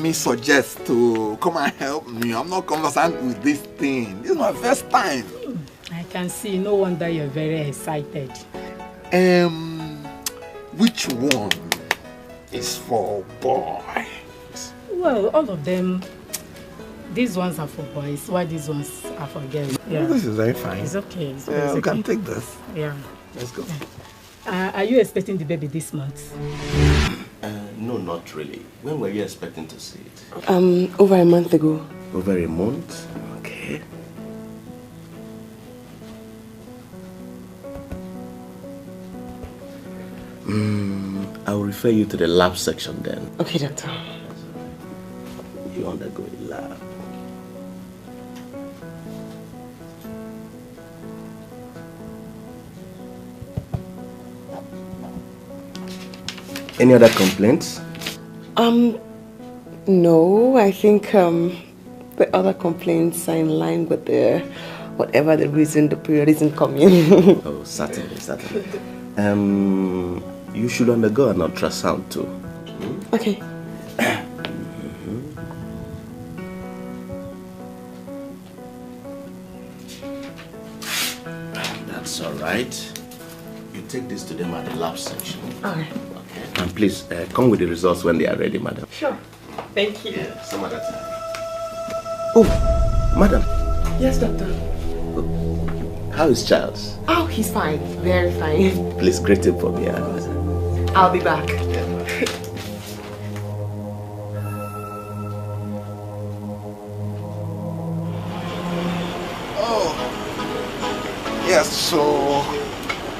me suggest to come and help me. I'm not conversant with this thing. This is my first time. I can see. No wonder you're very excited. Which one is for boys? Well, all of them. These ones are for boys, while these ones are for girls. Yeah. Well, this is very fine. It's okay. Yeah, we can take this. Yeah. Let's go. Yeah. Are you expecting the baby this month? No, not really. When were you expecting to see it? Over a month ago. Over a month? Okay. I'll refer you to the lab section then. Okay, doctor. You undergo a lab. Any other complaints? No, I think the other complaints are in line with the whatever the reason the period isn't coming. Oh, certainly, certainly. You should undergo an ultrasound too. Okay. That's all right. You take this to them at the lab section. Alright. Okay. And please come with the results when they are ready, madam. Sure. Thank you. Yeah, some other time. Oh, madam. Yes, doctor. How is Charles? Oh, he's fine. Very fine. Please greet him for me. I'll be back. Oh. Yes, so...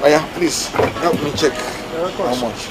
Oh yeah, please, help me check how much.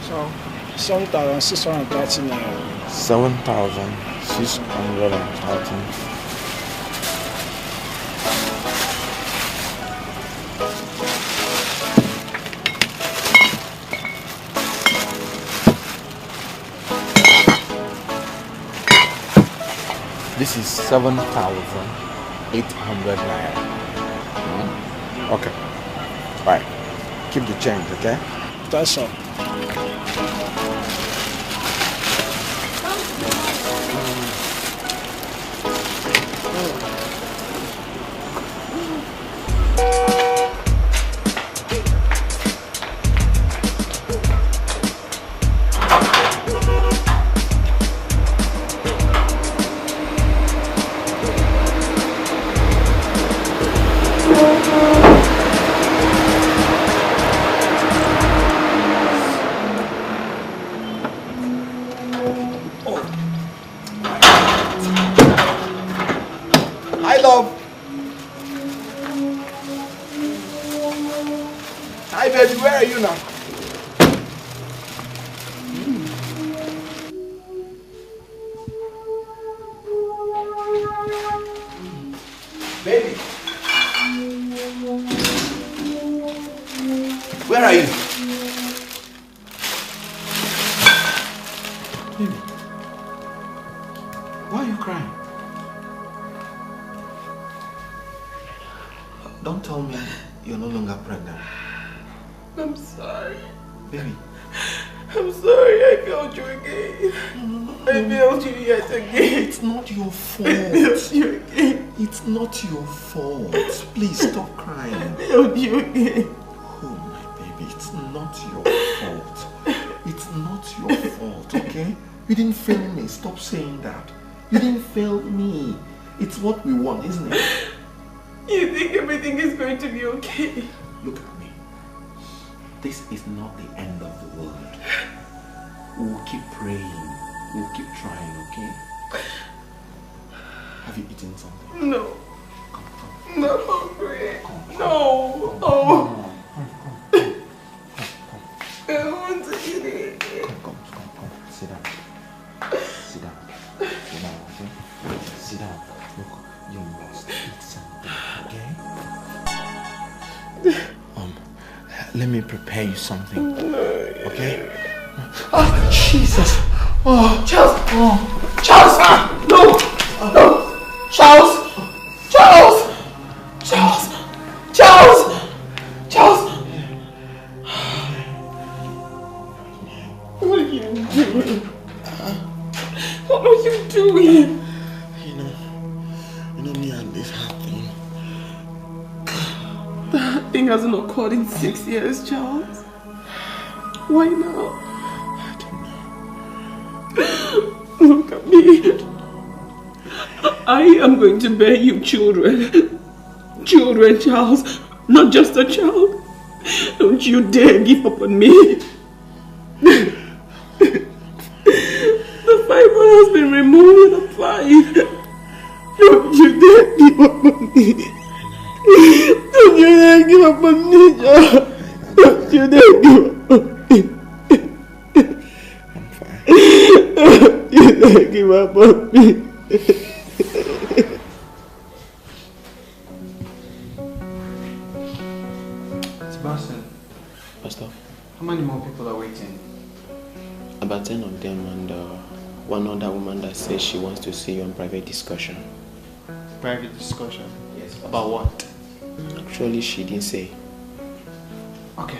So, 7,630 naira. 7,630. This is 7,800 naira. Okay. Right. Keep the change, okay? That's all. Where are you? Baby, why are you crying? Don't tell me you're no longer pregnant. I'm sorry. Baby. I'm sorry, I failed you again. I failed you yet again. It's not your fault. I failed you again. It's not your fault. Please stop crying. I failed you again. Oh my baby, it's not your fault. It's not your fault, okay? You didn't fail me. Stop saying that. You didn't fail me. It's what we want, isn't it? You think everything is going to be okay? Look at me. This is not the end of the world. We'll keep praying. We'll keep trying, okay? Have you eaten something? No. Come. I'm not hungry. Come. No. Oh. I want to eat it. Come. Sit down. Sit down. Sit down, okay? Sit Let me prepare you something. Okay? Oh, Jesus. Oh, Charles! oh, Charles! No! No! Charles! Charles! Charles! Charles! Charles! What are you doing? What are you doing? You know me and this hard thing. That thing hasn't occurred in 6 years, Charles. Why now? I don't know. Look at me. I am going to bear you children. Children, Charles. Not just a child. Don't you dare give up on me. The fiber has been removed and applied. Don't you dare give up on me. Don't you dare give up on me, Charles. Don't you dare give up on me. I'm fine. You dare give up on me. Sebastian, Pastor, how many more people are waiting? about 10 of them and one other woman that says she wants to see you on private discussion. Private discussion? Yes. About what? Actually, she didn't say. Okay.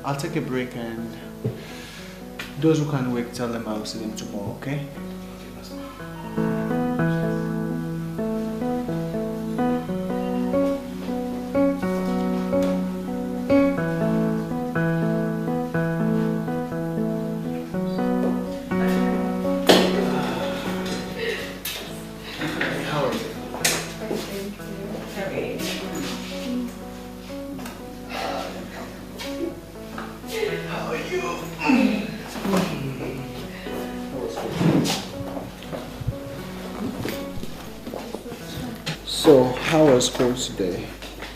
I'll take a break and those who can't wait, tell them I'll see them tomorrow, okay? So, how was school today?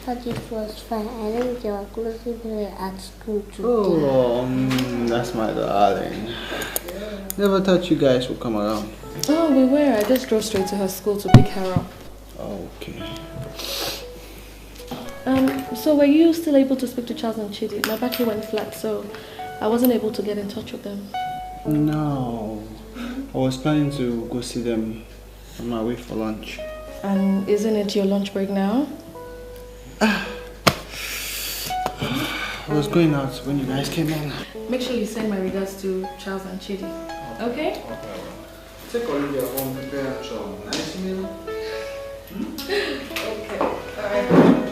Thought it was fine. I think they were closing period at school today. Oh, that's my darling. Never thought you guys would come around. Oh, we were. I just drove straight to her school to pick her up. Okay. So were you still able to speak to Charles and Chidi? My battery went flat, so I wasn't able to get in touch with them. No. I was planning to go see them on my way for lunch. And isn't it your lunch break now? I was going out when you guys came in. Make sure you send my regards to Charles and Chidi. Okay? Take Olivia home, prepare some nice meal. Okay. Alright.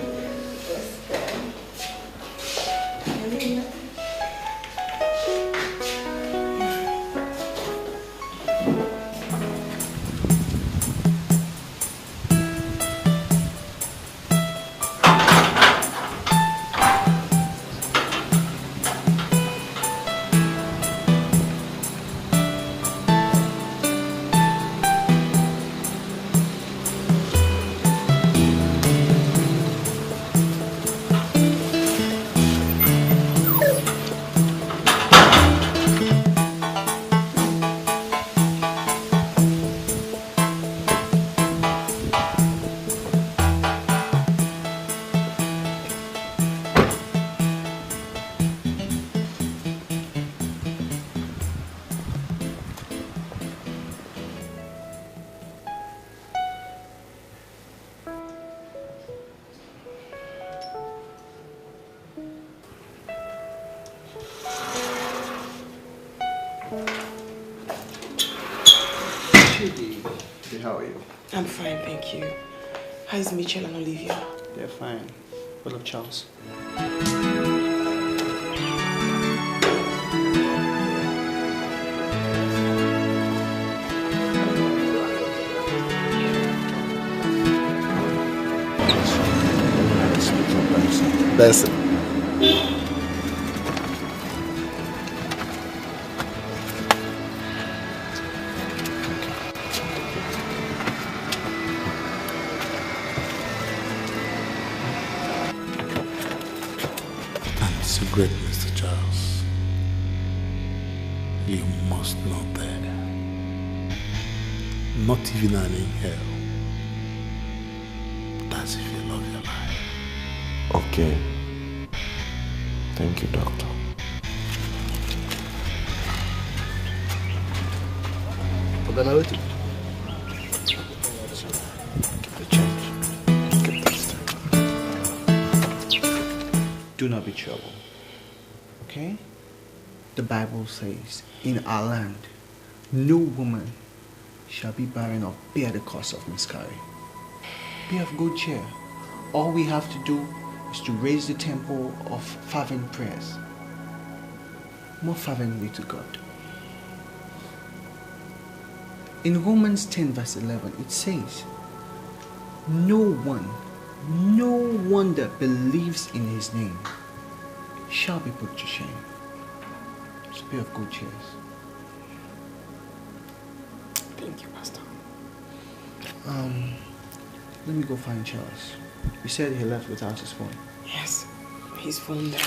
Let's go. How are you? I'm fine, thank you. How's Mitchell and Olivia? They're fine. What of Charles? Bedside. Great Mr. Charles, you must know that not even an inhale. That's if you love your life. Okay. Thank you, doctor. Do not be troubled. Okay? The Bible says, in our land, no woman shall be barren or bear the curse of miscarriage. Be of good cheer. All we have to do is to raise the temple of fervent prayers more fervently to God. In Romans 10 verse 11, it says, no one that believes in his name shall be put to shame. So be of good cheer. Thank you, Pastor. Let me go find Charles. You said he left without his phone. Yes, his phone there.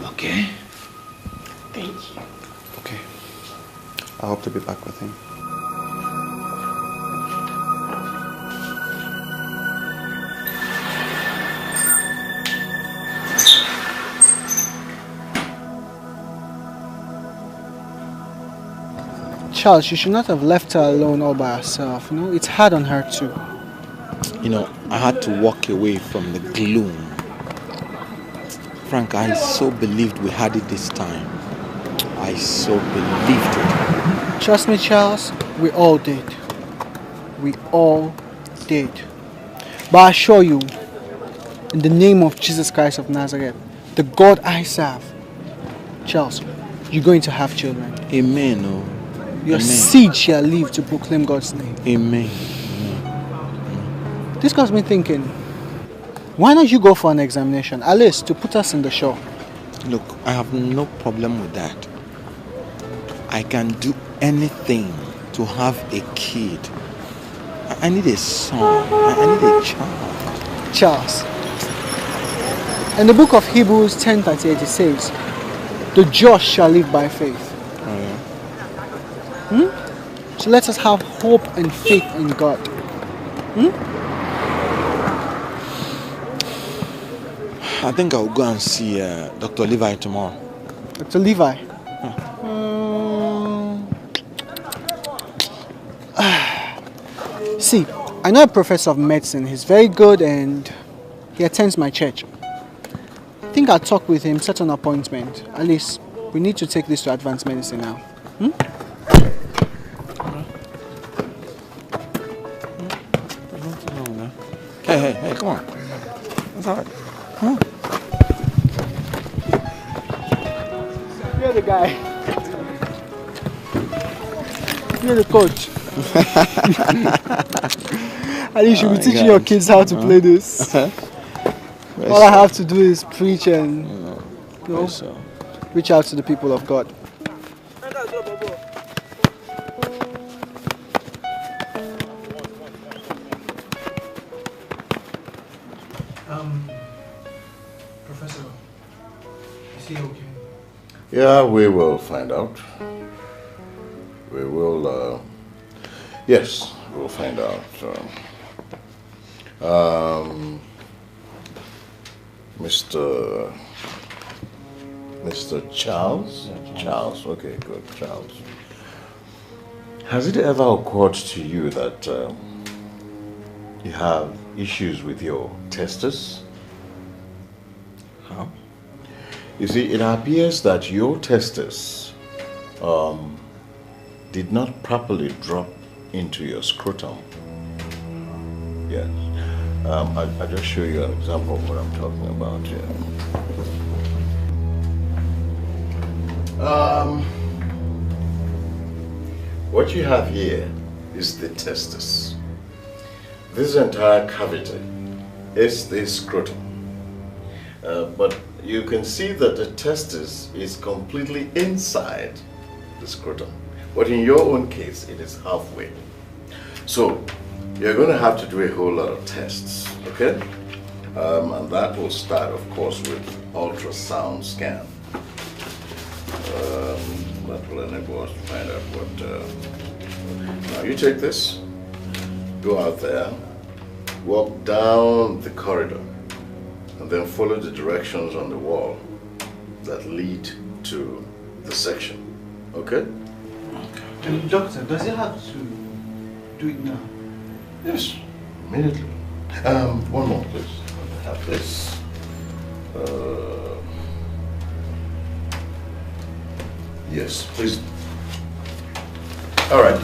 Okay. Thank you. Okay. I hope to be back with him. Charles, you should not have left her alone all by herself. You know, it's hard on her too. You know, I had to walk away from the gloom. Frank, I so believed we had it this time. I so believed it. Trust me, Charles, we all did. We all did. But I assure you, in the name of Jesus Christ of Nazareth, the God I serve, Charles, you're going to have children. Amen. Oh. Your Amen. seed shall live to proclaim God's name. Amen. This got me thinking, why not you go for an examination, at least to put us in the show? Look, I have no problem with that. I can do anything to have a kid. I need a son. I need a child. Charles, in the book of Hebrews 10:38 it says, the just shall live by faith. Oh, yeah. So let us have hope and faith in God. I think I'll go and see Dr. Levi tomorrow. Dr. Levi? See, I know a professor of medicine. He's very good and he attends my church. I think I'll talk with him, set an appointment. At least, we need to take this to advanced medicine now. Hey, come on. That's all right. Huh? You're the guy. You're the coach. And you should be teaching your kids how to play this. All I have to do is preach and reach out to the people of God. Professor, is he okay? Yeah, we will find out. We will, yes, we'll find out. Mr. Charles? Charles, okay, good, Charles. Has it ever occurred to you that you have issues with your testes? How? You see, it appears that your testes did not properly drop into your scrotum. Yes. I'll just show you an example of what I'm talking about here. What you have here is the testis. This entire cavity is the scrotum. But you can see that the testis is completely inside the scrotum. But in your own case, it is halfway. So, you're going to have to do a whole lot of tests, okay? And that will start, of course, with ultrasound scan. That will enable us to find out what... Now, you take this, go out there, walk down the corridor, and then follow the directions on the wall that lead to the section. Okay? Doctor, does he have to do it now? Yes, immediately. One more, please. I have this. Yes, please. All right.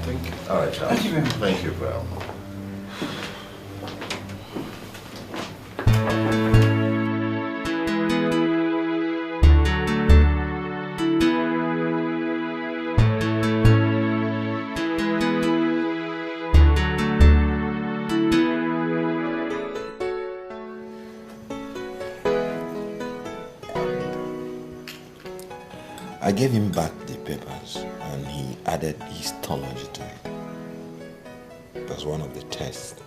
Thank you. All right, Charles. Thank you very much. Thank you, pal. I gave him back the papers and he added histology to it. It was one of the tests.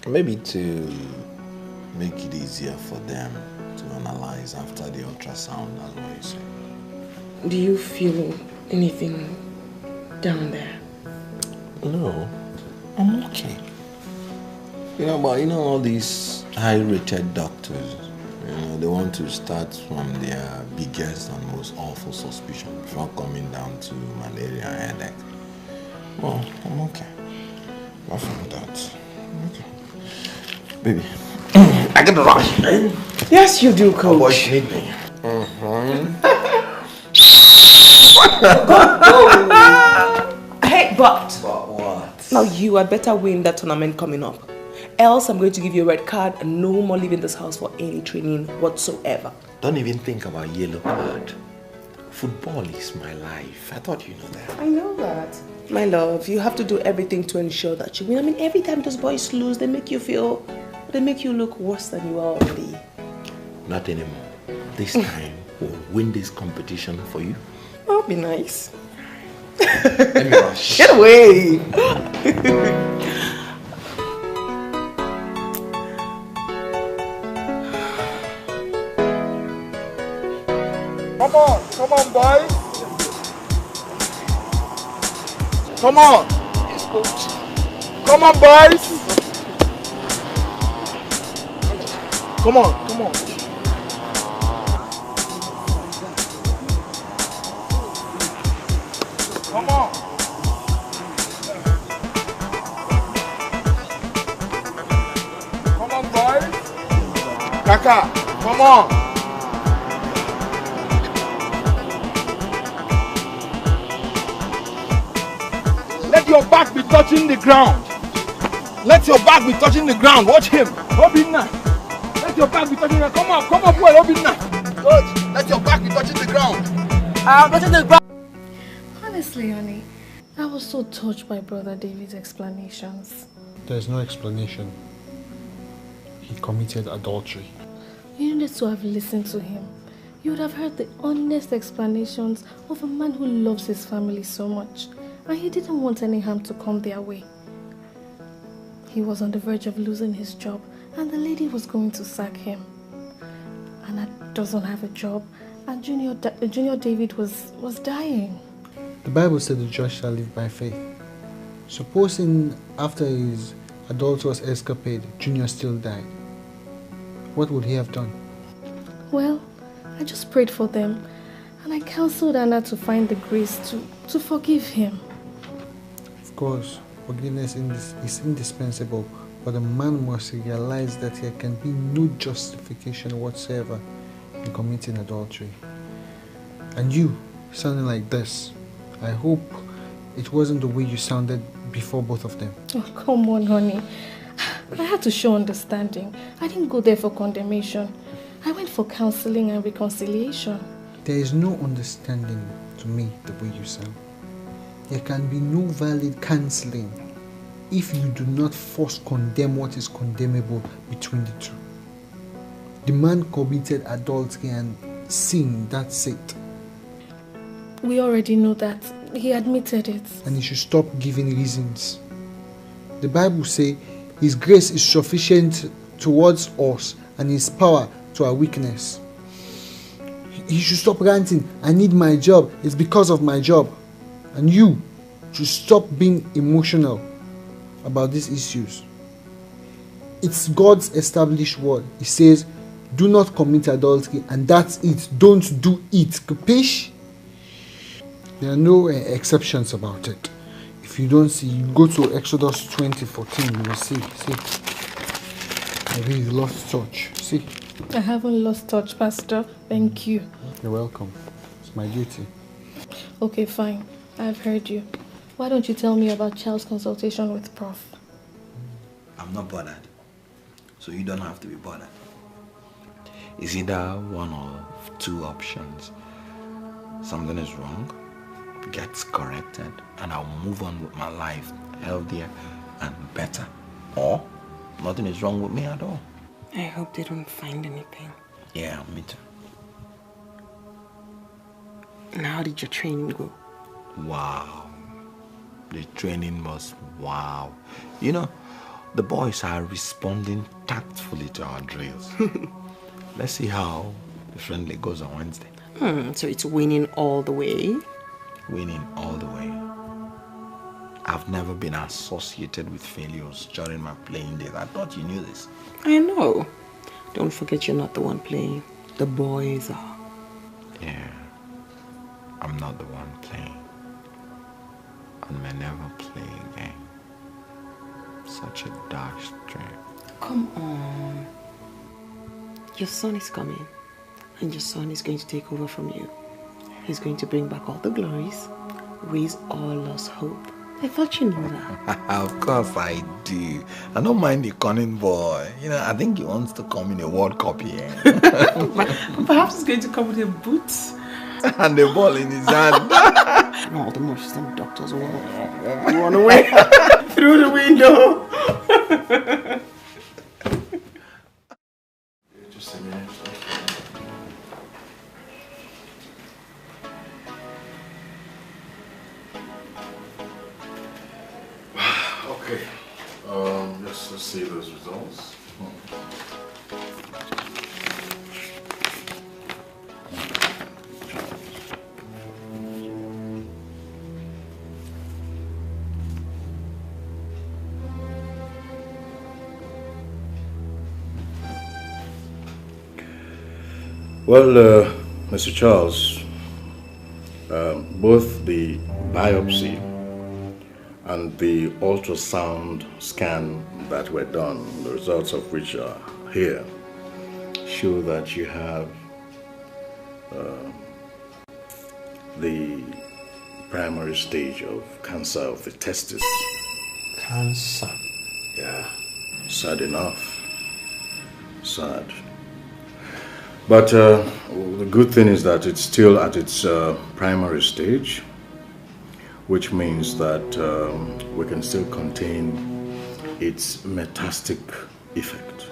Maybe to make it easier for them to analyze after the ultrasound, that's what you say. Do you feel anything down there? No, I'm okay. But all these high-rated doctors, they want to start from their biggest and most awful suspicion before coming down to malaria and headache. Well, I'm okay. Apart from that, I'm okay. Baby, I gotta rush. Yes, you do, Coach. Boys need me. Hey, but what? now you had better win that tournament coming up. Else I'm going to give you a red card and no more leaving this house for any training whatsoever. Don't even think about yellow card. Football is my life. I thought you know that. I know that. My love, you have to do everything to ensure that you win. Every time those boys lose, they make you look worse than you are already. Not anymore. This time, we'll win this competition for you. Oh, be nice. Let me rush. Get away! Come on, boys. Come on. Come on, boys. Come on. Come on. Come on, boys. Kaka, come on. Let your back be touching the ground. Let your back be touching the ground. Watch him. Obinna. Let your back be touching the ground. Come up well, Obinna. Good. Let your back be touching the ground. Touching the ground. Honestly, honey, I was so touched by Brother David's explanations. There's no explanation. He committed adultery. You needed to have listened to him. You would have heard the honest explanations of a man who loves his family so much. And he didn't want any harm to come their way. He was on the verge of losing his job and the lady was going to sack him. Anna doesn't have a job and Junior David was dying. The Bible said the just shall live by faith. Supposing after his adulterous escapade, Junior still died, what would he have done? Well, I just prayed for them and I counseled Anna to find the grace to forgive him. Of course, forgiveness is indispensable, but a man must realize that there can be no justification whatsoever in committing adultery. And you, sounding like this, I hope it wasn't the way you sounded before both of them. Oh, come on, honey. I had to show understanding. I didn't go there for condemnation. I went for counseling and reconciliation. There is no understanding to me the way you sound. There can be no valid counseling if you do not first condemn what is condemnable between the two. The man committed adultery and sin, that's it. We already know that. He admitted it. And he should stop giving reasons. The Bible says His grace is sufficient towards us and His power to our weakness. He should stop ranting, I need my job, it's because of my job. And you should stop being emotional about these issues. It's God's established word. He says, do not commit adultery, and that's it. Don't do it. Capish? There are no exceptions about it. If you don't see, you go to Exodus 20:14, you will see. Maybe you lost touch. See? I haven't lost touch, Pastor. Thank you. You're welcome. It's my duty. Okay, fine. I've heard you. Why don't you tell me about Charles' consultation with Prof? I'm not bothered. So you don't have to be bothered. It's either one of two options. Something is wrong, gets corrected, and I'll move on with my life healthier and better. Or nothing is wrong with me at all. I hope they don't find anything. Yeah, me too. And how did your training go? Wow. The training was wow. You know, the boys are responding tactfully to our drills. Let's see how the friendly goes on Wednesday. So it's winning all the way? Winning all the way. I've never been associated with failures during my playing days. I thought you knew this. I know. Don't forget you're not the one playing. The boys are. Yeah. I'm not the one playing. I may never play again. Such a dark stream. Come on. Your son is coming. And your son is going to take over from you. He's going to bring back all the glories. Raise all lost hope. I thought you knew that. Of course I do. I don't mind the cunning boy. You know, I think he wants to come in a World Cup here. Perhaps he's going to come with a boot. And the ball in his hand. And all the nurses and doctors will run away through the window. Just a minute. Okay. Let's see those results. Well, Mr. Charles, both the biopsy and the ultrasound scan that were done, the results of which are here, show that you have the primary stage of cancer of the testis. Cancer? Yeah, sad enough. Sad. But the good thing is that it's still at its primary stage, which means that we can still contain its metastatic effect.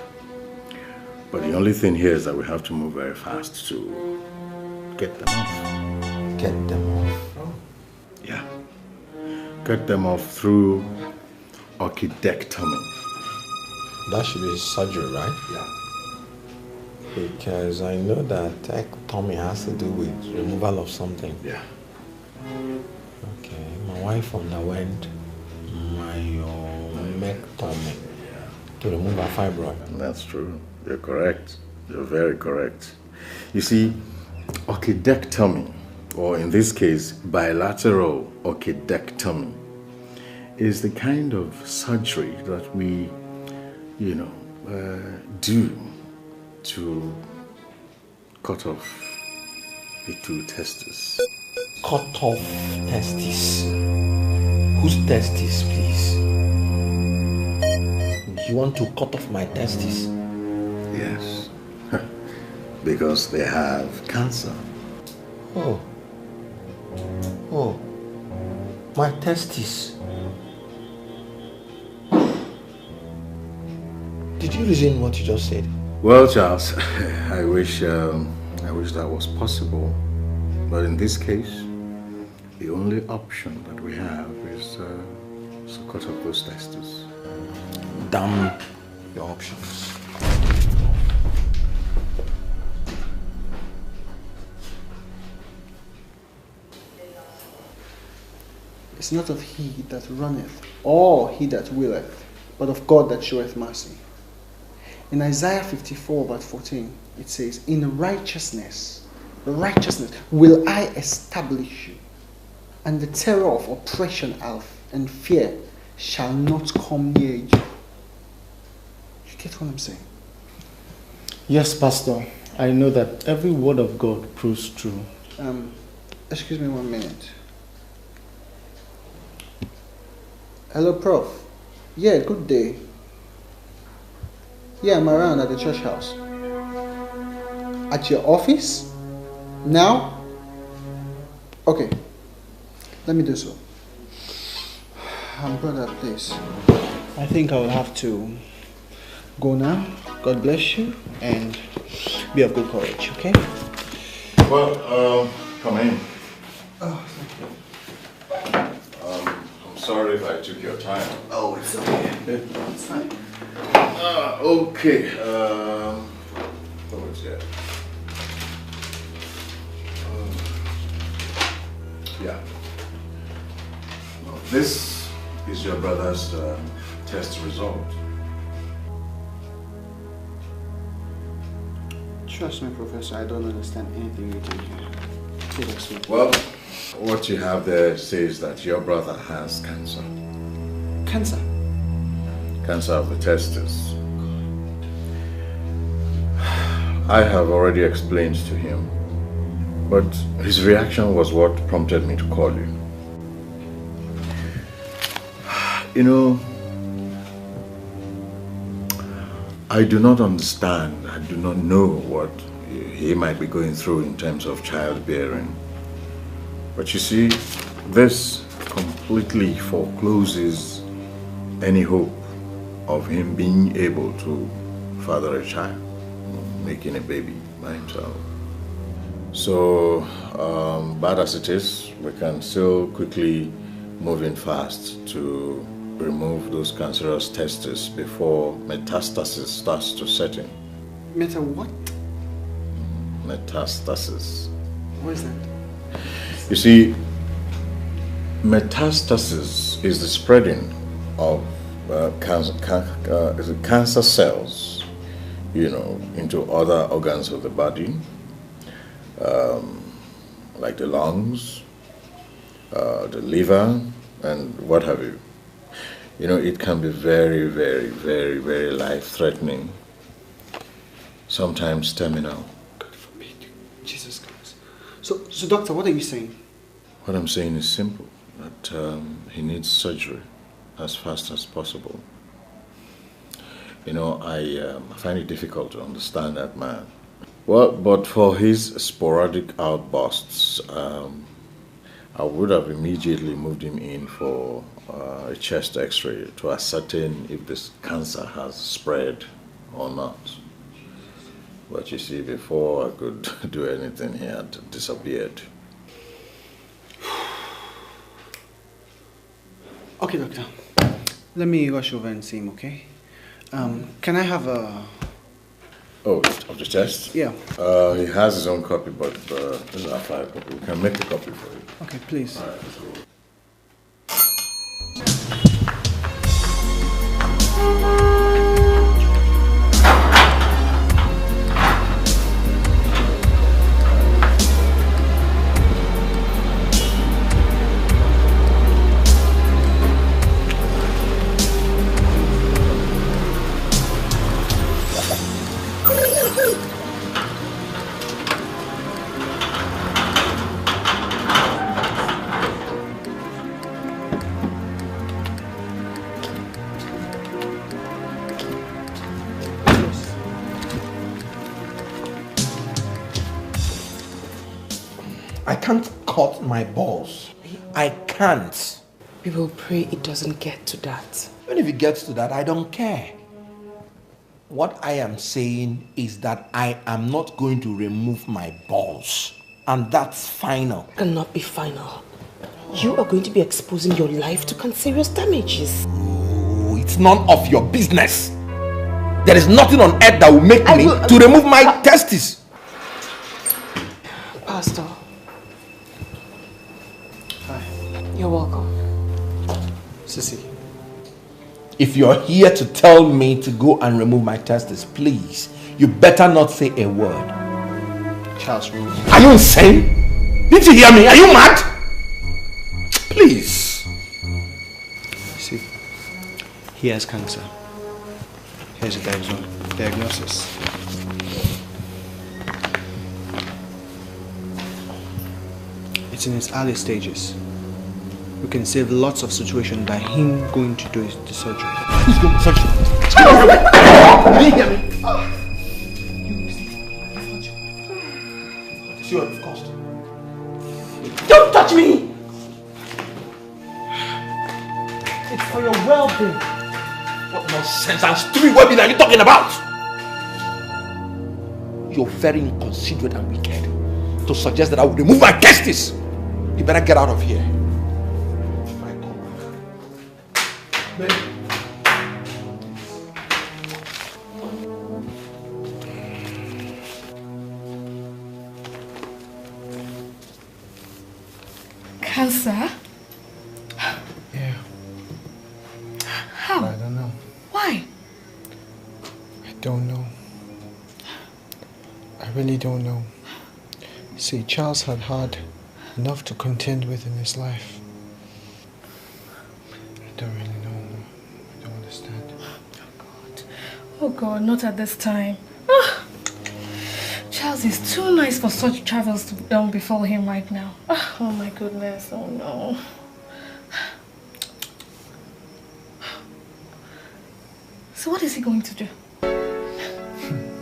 But the only thing here is that we have to move very fast to get them off. Get them off? Oh. Yeah. Get them off through orchidectomy. That should be surgery, right? Yeah. Because I know that ectomy has to do with removal of something. Yeah. Okay, my wife underwent myomectomy to remove a fibroid. That's true. You're correct. You're very correct. You see, orchidectomy, or in this case, bilateral orchidectomy, is the kind of surgery that we, do to cut off the two testes. Cut off testes? Whose testes, please? You want to cut off my testes? Yes. Because they have cancer. Oh. Oh. My testes. Did you listen what you just said? Well, Charles, I wish that was possible. But in this case, the only option that we have is to cut off those testes. Damn your options. It's not of he that runneth, or he that willeth, but of God that showeth mercy. In Isaiah 54 verse 14, it says, in righteousness will I establish you, and the terror of oppression and fear shall not come near you. You get what I'm saying? Yes, Pastor. I know that every word of God proves true. Excuse me 1 minute. Hello, Prof. Yeah, good day. Yeah, I'm around at the church house. At your office? Now? Okay. Let me do so. Brother, please. I think I will have to go now. God bless you and be of good courage, okay? Well, come in. Oh, thank you. I'm sorry if I took your time. Oh, it's okay. It's fine. Okay. What was that? Yeah. Well, this is your brother's test result. Trust me, Professor, I don't understand anything you do here. Please explain. Well, what you have there says that your brother has cancer. Cancer? Cancer of the testes. I have already explained to him, but his reaction was what prompted me to call you. You know, I do not understand, I do not know what he might be going through in terms of childbearing. But you see, this completely forecloses any hope of him being able to father a child, making a baby by himself. So, bad as it is, we can still quickly move in fast to remove those cancerous testes before metastasis starts to set in. Meta what? Metastasis. What is that? You see, metastasis is the spreading of cancer cells, you know, into other organs of the body, like the lungs, the liver, and what have you. You know, it can be very, very, very, very life-threatening, sometimes terminal. God forbid. Jesus Christ. So doctor, what are you saying? What I'm saying is simple, that he needs surgery as fast as possible. You know, I find it difficult to understand that man. Well, but for his sporadic outbursts, I would have immediately moved him in for a chest x-ray to ascertain if this cancer has spread or not. But you see, before I could do anything, he had disappeared. Okay, doctor. Let me rush over and see him, okay? Can I have a... Oh, of the test? Yeah. He has his own copy, but this is our file copy. We can make a copy for you. Okay, please. All right, I can't cut my balls. I can't. We will pray it doesn't get to that. Even if it gets to that, I don't care. What I am saying is that I am not going to remove my balls. And that's final. It cannot be final. You are going to be exposing your life to serious damages. Oh, it's none of your business. There is nothing on earth that will make me to remove my testes. Pastor. Hi. You're welcome. Sissy, If you're here to tell me to go and remove my testes, please, you better not say a word. Charles, remove. Are you insane? Did you hear me? Are you mad? Please. See, he has cancer. Here's a diagnosis. It's in its early stages. We can save lots of situations by him going to do the surgery. Who's going to surgery? You didn't hear me? See what it cost? Don't touch me! It's for your well-being. What nonsense and stupid weapon are you talking about? You're very inconsiderate and wicked to suggest that I would remove my testes. You better get out of here. Baby. Cancer? Yeah. How? I don't know. Why? I don't know. I really don't know. See, Charles had had enough to contend with in his life. I don't really know. I don't understand. Oh God, not at this time. Charles is too nice for such travels to befall him right now. Oh my goodness, oh no. So what is he going to do?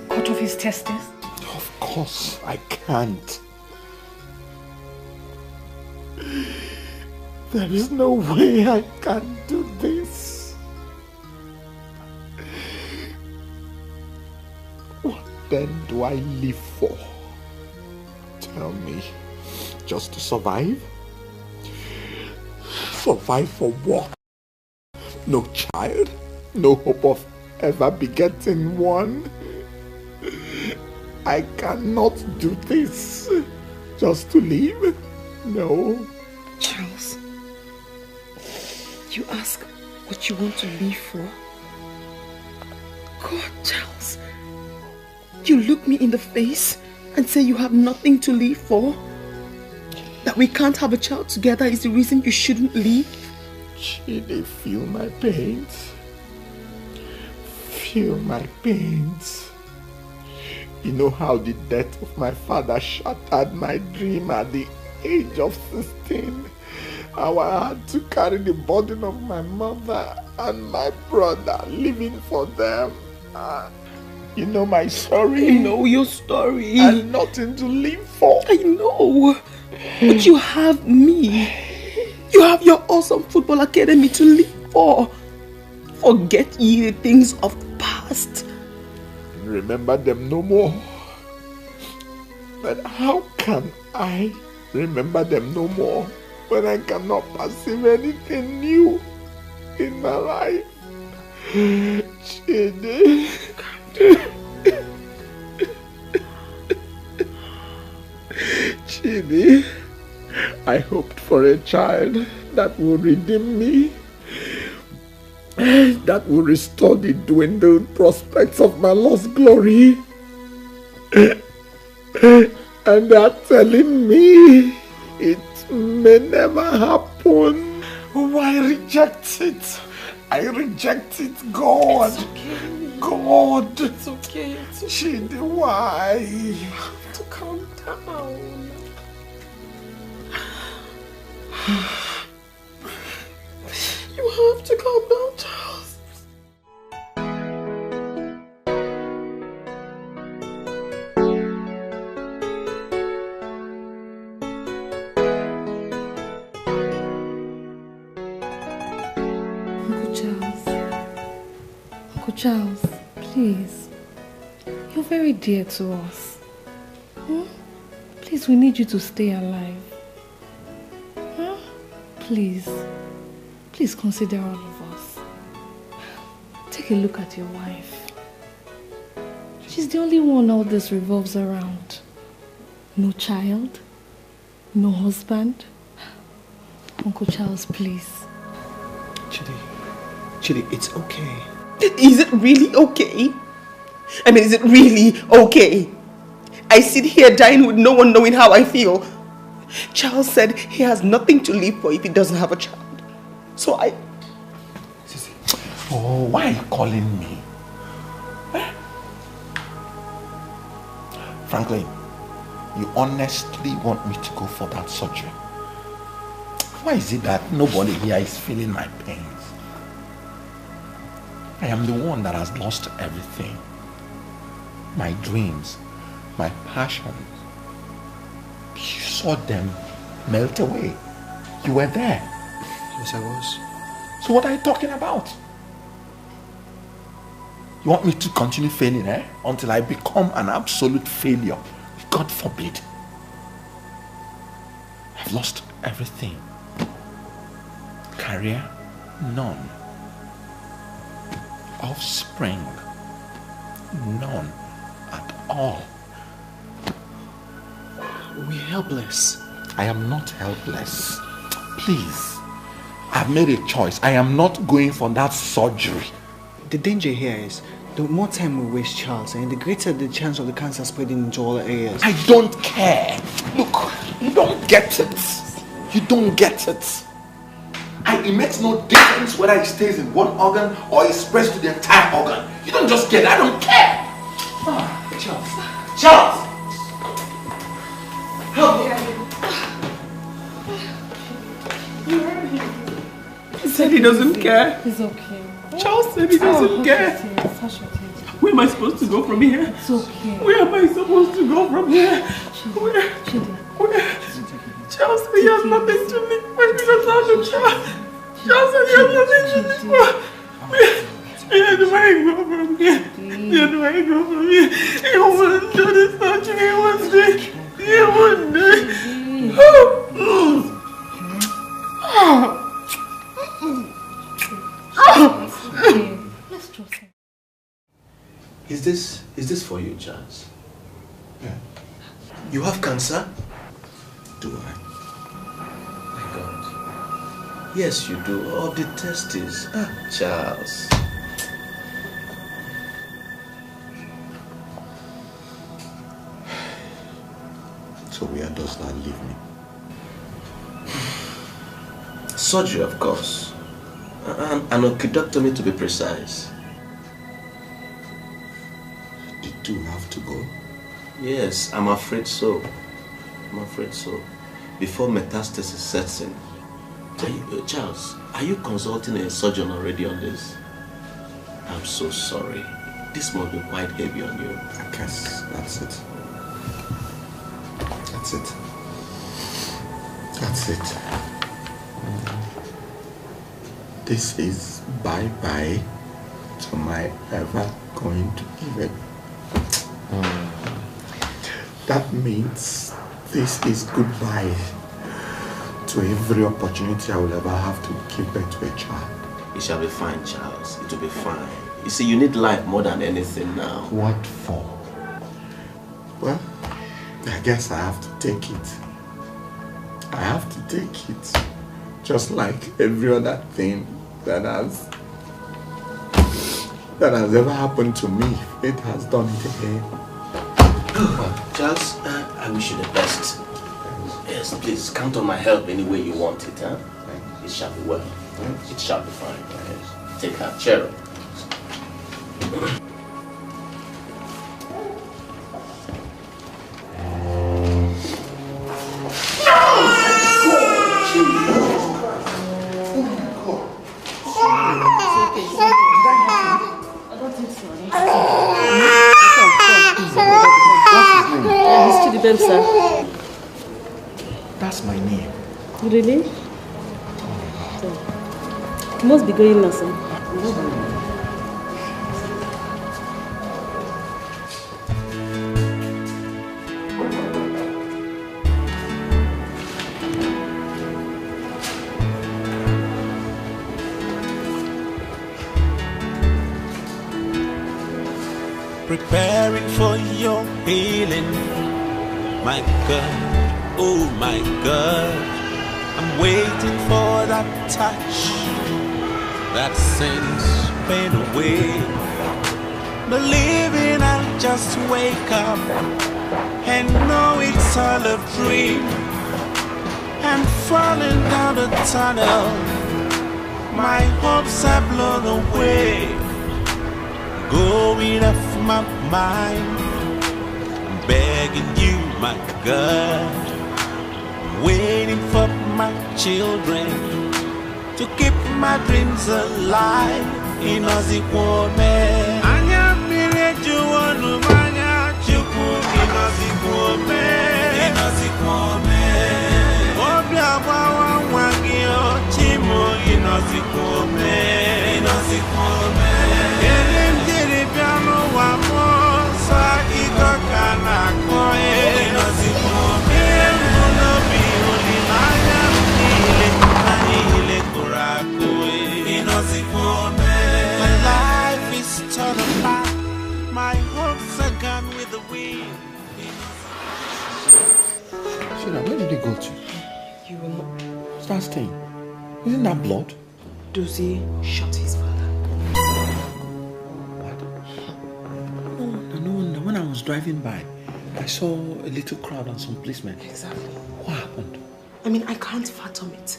Cut off his testes? Of course I can't. There is no way I can do this. What then do I live for? Tell me, just to survive? Survive for what? No child? No hope of ever begetting one? I cannot do this just to live. No. Charles, you ask what you want to live for? God, Charles, you look me in the face and say you have nothing to live for? That we can't have a child together is the reason you shouldn't live? Chidi, feel my pains. Feel my pains. You know how the death of my father shattered my dream at the age of 16. How I had to carry the burden of my mother and my brother, living for them. You know my story? I know your story. And nothing to live for. I know. But you have me. You have your awesome football academy to live for. Forget ye the things of the past. Remember them no more. But how can I remember them no more when I cannot perceive anything new in my life? Chidi. Chidi, I hoped for a child that will redeem me, that will restore the dwindled prospects of my lost glory. And they're telling me it may never happen. Oh, I reject it. I reject it, God. It's okay. God. It's okay. It's okay. Chidi, why? You have to calm down. You have to calm down, Charles. Uncle Charles, please. You're very dear to us. Please, we need you to stay alive. Please. Please consider all of us. Take a look at your wife. She's the only one all this revolves around. No child, no husband. Uncle Charles, please. Chidi, Chidi, it's okay. Is it really okay? I mean, is it really okay? I sit here dying with no one knowing how I feel. Charles said he has nothing to live for if he doesn't have a child. So I... Oh, why are you calling me? Franklin, you honestly want me to go for that surgery? Why is it that nobody here is feeling my pains? I am the one that has lost everything. My dreams, my passions. You saw them melt away. You were there. Yes, I was. So what are you talking about? You want me to continue failing, until I become an absolute failure? God forbid. I've lost everything. Career, none. Offspring, none at all. We're helpless. I am not helpless. Please. I've made a choice. I am not going for that surgery. The danger here is, the more time we waste, Charles, and the greater the chance of the cancer spreading into all areas. I don't care. Look, you don't get it. You don't get it. It makes no difference whether it stays in one organ or it spreads to the entire organ. You don't just get it. I don't care. Charles. Charles! Help me. He said he doesn't care. It's okay. Charles said he doesn't care. Where am I supposed to go from here? It's okay. Where am I supposed to go from here? Where? Charles said he has nothing to live for because I'm a child. Charles said he has nothing to live for. Where do I go from here? Where do I go from here? He wouldn't do this surgery. He wouldn't do it. He wouldn't do it. Let's trust him. Is this for you, Charles? Yeah. You have cancer? Do I? My God. Yes, you do. All the testes. Charles. So where does that leave me? Surgery, of course. An occludotomy, to be precise. The two have to go? Yes, I'm afraid so. I'm afraid so. Before metastasis sets in. Charles, are you consulting a surgeon already on this? I'm so sorry. This must be quite heavy on you. I guess that's it. That's it. That's it. This is bye-bye to my ever going to give it. That means this is goodbye to every opportunity I will ever have to give birth to a child. It shall be fine, Charles. It will be fine. You see, you need life more than anything now. What for? Well, I guess I have to take it. I have to take it. Just like every other thing that has ever happened to me. It has done it again. Charles, I wish you the best. Yes, please count on my help any way you want it. It shall be well. It shall be fine. Take her, cheer up. Sir. That's my name. Really? You must be going now, sir. Preparing for your healing. My God, oh my God, I'm waiting for that touch. that sins fade away. Believing I'll just wake up and know it's all a dream. And falling down the tunnel, my hopes are blown away. Going off my mind, I'm begging you, my God, waiting for my children to keep my dreams alive in Ozikwome. Anya mire juwonu manya chuku in Ozikwome. In Ozikwome. Obi abawa wangio chimo in Ozikwome. In Ozikwome. Elim diri piano wamo sa ikoka na koe. In Ozikwome. Emuno bi oli manya mnile nahile kurakoe. In Ozikwome. My life is torn apart. My hopes are gone with the wind. Shona, where did they go to? You will not. Start staying. Isn't that blood? Dozie shot his father. What? No wonder. When I was driving by, I saw a little crowd and some policemen. Exactly. What happened? I mean, I can't fathom it.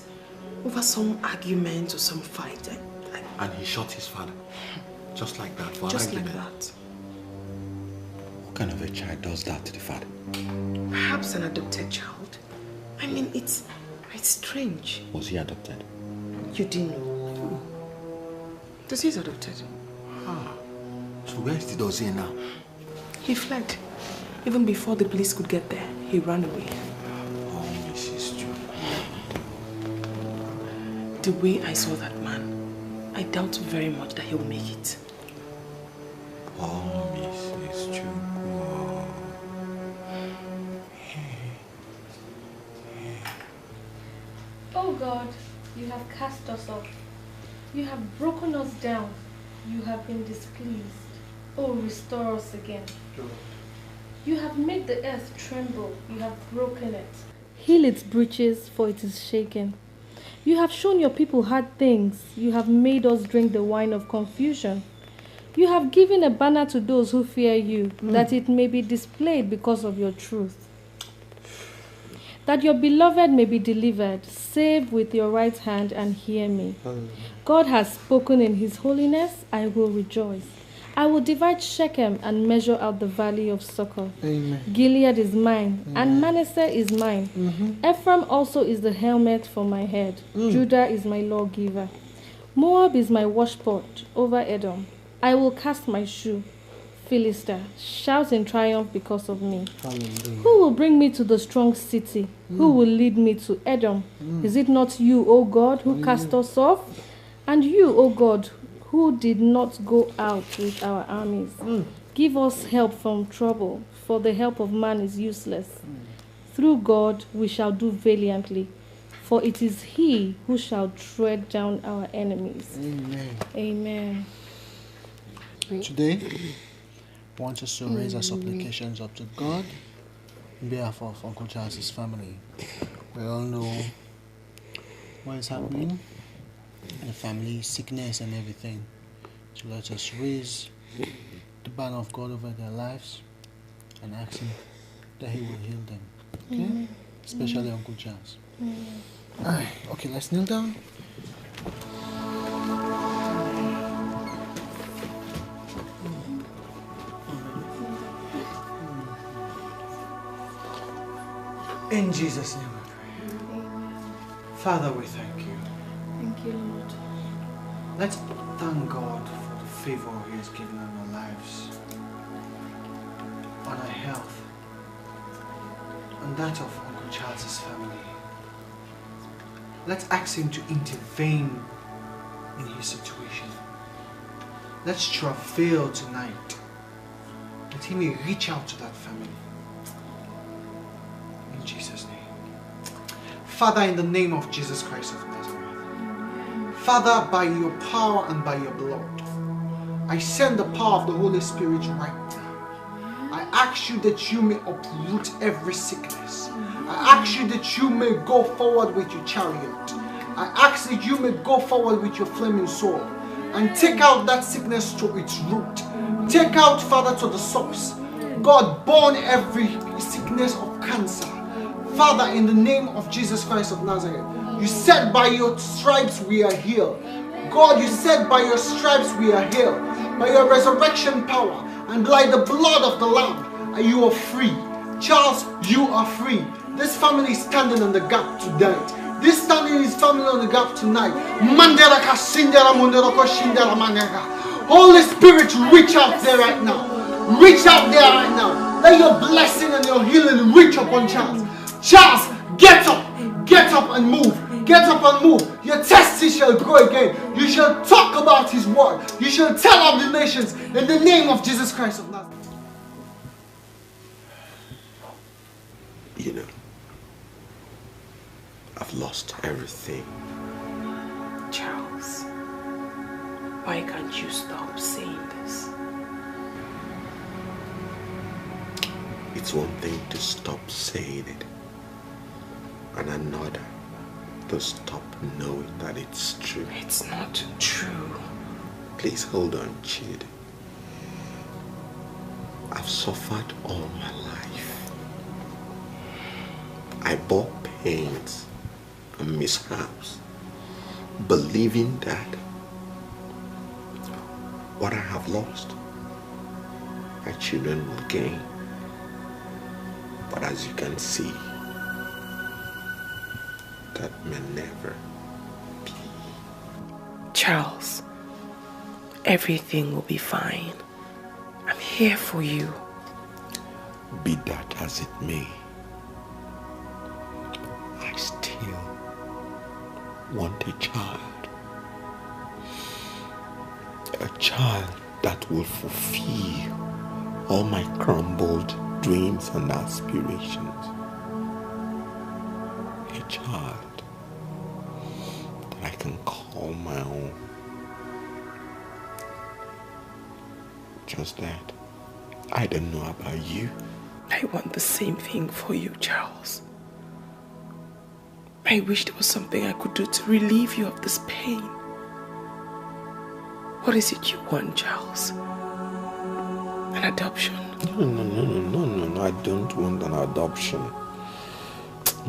Over some argument or some fight. And he shot his father. Just like that, for Just argument. like that. What kind of a child does that to the father? Perhaps an adopted child. I mean, it's strange. Was he adopted? You didn't know. Dozie is adopted. So where is the Dozie now? He fled. Even before the police could get there, he ran away. Oh, Mrs. Chu. The way I saw that man, I doubt very much that he'll make it. Oh, Mrs. Chu. Oh God, you have cast us off. You have broken us down. You have been displeased. Oh, restore us again. You have made the earth tremble. You have broken it. Heal its breaches, for it is shaken. You have shown your people hard things. You have made us drink the wine of confusion. You have given a banner to those who fear you, that it may be displayed because of your truth. That your beloved may be delivered. Save with your right hand and hear me. God has spoken in his holiness. I will rejoice. I will divide Shechem and measure out the valley of Succor. Amen. Gilead is mine, and Manasseh is mine. Ephraim also is the helmet for my head. Judah is my lawgiver. Moab is my washpot over Edom. I will cast my shoe. Philistine, shout in triumph because of me. Hallelujah. Who will bring me to the strong city? Who will lead me to Edom? Is it not you, O God, who cast us off? And you, O God, who did not go out with our armies? Give us help from trouble, for the help of man is useless. Through God we shall do valiantly, for it is he who shall tread down our enemies. Amen. Amen. Today, I want us to raise our supplications up to God on behalf of Uncle Charles' family. We all know what is happening in the family, sickness and everything. So let us raise the banner of God over their lives and ask him that he will heal them. Okay? Especially Uncle Charles. Alright, okay, let's kneel down. In Jesus' name we pray. Father, we thank you. Thank you, Lord. Let's thank God for the favor he has given on our lives, on our health, and that of Uncle Charles' family. Let's ask him to intervene in his situation. Let's travail tonight that he may reach out to that family. In Jesus' name. Father, in the name of Jesus Christ of Nazareth. Father, by your power and by your blood, I send the power of the Holy Spirit right now. I ask you that you may uproot every sickness. I ask you that you may go forward with your chariot I ask that you may go forward with your flaming sword and take out that sickness to its root. Take out, Father, to the source. God, burn every sickness of cancer. Father, in the name of Jesus Christ of Nazareth, you said by your stripes we are healed. God, you said by your stripes we are healed. By your resurrection power and by the blood of the Lamb, you are free. Charles, you are free. This family is standing on the gap tonight. This standing is family on the gap tonight. Holy Spirit, reach out there right now. Reach out there right now. Let your blessing and your healing reach upon Charles. Charles, get up and move. Get up and move. Your testy shall grow again. You shall talk about his word. You shall tell of the nations in the name of Jesus Christ of Nazareth. You know, I've lost everything. Charles, why can't you stop saying this? It's one thing to stop saying it, and another to stop knowing that it's true. It's not true. Please hold on, Chidi. I've suffered all my life. I bore pains and mishaps, believing that what I have lost, my children will gain. But as you can see, that may never be. Charles, everything will be fine. I'm here for you. Be that as it may, I still want a child. A child that will fulfill all my crumbled dreams and aspirations. A child that I can call my own. Just that, I don't know about you. I want the same thing for you, Charles. I wish there was something I could do to relieve you of this pain. What is it you want, Charles? An adoption? No, I don't want an adoption.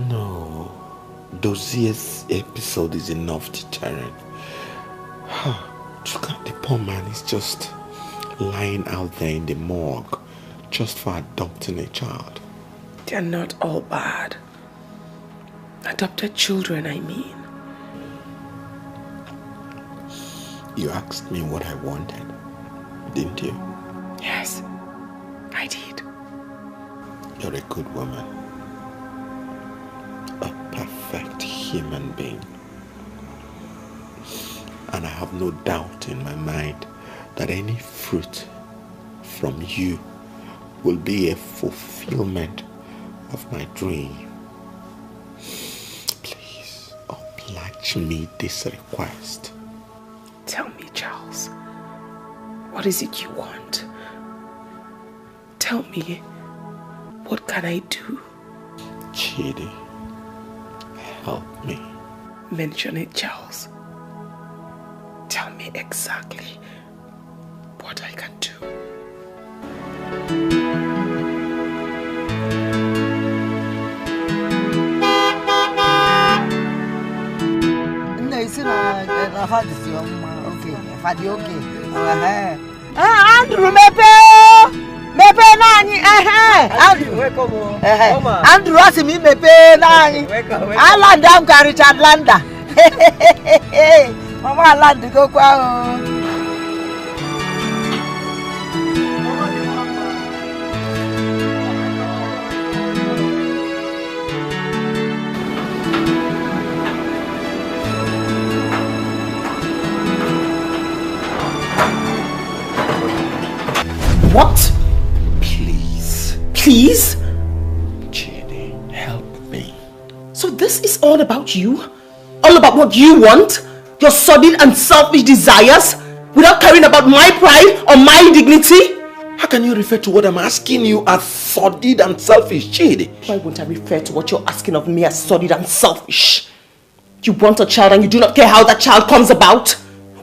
No. Dosier's episode is enough deterrent. Look at the poor man is just lying out there in the morgue just for adopting a child. They're not all bad. Adopted children, I mean. You asked me what I wanted, didn't you? Yes, I did. You're a good woman. A perfect human being. And I have no doubt in my mind that any fruit from you will be a fulfillment of my dream. Please oblige me this request. Tell me, Charles, what is it you want? Tell me, what can I do? Chidi, help me. Mention it, Charles. Tell me exactly what I can do. Andrew mepe nani Andrew asimi mepe nani Alanda am Richard Landa Mama Alanda go kwa What? Please. Please? Jenny, help me. So this is all about you? All about what you want? Your sordid and selfish desires? Without caring about my pride or my dignity? How can you refer to what I'm asking you as sordid and selfish, Chidi? Why won't I refer to what you're asking of me as sordid and selfish? You want a child and you do not care how that child comes about?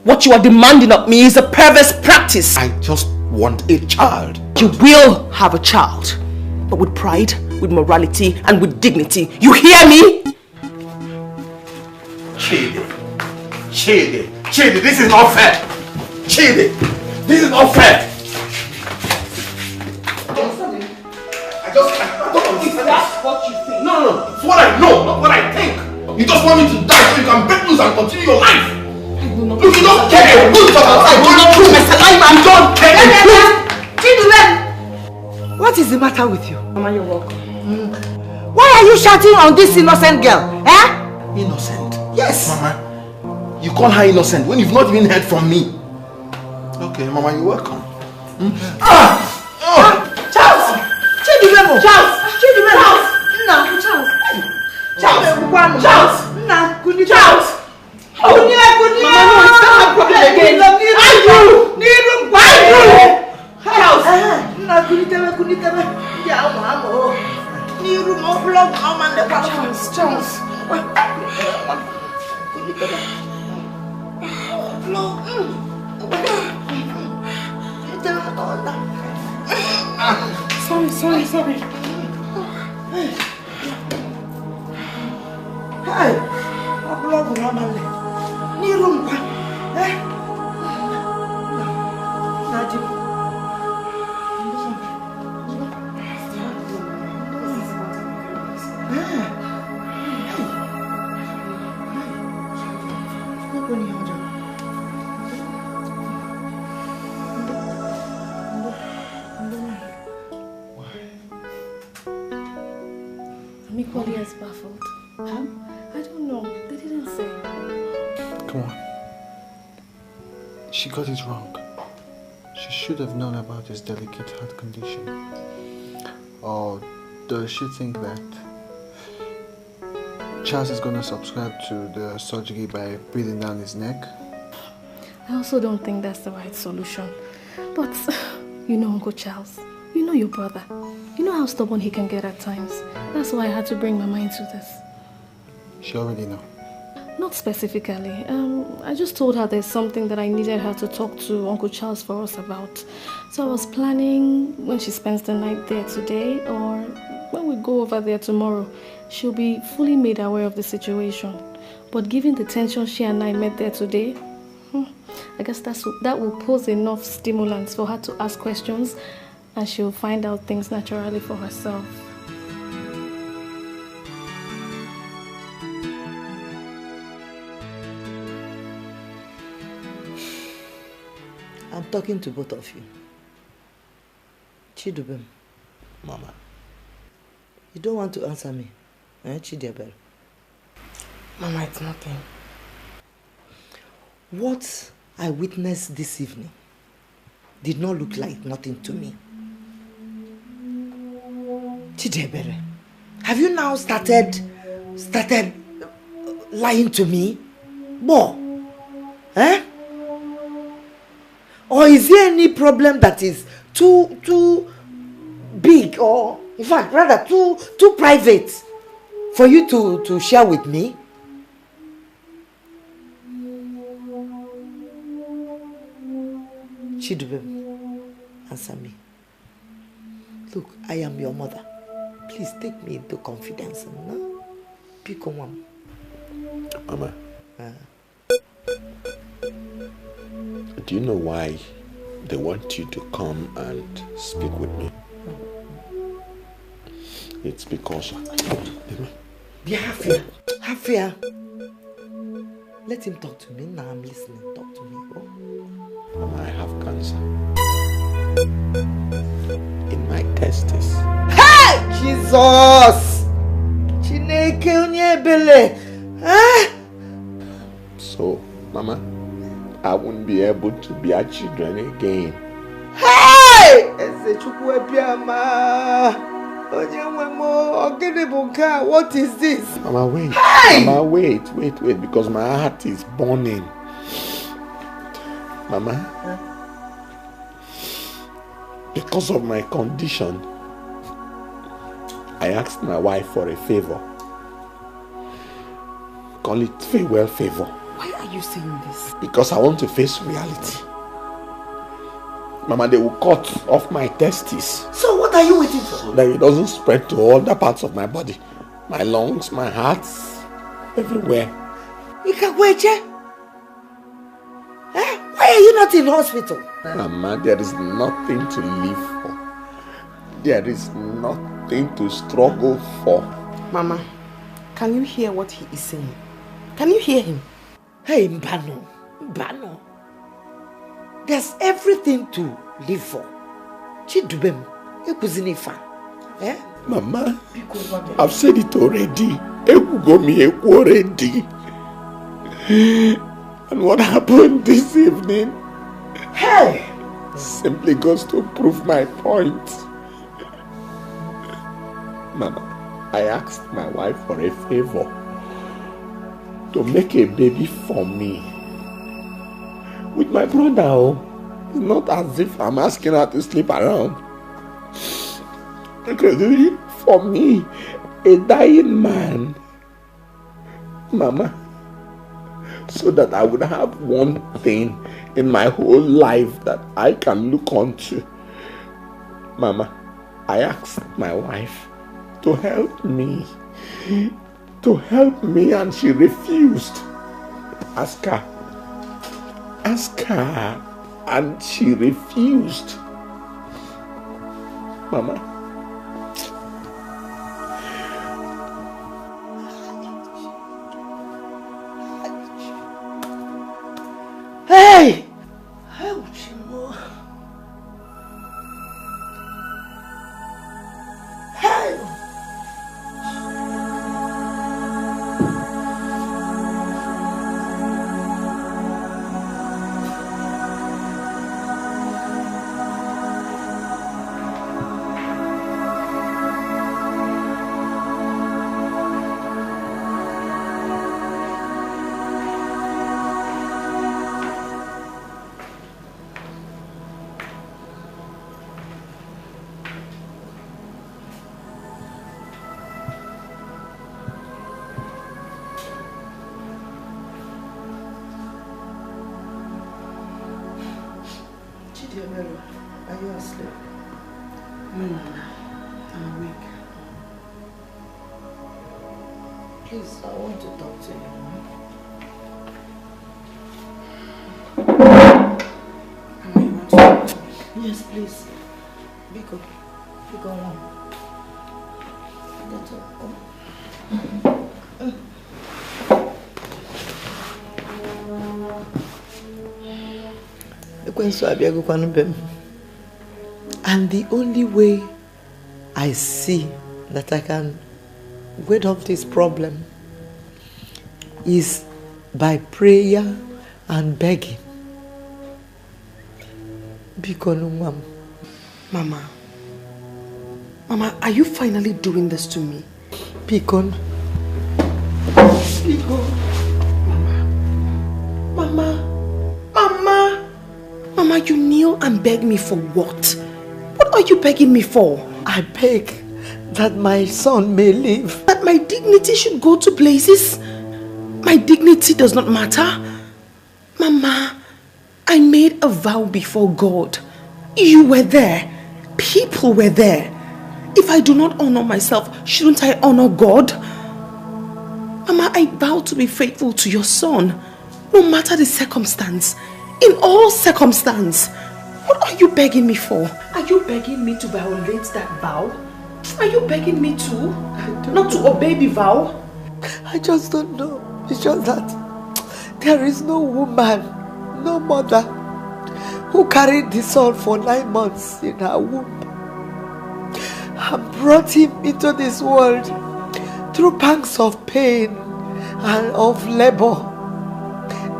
What you are demanding of me is a perverse practice. I just want a child. You will have a child, but with pride, with morality, and with dignity. You hear me? Chidi, this is not fair. Chidi, this is not fair. I don't understand. That's what you think. No, it's what I know, not what I think. You just want me to die so you can break loose and continue your life. Look, you don't care. You don't care. What is the matter with you? Mama, you're welcome. Why are you shouting on this innocent girl? Eh? Innocent? Yes. Mama, you call her innocent when you've not even heard from me. Okay, Mama, you're welcome. Charles! Chidubemo! Charles! Chidubemo! No, Charles! Charles! No, Charles! Charles! Mama, no, it's not a problem again. Sorry. Hey, I'm equally as baffled. I don't know. They didn't say. Come on. She got it wrong. She should have known about his delicate heart condition. Or does she think that Charles is going to subscribe to the surgery by breathing down his neck? I also don't think that's the right solution. But, you know Uncle Charles. You know your brother. You know how stubborn he can get at times. That's why I had to bring Mama into this. She already know. Not specifically. I just told her there's something that I needed her to talk to Uncle Charles for us about. So I was planning when she spends the night there today or when we go over there tomorrow, she'll be fully made aware of the situation. But given the tension she and I met there today, I guess that will pose enough stimulants for her to ask questions and she'll find out things naturally for herself. I'm talking to both of you. Chidubem. Mama. You don't want to answer me, eh, Chidiabel? Mama, it's nothing. What I witnessed this evening did not look like nothing to me. Chidiabel, have you now started lying to me? More? Eh? Or is there any problem that is too big or, in fact, rather too private for you to share with me? Chidubem, answer me. Look, I am your mother. Please take me into confidence. No? Pick on one. Mama. Do you know why they want you to come and speak with me? It's because... Be happy. Happy. Let him talk to me. Now I'm listening. Talk to me. Oh. Mama, I have cancer. In my testes. Hey! Jesus! Chineke onyebele. So, Mama, I won't be able to bear children again. Hey! What is this? Mama, wait. Hey! Mama, wait, because my heart is burning. Mama, because of my condition, I asked my wife for a favor. call it farewell favor. Why are you saying this? Because I want to face reality. Mama, they will cut off my testes. So what are you waiting for? That it doesn't spread to other parts of my body. My lungs, my heart, everywhere. Ikagweje? Why are you not in hospital? Mama, there is nothing to live for. There is nothing to struggle for. Mama, can you hear what he is saying? Can you hear him? Hey, Mbano. There's everything to live for. Chidubem, ekuzinifa. Mama, I've said it already. Eku already. And what happened this evening? Hey! Simply goes to prove my point. Mama, I asked my wife for a favor. To make a baby for me. With my brother, it's not as if I'm asking her to sleep around. Because for me, a dying man, Mama, so that I would have one thing in my whole life that I can look onto. Mama, I asked my wife to help me. To help me, and she refused. Ask her, and she refused. Mama. Hey! Are you asleep? No, I'm awake. Please, I want to talk to you. Mama, you want to talk to me? Yes, please. Biko, one. Get up. And the only way I see that I can ward off this problem is by prayer and begging. Mama, are you finally doing this to me? Bikon. Mama, you kneel and beg me for what? What are you begging me for? I beg that my son may live. That my dignity should go to places? My dignity does not matter? Mama, I made a vow before God. You were there. People were there. If I do not honor myself, shouldn't I honor God? Mama, I vow to be faithful to your son, no matter the circumstance. In all circumstance. What are you begging me for? Are you begging me to violate that vow? Are you begging me to? Not to obey the vow? I just don't know. It's just that there is no woman, no mother who carried the son for 9 months in her womb and brought him into this world through pangs of pain and of labor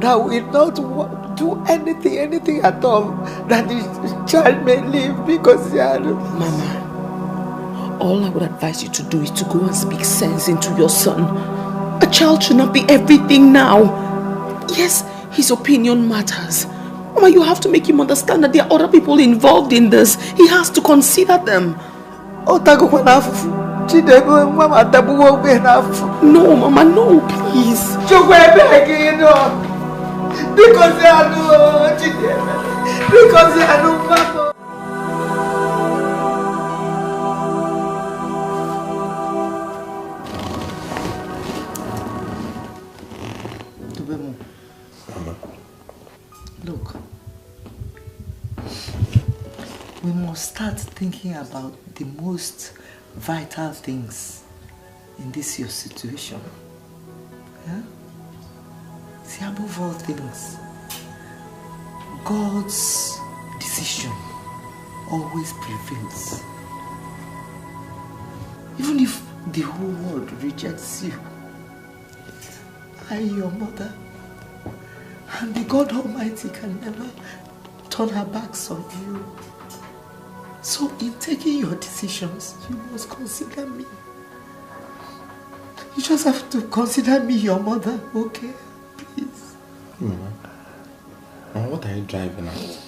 that will not do anything at all that the child may live because Mama, all I would advise you to do is to go and speak sense into your son. A child should not be everything now. Yes, his opinion matters. Mama, you have to make him understand that there are other people involved in this. He has to consider them. No, Mama, no, please. Because I know, because I know, Mama. Look, we must start thinking about the most vital things in this your situation. Yeah? See, above all things, God's decision always prevails. Even if the whole world rejects you, I, your mother, and the God Almighty can never turn her backs on you. So in taking your decisions, you must consider me. You just have to consider me your mother, okay? Please. Mama, what are you driving at?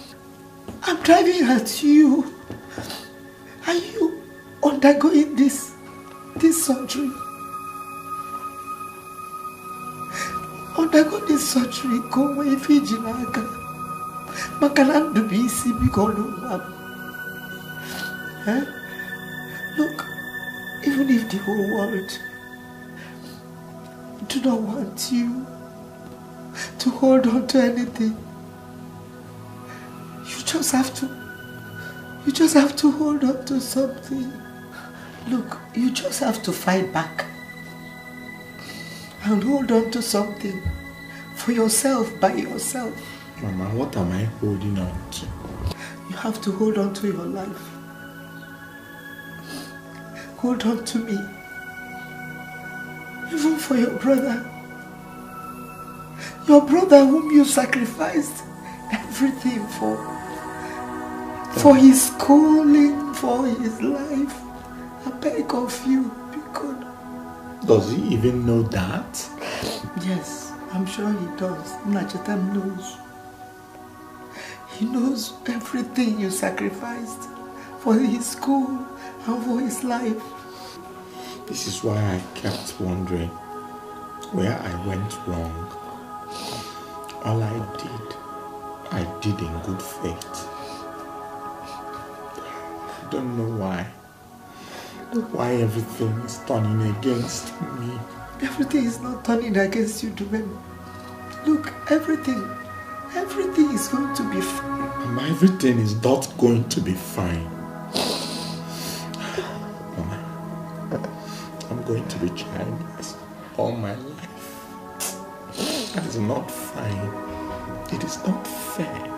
I'm driving at you. Are you undergoing this surgery? Undergo this surgery, Coma, if you jinaga. Makanandu bisi bikolu. Look, even if the whole world do not want you to hold on to anything, you just have to hold on to something. Look, you just have to fight back and hold on to something for yourself, by yourself. Mama, what am I holding on to? You have to hold on to your life. Hold on to me. Even for your brother. Your brother whom you sacrificed everything for. For his schooling, for his life. I beg of you, be good. Does he even know that? Yes, I'm sure he does. Nachetam knows. He knows everything you sacrificed for his school and for his life. This is why I kept wondering where I went wrong. All I did in good faith. I don't know why. Why everything is turning against me. Everything is not turning against you, Dubem. Look, everything is going to be fine. Everything is not going to be fine. Mama, I'm going to be childless all my life. That is not fine. It is not fair.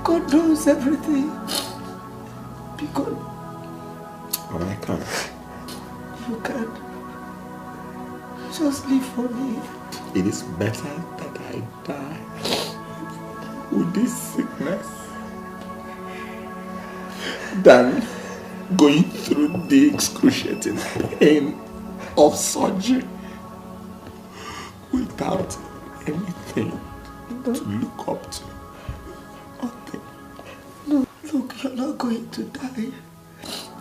God knows everything. Because Mama, I can't. You can't. Just live for me. It is better that I die with this sickness than going through the excruciating pain of surgery without anything to look up to. No, look, you're not going to die.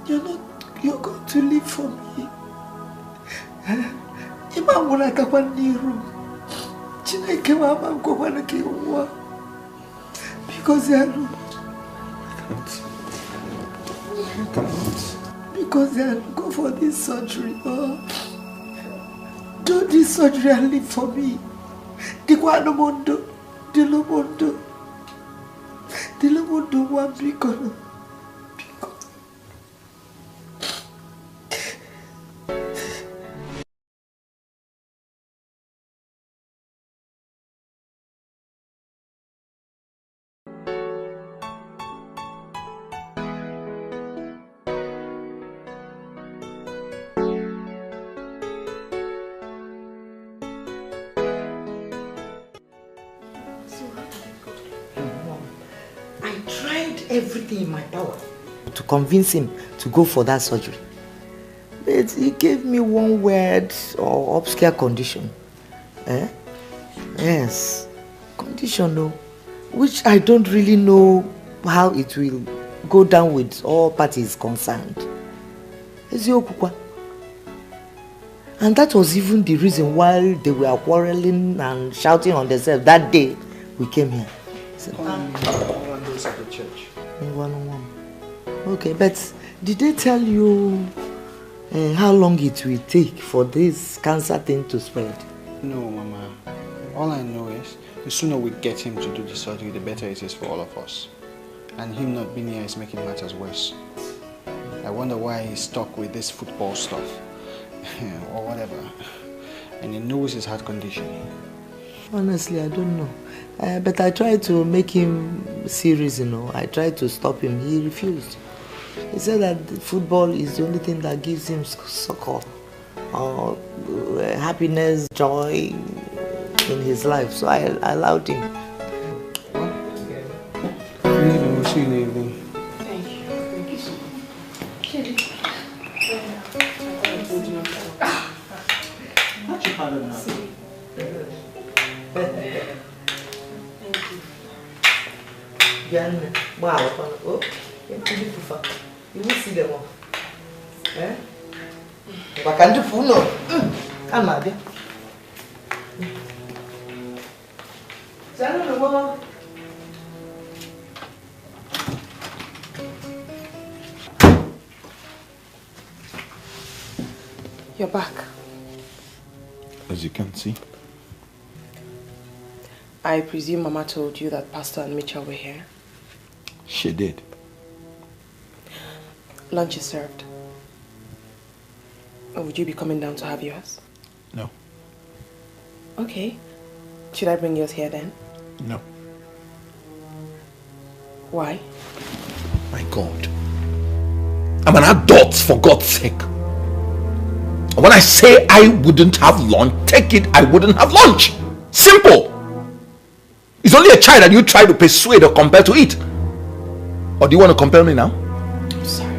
You're going to live for me. Because they are not. I can't. Because they are not go for this surgery. Do this surgery and live for me. Dilumondo one because. Everything in my power to convince him to go for that surgery. But he gave me one word or obscure condition. Yes, condition though, which I don't really know how it will go down with all parties concerned. And that was even the reason why they were quarreling and shouting on themselves that day we came here. Those at the church. Okay, but did they tell you how long it will take for this cancer thing to spread? No, Mama. All I know is the sooner we get him to do the surgery, the better it is for all of us. And him not being here is making matters worse. I wonder why he's stuck with this football stuff or whatever. And he knows his heart condition. Honestly, I don't know. But I tried to make him serious, you know. I tried to stop him. He refused. He said that football is the only thing that gives him succor, or happiness, joy in his life. So I allowed him. We'll see you in the evening. Thank you. Thank you so much. Kelly. Not your father now. Wow. Oh, you will see them all. Eh? What can you fool? No. Come on, dear. You're back. As you can see. I presume Mama told you that Pastor and Mitchell were here? She did. Lunch is served. Would you be coming down to have yours? No. Okay. Should I bring yours here then? No. Why? My God. I'm an adult, for God's sake. When I say I wouldn't have lunch, take it, I wouldn't have lunch. Simple. It's only a child that you try to persuade or compel to eat. Or do you want to compel me now? I'm sorry.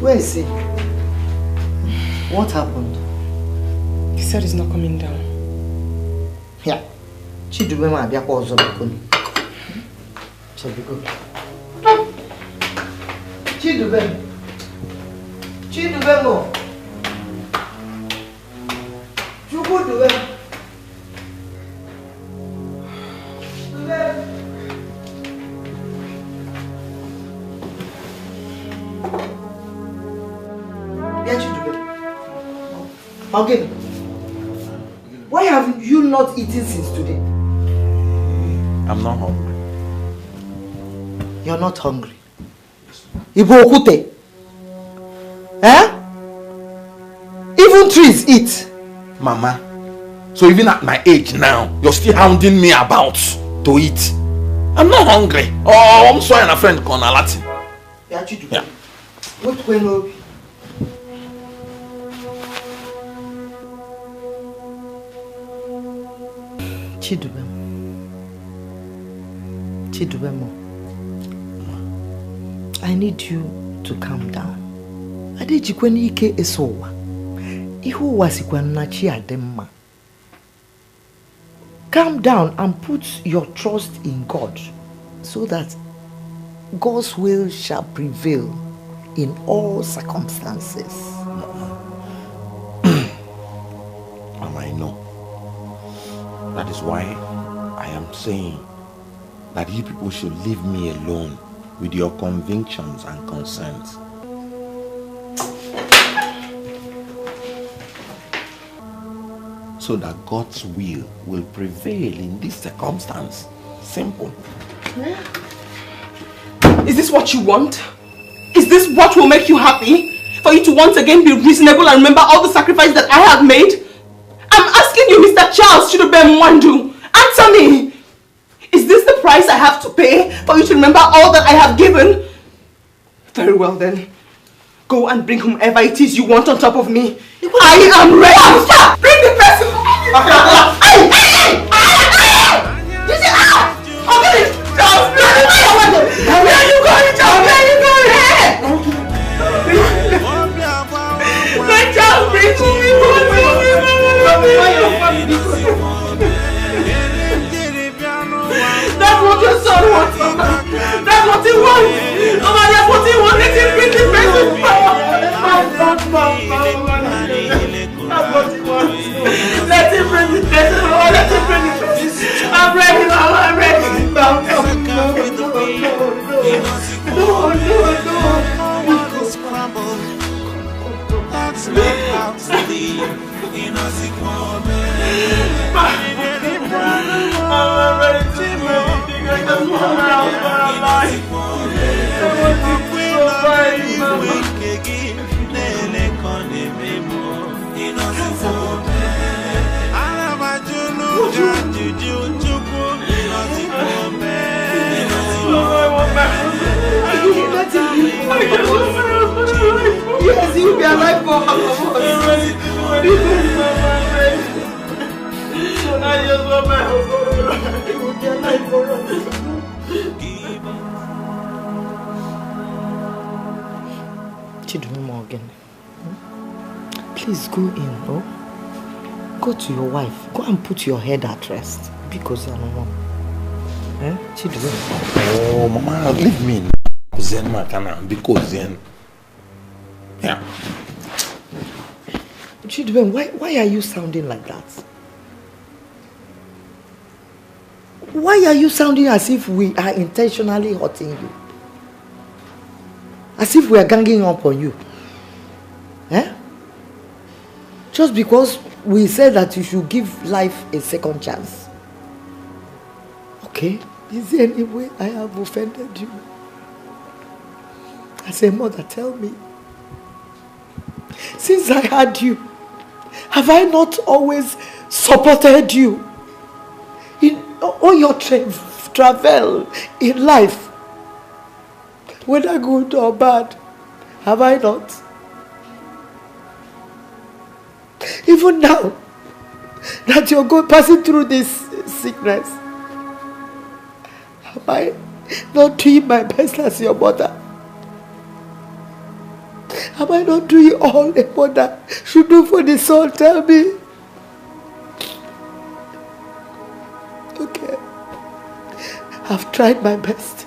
Where is he? What happened? He said he's not coming down. Yeah. Chidube ma abia kwa ozo bikoni. Chidube. Chidube. Chidube mo. Chukudube. Again, why have you not eaten since today? I'm not hungry. You're not hungry? Ibokute? Eh? Even trees eat. Mama, so even at my age now, you're still hounding me about to eat. I'm not hungry. Oh, I'm sorry, a friend called Latin. Yeah. What when Chidubemo, I need you to calm down. Adejikweni ike esowa. Ihu wasikwannachi ademma. Calm down and put your trust in God so that God's will shall prevail in all circumstances. Mama, I know. That is why I am saying that you people should leave me alone with your convictions and concerns. So that God's will prevail in this circumstance. Simple. Is this what you want? Is this what will make you happy? For you to once again be reasonable and remember all the sacrifices that I have made? I'm asking you, Mr. Charles Chidube Mwandu. Answer me! Is this the price I have to pay for you to remember all that I have given? Very well then. Go and bring whomever it is you want on top of me. I am ready. Bring the person. You say, I'm going to jump. Where are you going, John? Where are you going? My child, bring to me. That's what your son wants, Mama. That's what he wants. Mama, that's what he wants. Let him bring the person. That's what he wants. Let him bring the person. Mama, let him bring the person. I'm ready, Mama. I'm ready. No. That's not how to live in a sick moment. I'm ready to do anything. I just want to help my life. I want to survive. Yes, you'll be alive for half of us. I just want my husband. He will be alive for us. Chidumi Morgan, please go in, oh? Go to your wife. Go and put your head at rest. Because you're no one. Eh? Chidumi. Oh, Mama, leave me. Zen Makana, because Zen. Yeah. Chidumi, why are you sounding like that? Why are you sounding as if we are intentionally hurting you? As if we are ganging up on you? Eh? Just because we said that you should give life a second chance. Okay? Is there any way I have offended you? As a mother, tell me. Since I had you, have I not always supported you in all your travel in life? Whether good or bad, have I not? Even now that you're passing through this sickness, am I not doing my best as your mother? Am I not doing all a mother should do for the son? Tell me. Okay. I've tried my best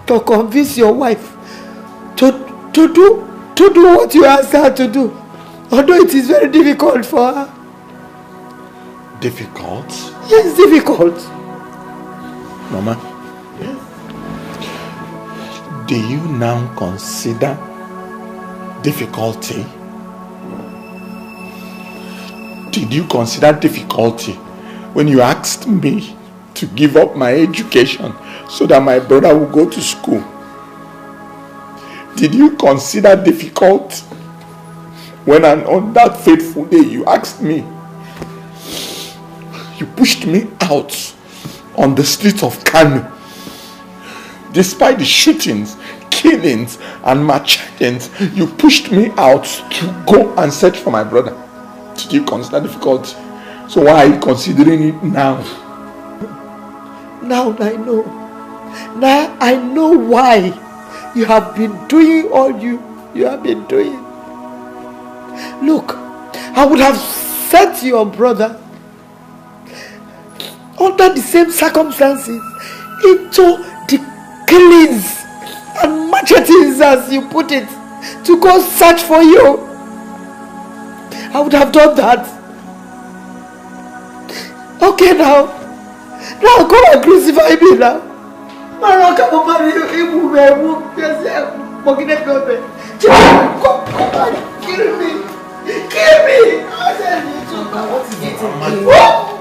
to convince your wife to do what you asked her to do. Although it is very difficult for her. Difficult? Yes, difficult. Mama, yes. Do you now consider difficulty? Did you consider difficulty when you asked me to give up my education so that my brother would go to school? Did you consider difficult when on that fateful day you asked me? You pushed me out on the streets of Kano. Despite the shootings, killings and machines, you pushed me out to go and search for my brother. Did you consider difficult? So why are you considering it now? Now I know. Now I know why you have been doing all you have been doing. Look, I would have sent your brother under the same circumstances into the killings and machetes, as you put it, to go search for you. I would have done that. Okay, now come and crucify me now. Come on, kill me. Kill me.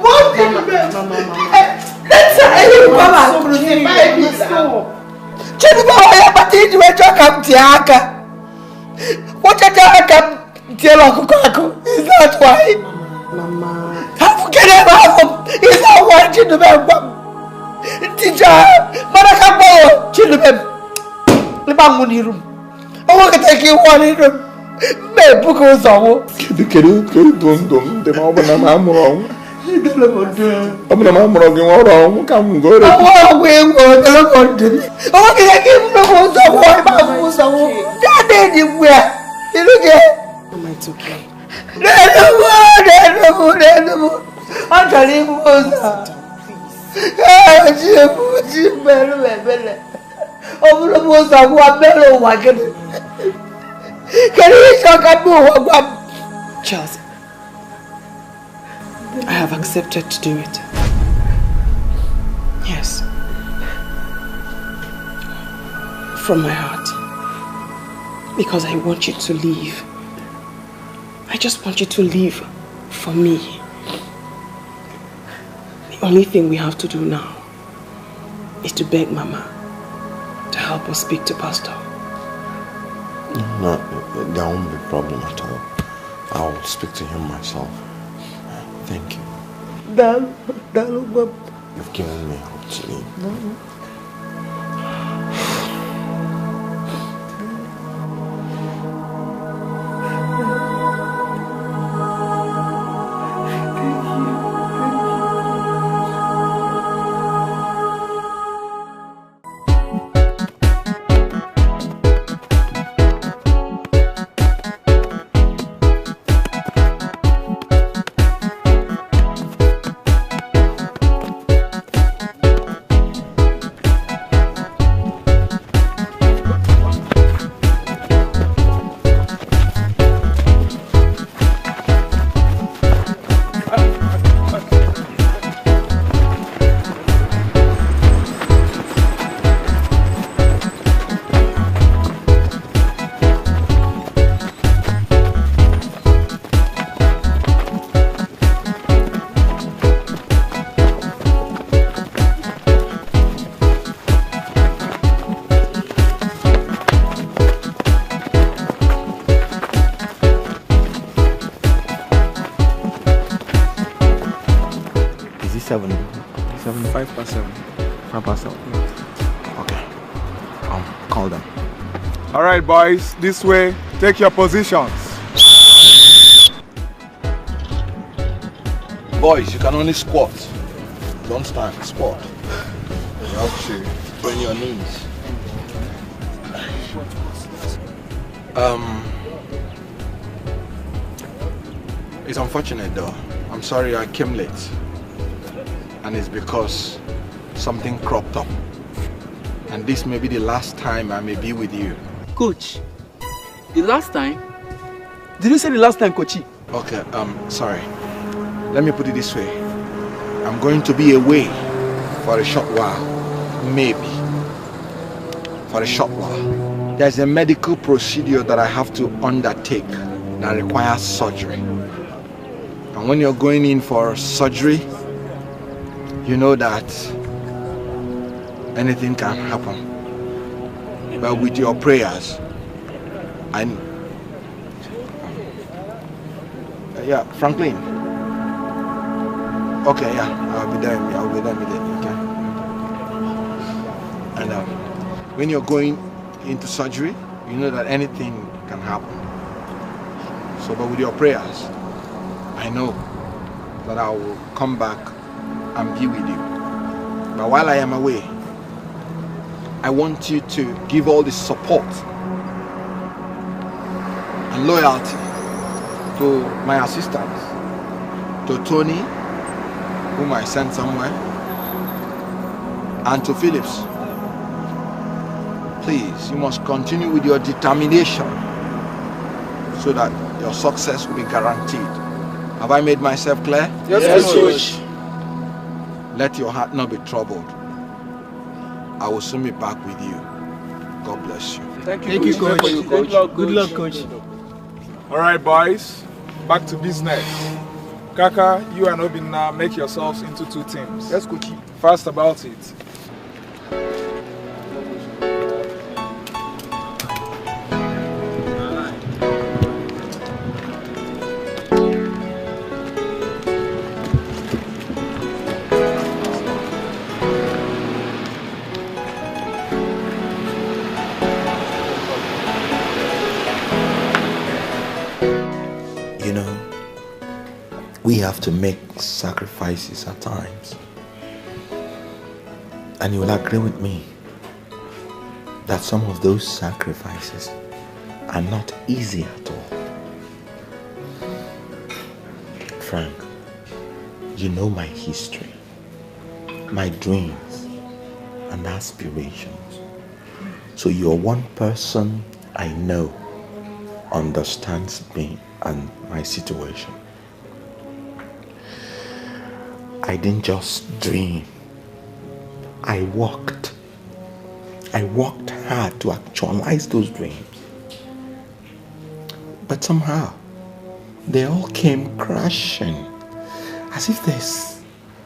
What did you do? Let's say you come and crucify me now. Is that why? Mama. Is that why? Teacher, Manakapo, children. The man in room. I want to take you one in room. Me book was all. Don't the mama I'm wrong. I'm wrong. Come go. I want to go to London. I want to give him the most of what I was. That anywhere. You look at. Mama, it's okay. No. I'm telling you, please. Charles, I have accepted to do it. Yes. From my heart. Because I want you to leave. I just want you to leave for me. The only thing we have to do now is to beg Mama to help us speak to Pastor. No, there won't be a problem at all. I'll speak to him myself. Thank you. You've given me hope to leave. Alright boys, this way, take your positions. Boys, you can only squat. Don't stand, squat. You have to bend your knees. It's unfortunate though. I'm sorry I came late. And it's because something cropped up. And this may be the last time I may be with you. Coach, the last time? Did you say the last time, Coachy? Okay, sorry. Let me put it this way. I'm going to be away for a short while. Maybe. For a short while. There's a medical procedure that I have to undertake that requires surgery. And when you're going in for surgery, you know that anything can happen. But with your prayers, yeah, Franklin. Okay, yeah, I'll be there immediately, okay? And when you're going into surgery, you know that anything can happen. So, but with your prayers, I know that I will come back and be with you. But while I am away, I want you to give all the support and loyalty to my assistants, to Tony, whom I sent somewhere, and to Phillips. Please, you must continue with your determination so that your success will be guaranteed. Have I made myself clear? Yes, Coach. Let your heart not be troubled. I will soon be back with you. God bless you. Thank you, Coach. Good luck, Coach. Alright, boys. Back to business. Kaka, you and Obinna make yourselves into two teams. Yes, Coach. Fast about it. we have to make sacrifices at times. And you will agree with me that some of those sacrifices are not easy at all. Frank, you know my history, my dreams and aspirations. So you're one person I know understands me and my situation. I didn't just dream. I worked hard to actualize those dreams. But somehow, they all came crashing, as if there's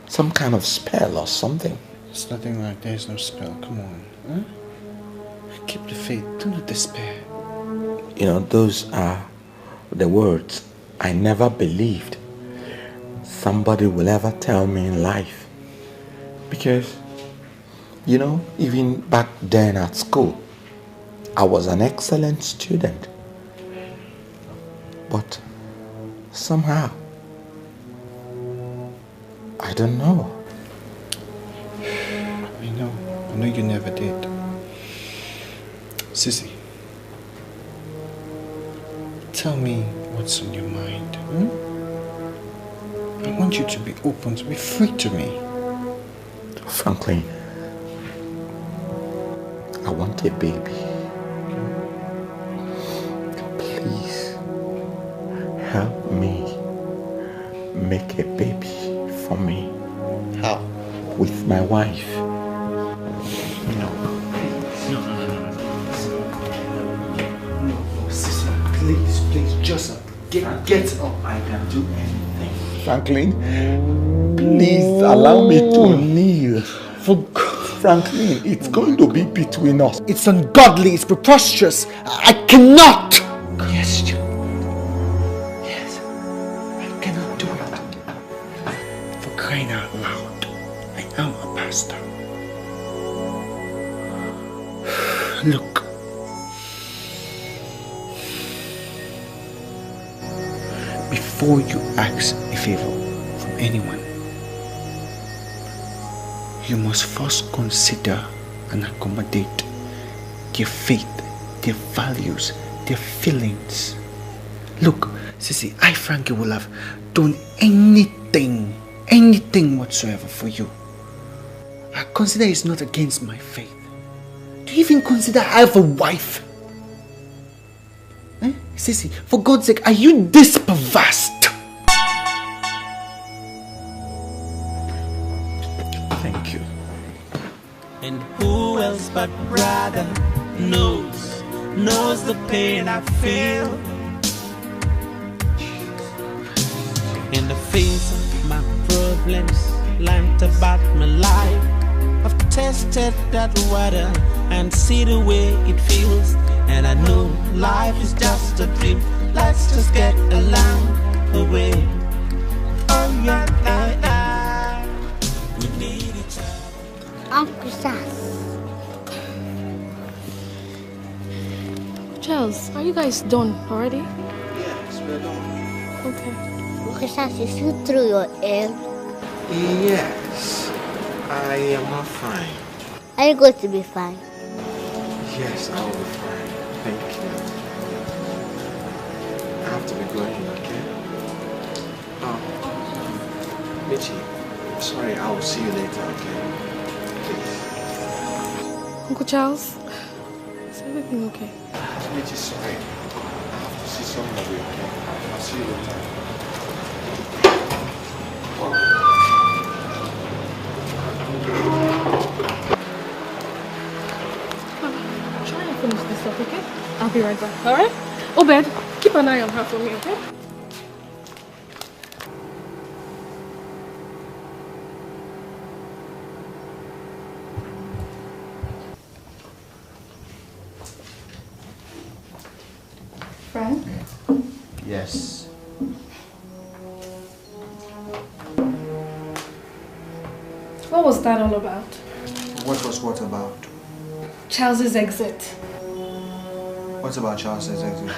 some kind of spell or something. It's nothing like there's no spell, come on. Huh? Keep the faith, do not despair. You know, those are the words I never believed somebody will ever tell me in life. Because, you know, even back then at school, I was an excellent student. But somehow, I don't know. I know you never did. Sissy, tell me what's on your mind. I want you to be open, to be free to me. Frankly, I want a baby. Please, help me make a baby for me. How? With my wife. No, Sissy, please, just get up. I can do anything. Franklin, please allow me to kneel. Franklin, it's going to be between us. It's ungodly, it's preposterous. I cannot! Yes, I cannot do it. For crying out loud, I am a pastor. Look. Before you ask a favor from anyone, you must first consider and accommodate their faith, their values, their feelings. Look, Sissy, I frankly will have done anything whatsoever for you. I consider it's not against my faith. Do you even consider I have a wife? Sissy, for God's sake, are you this perverse? Thank you. And who else but brother knows the pain I feel in the face of my problems, learned about my life. I've tested that water and see the way it feels. And I know life is just a dream. Let's just get along the way. Oh yeah, we need each other. Uncle Sass. Charles, are you guys done already? Yes, we're done. Okay. Uncle Sass, you see through your hair? Yes, I am not fine. Are you going to be fine? Yes, I will be fine. Thank you. I have to be going, okay? Oh, Michi, sorry, I will see you later, okay? Please. Uncle Charles, is everything okay? Michi, sorry. I have to see somebody, okay? I'll see you later. Try and finish this up, okay? I'll be right back, alright? Obed, keep an eye on her for me, okay? Frank? Yes. What was that all about? What was what about? Charles's exit. What about Charles's exit?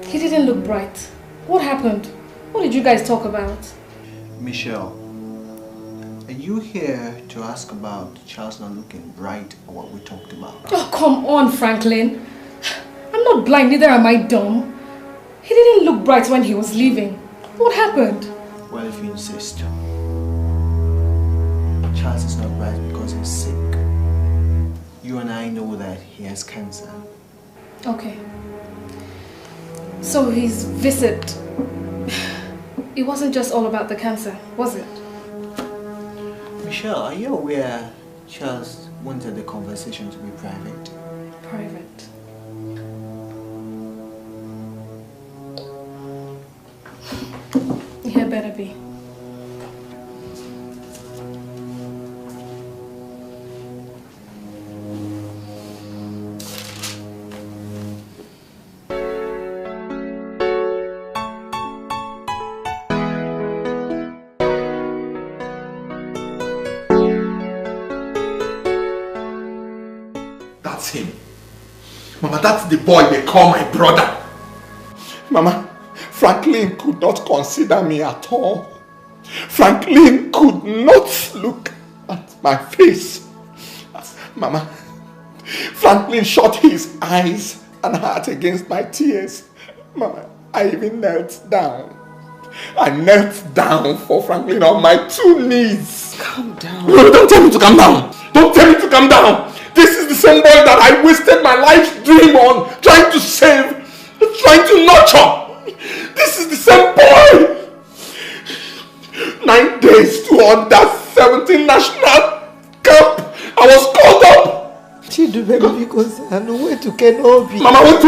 He didn't look bright. What happened? What did you guys talk about? Michelle, are you here to ask about Charles not looking bright or what we talked about? Oh, come on, Franklin. I'm not blind, neither am I dumb. He didn't look bright when he was leaving. What happened? Well, if you insist. Charles is not bright because he's sick. You and I know that he has cancer. Okay. So his visit, it wasn't just all about the cancer, was it? Michelle, are you aware Charles wanted the conversation to be private? Private. Here better be. That's him. Mama, that's the boy they call my brother. Mama, Franklin could not consider me at all. Franklin could not look at my face. Mama, Franklin shut his eyes and heart against my tears. Mama, I even knelt down. I knelt down for Franklin on my 2 knees. Calm down. No, don't tell me to calm down. Don't tell me to calm down. This is the same boy that I wasted my life's dream on, trying to save, trying to nurture. This is the same boy. 9 days to under 17 national camp. I was called up. Because I know where to Kenobi. Mama, what?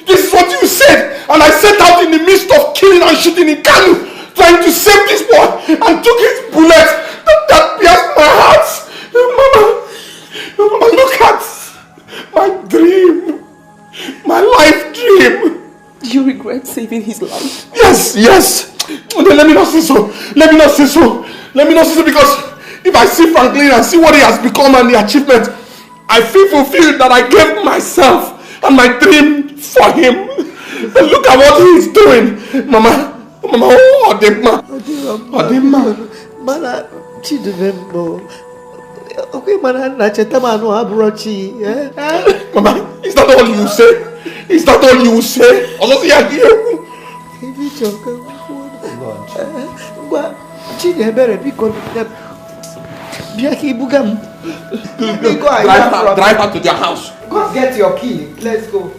This is what you said, and I set out in the midst of killing and shooting in Kanu, trying to save this boy, and took his bullet that pierced my heart. Mama, look at my dream, my life dream. You regret saving his life? Yes. Then let me not say so. Because if I see Franklin and see what he has become and the achievement, I feel fulfilled that I gave myself and my dream for him. And look at what he is doing. Mama, Odema. Mana, Chidembo. Okay, Mana, Nachetamano Abrochi. Mama, is that all you say? Is that all you say? Also, see, I hear you. If you talk about Chidebere, because Biaki Bugam. Drive her to their house. Go get your key. Let's go.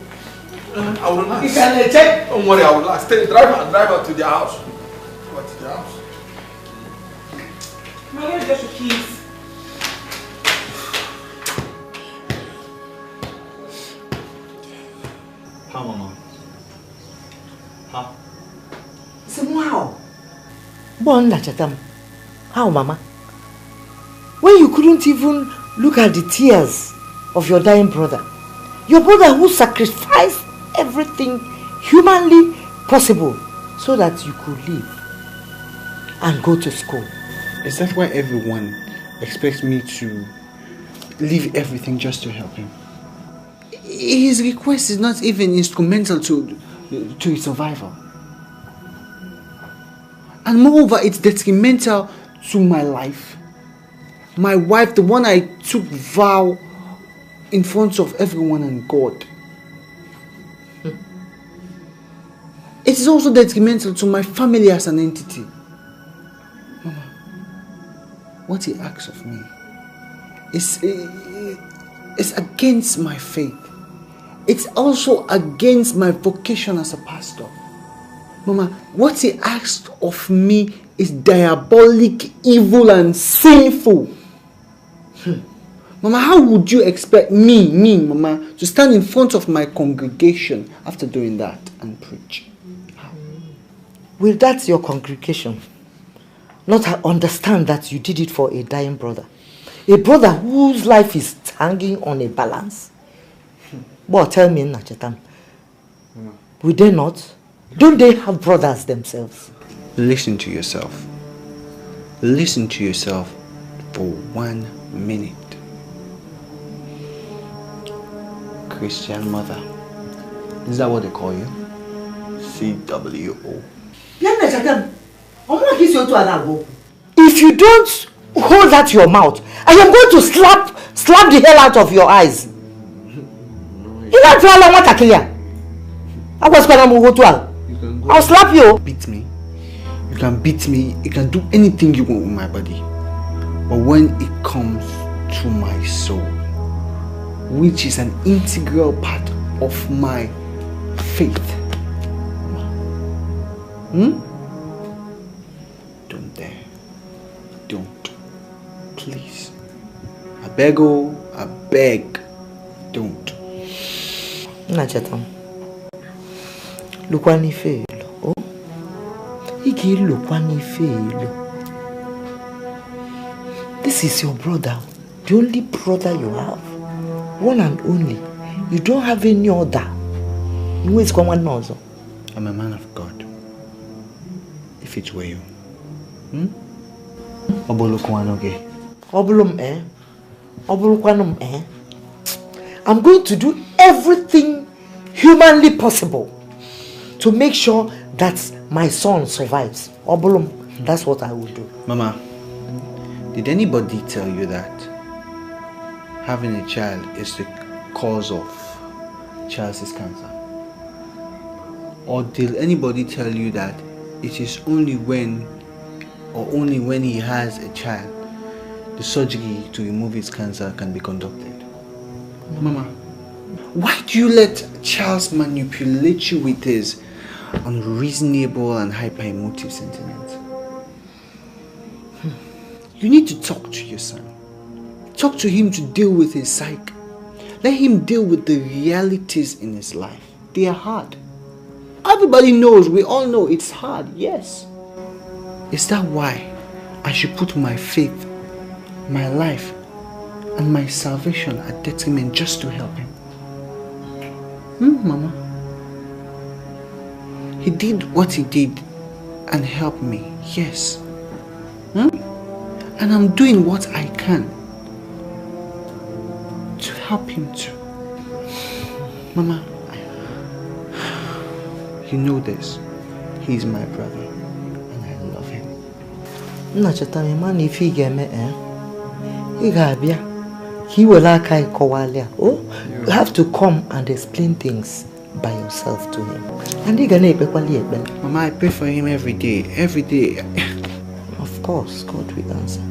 I will relax. You can check. Don't worry, I will relax. Drive her to their house. Go to their house. Where get your keys? How, Mama? How? Wow. Bonda Chatam. How, Mama? When you couldn't even look at the tears of your dying brother. Your brother who sacrificed everything humanly possible so that you could live and go to school. Is that why everyone expects me to leave everything just to help him? His request is not even instrumental to his survival. And moreover, it's detrimental to my life. My wife, the one I took vow in front of everyone and God. It is also detrimental to my family as an entity. Mama, what he asks of me is against my faith. It's also against my vocation as a pastor. Mama, what he asked of me is diabolic, evil and sinful. Mama, how would you expect me, Mama, to stand in front of my congregation after doing that and preach? How? Will that your congregation not understand that you did it for a dying brother? A brother whose life is hanging on a balance? But tell me, Nachetam, will they not? Don't they have brothers themselves? Listen to yourself. Listen to yourself for 1 minute. Christian mother. Is that what they call you? CWO. If you don't hold that your mouth, I am going to slap the hell out of your eyes. You don't know what I care. I was going to go to I'll slap you. Beat me. You can beat me. You can do anything you want with my body. But when it comes to my soul, which is an integral part of my faith, don't dare. Don't. Please. I beg, don't. Nachetam. Lukwani fail. Oh? Iki lukwani fail. This is your brother. The only brother you have. One and only. You don't have any other. I'm a man of God. If it were you. I'm going to do everything humanly possible to make sure that my son survives. That's what I will do. Mama, did anybody tell you that having a child is the cause of Charles's cancer? Or did anybody tell you that it is only when he has a child the surgery to remove his cancer can be conducted? Mama, why do you let Charles manipulate you with his unreasonable and hyper-emotive sentiments? You need to talk to your son. Talk to him to deal with his psyche. Let him deal with the realities in his life. They are hard. Everybody knows, we all know it's hard, yes. Is that why I should put my faith, my life, and my salvation at detriment just to help him? Mama? He did what he did and helped me, yes. And I'm doing what I can to help him too. Mama, you know this. He's my brother and I love him. Man, if he get me, he will like I you have to come and explain things by yourself to him. And Mama, I pray for him every day. Of course, God will answer.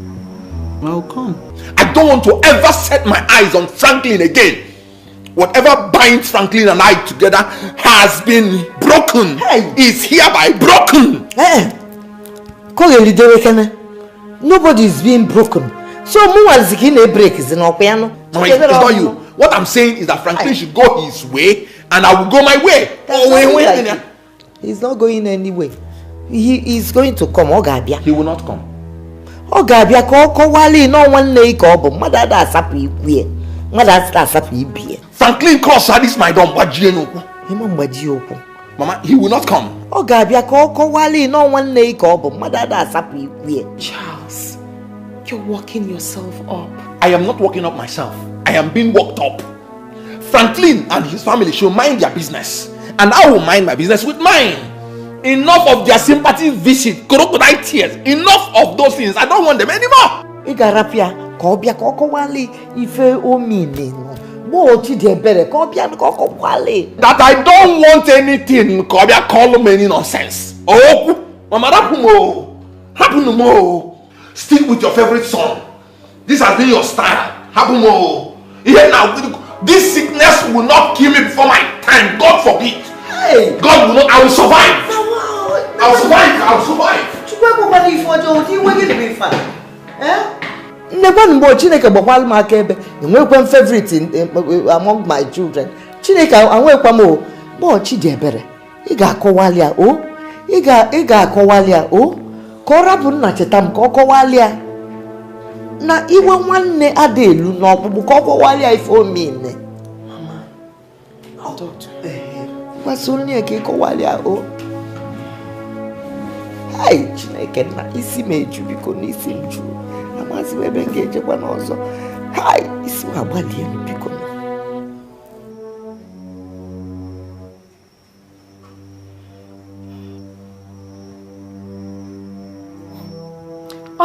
I'll come. I don't want to ever set my eyes on Franklin again. Whatever binds Franklin and I together has been broken. Is hereby broken. Nobody is being broken. So break is in piano. It's not you. What I'm saying is that Franklin should go his way and I will go my way. He's not going anywhere. He is going to come. He will not come. Franklin calls this my dumb. Mama, he will not come. Charles, you're working yourself up. I am not working up myself. I am being worked up. Franklin and his family should mind their business, and I will mind my business with mine. Enough of their sympathy visit, crocodile tears. Enough of those things. I don't want them anymore. That I don't want anything. Call me any nonsense. Oh, Mama, happen no more. Stick with your favorite song. This has been your style. Happen more. Here now, this sickness will not kill me before my time. God forbid. Hey. God will not. I will survive. I'll survive. Favorite among my children. Na iwe nwanne adelu na ọkpụkpụ walia ifo mine. Mama, I'll talk to her. Wasonia ke walia o. Hai, Chineke na isi meju biko n'isi nju. Amazi webe ngeje kwa n'ọzọ. Hai, isi wa gbali enu biko na.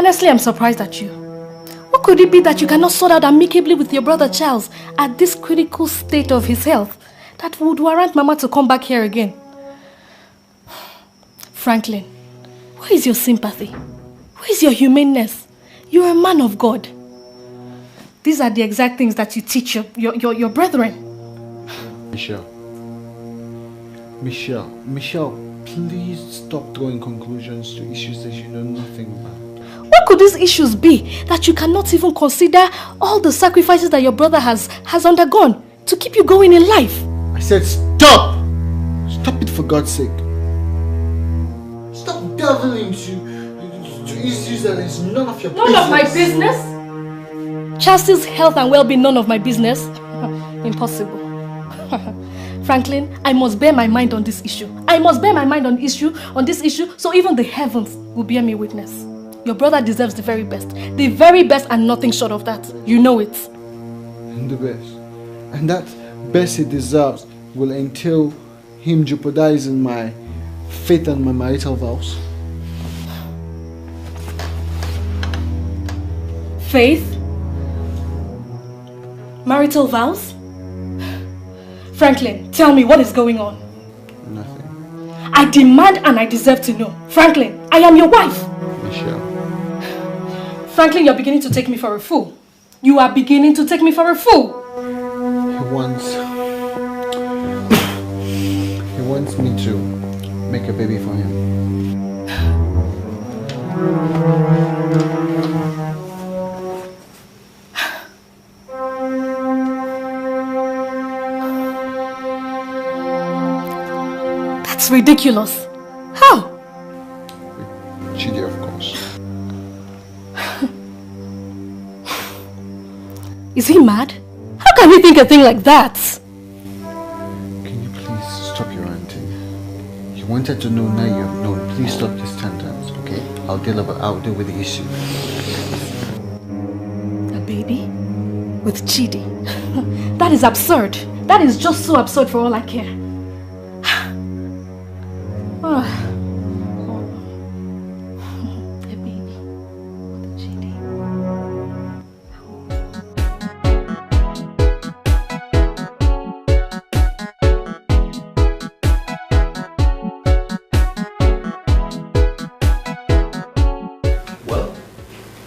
Honestly, I'm surprised at you. What could it be that you cannot sort out amicably with your brother Charles at this critical state of his health that would warrant Mama to come back here again? Franklin, where is your sympathy? Where is your humaneness? You're a man of God. These are the exact things that you teach your brethren. Michelle, please stop drawing conclusions to issues that you know nothing about. What could these issues be that you cannot even consider all the sacrifices that your brother has undergone to keep you going in life? I said stop! Stop it for God's sake. Stop delving into issues that is none of your business. None of my business? Charles' health and well-being, none of my business? Impossible. Franklin, I must bear my mind on this issue. I must bear my mind on this issue, so even the heavens will bear me witness. Your brother deserves the very best and nothing short of that. You know it. The best. And that best he deserves will entail him jeopardizing my faith and my marital vows. Faith? Marital vows? Franklin, tell me what is going on. Nothing. I demand and I deserve to know. Franklin, I am your wife. Michelle. Franklin, you're beginning to take me for a fool. You are beginning to take me for a fool. He wants me to make a baby for him. That's ridiculous. How? With Chidi, of course. Is he mad? How can he think a thing like that? Can you please stop your ranting? You wanted to know, now you have known. Please stop this sentence, okay? I'll deal with the issue. A baby? With Chidi? That is absurd. That is just so absurd for all I care.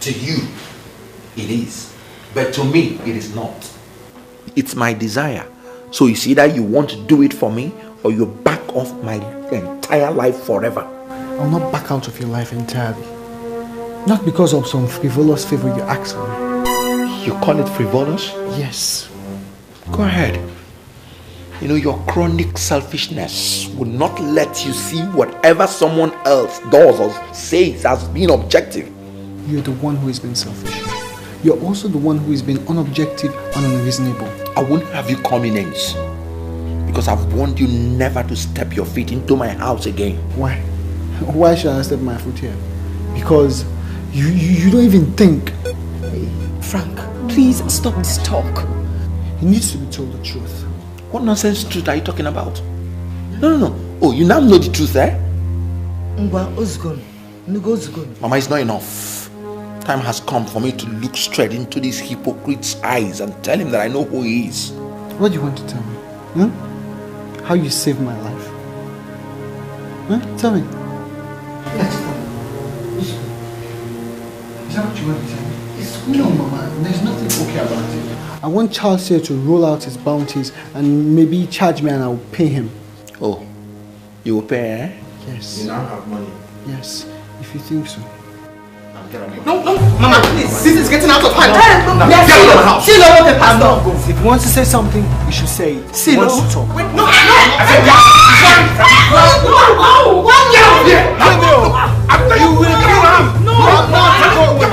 To you, it is. But to me, it is not. It's my desire. So it's either you want to do it for me or you back off my entire life forever. I'll not back out of your life entirely. Not because of some frivolous favor you ask for me. You call it frivolous? Yes. Go ahead. You know, your chronic selfishness will not let you see whatever someone else does or says as being objective. You're the one who has been selfish. You're also the one who has been unobjective and unreasonable. I won't have you call me names. Because I've warned you never to step your feet into my house again. Why? Why should I step my foot here? Because you don't even think. Hey, Frank, please stop this talk. He needs to be told the truth. What nonsense truth are you talking about? No. Oh, you now know the truth, eh? Mama, it's not enough. Time has come for me to look straight into this hypocrite's eyes and tell him that I know who he is. What do you want to tell me? How you saved my life? Tell me. Yes, is that what you want to tell me? No, Mama, there's nothing okay about it. I want Charles here to roll out his bounties and maybe charge me and I'll pay him. Oh, you will pay, eh? Yes. You now have money. Yes, if you think so. No, Mama, please. This is getting out of hand. Get out of the house. See, no, the pastor. If you want to say something, you should say it. See, wants to talk. Wait, no. I said, get out of here. After you will kill him. No, I'm not going with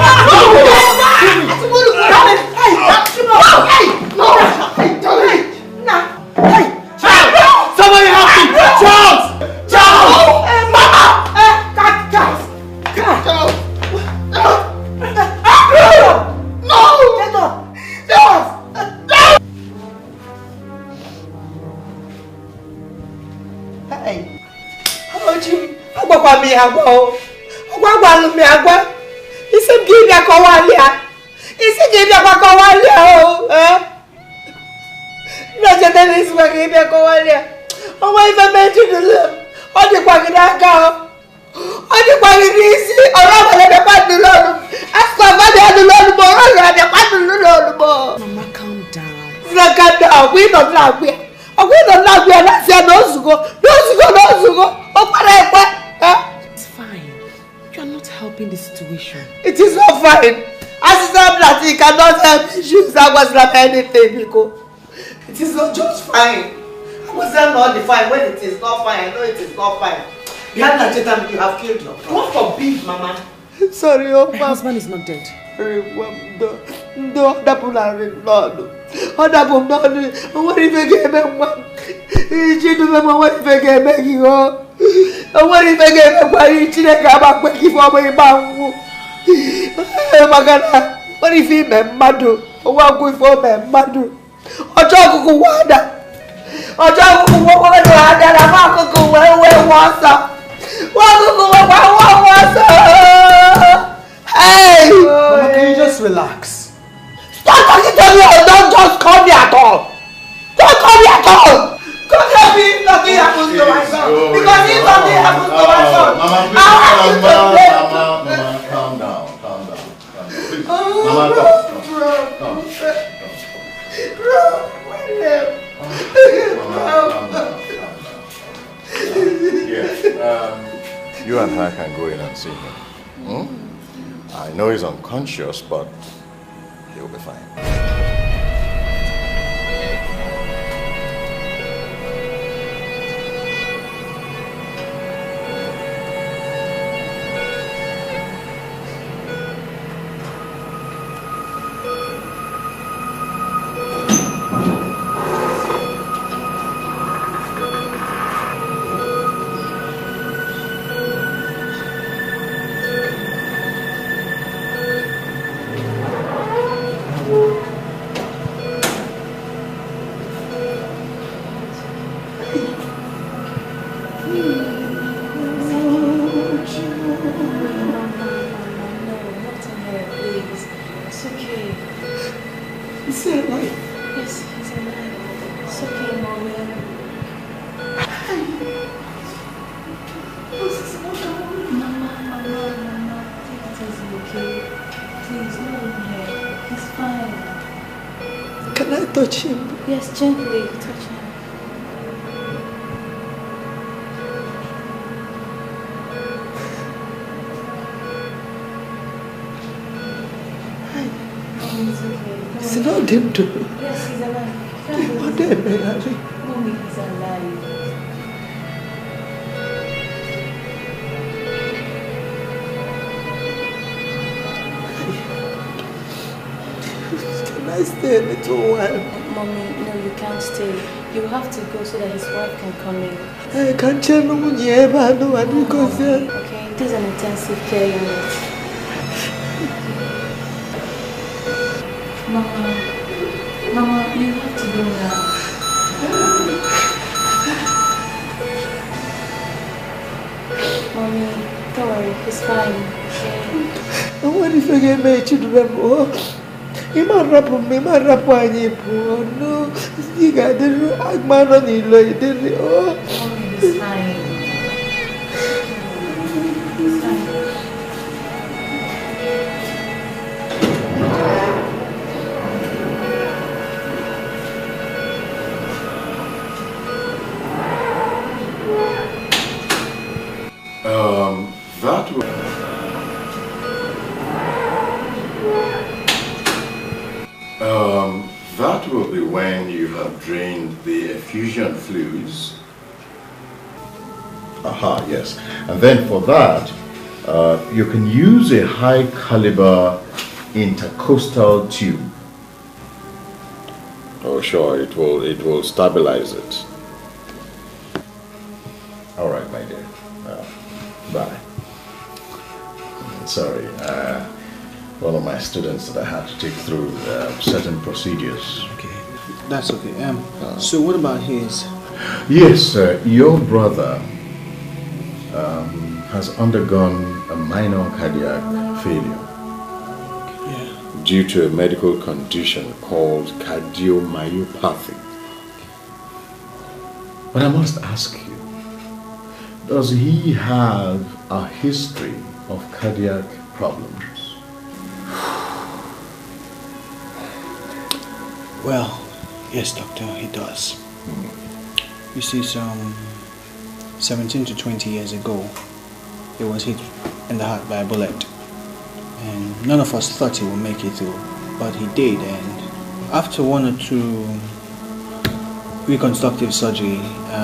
somebody help me! Charles! Mama! Charles! No! Get up! Charles! Hey! How about you? He said give me a kawalia. Is he give me a kawalia? No, just this one give me a kawalia. Oh, why if I mention the love? Oh, the Kwagaka. Oh, the Kwagisi. Oh, I'm going to pass the Lord. Ask my mother the Lord more. I'm going to pass the Lord more. Mama, calm down. No, calm down. We don't laugh. We don't laugh. We are not saying those who go. Oh, it's fine. You are not helping the situation. It is not fine. As it's not that he cannot help issues, I was not anything because it is not just fine. I was not fine when it is not fine. I know it is not fine. You have not you have killed your God forbid, Mama. Sorry, oh, my husband is not dead. No, that will not Lord. Oh, that will not. What if I get back one? She do remember what if I get back you? What if I get back one? She didn't come back when you for my mom. Oh, my God. What if he met Madu? What good for me, Madu? Oh, talk to Wanda. Oh, talk to Wanda. I'm not going where was up. Hey! Mama, can you just relax? Stop talking to me or don't just call me at all! Don't call me at all! Don't tell me if nothing happens to my son! Because if something happens to my son, Mama, calm down. Please. Mama, calm. You and her can go in and see him. I know he's unconscious, but he'll be fine. Touch him. Yes, gently touch him. It's okay. It's not him too. Yes, he's alive. What happened? Mommy, he's alive. Can I stay a little while? Mommy, no, you can't stay. You have to go so that his wife can come in. I can't tell no one yet, but I know what we concern. Okay, this is an intensive care unit. Mama, you have to go now. Mommy, don't worry, he's fine. Okay? What if I get my children? You might rap on me, my rap on you. No, you got the man on you. Oh, it's fine. It's fine. That will be when you have drained the effusion fluids. Aha, yes. And then for that, you can use a high caliber intercostal tube. Oh, sure, it will stabilize it. All right, my dear. Bye. Sorry, one of my students that I had to take through certain procedures. Okay, that's okay. So what about his? Yes, your brother has undergone a minor cardiac failure. due to a medical condition called cardiomyopathy. But I must ask you, does he have a history of cardiac problems? Well, yes, doctor, he does. You see, some 17 to 20 years ago, he was hit in the heart by a bullet. And none of us thought he would make it through, but he did. And after 1 or 2 reconstructive surgery,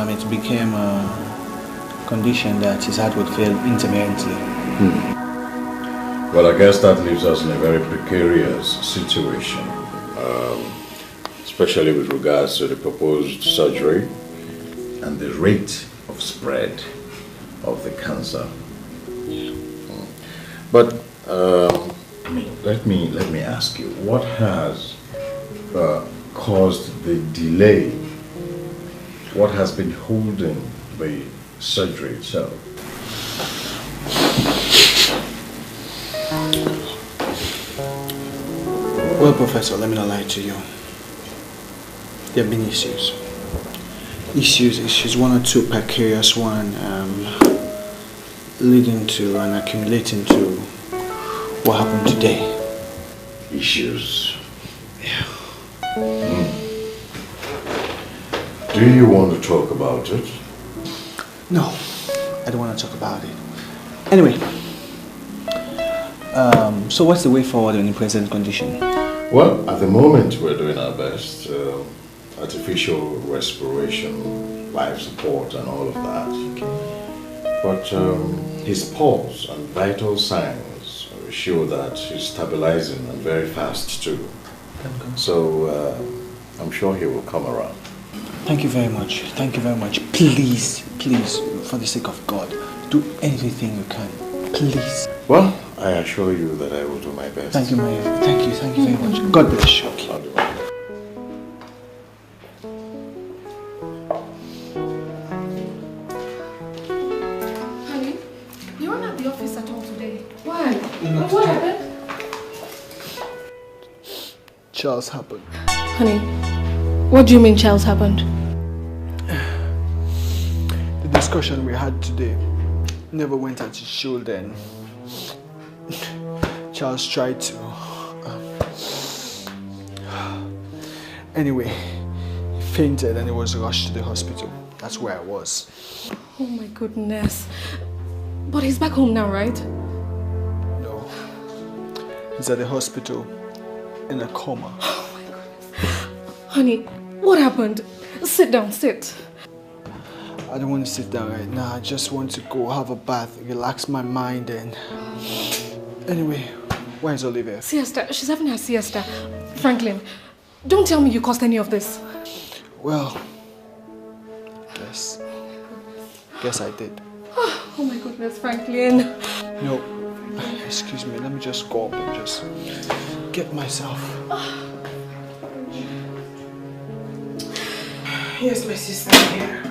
it became a condition that his heart would fail intermittently. Well, I guess that leaves us in a very precarious situation, especially with regards to the proposed surgery and the rate of spread of the cancer. But let me ask you, what has caused the delay? What has been holding the surgery itself? Well, Professor, let me not lie to you. There have been issues. Issues, 1 or 2 precarious one, leading to and accumulating to what happened today. Issues. Yeah. Do you want to talk about it? No, I don't want to talk about it. Anyway, so what's the way forward in the present condition? Well, at the moment we're doing our best. Artificial respiration, life support and all of that. But his pulse and vital signs show that he's stabilizing and very fast too. So I'm sure he will come around. Thank you very much. Thank you very much. Please, please, for the sake of God, do anything you can. Please. Well, I assure you that I will do my best. Thank you, Mary. Thank you very much. God bless you. I'll do my best. What happened? Charles happened. Honey, what do you mean Charles happened? The discussion we had today never went at its shoulder, and Charles tried to. Anyway, he fainted and he was rushed to the hospital. That's where I was. Oh my goodness. But he's back home now, right? He's at the hospital in a coma. Oh my goodness. Honey, what happened? Sit down, sit. I don't want to sit down right now. I just want to go have a bath, relax my mind and... Anyway, where is Olivia? Siesta. She's having her siesta. Franklin, don't tell me you caused any of this. Well, guess I did. Oh my goodness, Franklin. No. Excuse me, let me just go up and just get myself. Yes, my sister here.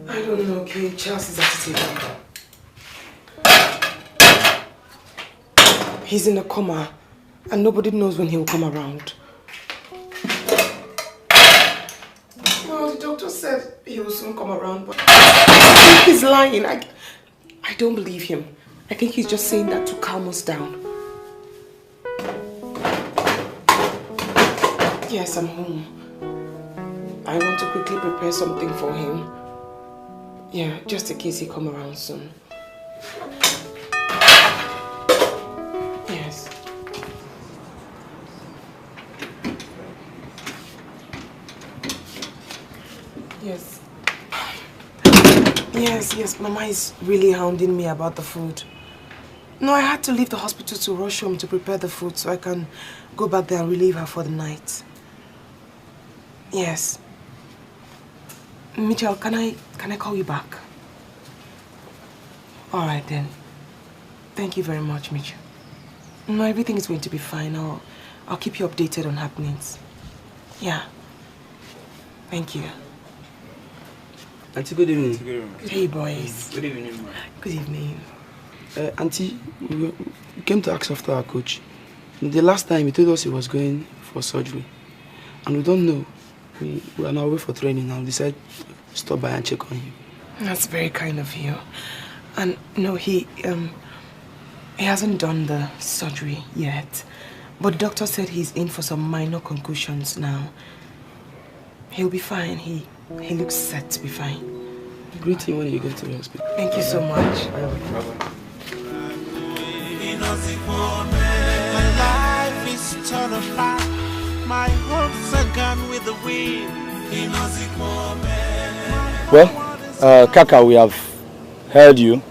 I don't know, okay? Charles is at the table. He's in a coma, and nobody knows when he'll come around. Well, the doctor said he will soon come around, but I think he's lying. I don't believe him. I think he's just saying that to calm us down. Yes, I'm home. I want to quickly prepare something for him. Yeah, just in case he come around soon. Yes. Yes. Yes, Mama is really hounding me about the food. No, I had to leave the hospital to rush home to prepare the food so I can go back there and relieve her for the night. Yes. Mitchell, can I call you back? All right then. Thank you very much, Mitchell. No, everything is going to be fine. I'll keep you updated on happenings. Yeah. Thank you. Auntie, good evening. Good evening. Hey, boys. Good evening, ma. Good evening. Auntie, we came to ask after our coach. The last time he told us he was going for surgery. And we don't know. We are on our way for training now. We decided to stop by and check on him. That's very kind of you. And no, he hasn't done the surgery yet. But the doctor said he's in for some minor concussions now. He'll be fine. He looks set to be fine. Greet him when you get to the hospital. Thank you so much. Bye-bye. My life is torn apart. My hopes are gone with the wind. Well, Kaka, we have heard you.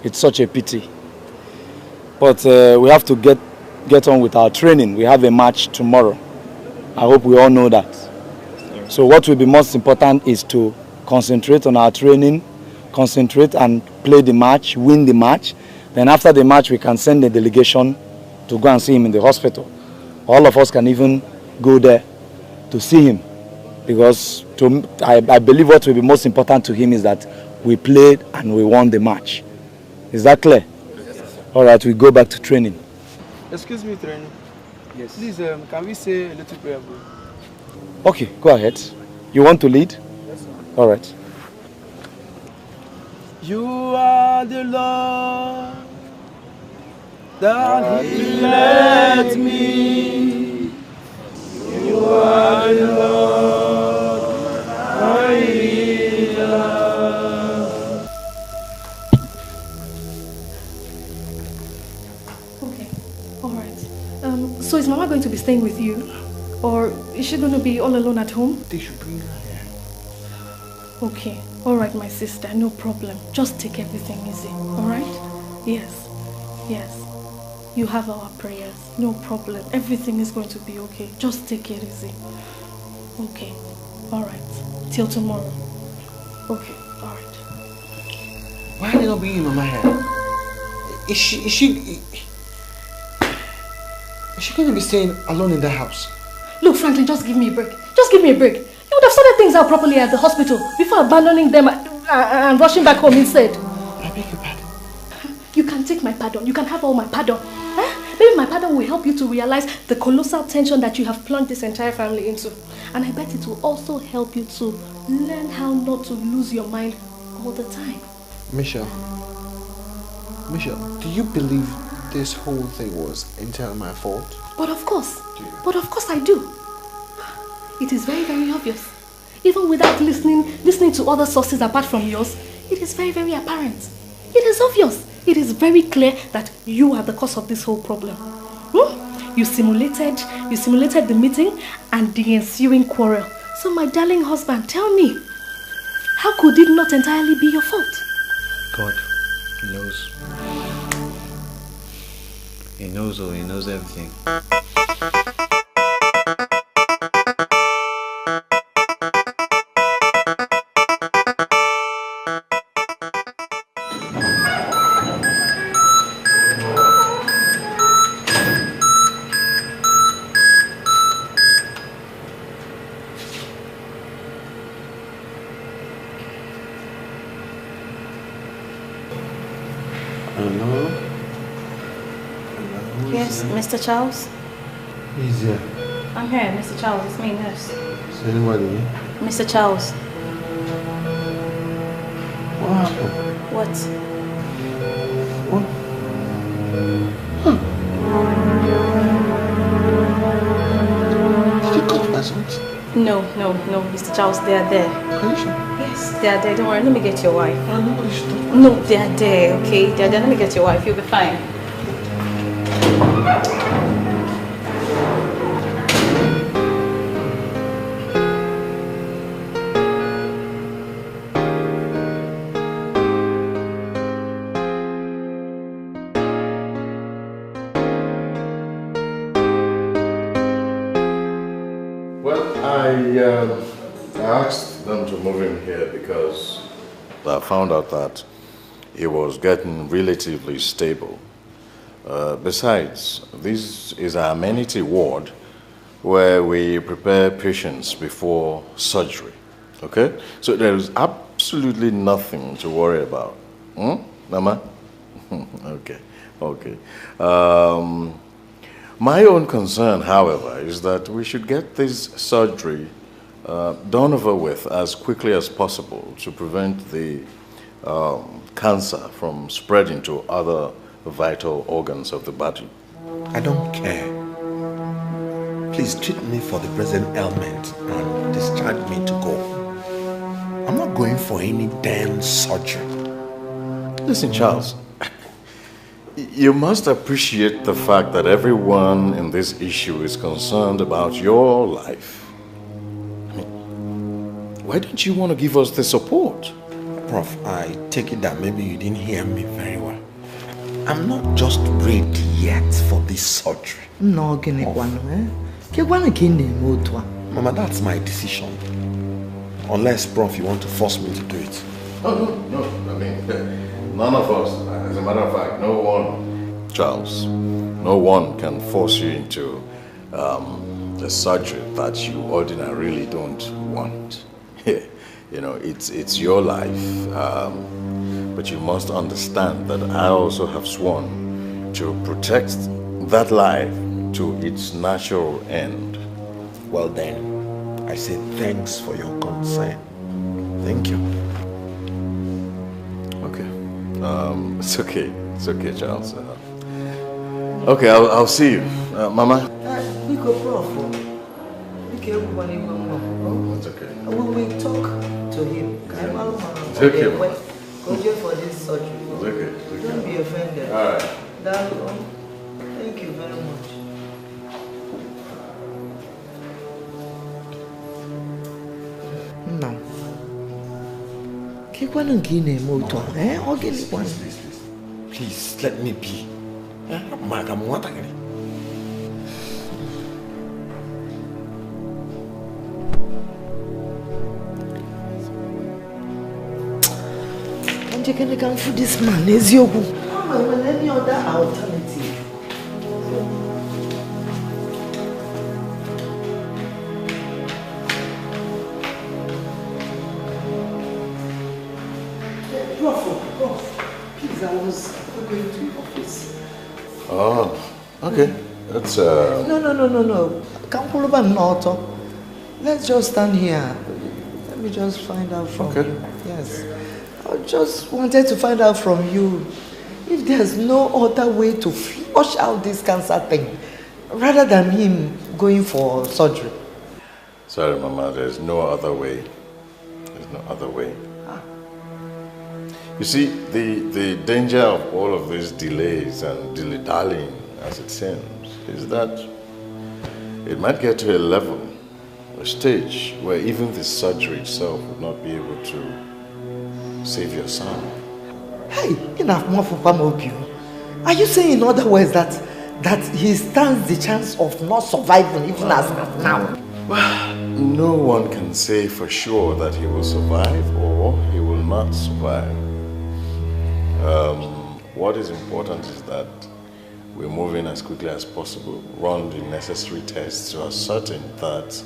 It's such a pity. But we have to get on with our training. We have a match tomorrow. I hope we all know that. So what will be most important is to concentrate on our training, concentrate and play the match, win the match. Then after the match, we can send a delegation to go and see him in the hospital. All of us can even go there to see him. Because I believe what will be most important to him is that we played and we won the match. Is that clear? Yes. All right, we go back to training. Excuse me, training. Yes. Please, can we say a little prayer, bro? Okay, go ahead. You want to lead? Yes, sir. All right. You are the Lord that He led me. You are the Lord I love. Okay, all right. So is Mama going to be staying with you? Or is she going to be all alone at home? They should bring her here. Okay, all right, my sister, no problem. Just take everything easy, all right? Yes, yes. You have our prayers, no problem. Everything is going to be okay. Just take it easy. Okay, all right. Till tomorrow. Okay, all right. Why are they not bringing Mama here? Is she going to be staying alone in the house? Look, Franklin, just give me a break. Just give me a break. You would have sorted things out properly at the hospital before abandoning them and rushing back home instead. I beg your pardon. You can take my pardon. You can have all my pardon. Huh? Maybe my pardon will help you to realize the colossal tension that you have plunged this entire family into. And I bet it will also help you to learn how not to lose your mind all the time. Michelle, do you believe this whole thing was entirely my fault? But of course I do. It is very, very obvious. Even without listening to other sources apart from yours, it is very, very apparent. It is obvious. It is very clear that you are the cause of this whole problem. You simulated the meeting and the ensuing quarrel. So my darling husband, tell me, how could it not entirely be your fault? God knows. He knows all, He knows everything. Yes, Mr. Charles? He's here. I'm here, Mr. Charles. It's me, nurse. Is anybody here? Mr. Charles. What happened? What? Did you cut my socks? No, Mr. Charles, they are there. Are you sure? Yes, they are there. Don't worry, let me get your wife. Nobody should touch my No, they are there, okay? They are there. Let me get your wife. You'll be fine. I asked them to move in here because I found out that he was getting relatively stable. Besides, this is our amenity ward where we prepare patients before surgery. Okay? So there is absolutely nothing to worry about. Mama? Okay. My own concern, however, is that we should get this surgery done over with as quickly as possible to prevent the cancer from spreading to other vital organs of the body. I don't care. Please treat me for the present ailment and discharge me to go. I'm not going for any damn surgery. Listen, Charles, you must appreciate the fact that everyone in this issue is concerned about your life. I mean, why don't you want to give us the support? Prof, I take it that maybe you didn't hear me very well. I'm not just ready yet for this surgery. No, Mama, that's my decision. Unless, Prof, you want to force me to do it. Oh, no. I mean, none of us, as a matter of fact, no one, Charles, no one can force you into a surgery that you ordinarily don't want. You know, it's your life. But you must understand that I also have sworn to protect that life to its natural end. Well then, I say thanks for your concern. Thank you. Okay. It's okay. It's okay, Charles. Okay, I'll see you. Mama? It's okay. When we talk to him, It's okay, Mama. Go for this surgery. It's okay. Don't be offended. All right. Thank you very much. Now, please let me be. You can account for this man, is your good. Any other alternative? Prof, please, I was going to your office. Oh, okay. That's No. Can't pull up an auto. Let's just stand here. Let me just find out from you. Yes. I just wanted to find out from you if there's no other way to flush out this cancer thing rather than him going for surgery. Sorry, Mama, there's no other way. There's no other way. You see, the danger of all of these delays and dilly-dallying, as it seems, is that it might get to a level, a stage, where even the surgery itself would not be able to save your son. Hey, enough more for Pamopio. Are you saying in other words that he stands the chance of not surviving even as of now? Well, no one can say for sure that he will survive or he will not survive. What is important is that we move in as quickly as possible, run the necessary tests to ascertain that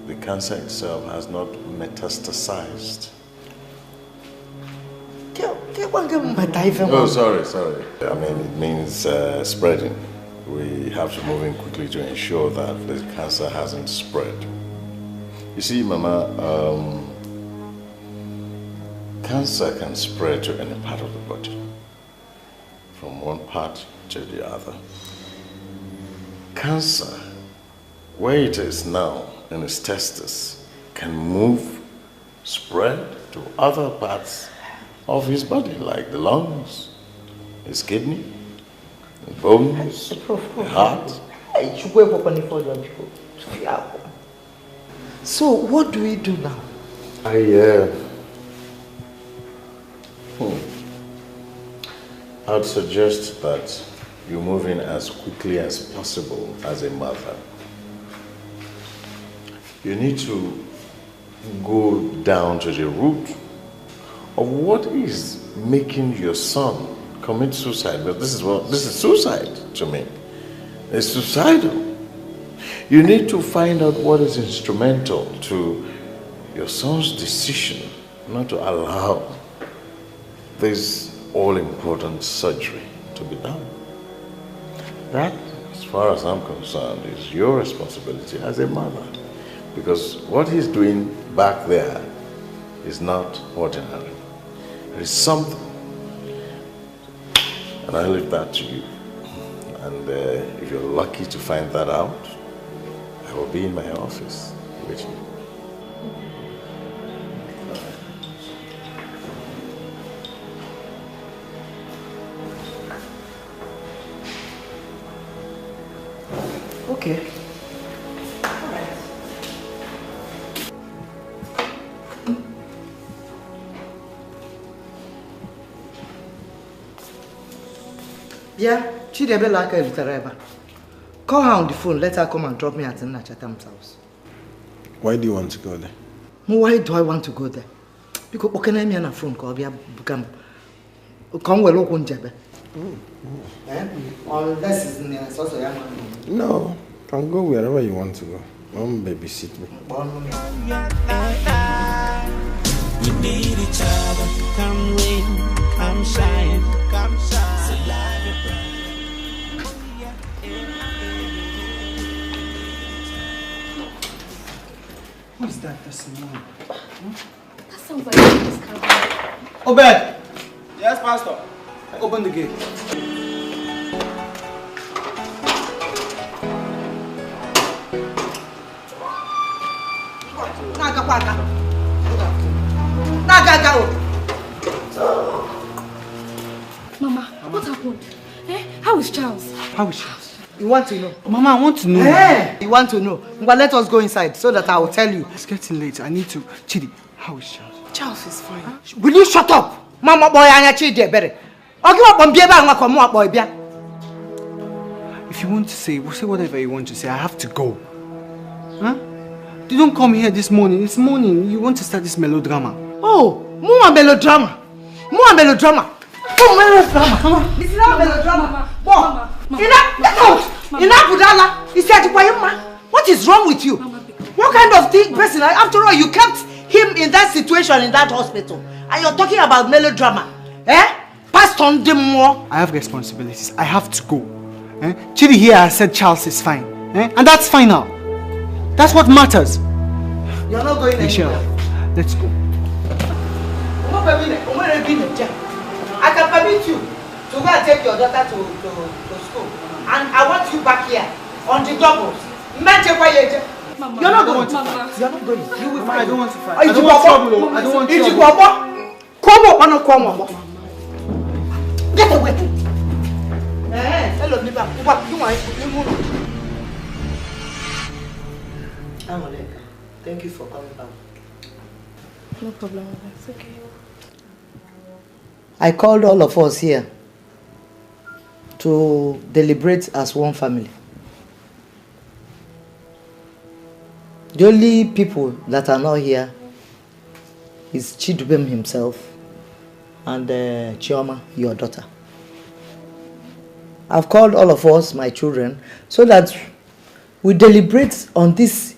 the cancer itself has not metastasized. Oh, sorry. I mean, it means spreading. We have to move in quickly to ensure that the cancer hasn't spread. You see, Mama, cancer can spread to any part of the body, from one part to the other. Cancer, where it is now in its testis, can move, spread to other parts of his body, like the lungs, his kidney, the bones, the heart. So what do we do now? I'd suggest that you move in as quickly as possible as a mother. You need to go down to the root of what is making your son commit suicide. But this is suicide to me. It's suicidal. You need to find out what is instrumental to your son's decision not to allow this all-important surgery to be done. That, as far far as I'm concerned, is your responsibility as a mother. Because what he's doing back there is not ordinary. There is something. And I leave that to you. And if you're lucky to find that out, I will be in my office with you. Okay. Yeah, Chidebe like a call her on the phone, let her come and drop me at Chatam's house. Why do you want to go there? Why do I want to go there? Because what can I mean on a phone call? Become come well on Jebe. Unless it's near also young. No, can go wherever you want to go. Mom babysit me. We need each other. Come rain, come shine, come shine. Who is that person? That sounds like this car. Obed! Yes, Pastor. Open the gate. Mama, what happened? How is Charles? How is Charles? You want to know? Mama, I want to know. Hey, you want to know? Well, let us go inside so that I will tell you. It's getting late. I need to. Chidi, how is Charles? Charles is fine. Huh? Will you shut up? Mama boy, I'm Chidi, better. If you want to say whatever you want to say. I have to go. Huh? You don't come here this morning. It's morning. You want to start this melodrama. Oh, more melodrama. More melodrama. Oh, melodrama. Come on. This is not melodrama. Mama. What is wrong with you? What kind of person? After all, you kept him in that situation in that hospital. And you're talking about melodrama. Passed on them more. I have responsibilities. I have to go. Chidi here has said Charles is fine. And that's fine now. That's what matters. You're not going anywhere. Let's go. I can permit you to go and take your daughter to school. And I want you back here on the doubles. Mama, you're not going. Mama. You're not going. You will fight. I don't want to fight. I don't want trouble. I don't want trouble. Come on. Get away. Hello, Niba. Thank you for coming back. No problem. It's okay. I called all of us here to deliberate as one family. The only people that are not here is Chidubem himself and Chioma, your daughter. I've called all of us, my children, so that we deliberate on this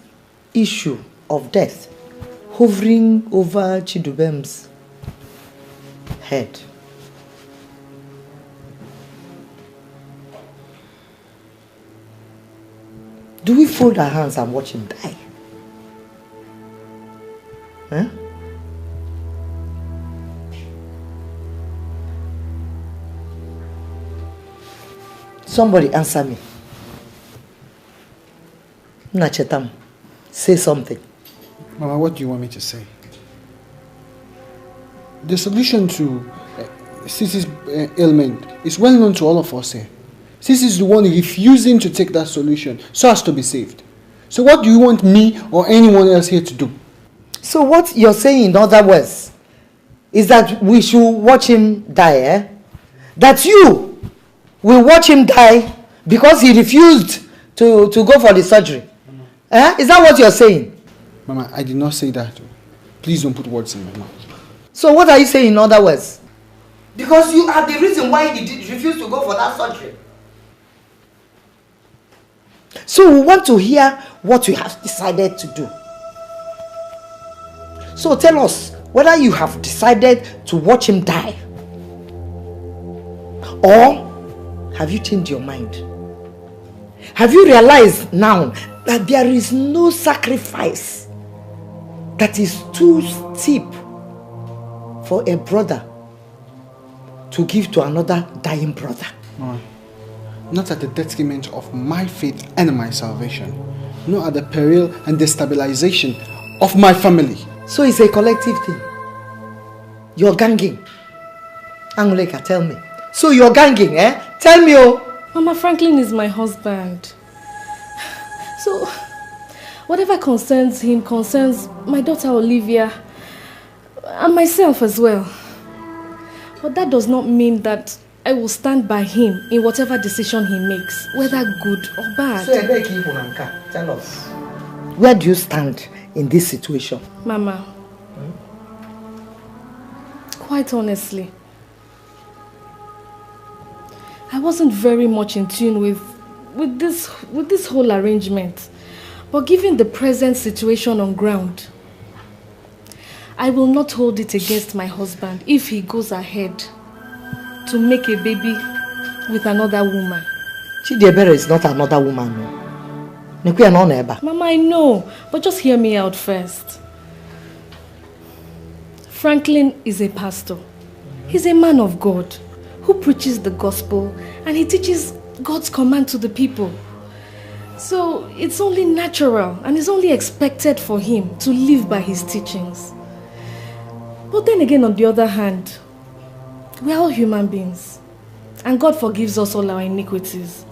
issue of death hovering over Chidubem's head. Do we fold our hands and watch him die? Huh? Somebody answer me. Nachetam, say something. Mama, what do you want me to say? The solution to Sisi's ailment is well known to all of us here. Sisi is the one refusing to take that solution so as to be saved. So what do you want me or anyone else here to do? So what you're saying in other words is that we should watch him die, That you will watch him die because he refused to go for the surgery. Is that what you're saying? Mama, I did not say that. Please don't put words in my mouth. So what are you saying in other words? Because you are the reason why he refused to go for that surgery. So we want to hear what you have decided to do. So tell us whether you have decided to watch him die, or have you changed your mind? Have you realized now that there is no sacrifice that is too steep for a brother to give to another dying brother? No. Not at the detriment of my faith and my salvation. Not at the peril and destabilization of my family. So it's a collective thing. You're ganging. Anguleka, tell me. So you're ganging, eh? Tell me, oh. Mama, Franklin is my husband. So, whatever concerns him concerns my daughter Olivia and myself as well. But that does not mean that I will stand by him in whatever decision he makes, whether good or bad. So, tell us. Where do you stand in this situation? Mama, quite honestly, I wasn't very much in tune with this whole arrangement. But given the present situation on ground, I will not hold it against my husband if he goes ahead to make a baby with another woman. Chidiebere is not another woman. No. Mama, I know, but just hear me out first. Franklin is a pastor. He's a man of God who preaches the gospel and he teaches God's command to the people. So it's only natural and it's only expected for him to live by his teachings. But then again, on the other hand, we are all human beings and God forgives us all our iniquities.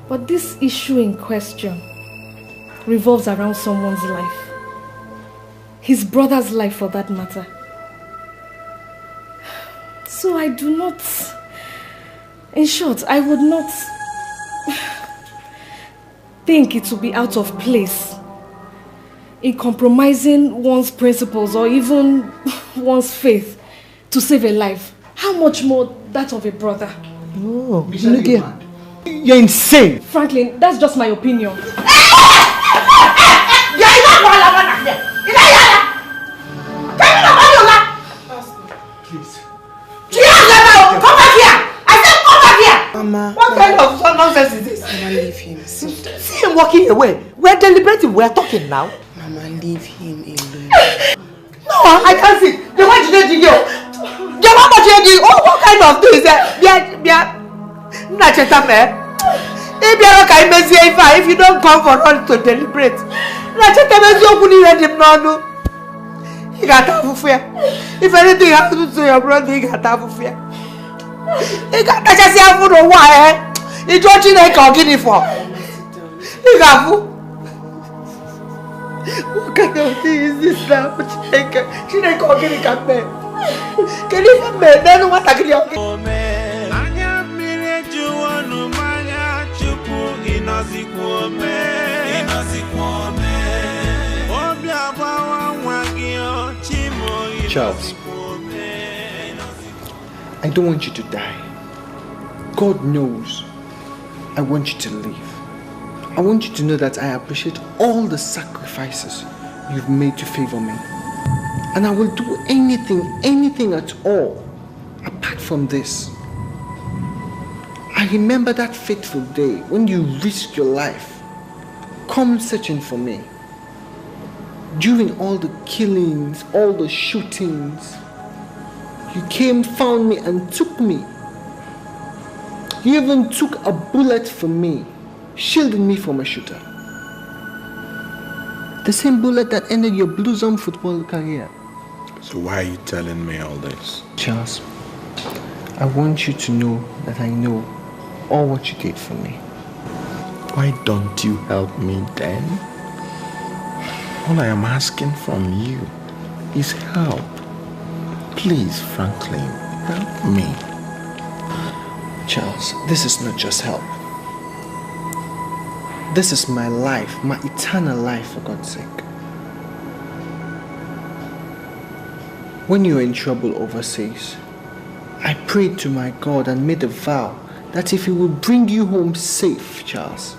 But this issue in question revolves around someone's life. His brother's life for that matter. So I do not... In short, I would not think it would be out of place in compromising one's principles or even one's faith to save a life. How much more that of a brother? Oh, you're insane. Franklin, that's just my opinion. Mama, what kind of nonsense is this? Mama, leave him. See him walking away. We're deliberating. We're talking now. Mama, leave him alone. No, I can't see. The one you did, what kind of thing is that? If you don't come for us to deliberate, he got half fear. If anything happens to your brother, he got half fear. He got just here for a while. He's watching a cogging for. He got food. What kind of thing is this now? She didn't call getting a man. Can you even man? Then what I can Charles, I don't want you to die. God knows I want you to live. I want you to know that I appreciate all the sacrifices you've made to favor me. And I will do anything at all apart from this. I remember that fateful day when you risked your life, come searching for me. During all the killings, all the shootings, you came, found me and took me. You even took a bullet from me, shielding me from a shooter. The same bullet that ended your Blue Zone football career. So why are you telling me all this? Charles, I want you to know that I know all what you did for me. Why don't you help me then? All I am asking from you is help. Please, Franklin, help me. Charles, this is not just help. This is my life, my eternal life, for God's sake. When you were in trouble overseas, I prayed to my God and made a vow that if He will bring you home safe, Charles,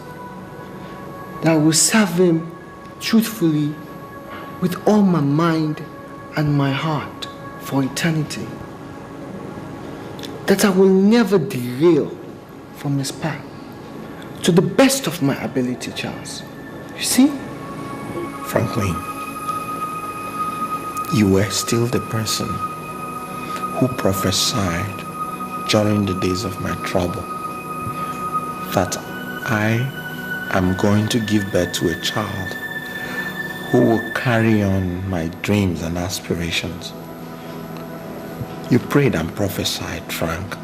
that I will serve Him truthfully with all my mind and my heart for eternity. That I will never derail from Miss Pa to the best of my ability, Charles. You see? Franklin, you were still the person who prophesied during the days of my trouble that I am going to give birth to a child who will carry on my dreams and aspirations. You prayed and prophesied, Frank.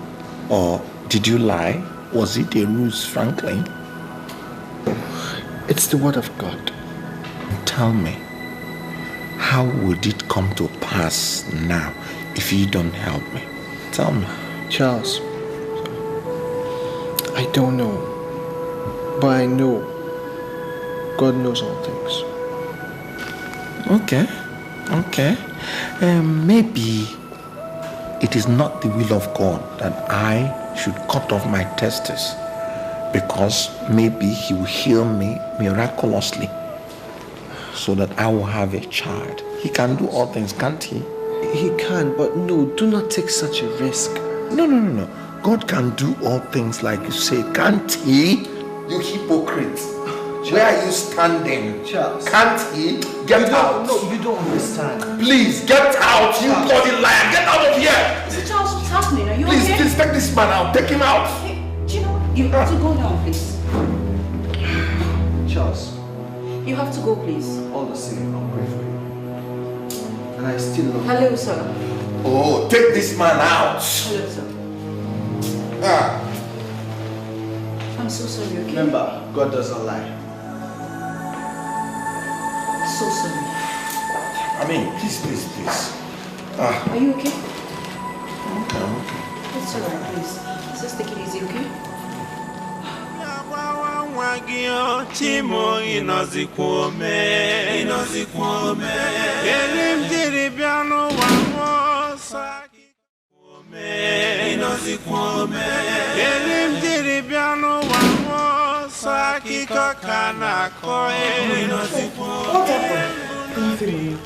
Or did you lie? Was it a ruse, Franklin? It's the word of God. Tell me, how would it come to pass now if you don't help me? Tell me. Charles, I don't know, but I know God knows all things. Okay. Maybe it is not the will of God that I should cut off my testes, because maybe He will heal me miraculously so that I will have a child. He can do all things, can't He? He can, but no, do not take such a risk. No. God can do all things like you say, can't He? You hypocrite. Where are you standing? Charles. Can't He? Get out. No, you don't understand. Please, get out, you bloody liar. Get out of here. Mr. Charles, what's happening? Are you Please, okay? please take this man out. Take him out. Hey, do you know what? You have to go now, please. Charles. You have to go, please. All the same, I'll pray for you. And I still love you. Hello, sir. Oh, take this man out. Hello, sir. I'm so sorry, okay? Remember, God doesn't lie. So sorry. I mean, please. Are you okay? Okay. It's alright, please. Let's just take it easy, okay? What happened? Nothing.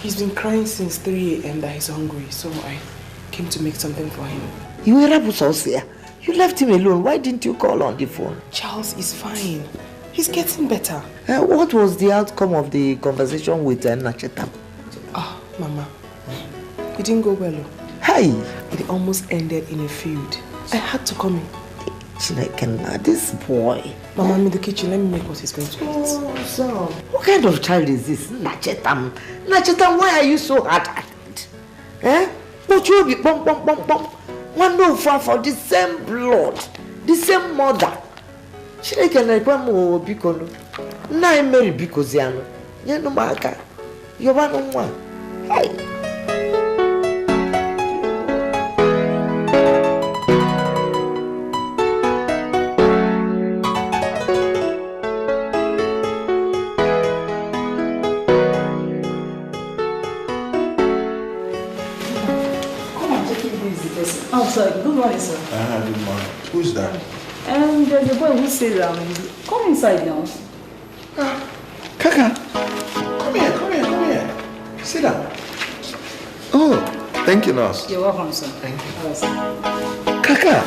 He's been crying since 3 a.m. that he's hungry, so I came to make something for him. You were here. You left him alone. Why didn't you call on the phone? Charles is fine. He's getting better. What was the outcome of the conversation with Nacheta? Ah, Mama. It didn't go well. Hey! It almost ended in a feud. I had to come in. Chineke, this boy. Mama, I'm in the kitchen. Let me make what he's going to eat. Oh, so. What kind of child is this? Nachetam, why are you so hard-hearted? But you'll be bum. One no for the same blood, the same mother. Chineke na mo bikono. Na Mary bikoziano. Nya no maka. Yoba no nwa. Hey. Oh, sorry. Good morning, sir. Good morning. Who's that? There's a boy who says, come inside now. Kaka, come here. Sit down. Oh, thank you, nurse. You're welcome, sir. Thank you. All right, sir. Kaka.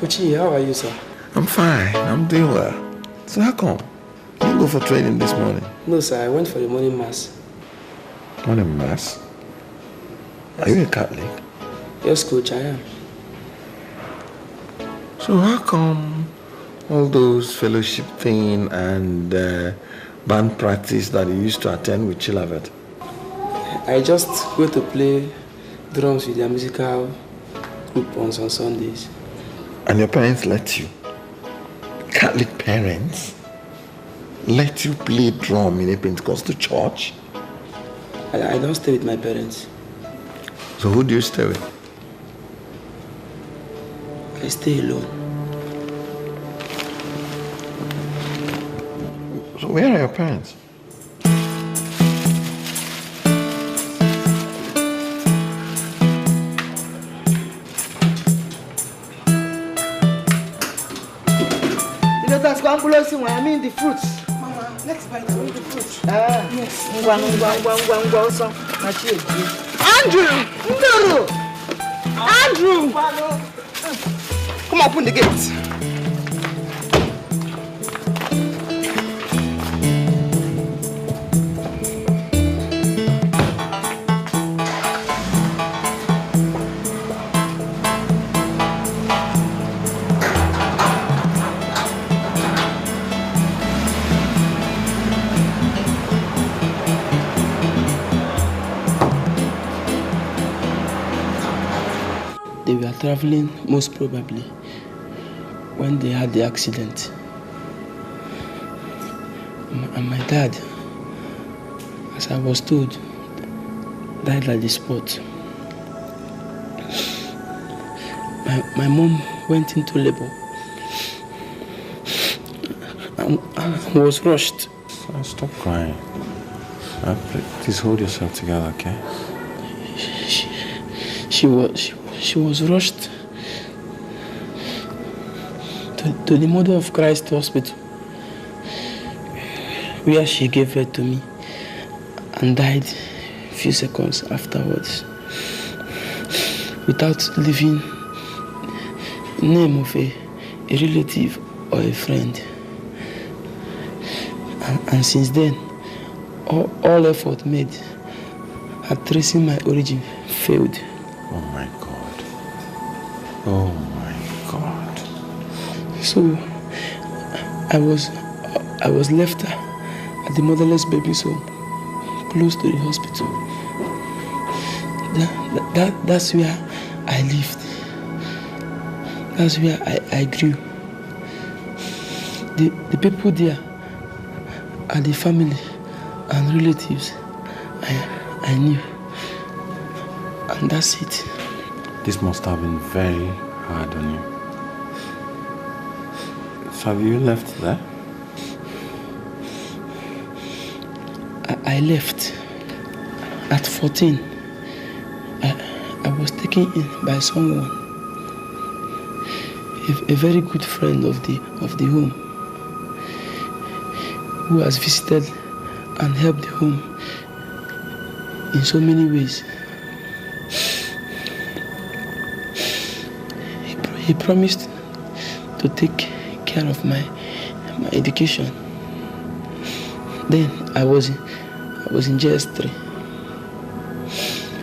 Kochi, how are you, sir? I'm fine. I'm doing well. So how come? You didn't go for training this morning? No, sir. I went for the morning mass. Morning mass? Are you a Catholic? Yes, coach, I am. So how come all those fellowship thing and band practice that you used to attend with Chilavet? I just go to play drums with their musical group on Sundays. And your parents let you? Catholic parents let you play drum in a Pentecostal church? I don't stay with my parents. So who do you stay with? I stay alone. So where are your parents? You know that's what I mean the fruits. Mama, let's bite away the fruits. Yes. Andrew! Come on, open the gate. traveling most probably when they had the accident. And my dad, as I was told, died at the spot. My mom went into labor and was rushed. Stop crying. Please hold yourself together, okay? She was rushed to the Mother of Christ Hospital, where she gave birth to me and died a few seconds afterwards, without leaving the name of a relative or a friend. And since then, all effort made at tracing my origin failed. Oh my God. Oh my God. So I was left at the motherless baby's home, close to the hospital. That's where I lived. That's where I grew. The people there are the family and relatives I knew. And that's it. This must have been very hard on you. So have you left there? I left at 14. I was taken in by someone, a very good friend of the home, who has visited and helped the home in so many ways. He promised to take care of my education. Then I was in JS3.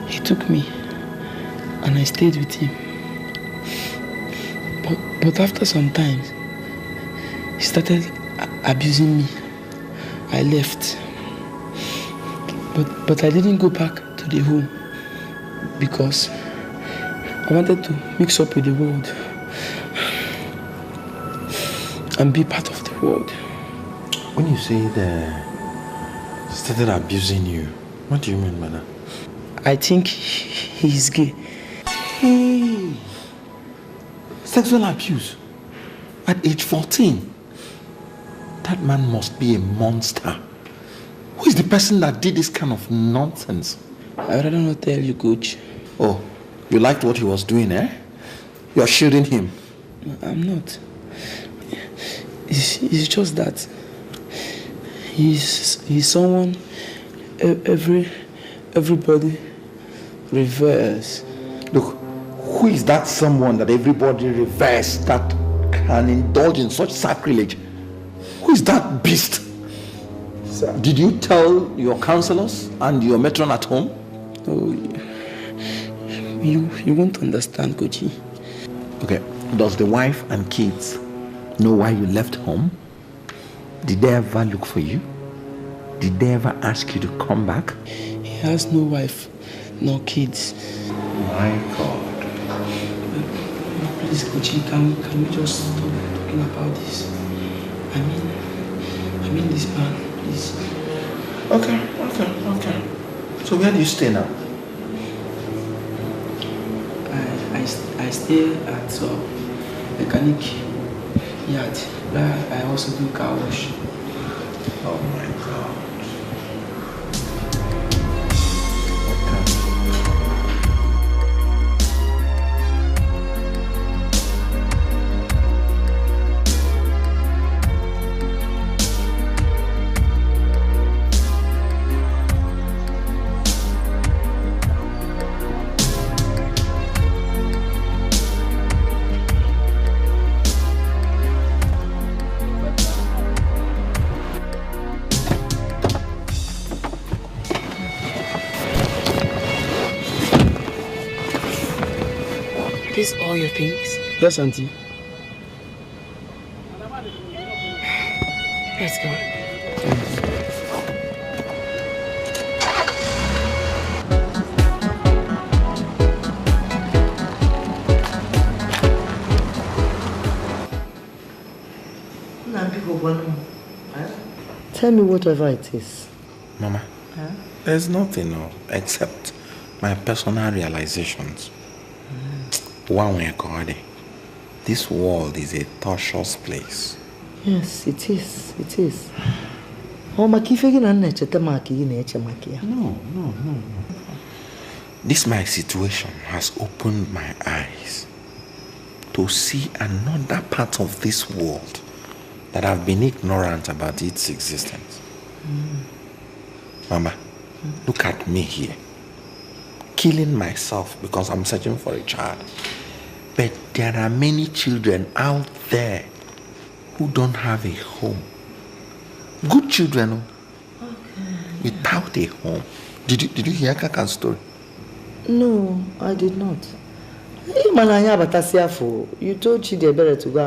He took me and I stayed with him. But after some time, he started abusing me. I left. But I didn't go back to the home because I wanted to mix up with the world and be part of the world. When you say they started abusing you, what do you mean by that? I think he's gay. Hey! Sexual abuse at age 14. That man must be a monster. Who is the person that did this kind of nonsense? I'd rather not tell you, Coach. Oh, you liked what he was doing, eh? You're shielding him. No, I'm not. It's just that he's someone everybody reveres. Look, who is that someone that everybody reveres that can indulge in such sacrilege? Who is that beast? Sir. Did you tell your counselors and your matron at home? Oh, you won't understand, Kochi. Okay, does the wife and kids know why you left home? Did they ever look for you? Did they ever ask you to come back? He has no wife, no kids. My God. Please, Kochi, can we just stop talking about this? I mean this man, please. Okay. So where do you stay now? I stay at a mechanic yard where I also do car wash. Oh my God. These all your things? Yes, Auntie. Let's go. Tell me whatever it is. Mama, there's nothing except my personal realizations. One way God, this world is a torturous place. Yes, it is. It is. No. This my situation has opened my eyes to see another part of this world that I've been ignorant about its existence. Mama, look at me here. Killing myself because I'm searching for a child. But there are many children out there who don't have a home. Good children, without a home. Did you hear Kaka's story? No, I did not. You told Chidebere to go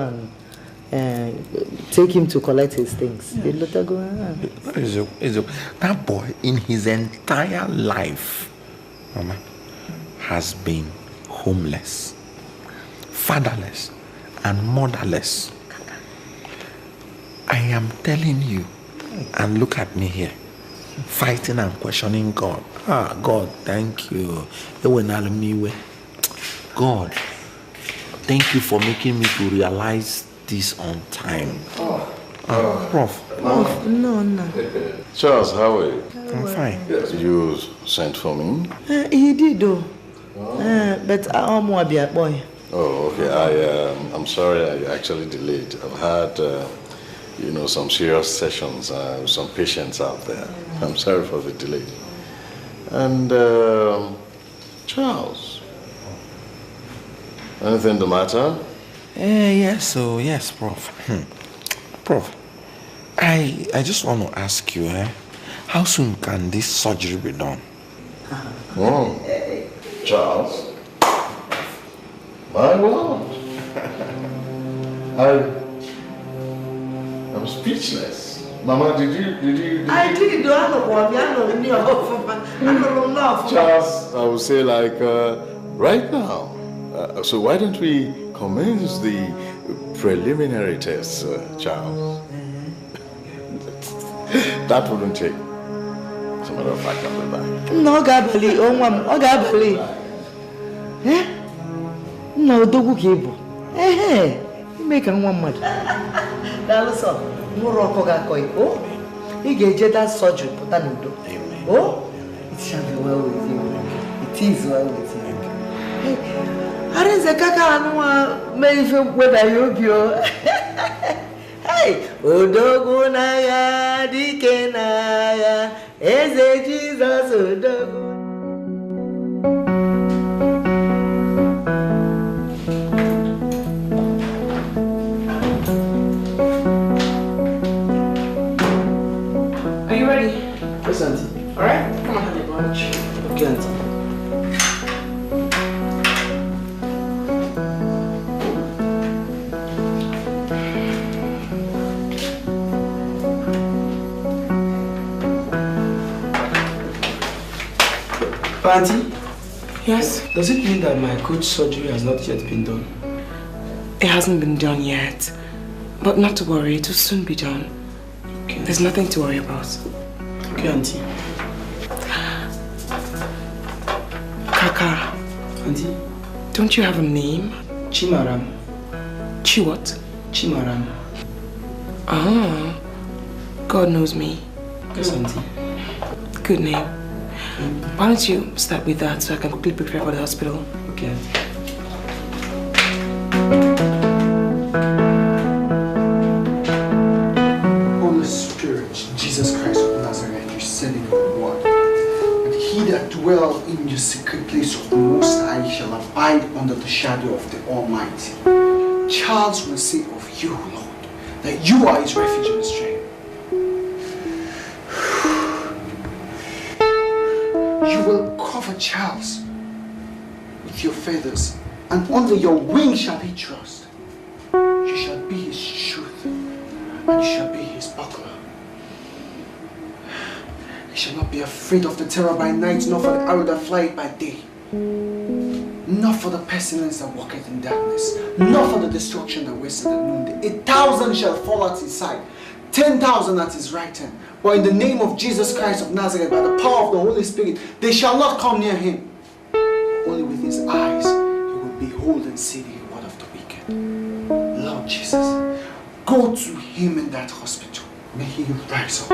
and take him to collect his things. Yes. That boy in his entire life, Mama, has been homeless, fatherless, and motherless. I am telling you, and look at me here, fighting and questioning God. God, thank you. God, thank you for making me to realize this on time. Prof. No. Charles, how are you? I'm fine. Yes. You sent for me? He did though. But I'm a boy. Oh, okay. I'm sorry I actually delayed. I've had, some serious sessions with some patients out there. I'm sorry for the delay. And, Charles, anything the matter? Yes, Prof. Prof, I just want to ask you, how soon can this surgery be done? Charles, my Lord, I'm speechless. Mama, did you? I did. Charles, I would say right now. So why don't we commence the preliminary tests, Charles? That wouldn't take. As a matter of fact, I'll be back. No, Gabali, Gabali. No, Dogu Kibu. You make a woman. Dalso, Morocco Gakoi. Oh, he gave that surgery, Potanudo. Oh, it shall be well with you. It is well with you. I didn't say Kaka, maybe whether you. Hey, Odogu Naya, Dikenaya, Eze Jesus Odogu. Are you ready? Yes, Auntie. Alright, come on, have your lunch. Okay, Auntie. Auntie? Yes? Does it mean that my coach's surgery has not yet been done? It hasn't been done yet. But not to worry, it will soon be done. Okay. There's nothing to worry about. Okay, Auntie. Kaka. Auntie? Don't you have a name? Chimaram. Chi what? Chimaram. Ah. God knows me. Yes, Auntie. Good name. Why don't you start with that so I can quickly prepare for the hospital? Okay. Holy Spirit, Jesus Christ of Nazareth, you said in your word that he that dwells in your secret place of the Most High shall abide under the shadow of the Almighty. Charles will say of you, Lord, that you are his refuge and strength. You will cover Charles with your feathers, and under your wings shall he trust. You shall be his truth, and you shall be his buckler. He shall not be afraid of the terror by night, nor for the arrow that flieth by day. not for the pestilence that walketh in darkness, not for the destruction that wasteth at noonday. 1,000 shall fall at his side, 10,000 at his right hand. But in the name of Jesus Christ of Nazareth, by the power of the Holy Spirit, they shall not come near him. Only with his eyes he will behold and see the reward of the wicked. Lord Jesus, go to him in that hospital. May he rise up.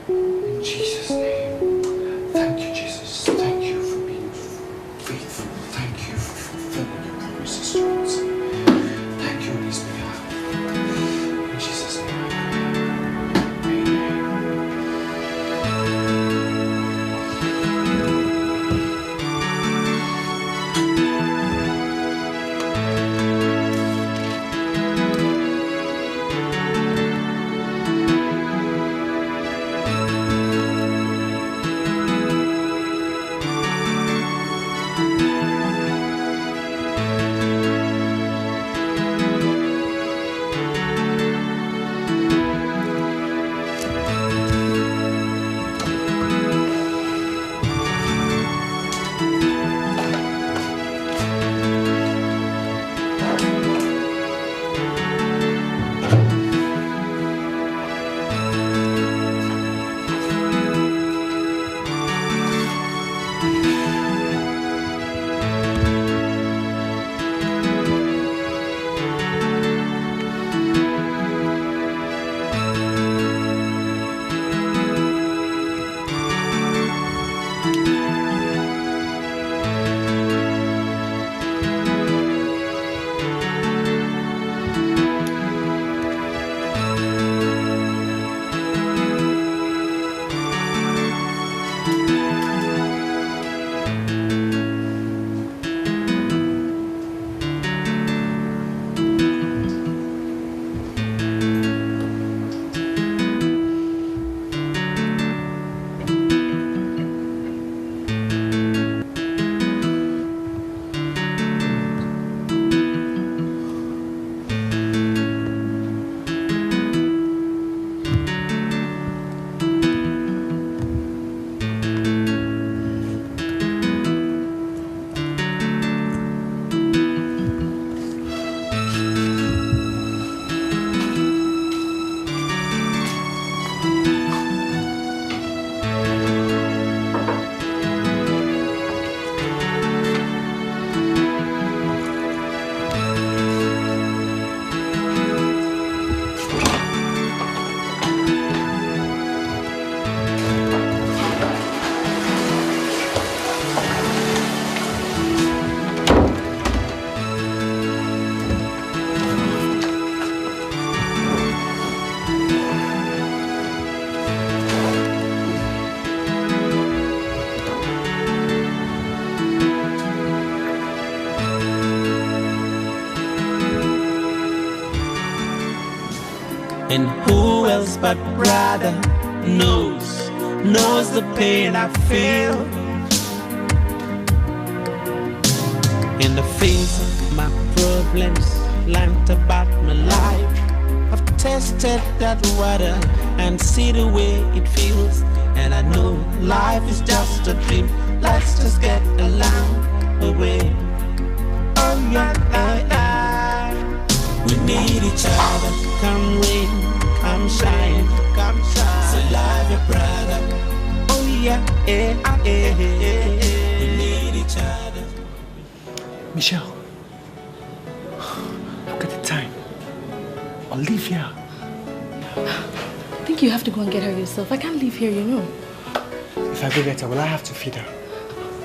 In Jesus' name. Thank you, Jesus. Thank you for being faithful. Thank you for fulfilling your promises to us. Thank you on his behalf. In Jesus' name. And who else but brother knows the pain I feel in the face of my problems, learned about my life. I've tested that water and see the way it feels, and I know life is just a dream. Let's just get along away. Oh yeah, we need each other. Come rain, come shine, come shine. So love your brother. Oh yeah, we need each other. Michelle, look at the time. Olivia. I think you have to go and get her yourself. I can't leave here, you know. If I go get her, will I have to feed her?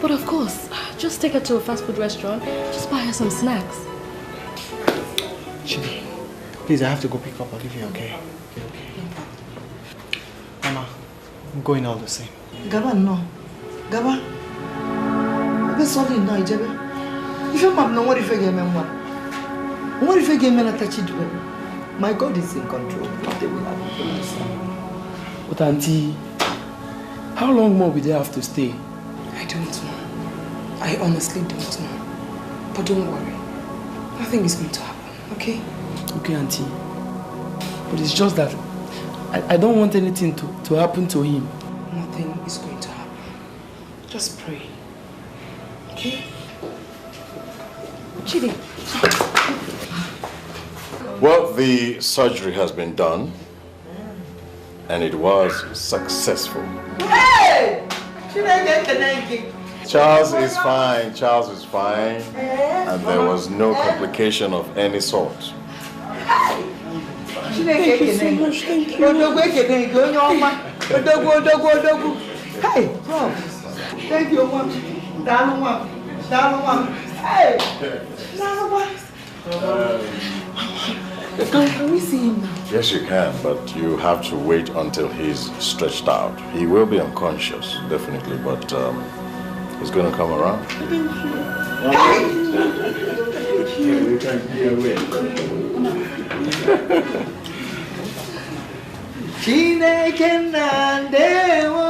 But of course, just take her to a fast food restaurant. Just buy her some snacks. Chidi, please, I have to go pick up Olivia, okay? Mama, I'm going all the same. Gaba, no. Gaba. I'm sorry, no, Ijebe. If you're mom, no, what if I get me one? What if I get me a touchy to him? My God is in control. They will have it. But Auntie, how long more will they have to stay? I don't know. I honestly don't know. But don't worry. Nothing is going to happen, okay? Okay, Auntie. But it's just that I don't want anything to happen to him. Nothing is going to happen. Just pray. Okay? Chidi. Well, the surgery has been done, and it was successful. Hey! Charles is fine, Charles is fine, and there was no complication of any sort. Thank you so much, thank you. Hey, Prof. Thank you, Mom. Hey! Can we see him now? Yes, you can, but you have to wait until he's stretched out. He will be unconscious, definitely, but he's going to come around. Thank you. Chineke ndewo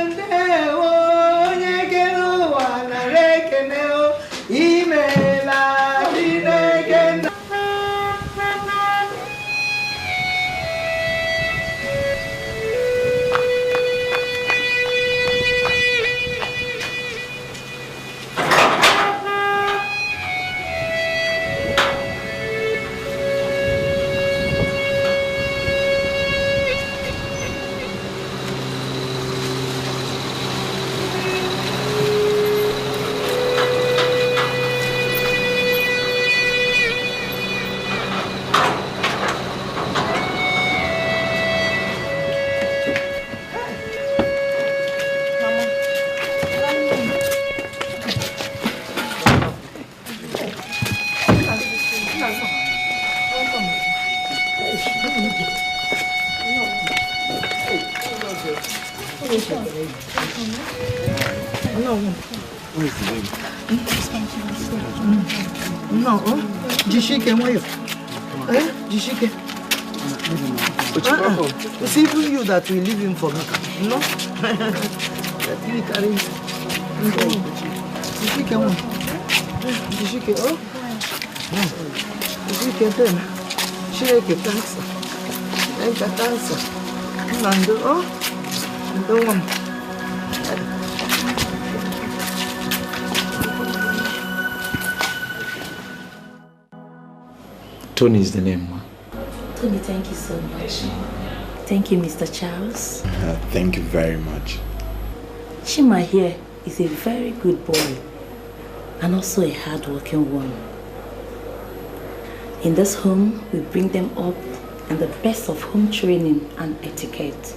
ndewo nyekeno wanarekeneo imela Chineke No, Jishike, why you? Jishike. It's even you that will leave him for me. No? Jishike, oh? Jishike, then. Shireke, thanks. Thanks. Nando, oh? Don't want. Tony is the name, ma. Tony, thank you so much. Thank you, Mr. Charles. Thank you very much. Chima here is a very good boy and also a hard-working one. In this home, we bring them up in the best of home training and etiquette.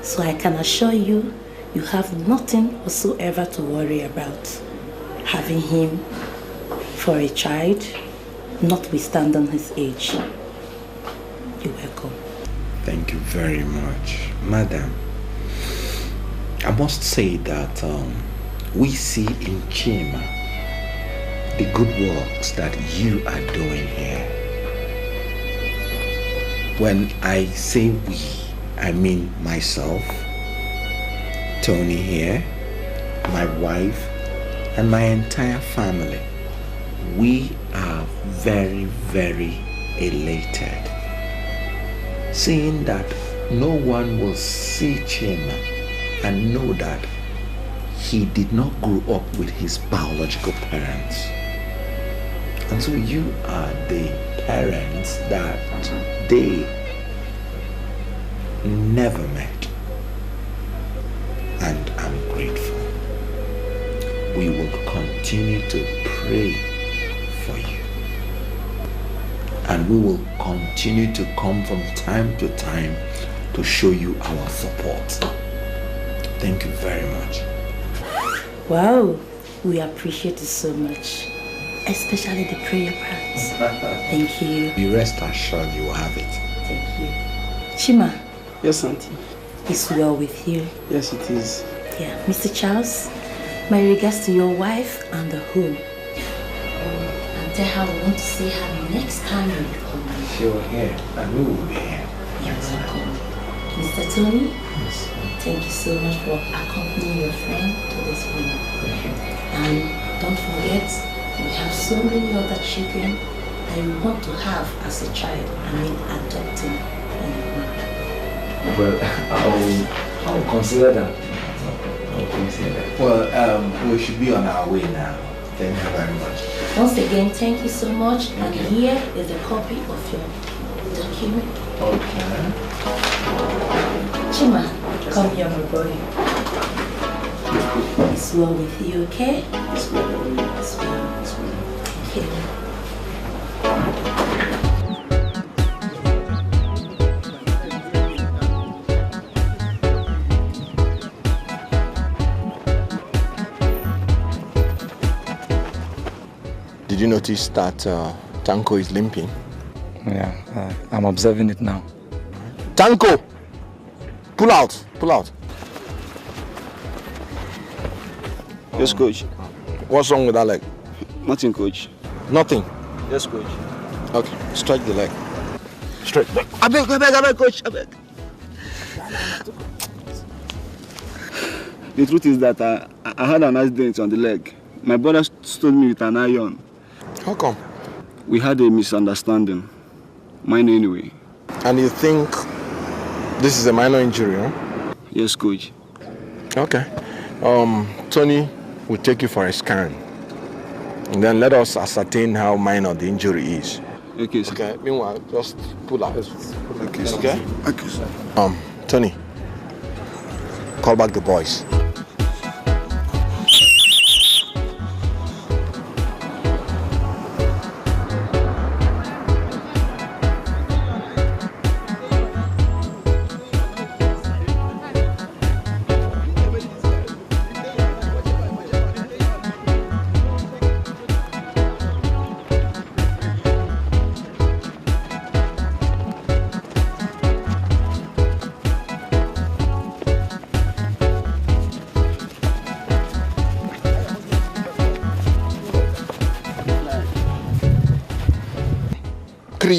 So I can assure you, you have nothing whatsoever to worry about. Having him for a child, notwithstanding his age. You're welcome. Thank you very much, madam. I must say that we see in Chima the good works that you are doing here. When I say we, I mean myself, Tony here, my wife, and my entire family. We are very, very elated, seeing that no one will see Chima and know that he did not grow up with his biological parents. And so you are the parents that they never met. And I'm grateful. We will continue to pray for you. And we will continue to come from time to time to show you our support. Thank you very much. Wow, we appreciate it so much. Especially the prayer parts. Thank you. Be rest assured you will have it. Thank you. Chima. Yes, Auntie. Is well with you? Yes, it is. Yeah, Mr. Charles, my regards to your wife and the home. And tell her we want to see her next time you come. She will here, and we will be here. You're welcome. Mr. Tony, yes. Thank you so much for accompanying your friend to this home. And don't forget, we have so many other children that you want to have as a child, adopting. Well, I'll consider that. I'll consider that. Well, we should be on our way now. Thank you very much. Once again, thank you so much. And here is a copy of your document. Okay. Chima, come here, my boy. It's well with you, okay? It's well. It's well. Okay. Did you notice that Tanko is limping? Yeah, I'm observing it now. Tanko! Pull out! Pull out! Yes, coach. What's wrong with that leg? Nothing, coach. Nothing? Yes, coach. Okay, stretch the leg. Straight. I beg, coach. I beg. The truth is that I had an accident on the leg. My brother stole me with an iron. How come? We had a misunderstanding. Mine anyway. And you think this is a minor injury, huh? Yes, coach. Okay. Tony will take you for a scan. And then let us ascertain how minor the injury is. Okay, sir. Okay. Meanwhile, just pull out. Okay, sir. Okay? Okay, sir. Tony, call back the boys.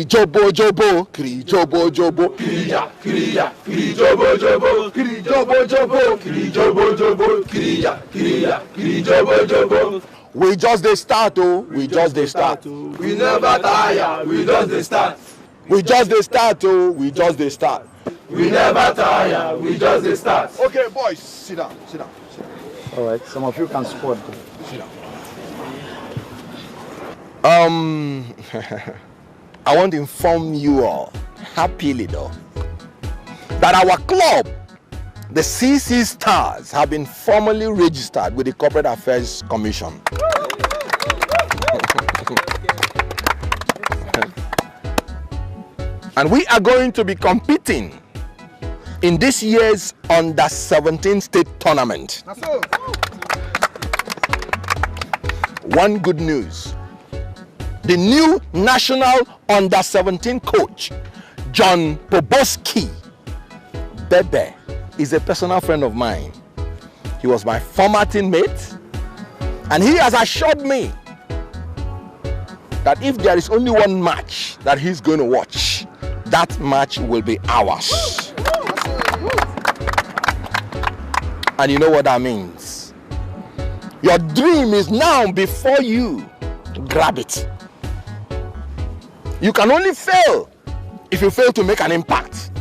Jobo jobo, kiri jobo jobo, kirija, kirija, kiri jobo jobo, kiri jobo jobo, kiri jobo jobo, kirija, kirija, kiri jobo jobo. We just dey start, oh, we just dey start. We never tire, we just dey start. We just dey start, oh, we just dey start. We never tire, we just dey start. Okay, boys, sit down, sit down, sit down. All right, some of you can squat. Sit down. I want to inform you all, happily though, that our club, the CC Stars, have been formally registered with the Corporate Affairs Commission. And we are going to be competing in this year's Under-17 state tournament. One good news. The new national Under-17 coach, John Poboski Bebe, is a personal friend of mine. He was my former teammate, and he has assured me that if there is only one match that he's going to watch, that match will be ours. And you know what that means? Your dream is now before you. Grab it. You can only fail if you fail to make an impact.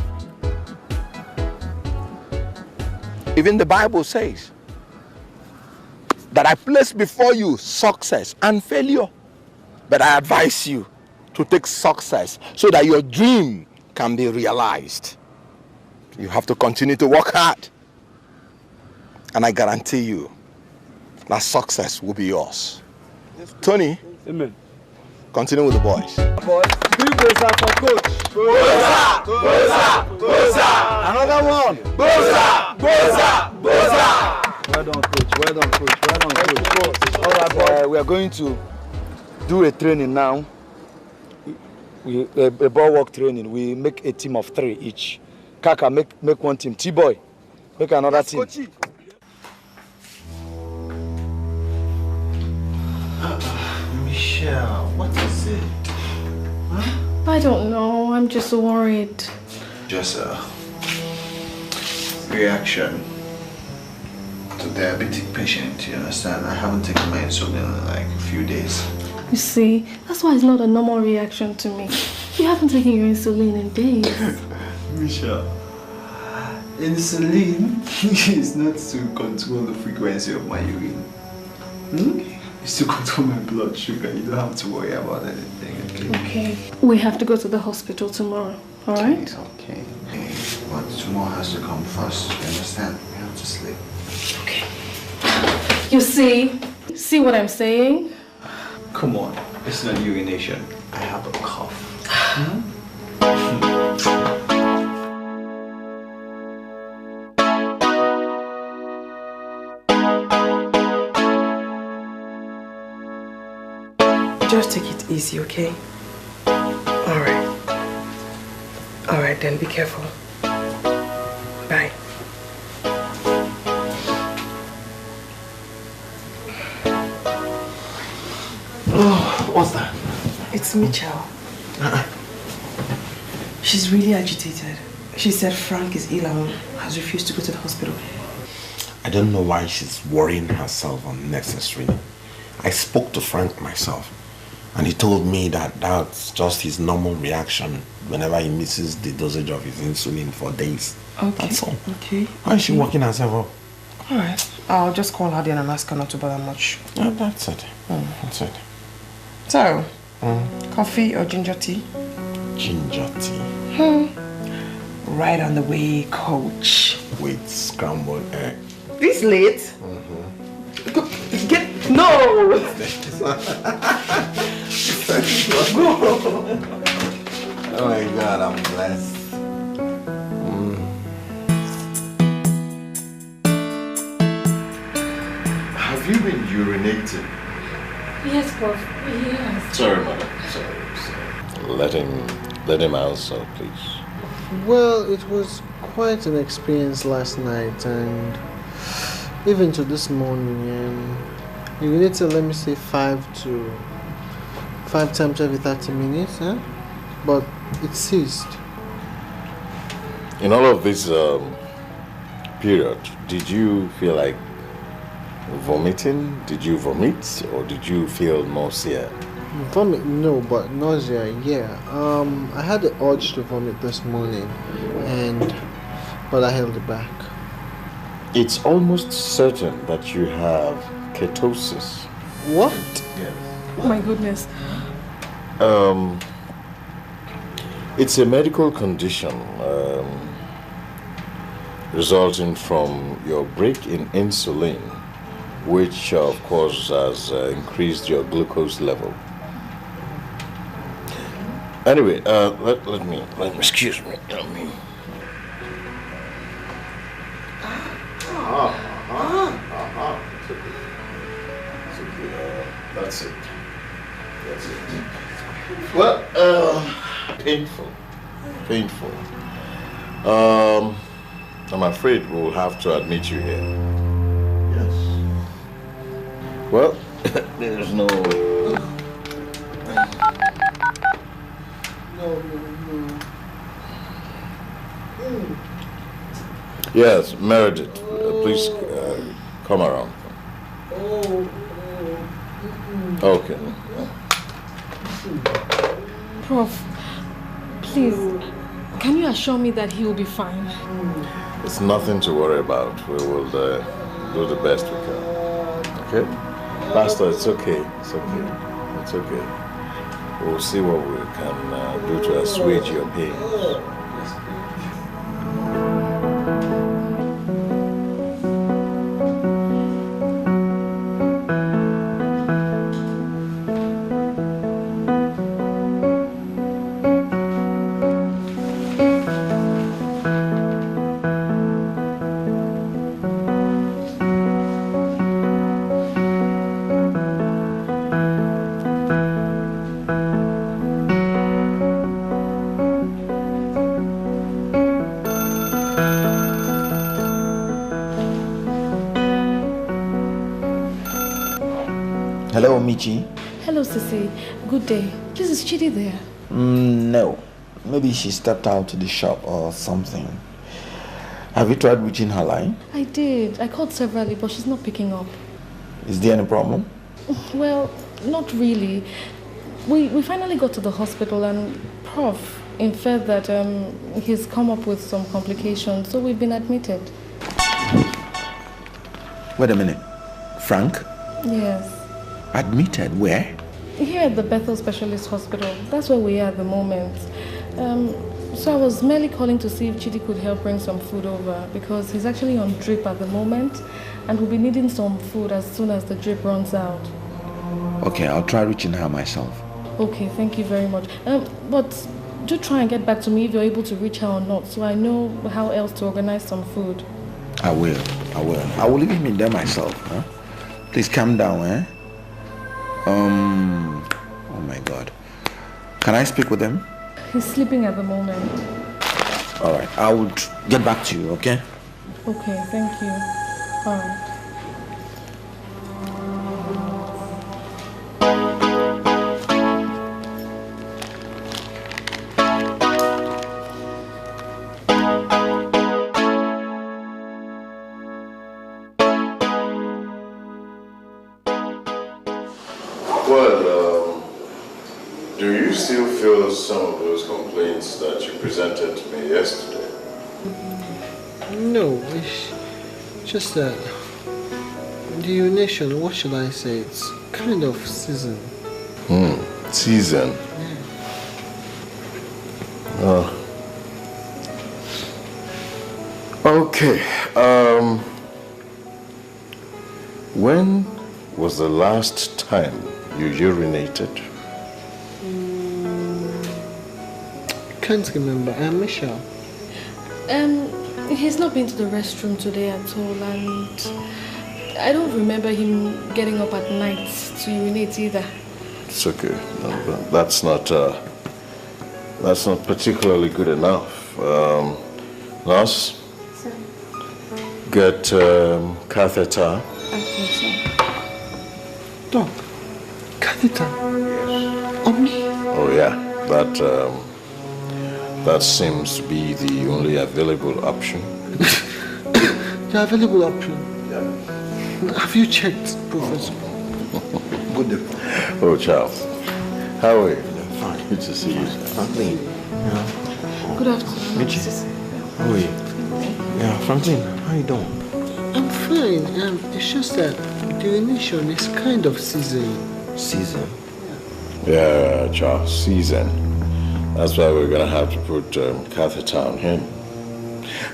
Even the Bible says that I place before you success and failure. But I advise you to take success so that your dream can be realized. You have to continue to work hard. And I guarantee you that success will be yours. Tony. Amen. Continue with the boys. Boys, big bosa for coach. Bosa, bosa, bosa. Another one. Bosa, bosa, bosa. Well done, coach. Well done, coach. Well done, coach. All right, boy. We are going to do a training now. A ball work training. We make a team of 3 each. Kaka, make one team. T-boy, make another team. Coachy. Michelle, what is it? Huh? I don't know. I'm just worried. Just a reaction to diabetic patient, you understand? I haven't taken my insulin in like a few days. You see, that's why it's not a normal reaction to me. You haven't taken your insulin in days. Michelle, insulin is not to control the frequency of my urine. You still control my blood sugar. You don't have to worry about anything, okay? Okay. We have to go to the hospital tomorrow, alright? Okay. But tomorrow has to come first, you understand? We have to sleep. Okay. You see what I'm saying? Come on, it's not urination. I have a cough. Just take it easy, okay? Alright. Alright then, be careful. Bye. Oh, what's that? It's Mitchell. She's really agitated. She said Frank is ill and has refused to go to the hospital. I don't know why she's worrying herself unnecessarily. I spoke to Frank myself, and he told me that that's just his normal reaction whenever he misses the dosage of his insulin for days. Okay. That's all. Okay. Why is she working herself up? Alright. I'll just call her then and ask her not to bother much. Yeah, that's it. That's it. So, coffee or ginger tea? Ginger tea. Right on the way, coach. With scrambled egg. This late? Get no! Oh my God, I'm blessed. Have you been urinating? Yes, Prof. Yes. Sorry, madam. Sorry. Let him answer, please. Well, it was quite an experience last night and even to this morning. You need to, let me say, 5 times every 30 minutes, huh? But it ceased. In all of this period, did you feel like vomiting? Did you vomit or did you feel nausea? Vomit, no, but nausea, yeah. I had the urge to vomit this morning, but I held it back. It's almost certain that you have ketosis. What? Yes. Oh my goodness. It's a medical condition resulting from your break in insulin, which of course has increased your glucose level. Anyway, let me excuse me. It's okay. That's it. Well, painful. I'm afraid we'll have to admit you here. Yes. Well, there's no. Yes, Marital, please come around. Okay. Prof, please, can you assure me that he will be fine? It's nothing to worry about. We will do the best we can. Okay? Pastor, it's okay. It's okay. It's okay. We'll see what we can do to assuage your pain. Hello, Michi. Hello, Sissy. Good day. Please, is Chidi there? No. Maybe she stepped out to the shop or something. Have you tried reaching her line? I did. I called severally, but she's not picking up. Is there any problem? Well, not really. We finally got to the hospital and Prof inferred that he's come up with some complications, so we've been admitted. Wait a minute. Frank? Yes. Admitted where? Here at the Bethel Specialist Hospital. That's where we are at the moment. So I was merely calling to see if Chidi could help bring some food over because he's actually on drip at the moment and we'll be needing some food as soon as the drip runs out. Okay, I'll try reaching her myself. Okay, thank you very much. But do try and get back to me if you're able to reach her or not so I know how else to organize some food. I will. I will leave him in there myself. Huh? Please calm down, eh? Oh my God. Can I speak with him? He's sleeping at the moment. Alright, I will get back to you, okay? Okay, thank you. Alright. Do you still feel some of those complaints that you presented to me yesterday? No, it's just that the urination, what should I say, it's kind of season. Season? Yeah. Oh. Okay, when was the last time you urinated? Can't remember. Michelle. He's not been to the restroom today at all, and I don't remember him getting up at night to urinate either. It's okay. No, that's not particularly good enough. Nurse, get catheter. Okay, sir. Doc, catheter? On me? Oh yeah, that seems to be the only available option. The available option? Yeah. Have you checked, Professor? Good day. Oh, Charles. How are you? Fine. Good to see you. Franklin. Yeah. Good afternoon. Mitchie. How are you? Yeah, Franklin, how are you doing? I'm fine. It's just that the urination is kind of season. Season? Yeah, Charles, season. That's why we're going to have to put catheter on him.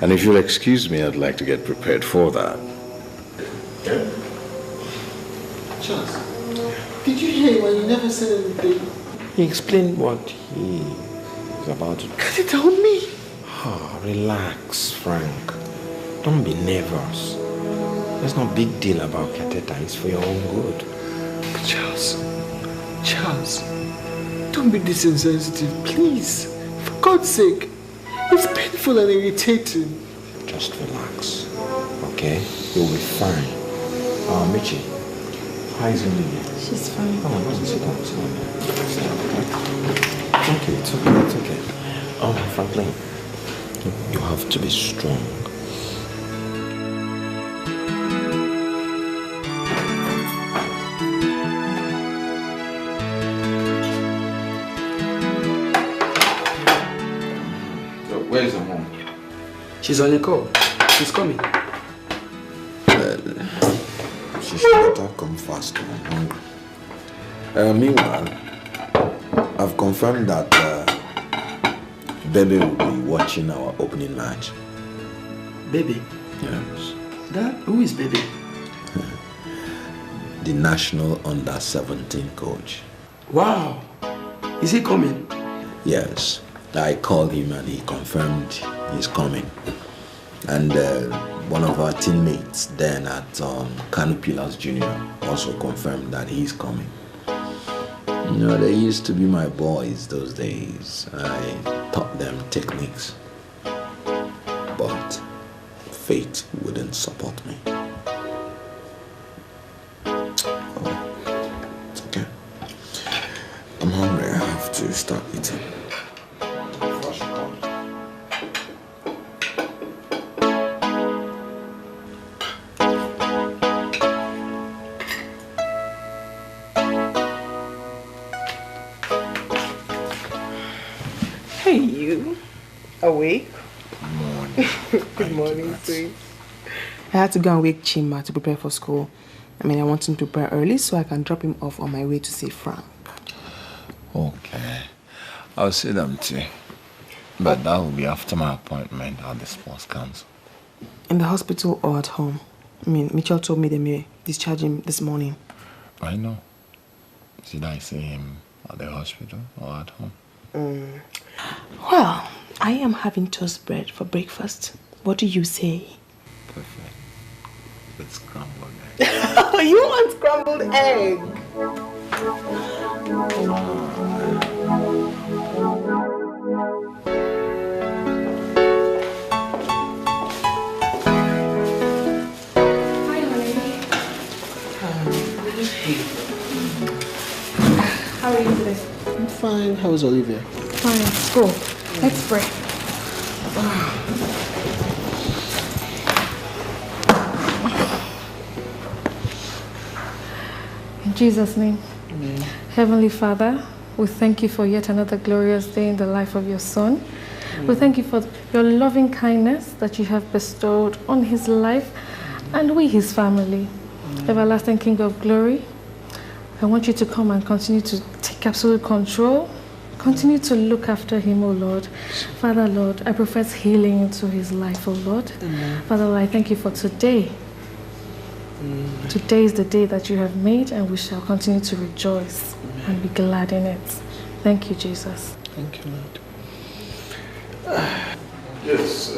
And if you'll excuse me, I'd like to get prepared for that. Yeah. Charles, did you hear when you never said anything? He explained what he was about to do. Catheter on me? Oh, relax, Frank. Don't be nervous. There's no big deal about catheter. It's for your own good. Charles, don't be this insensitive, please. For God's sake. It's painful and irritating. Just relax, okay? You'll be fine. Michi, how is Olivia? She's fine. Come on, go and sit down. Okay, it's okay. Franklin, you have to be strong. Where is her mom? She's on a call. She's coming. She should better come fast. I'm hungry. Meanwhile, I've confirmed that Baby will be watching our opening match. Baby? Yes. Dad, who is Baby? The national under-17 coach. Wow. Is he coming? Yes. I called him and he confirmed he's coming. And one of our teammates then at Canopilas Jr. also confirmed that he's coming. You know, they used to be my boys those days. I taught them techniques. But fate wouldn't support me. Oh, it's okay. I'm hungry. I have to start eating. Hey, you. Awake? Good morning. Good morning, sweet. I had to go and wake Chima to prepare for school. I mean, I want him to prepare early so I can drop him off on my way to see Frank. Okay. I'll see them too. But that will be after my appointment at the sports council. In the hospital or at home? I mean, Mitchell told me they may discharge him this morning. I know. Should I see him at the hospital or at home? Well, I am having toast bread for breakfast. What do you say? Perfect. With scrambled egg. You want scrambled egg? How are you today? I'm fine. How's Olivia? Fine. Let's go. Let's pray. In Jesus' name. Amen. Heavenly Father, we thank you for yet another glorious day in the life of your Son. We thank you for your loving kindness that you have bestowed on his life and we, his family. Everlasting King of glory, I want you to come and continue to take absolute control. Continue to look after him, O Lord. Father, Lord, I profess healing into his life, O Lord. Amen. Father, Lord, I thank you for today. Today is the day that you have made, and we shall continue to rejoice and be glad in it. Thank you, Jesus. Thank you, Lord. Yes.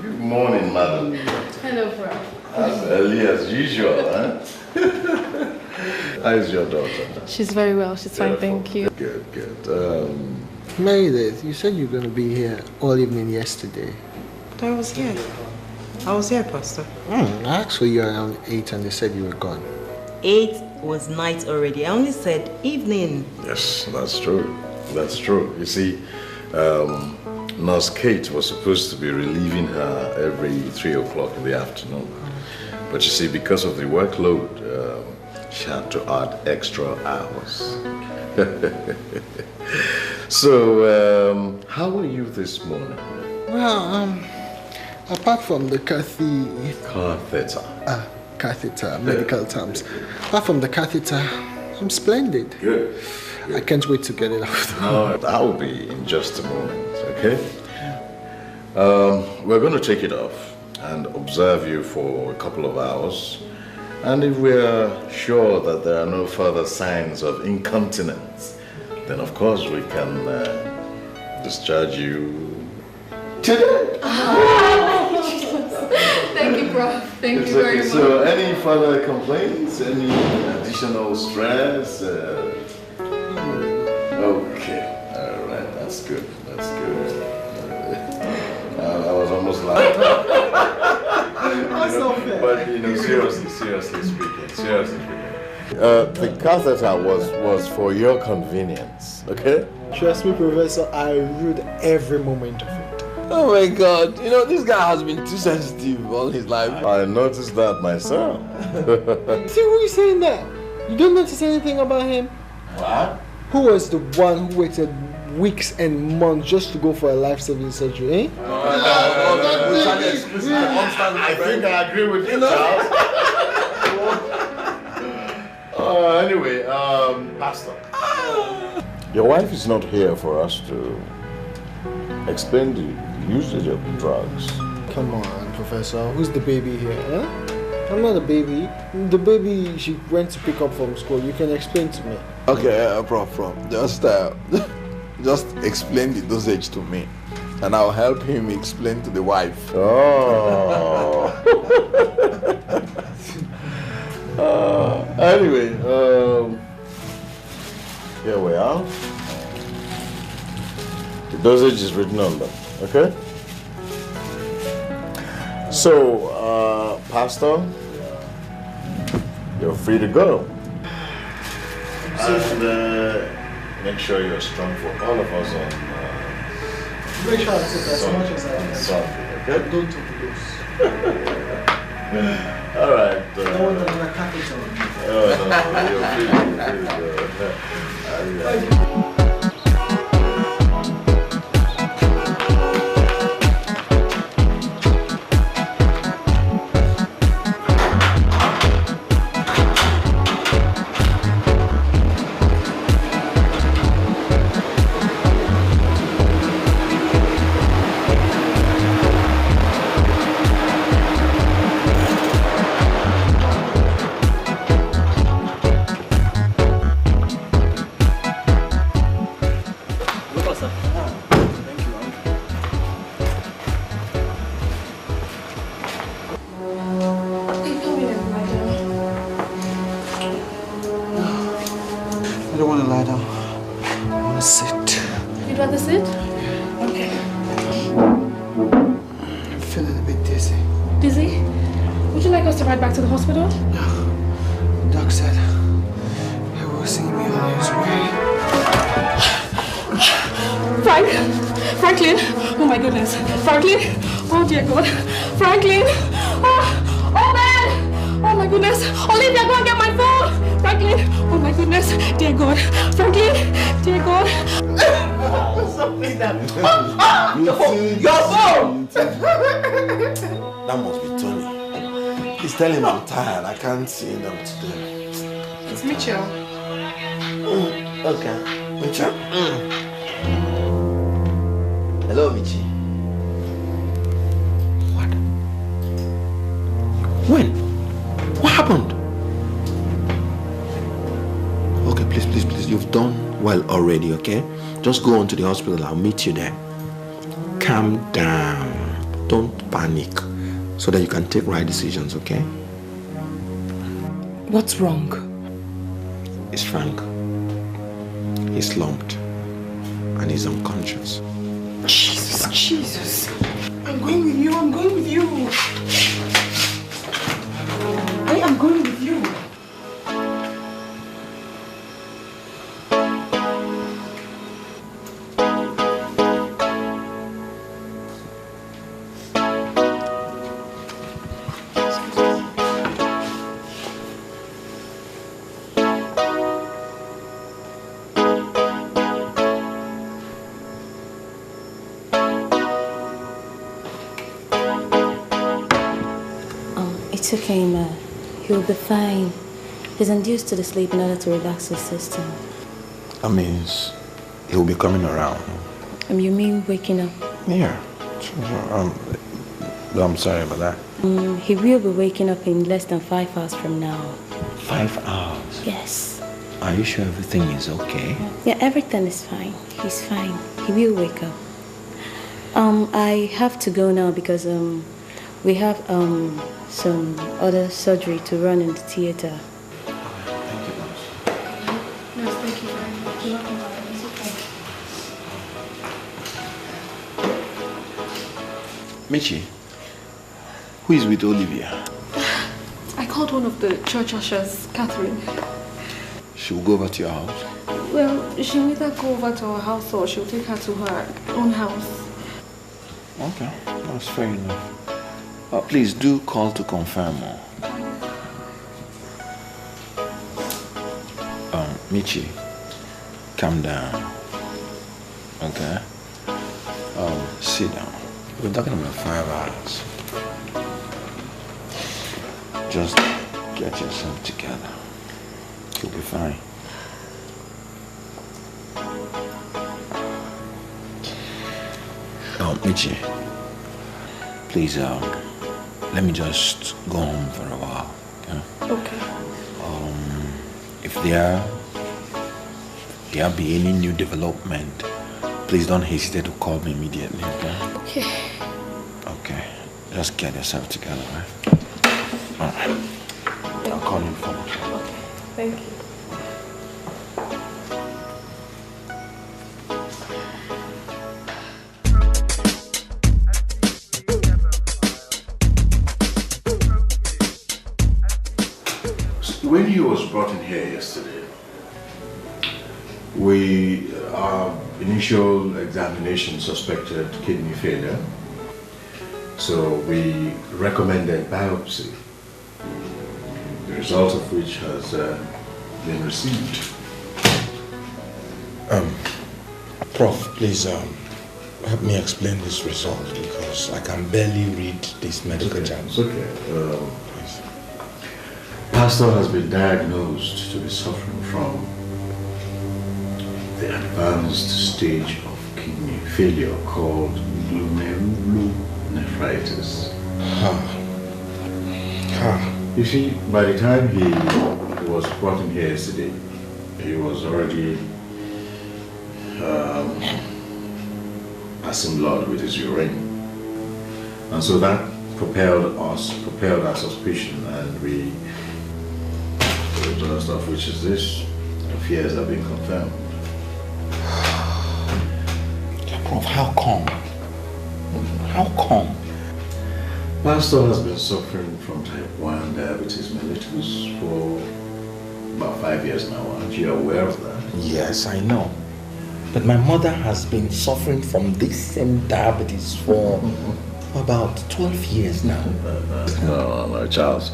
Good morning, madam. Hello, bro. As early as usual, huh? How's your daughter? She's very well. She's fine, thank you. Good, good. Meredith, you said you were going to be here all evening yesterday. But I was here. Pastor. I asked for you around 8 and they said you were gone. 8 was night already. I only said evening. Yes, that's true. That's true. You see, Nurse Kate was supposed to be relieving her every 3 o'clock in the afternoon. But you see, because of the workload, she had to add extra hours. So, how are you this morning? Well, apart from the catheter, medical terms. Apart from the catheter, I'm splendid. Good. I can't wait to get it off. No, that will be in just a moment, okay? We're going to take it off and observe you for a couple of hours. And if we're sure that there are no further signs of incontinence, then of course we can discharge you today. Thank you, bro. Thank you very much. So, any further complaints? Any additional stress? Okay, all right, that's good. That's good. I was almost like, but seriously speaking. The catheter was for your convenience, okay? Trust me, Professor, I rued every moment of it. Oh my God, this guy has been too sensitive all his life. I noticed that myself. See, who is saying that? You don't notice anything about him? What? Who was the one who waited weeks and months just to go for a life-saving surgery, eh? I think I agree with you, Charles. Anyway, Pastor. Your wife is not here for us to explain the usage of the drugs. Come on, Professor. Who's the baby here, huh? I'm not a baby. The baby she went to pick up from school. You can explain to me. Okay, Prof, just explain the dosage to me, and I'll help him explain to the wife. Oh. Anyway, here we are. The dosage is written on them, okay? So, Pastor, you're free to go. And make sure you're strong for all of us on Make sure I take as much as I can. Sunday, okay? Don't take the dose. All right. I want another catheter. No, you're free to go. sit. You'd rather sit? Okay. I'm feeling a bit dizzy. Dizzy? Would you like us to ride back to the hospital? No. Doc said he will see me on his way. Franklin! Oh my goodness. Franklin! Oh dear God. Franklin! Oh man! Oh my goodness. Olivia, go and get my phone! Franklin! Oh my goodness. Dear God. Franklin! Dear God. Something that. Your phone! Your phone! That must be Tony. Please tell him I'm tired. I can't see them today. It's Mitchell. Okay. Mitchell? Hello, Michi. When? What happened? Okay, please. You've done well already, okay? Just go on to the hospital. I'll meet you there. Calm down. Don't panic. So that you can take right decisions, okay? What's wrong? It's Frank. He's slumped. And he's unconscious. Jesus. I'm going with you. I am going with you. It's okay, Ma. He'll be fine. He's induced to the sleep in order to relax his system. That means he'll be coming around. You mean waking up? Yeah. I'm sorry about that. He will be waking up in less than 5 hours from now. 5 hours? Yes. Are you sure everything is okay? Yeah, everything is fine. He's fine. He will wake up. I have to go now because we have some other surgery to run in the theater. Thank you, boss. Yes, thank you very much. You're welcome. It's okay. Michi, who is with Olivia? I called one of the church ushers, Catherine. She will go over to your house? Well, she'll either go over to her house or she'll take her to her own house. Okay, that's fair enough. Please do call to confirm. Michi, calm down. Okay? Sit down. We're talking about 5 hours. Just get yourself together. You'll be fine. Michi, please, let me just go home for a while, okay? Okay. If there be any new development, please don't hesitate to call me immediately, okay? Okay. Okay. Just get yourself together, right? Alright. I'll call you for me. Okay. Thank you. When he was brought in here yesterday, our initial examination suspected kidney failure, so we recommended biopsy, the result of which has been received. Prof, please help me explain this result because I can barely read this medical journal. It's okay. Pastoral has been diagnosed to be suffering from the advanced stage of kidney failure called glomerulonephritis. You see, by the time he was brought in here yesterday, he was already passing blood with his urine. And so that propelled our suspicion, and we did other stuff, which is this. The fears have been confirmed. Prof, how come? How come? Pastoral has been suffering from type 1 diabetes mellitus for about 5 years now. Aren't you aware of that? Yes, I know. But my mother has been suffering from this same diabetes for about 12 years now. No, Charles.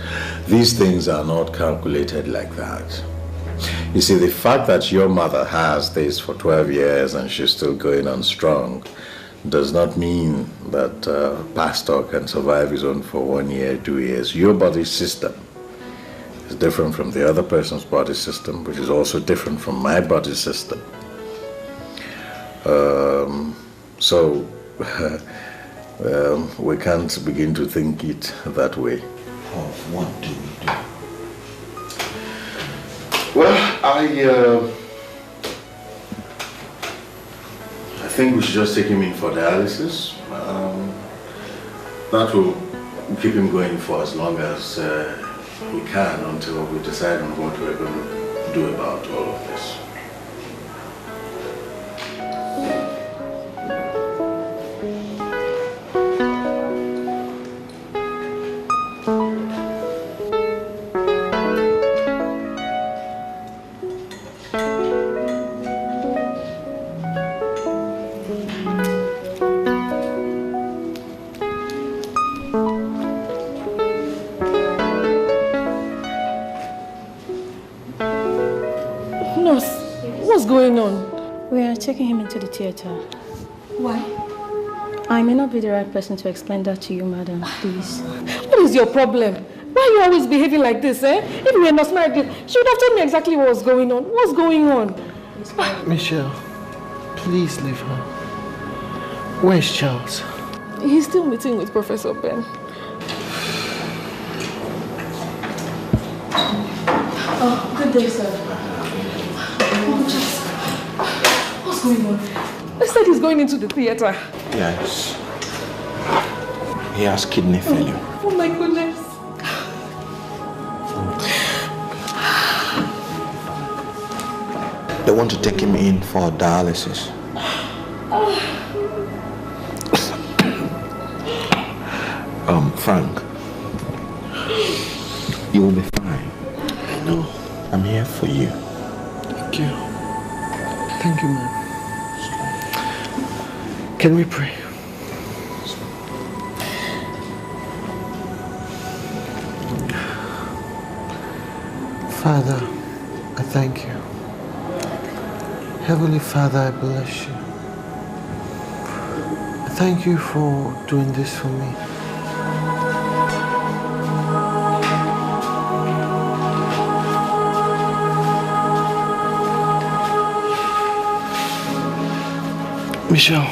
These things are not calculated like that. You see, the fact that your mother has this for 12 years and she's still going on strong does not mean that Pastor can survive his own for 1 year, 2 years. Your body system is different from the other person's body system, which is also different from my body system. So we can't begin to think it that way. What do we do? Well, I think we should just take him in for dialysis. That will keep him going for as long as he can until we decide on what we're going to do about all of this. We are taking him into the theater. Why? I may not be the right person to explain that to you, madam. Please. What is your problem? Why are you always behaving like this, eh? If we were not married, you should have told me exactly what was going on. What's going on? Michelle, please leave her. Where's Charles? He's still meeting with Professor Ben. Oh, good day, sir. What's going on? They said he's going into the theater. Yes. He has kidney failure. Oh my goodness. They want to take him in for dialysis. Frank, you will be fine. I know. I'm here for you. Thank you. Thank you, man. Can we pray? Father, I thank you. Heavenly Father, I bless you. I thank you for doing this for me. Michelle,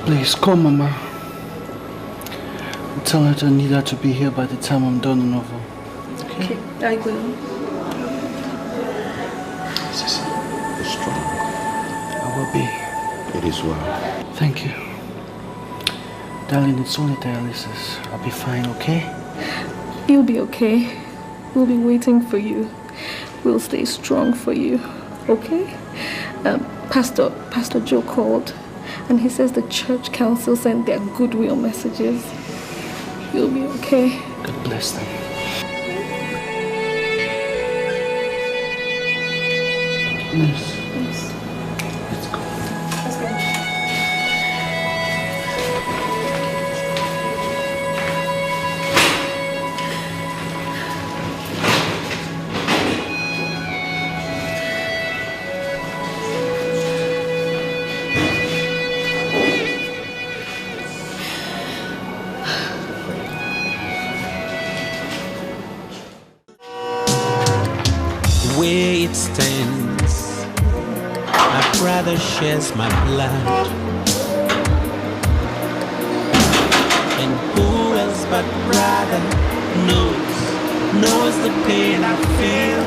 please call Mama. Tell her I need her to be here by the time I'm done and over. Okay, I will. Sister, be strong. I will be. It is well. Thank you. Darling, it's only dialysis. I'll be fine, okay? You'll be okay. We'll be waiting for you. We'll stay strong for you, okay? Pastor Joe called and he says the church council sent their goodwill messages. You'll be okay. God bless them. Yes. Let's go. Let's go. Way it stands, my brother shares my blood, and who else but brother knows the pain I feel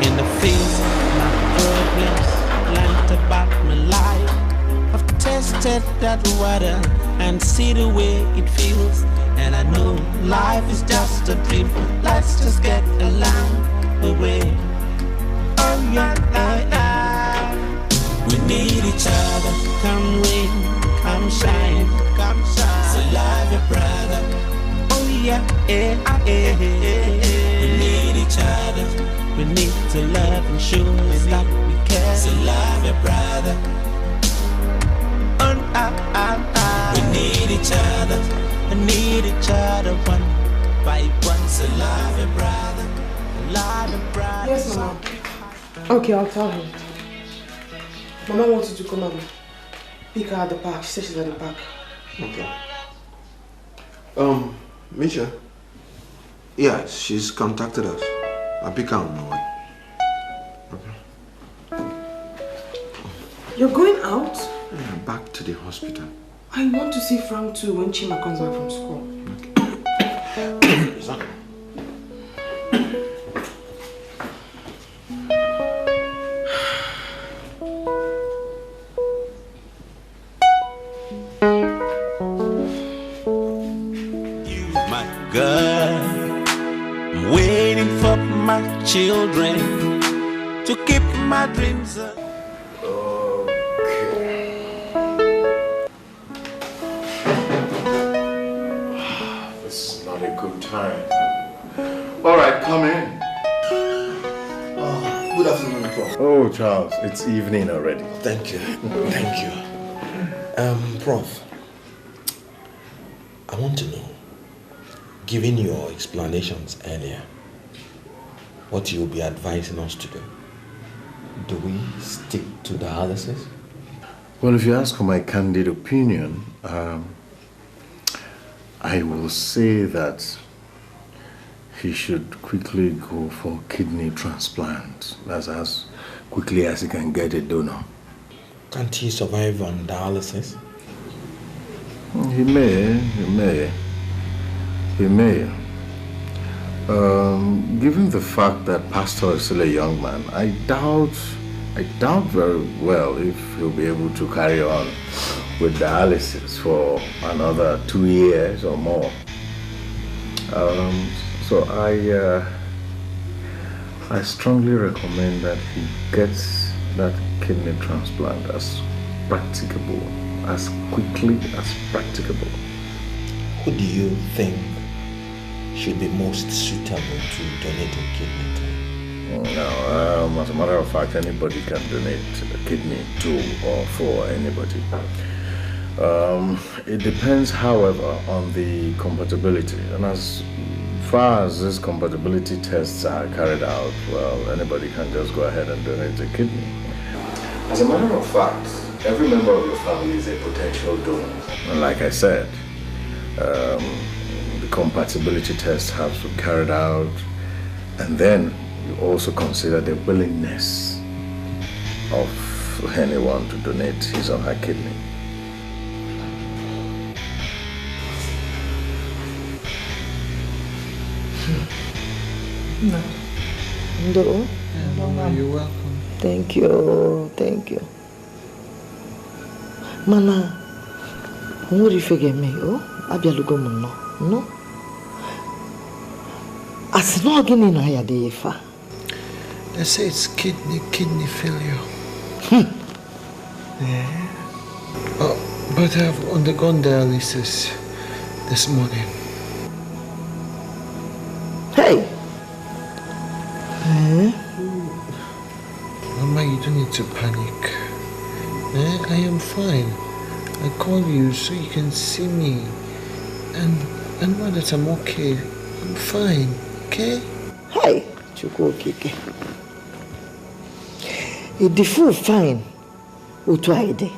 in the face of my problems, learned about my life. I've tasted that water and see the way it feels. And I know life is just a dream. Let's just get along the way. Oh yeah. We need each other. We need to love and show us that we care. So love your brother. We need each other. We need each other one by one. So love your brother. Love your brother. Yes, Mama. Okay, I'll tell him. Mama wants you to come and pick her at the park. She said she's at the park. Okay. Misha. Yeah, she's contacted us. I'll pick her on my way. Okay. You're going out? Yeah, back to the hospital. I want to see Frank too when Chima comes back from school. Is that? I'm waiting for my children to keep my dreams up. This is not a good time. All right, come in. Good afternoon, Prof. Oh, Charles, it's evening already. Thank you. Thank you. Prof, I want to know, given your explanations earlier, what you'll be advising us to do. Do we stick to dialysis? Well, if you ask for my candid opinion, I will say that he should quickly go for kidney transplant. That's as quickly as he can get a donor. Can't he survive on dialysis? He may. Given the fact that Pastoral is still a young man, I doubt very well if he'll be able to carry on with dialysis for another 2 years or more. So I strongly recommend that he gets that kidney transplant as practicable, as quickly as practicable. Who do you think should be most suitable to donate a kidney to? No, as a matter of fact, anybody can donate a kidney to or for anybody. It depends, however, on the compatibility. And as far as these compatibility tests are carried out, well, anybody can just go ahead and donate a kidney. As a matter of fact, every member of your family is a potential donor. And like I said, the compatibility test has to be carried out, and then you also consider the willingness of anyone to donate his or her kidney. No. You're welcome. Thank you. Mana, what if you get me? Oh, Abialugo no. No. As no getting in higher day, fa. They say it's kidney failure. Yeah. Oh, but I've undergone dialysis this morning. Hey. Mama, you don't need to panic. I am fine. I call you so you can see me and know that I'm okay. I'm fine, okay? Hey, Chuko Kike. If the fool fine, Utuaide,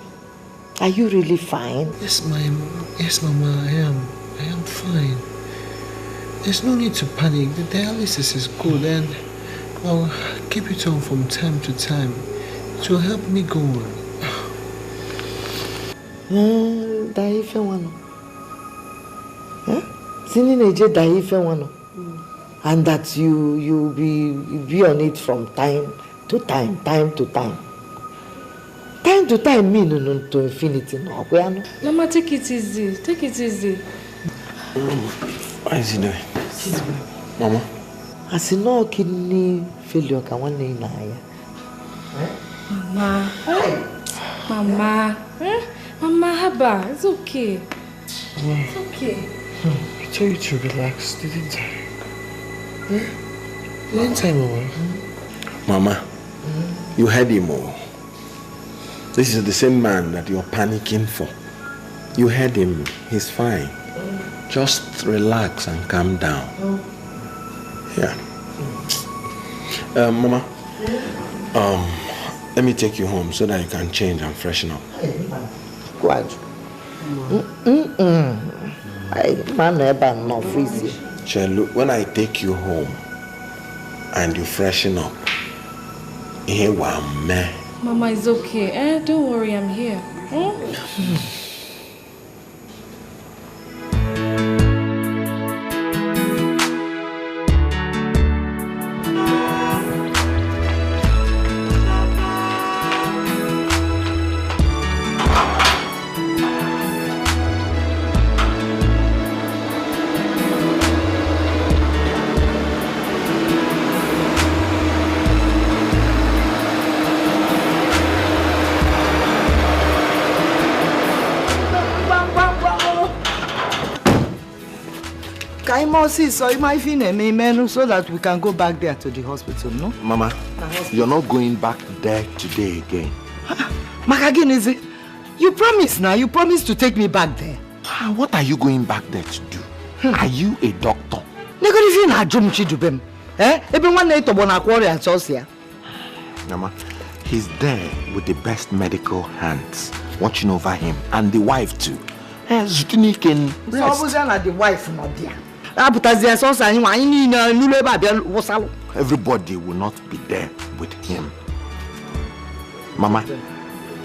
are you really fine? Yes, Mama, I am fine. There's no need to panic. The dialysis is good and I'll keep it on from time to time. It will help me go on. And that you be on it from time to time. Time to time mean no to infinity no. Mama, take it easy. What is he doing? Mama? As you know, kidney failure can one day na ya. Mama, haba, it's okay. It's okay. told you to relax, didn't I? Didn't I, Mama? Mama, you heard him all. This is the same man that you're panicking for. You heard him. He's fine. Just relax and calm down. Yeah. Mama, let me take you home so that you can change and freshen up. Chelu, when I take you home and you freshen up, Mama, it's okay. Don't worry, I'm here. So you might feel a so that we can go back there to the hospital, no? Mama, you're not going back there today again. Makagin, is it? You promised now. You promised to take me back there. What are you going back there to do? Are you a doctor? Mama, he's there with the best medical hands, watching over him, and the wife too. So the wife not there. Everybody will not be there with him. Mama,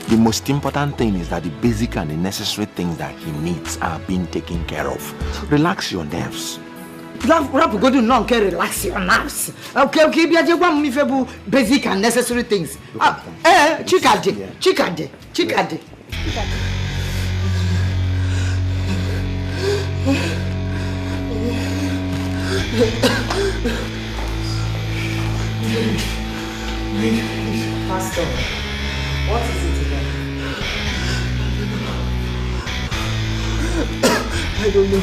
the most important thing is that the basic and the necessary things that he needs are being taken care of. Relax your nerves. Relax your nerves. Okay, basic and necessary things. Chikade. Pastor, what is it again? I don't know.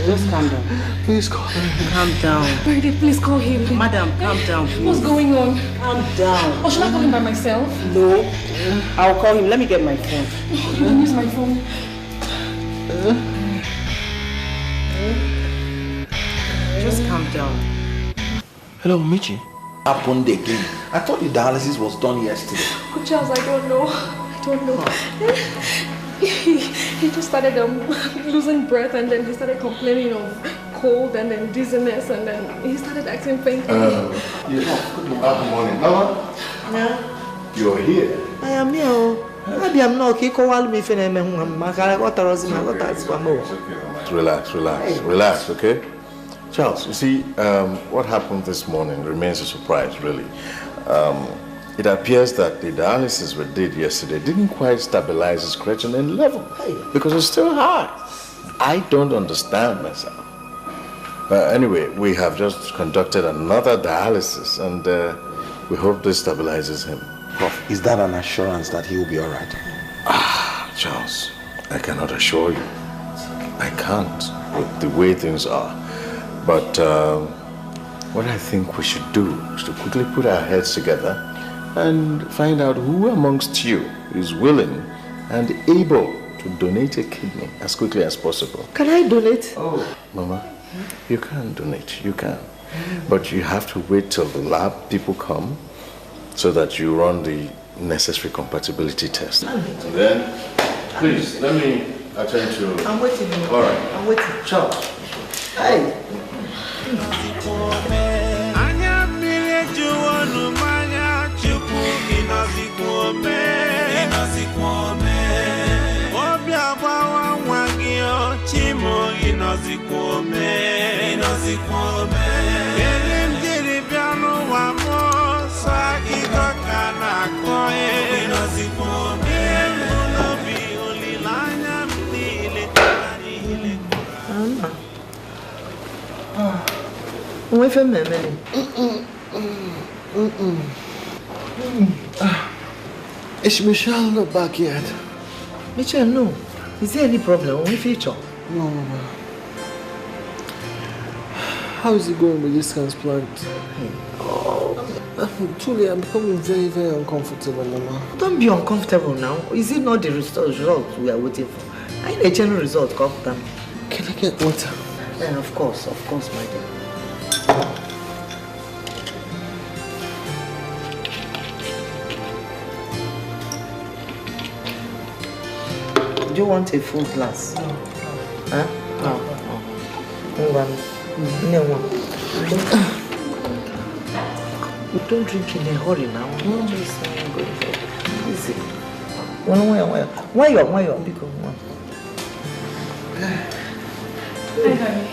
Just calm down. Please call him. Calm down. Brady, please call him. Madam, calm down, please. What's going on? Calm down. Or should I call him by myself? No. I'll call him. Let me get my phone. You can use my phone. Just calm down. Hello, Michi. Happened again. I thought the dialysis was done yesterday. Oh, Charles, I don't know. He just started losing breath, and then he started complaining of cold and then dizziness, and then he started acting faint. Good morning. Mama? Yeah. You're here. I am here. Maybe I'm not okay. Relax, okay? Charles, you see, what happened this morning remains a surprise, really. It appears that the dialysis we did yesterday didn't quite stabilize his creatinine level because it's still high. I don't understand myself. Anyway, we have just conducted another dialysis and we hope this stabilizes him. Prof, is that an assurance that he will be all right? Charles, I cannot assure you. I can't with the way things are. But what I think we should do is to quickly put our heads together and find out who amongst you is willing and able to donate a kidney as quickly as possible. Can I donate? Oh, Mama, you can donate, you can. But you have to wait till the lab people come so that you run the necessary compatibility test. And then, please, let me attend to... I'm waiting. All right. I'm waiting. Ciao. Hey. Is Michelle not back yet? Michelle, no. Is there any problem with future? No, Mama. How is it going with this transplant? Truly, I'm becoming very, very uncomfortable, Mama. Don't be uncomfortable now. Is it not the result we are waiting for? I need a general result, come. Can I get water? Yeah, of course, my dear. Do you want a full glass? No. Huh? No. Don't drink in a hurry now. No, just go easy. Why you're big one? Hi, honey.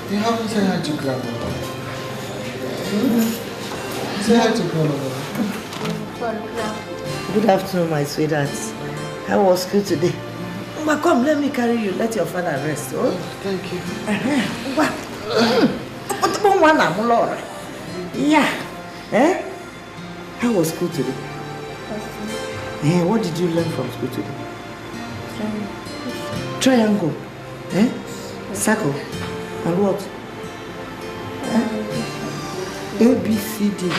You haven't said hi to Grandma. Say hi to Grandma. Good afternoon, my sweetheart. How was school today? Come, let me carry you. Let your father rest. Oh, thank you. Yeah. How was school today? What did you learn from school today? Triangle. Circle. And what? A, B, C, D.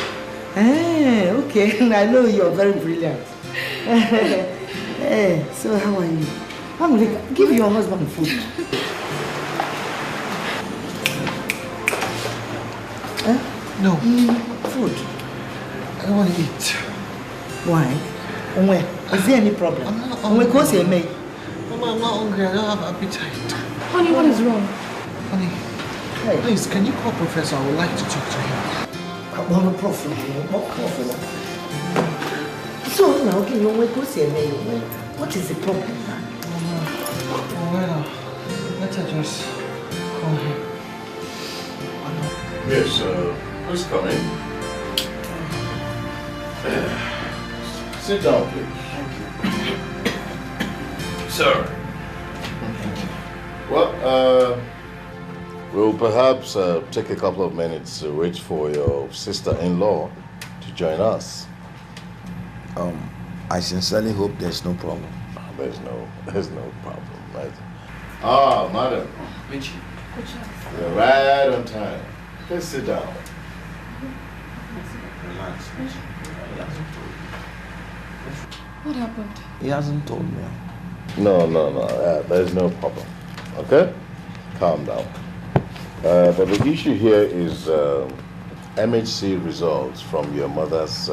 Okay. I know you're very brilliant. So how are you? Give your husband food. No. Food. I don't want to eat. Why? Where? Is there any problem? I'm not hungry. Mama, I'm not hungry. I don't have appetite. Honey, what is wrong? Honey, please, can you call Professor? I would like to talk to him. So now, what is the problem? Well, let her just call him. Yes, please come in. Sit down, please. Sir. Well, we'll perhaps take a couple of minutes to wait for your sister-in-law to join us. I sincerely hope there's no problem. There's no problem, right? Ah, madam. You're right on time. Please sit down. Relax. What happened? He hasn't told me. No. There's no problem. Okay? Calm down. But the issue here is MHC results from your mother's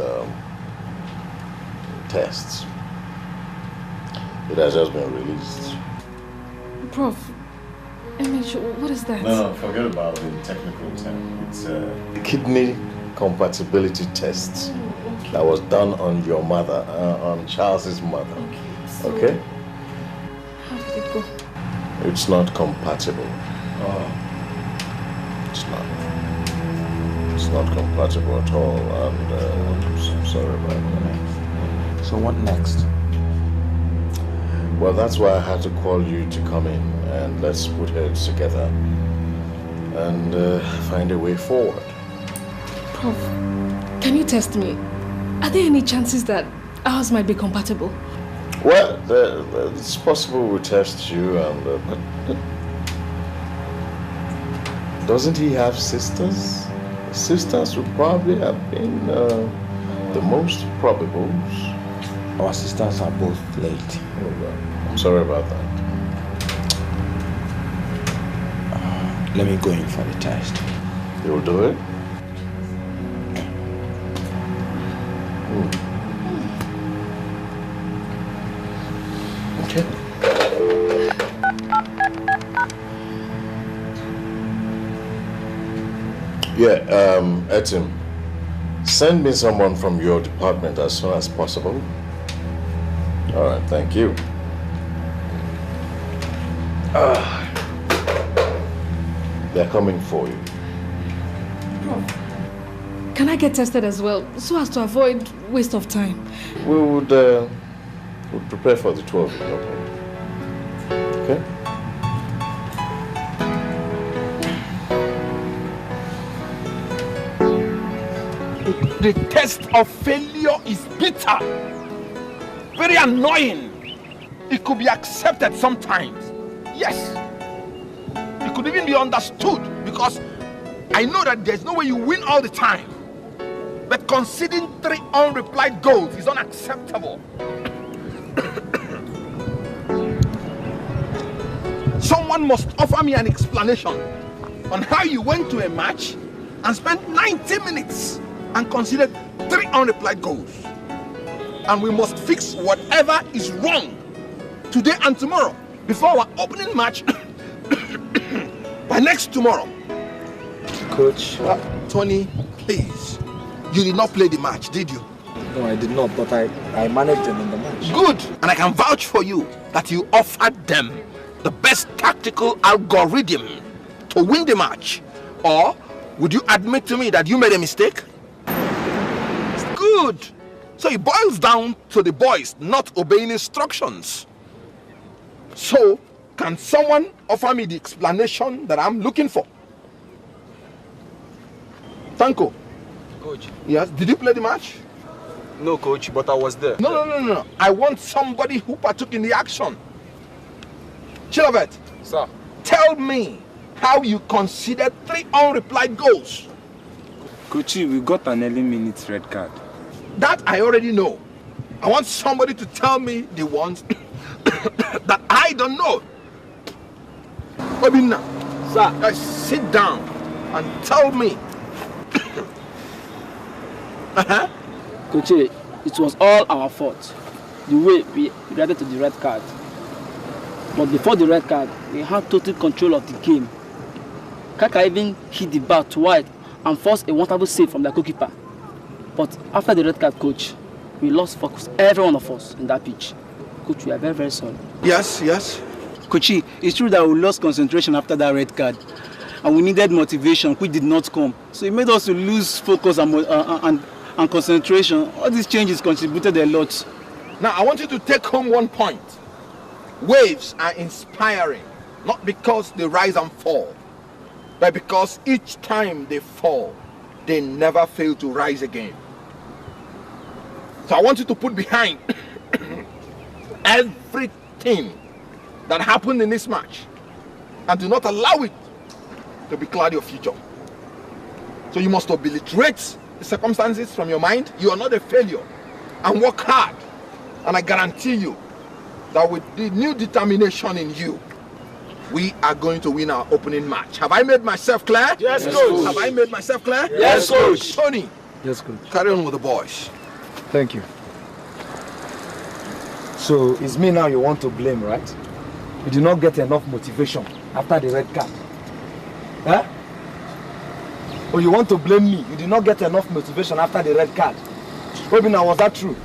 tests. It has just been released. Prof, what is that? No, forget about the technical term. It's a kidney compatibility test that was done on your mother, on Charles's mother. Okay? How did it go? It's not compatible. It's not compatible at all, and I'm sorry about that. So what next? Well, that's why I had to call you to come in and let's put heads together and find a way forward. Prof, can you test me? Are there any chances that ours might be compatible? Well, it's possible we test you, but doesn't he have sisters? Sisters would probably have been the most probable. Our sisters are both late. I'm sorry about that. Let me go in for the test. You'll do it? Okay. Yeah, Etim, send me someone from your department as soon as possible. All right, thank you. They're coming for you. Prof, Can I get tested as well, so as to avoid waste of time? We would prepare for the 12 in your point. Okay? The test of failure is bitter. Very annoying. It could be accepted sometimes. Yes. It could even be understood because I know that there's no way you win all the time. But conceding 3 unreplied goals is unacceptable. Someone must offer me an explanation on how you went to a match and spent 90 minutes and conceded 3 unreplied goals. And we must fix whatever is wrong today and tomorrow before our opening match by next tomorrow. Coach. Tony, please. You did not play the match, did you? No, I did not, but I managed them in the match. Good. And I can vouch for you that you offered them the best tactical algorithm to win the match. Or would you admit to me that you made a mistake? Good. So it boils down to the boys not obeying instructions. So, can someone offer me the explanation that I'm looking for? Tanko. Coach. Yes, did you play the match? No, coach, but I was there. No. I want somebody who partook in the action. Chilovet. Sir. Tell me how you conceded 3 unreplied goals. Coach, we got an early minutes red card. That I already know. I want somebody to tell me the ones that I don't know. Obinna. Sir. Sit down and tell me. Coach, it was all our fault. The way we reacted to the red card. But before the red card, we had total control of the game. Kaka even hit the bar twice and forced a wonderful save from the goalkeeper. But after the red card, coach, we lost focus, every one of us in that pitch. Coach, we are very, very sorry. Yes. Coach, it's true that we lost concentration after that red card. And we needed motivation, which did not come. So it made us to lose focus and concentration. All these changes contributed a lot. Now, I want you to take home one point. Waves are inspiring, not because they rise and fall, but because each time they fall, they never fail to rise again. So I want you to put behind everything that happened in this match and do not allow it to be cloud your future. So you must obliterate the circumstances from your mind. You are not a failure, and work hard. And I guarantee you that with the new determination in you, we are going to win our opening match. Have I made myself clear? Yes, coach. Have I made myself clear? Yes, coach. Tony. Yes, coach. Carry on with the boys. Thank you. So it's me now you want to blame, right? You did not get enough motivation after the red card. Huh? Or you want to blame me? You did not get enough motivation after the red card. Obinna, was that true?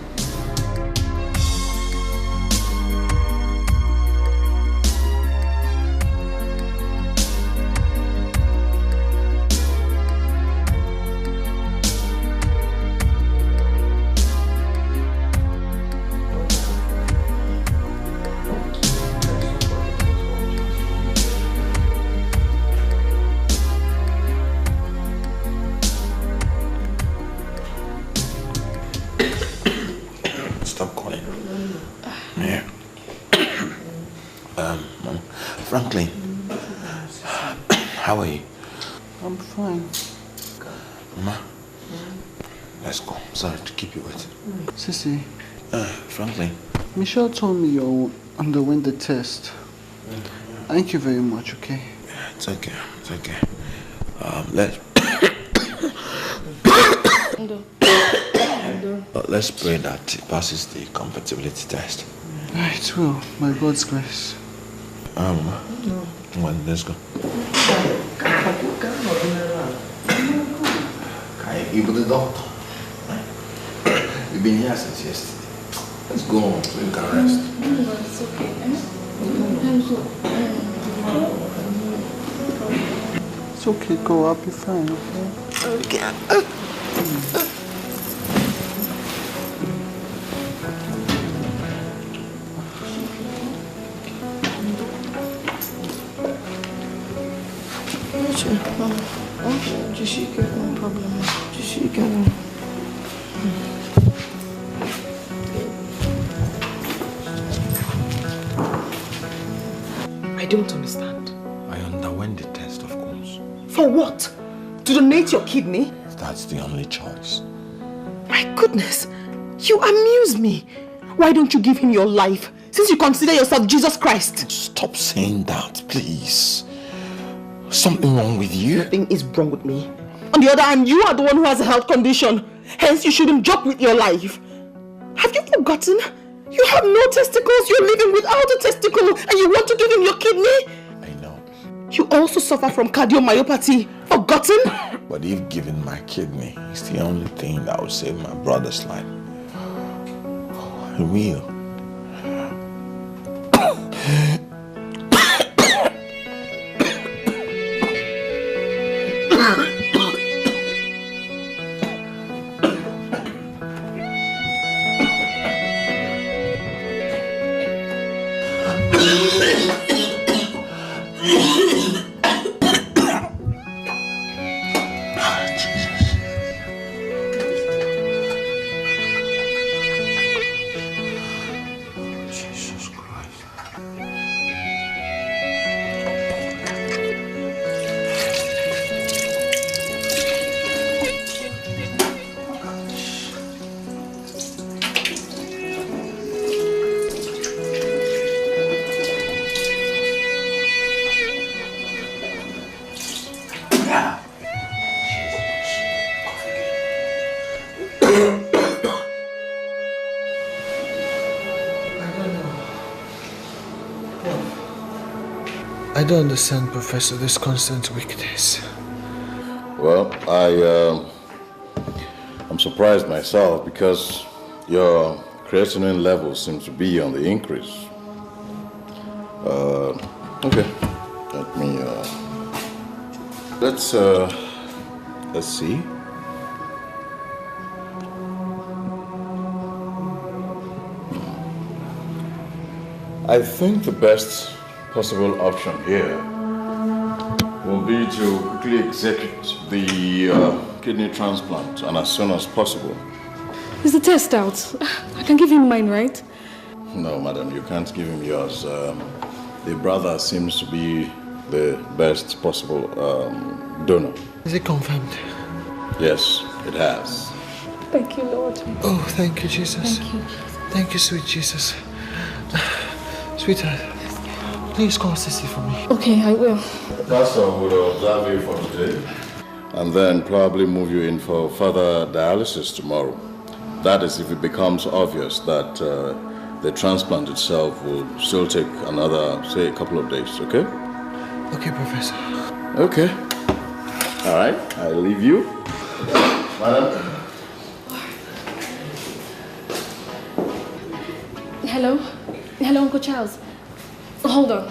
Franklin, how are you? I'm fine. Mama, let's go. Sorry to keep you waiting. Sissy. Franklin. Michelle told me you underwent the test. Thank you very much, okay? It's okay. It's okay. Let's pray that it passes the compatibility test. It will, by God's grace. Come on, let's go. You be the doctor. You've been here since yesterday. Let's go home so you can rest. It's okay. It's okay, go. I'll be fine, okay? Okay. No problem. I don't understand. I underwent the test, of course. For what? To donate your kidney? That's the only choice. My goodness, you amuse me. Why don't you give him your life, since you consider yourself Jesus Christ? Stop saying that, please. Something wrong with you? Nothing is wrong with me. On the other hand, you are the one who has a health condition. Hence, you shouldn't joke with your life. Have you forgotten? You have no testicles. You're living without a testicle, and you want to give him your kidney? I know. You also suffer from cardiomyopathy. Forgotten? But if given my kidney, it's the only thing that will save my brother's life. I will. I don't understand, Professor, this constant weakness. Well, I'm surprised myself because your creatinine level seems to be on the increase. Okay, let me, let's see. I think the best possible option here will be to quickly execute the kidney transplant and as soon as possible. Is the test out? I can give him mine, right? No, madam, you can't give him yours. The brother seems to be the best possible donor. Is it confirmed? Yes, it has. Thank you, Lord. Oh, thank you, Jesus. Thank you. Thank you, sweet Jesus. Sweetheart, please call Sissy for me. Okay, I will. The pastor would observe you for today and then probably move you in for further dialysis tomorrow. That is if it becomes obvious that the transplant itself will still take another, say, a couple of days, okay? Okay, Professor. Okay. All right, I leave you. Madam? Hello? Hello, Uncle Charles. Hold on.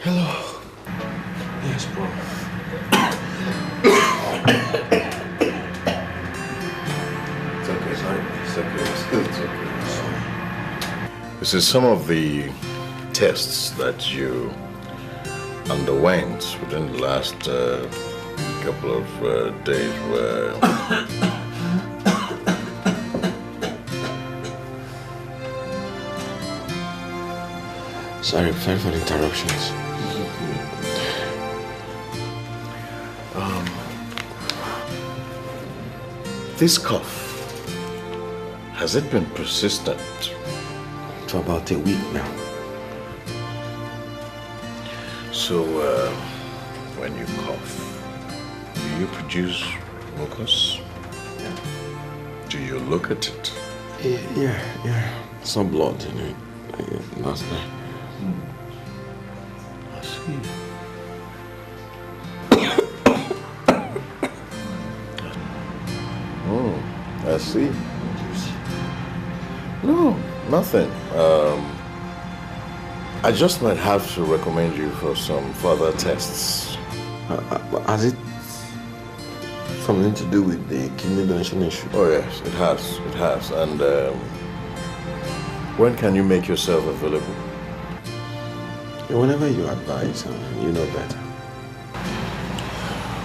Hello. Yes, bro. It's okay, sorry. It's okay. It's okay. This is some of the tests that you underwent within the last couple of days where... Sorry for the interruptions. This cough, has it been persistent? For about a week now. So, when you cough, do you produce mucus? Do you look at it? Yeah. Some blood in it last night. I see. I see. No, nothing. I just might have to recommend you for some further tests. Has it something to do with the kidney donation issue? Oh yes, it has. It has. And when can you make yourself available? Whenever you advise, you know better.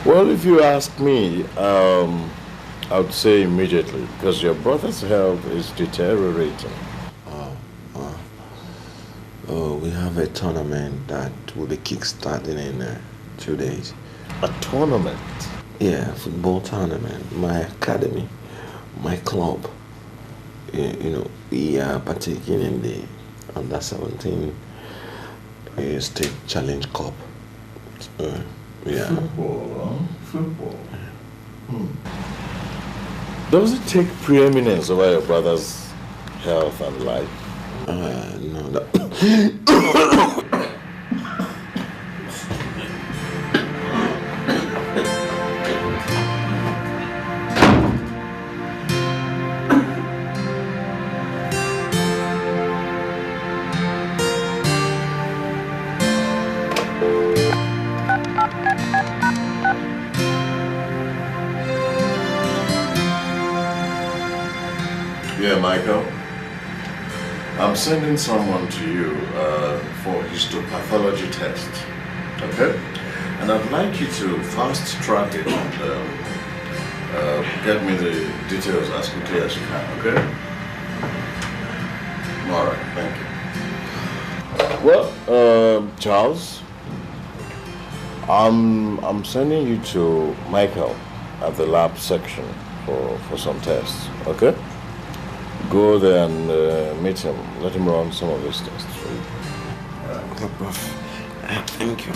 Well, if you ask me, I would say immediately, because your brother's health is deteriorating. Oh, we have a tournament that will be kickstarting in 2 days. A tournament? Yeah, football tournament. My academy, my club. You know, we are partaking in the under 17 state challenge cup. Yeah. Football, huh? Football. Does it take preeminence over your brother's health and life? No. Yeah, Michael. I'm sending someone to you for histopathology test, okay? And I'd like you to fast track it and get me the details as quickly as you can, okay? All right, thank you. Well, Charles, I'm sending you to Michael at the lab section for some tests, okay? Go there and meet him. Let him run some of his tests for you. Thank you.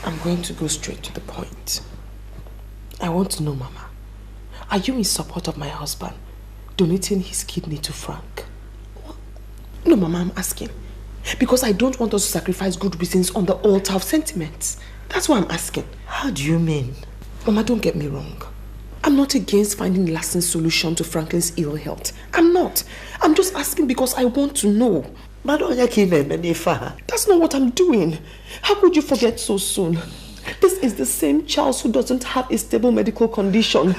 I'm going to go straight to the point. I want to know, Mama, are you in support of my husband donating his kidney to Frank? What? No, Mama, I'm asking. Because I don't want us to sacrifice good reasons on the altar of sentiments. That's why I'm asking. How do you mean? Mama, don't get me wrong. I'm not against finding a lasting solution to Franklin's ill health. I'm not. I'm just asking because I want to know. That's not what I'm doing. How could you forget so soon? This is the same Charles who doesn't have a stable medical condition.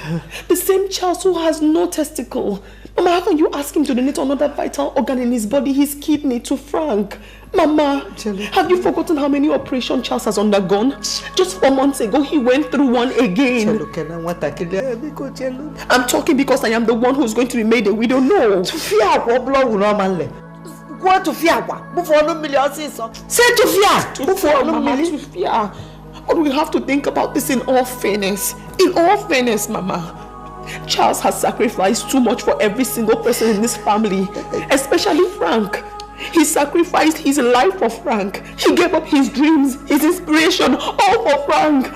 The same Charles who has no testicle. Mama, how can you ask him to donate another vital organ in his body, his kidney, to Frank? Mama, have you forgotten how many operations Charles has undergone? Just 4 months ago, he went through one again. I'm talking because I am the one who's going to be made a widow. No. What to fear? Say to fear. But we have to think about this in all fairness. In all fairness, Mama. Charles has sacrificed too much for every single person in this family, especially Frank. He sacrificed his life for Frank. He gave up his dreams, his inspiration, all for Frank.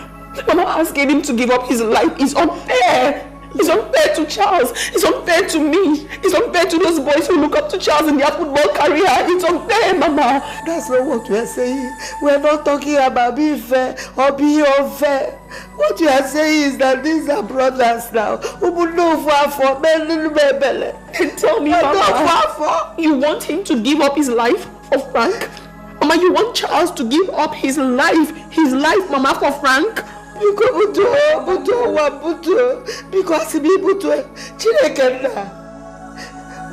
Mama, asking him to give up his life is unfair. It's unfair to Charles. It's unfair to me. It's unfair to those boys who look up to Charles in their football career. It's unfair, Mama. That's not what we are saying. We're not talking about being fair or being unfair. What you are saying is that these are brothers now who would know for and tell me, Mama, you want him to give up his life for Frank? Mama, you want Charles to give up his life, Mama, for Frank? Because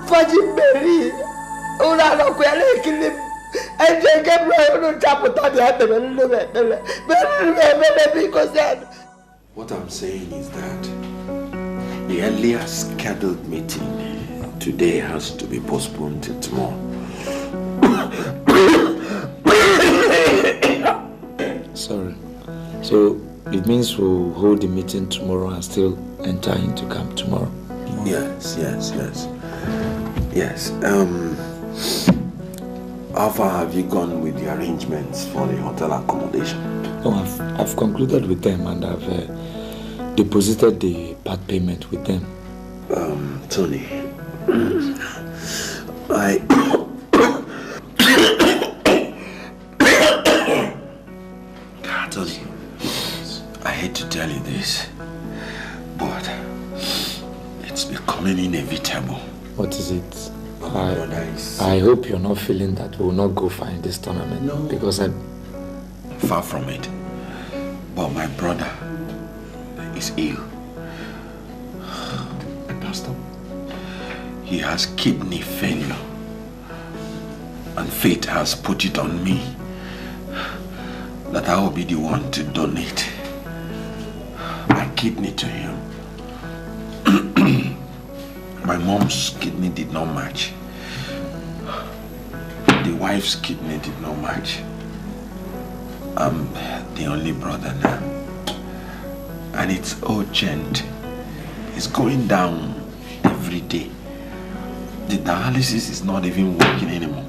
Virgin Mary, what I'm saying is that the earlier scheduled meeting today has to be postponed till tomorrow. Sorry. So it means we'll hold the meeting tomorrow and still enter into camp tomorrow. Yes. How far have you gone with the arrangements for the hotel accommodation? No, I've concluded with them and I've deposited the part payment with them. Tony, becoming inevitable. What is it? I hope you're not feeling that we will not go far in this tournament. No. Because far from it. But my brother is ill. Pastor? He has kidney failure. And fate has put it on me that I will be the one to donate my kidney to him. My mom's kidney did not match. The wife's kidney did not match. I'm the only brother now. And it's urgent. It's going down every day. The dialysis is not even working anymore.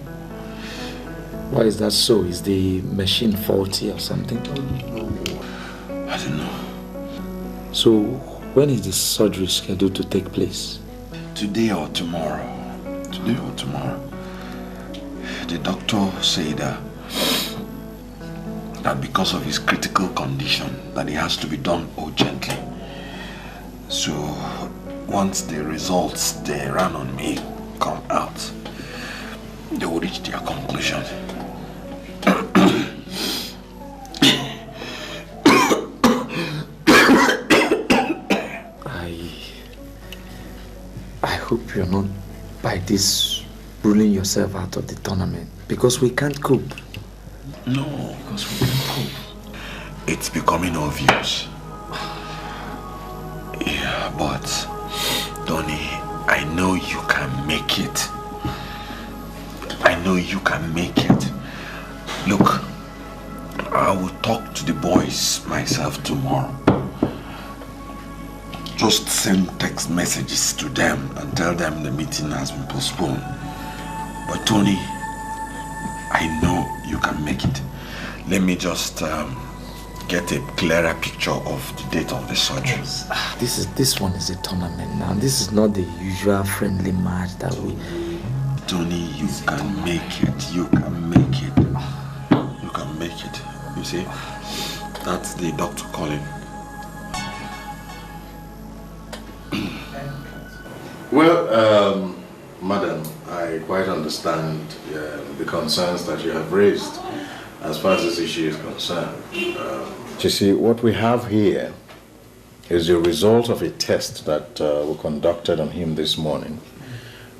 Why is that so? Is the machine faulty or something? I don't know. So, when is the surgery scheduled to take place? Today or tomorrow. Today or tomorrow. The doctor said that because of his critical condition, that it has to be done urgently. So, once the results they ran on me come out, they will reach their conclusion. I hope you're not by this ruling yourself out of the tournament, because we can't cope. No, because we can't cope. It's becoming obvious. Yeah, but Tony, I know you can make it. I know you can make it. Look, I will talk to the boys myself tomorrow. Just send text messages to them and tell them the meeting has been postponed. But Tony, I know you can make it. Let me just get a clearer picture of the date of the surgery. This one is a tournament now. This is not the usual friendly match that we... Tony, you can make it. You can make it. You can make it. You see? That's the doctor calling. Well, madam, I quite understand the concerns that you have raised as far as this issue is concerned. You see, what we have here is the result of a test that we conducted on him this morning.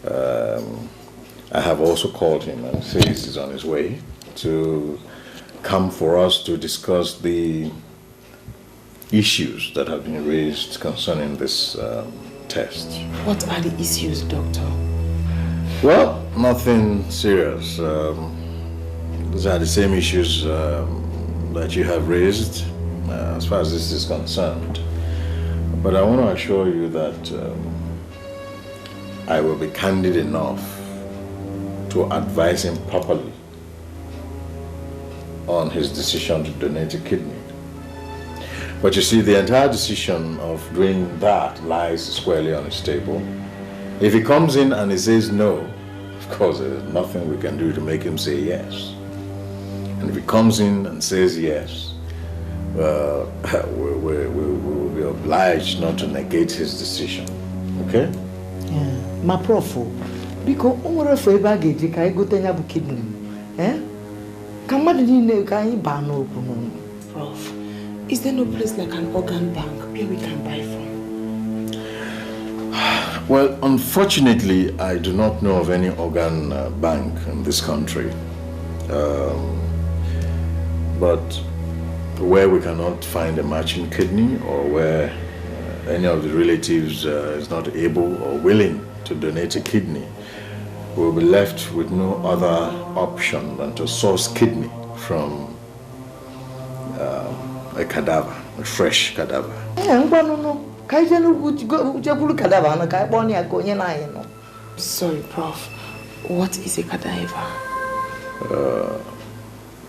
I have also called him and says he's on his way to come for us to discuss the issues that have been raised concerning this test. What are the issues, doctor? Well, nothing serious. These are the same issues that you have raised as far as this is concerned. But I want to assure you that I will be candid enough to advise him properly on his decision to donate a kidney. But you see, the entire decision of doing that lies squarely on his table. If he comes in and he says no, of course there's nothing we can do to make him say yes. And if he comes in and says yes, we will be obliged not to negate his decision. Okay? Yeah. My prof, because umre for eba geji kai gote nya bu kidney. Kamadi ni kai ba no kuno. Prof, is there no place like an organ bank where we can buy from? Well, unfortunately, I do not know of any organ bank in this country. But where we cannot find a matching kidney, or where any of the relatives is not able or willing to donate a kidney, we will be left with no other option than to source kidney from a cadaver, a fresh cadaver. Sorry, Prof. What is a cadaver?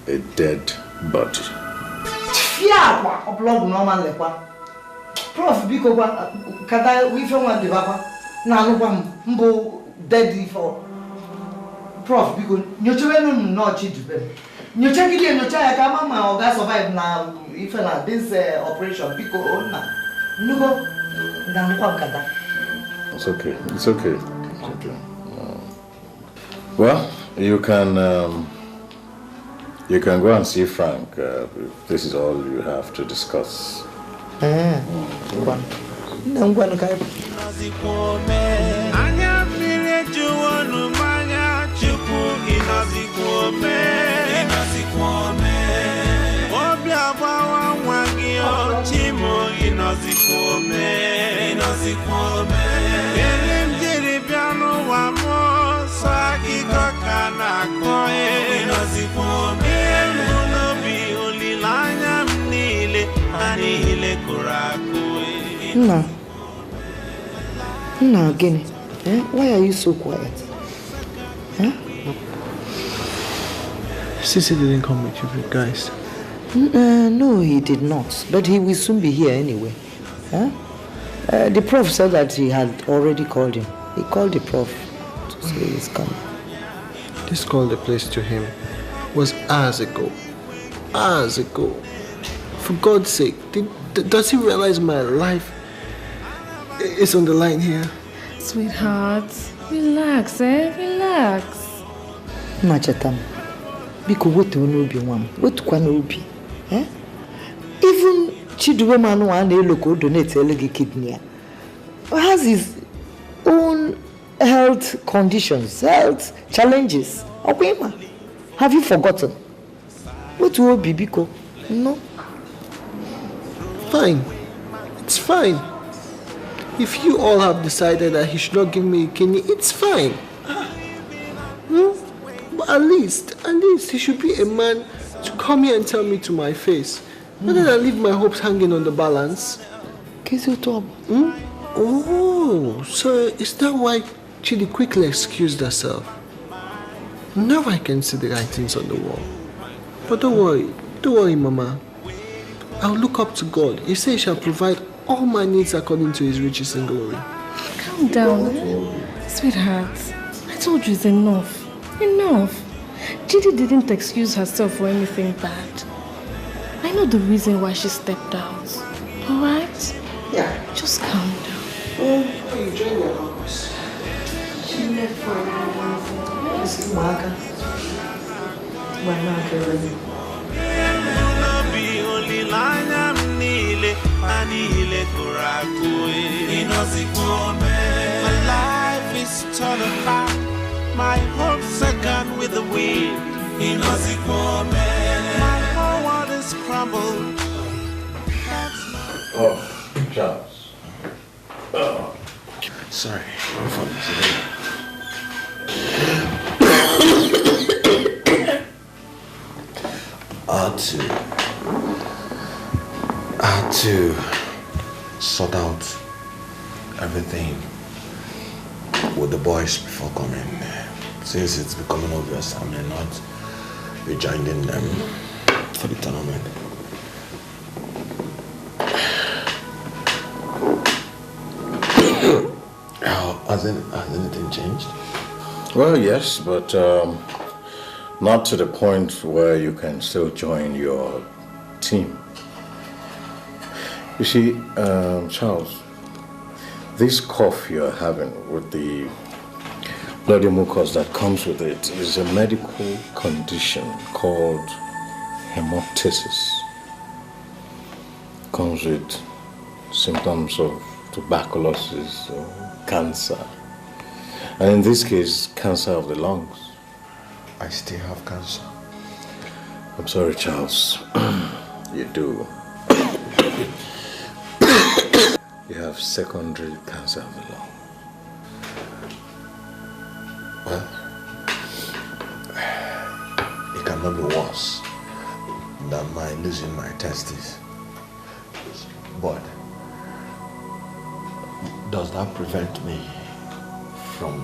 A dead body. Prof, because kada we from one debaba na no mbo dead for Prof, because nyochwe no chi dube nyocha gidi nyocha ya ka mama oga survive na if na this operation because na nugo na nkwa kada. It's okay. It's okay. It's okay. Well, you can go and see Frank if this is all you have to discuss. No, again. Why are you so quiet? Sissy didn't come with you guys. No, he did not. But he will soon be here anyway. The prof said that he had already called him. He called the prof to say he's coming. This call the place to him was hours ago. Hours ago. For God's sake, does he realize my life is on the line here? Sweetheart, relax, relax. Machatam, biko wetu n'obi nwam, wetukwa n'obi. Even Chiduwe Manu and Eloko donate a kidney has his own health conditions, health challenges. Have you forgotten? What will be biko? No. Fine. It's fine. If you all have decided that he should not give me a kidney, it's fine. But at least he should be a man to come here and tell me to my face, rather than leave my hopes hanging on the balance. Oh, so is that why Chidi quickly excused herself? Now I can see the writings on the wall. But don't worry, Mama. I'll look up to God. He says he shall provide all my needs according to his riches and glory. Calm down, sweetheart. I told you it's enough. Enough. Chidi didn't excuse herself for anything bad. I know the reason why she stepped out. Alright? Yeah. Just calm down. Enjoy your house. She left for a while. It's Maga. My mother. My life is torn apart. My hopes are gone with the wind. My whole world is crumbled. Oh, Charles. Oh. Sorry. I had to sort out everything with the boys before coming. Since it's becoming obvious I may not be joining them for the tournament. Has anything changed? Well, yes, but not to the point where you can still join your team. You see, Charles, this cough you're having with the bloody mucus that comes with it is a medical condition called hemoptysis. Comes with symptoms of tuberculosis or cancer. And in this case, cancer of the lungs. I still have cancer. I'm sorry, Charles. You do. You have secondary cancer of the lung. Well, it cannot be worse than my losing my testes. But does that prevent me from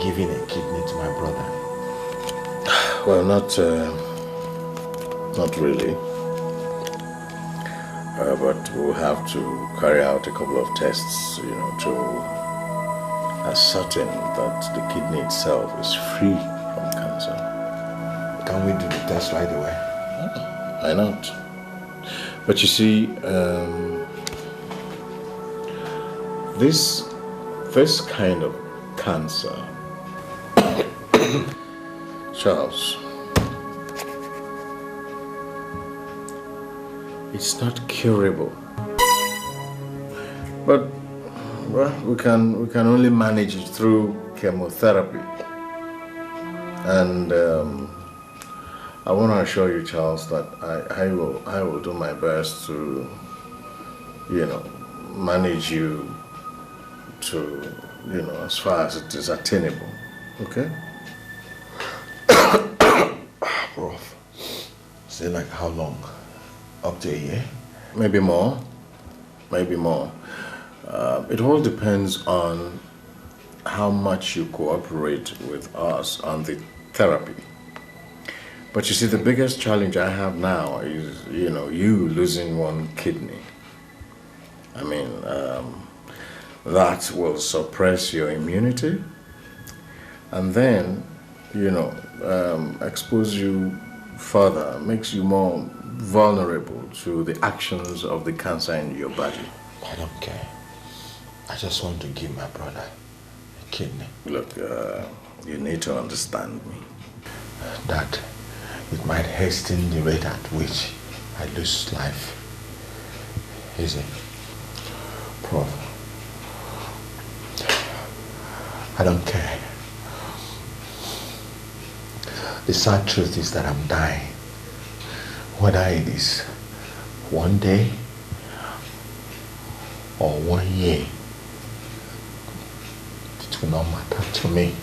giving a kidney to my brother? Well, not really. But we'll have to carry out a couple of tests, to ascertain that the kidney itself is free from cancer. Can we do the test right away? Why not? But you see, this this kind of cancer, Charles, it's not curable. But well, we can only manage it through chemotherapy. And I want to assure you, Charles, that I will do my best to, manage you to, as far as it is attainable. Okay? Prof, say like how long? Up to a year? Maybe more. Maybe more. It all depends on how much you cooperate with us on the therapy. But you see, the biggest challenge I have now is, you losing one kidney. I mean, that will suppress your immunity and then, expose you further, makes you more vulnerable to the actions of the cancer in your body. I don't care. I just want to give my brother a kidney. Look, you need to understand me. That it might hasten the rate at which I lose life. Is it? Prof, I don't care. The sad truth is that I'm dying. Whether it is one day or 1 year, it will not matter to me.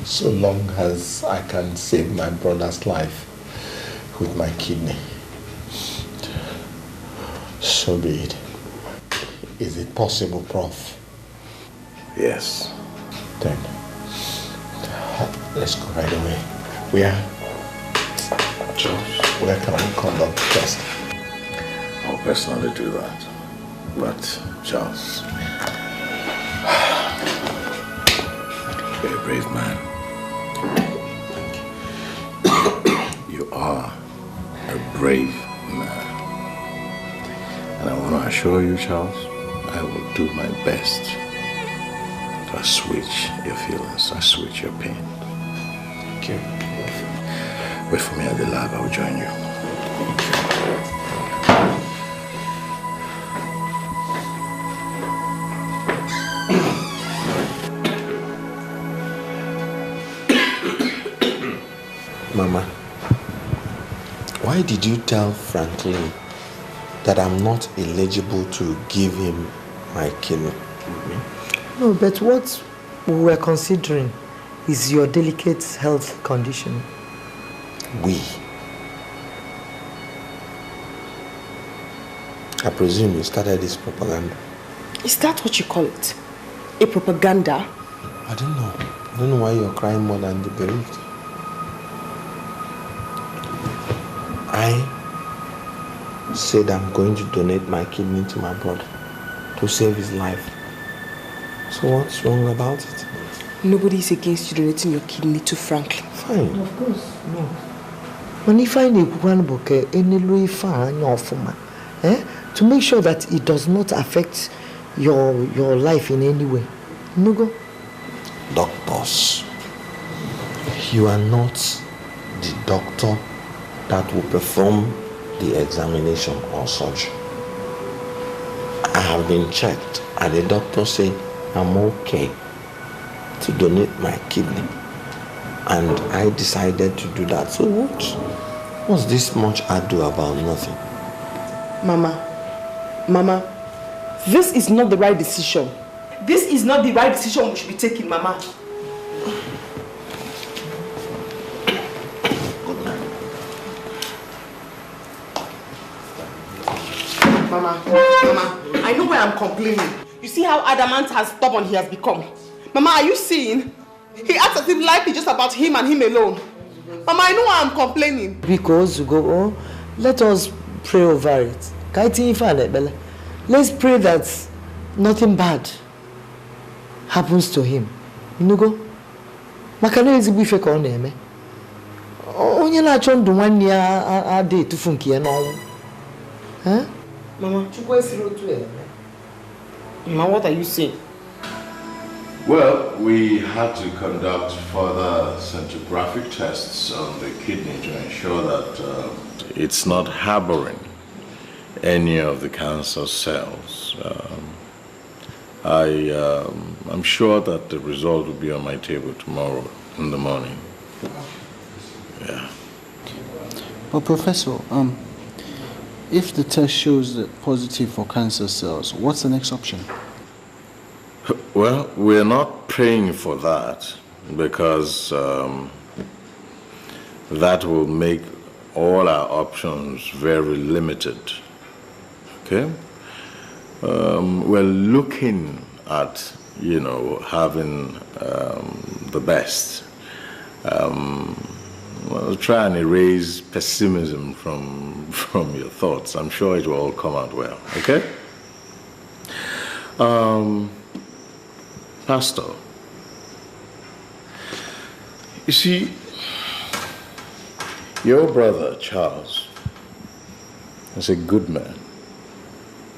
So long as I can save my brother's life with my kidney, so be it. Is it possible, Prof? Yes. Then, let's go right away. Where can I conduct the test? I'll personally do that. But, Charles, you're a brave man. You are a brave man. And I want to assure you, Charles, I will do my best to assuage your feelings, assuage your pain. Thank you. Wait for me at the lab, I will join you. Mama, why did you tell Franklin that I'm not eligible to give him my kidney? No, but what we were considering is your delicate health condition. We? I presume you started this propaganda. Is that what you call it? A propaganda? I don't know. I don't know why you're crying more than the bereaved. I said I'm going to donate my kidney to my brother to save his life. So what's wrong about it? Nobody is against you donating your kidney to Franklin. Fine. Of course, no. When you find a book, to make sure that it does not affect your life in any way. No go. Doctors, you are not the doctor that will perform the examination or surgery. I have been checked and the doctor said I'm okay to donate my kidney. And I decided to do that. So what's this much ado about nothing? Mama, this is not the right decision. This is not the right decision we should be taking, Mama. Mama, I know why I'm complaining. You see how adamant and stubborn he has become. Mama, are you seeing? He acts as if life is just about him and him alone. Mama, I know why I'm complaining. Because let us pray over it. Let's pray that nothing bad happens to him. You go? Makano is be fake on him. Onye na chondu one year a day to funky and all. Huh? Mama, chukwa esiro tu e. Now what are you saying? Well, we had to conduct further scintigraphic tests on the kidney to ensure that it's not harboring any of the cancer cells. I'm sure that the result will be on my table tomorrow in the morning. Yeah. But Professor, if the test shows that positive for cancer cells, what's the next option? Well, we're not praying for that because that will make all our options very limited. Okay? We're looking at, having the best. Well, try and erase pessimism from your thoughts. I'm sure it will all come out well. Okay? Pastor, you see, your brother Charles is a good man,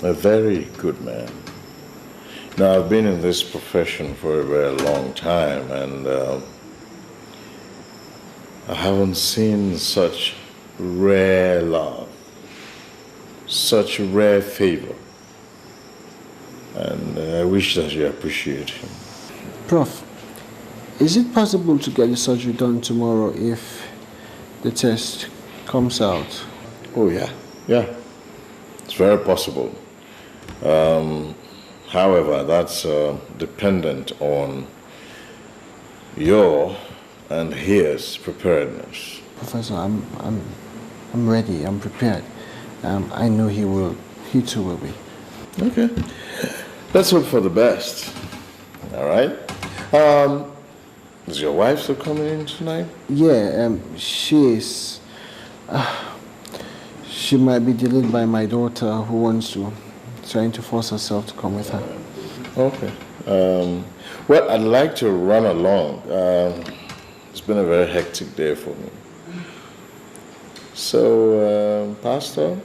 a very good man. Now, I've been in this profession for a very long time, and I haven't seen such rare love, such rare favor, and I wish that you appreciate him. Prof, is it possible to get the surgery done tomorrow if the test comes out? Oh, yeah. It's very possible. However, that's dependent on your and his preparedness. Professor, I'm ready. I'm prepared. I know he too will be. Okay. Let's hope for the best. All right. Is your wife still coming in tonight? Yeah, she is. She might be delayed by my daughter who trying to force herself to come with her. Okay. Well, I'd like to run along. It's been a very hectic day for me. So, Pastor,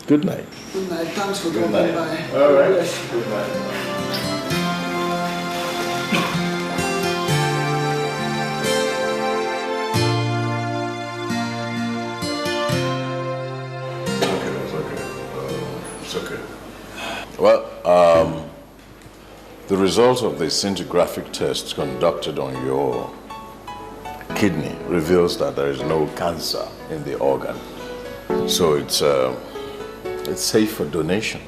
good night. Good night. Thanks for Good dropping night. by. All right. Yes. Good night. It's okay. Well, the result of the scintigraphic test conducted on your kidney reveals that there is no cancer in the organ. So it's safe for donation.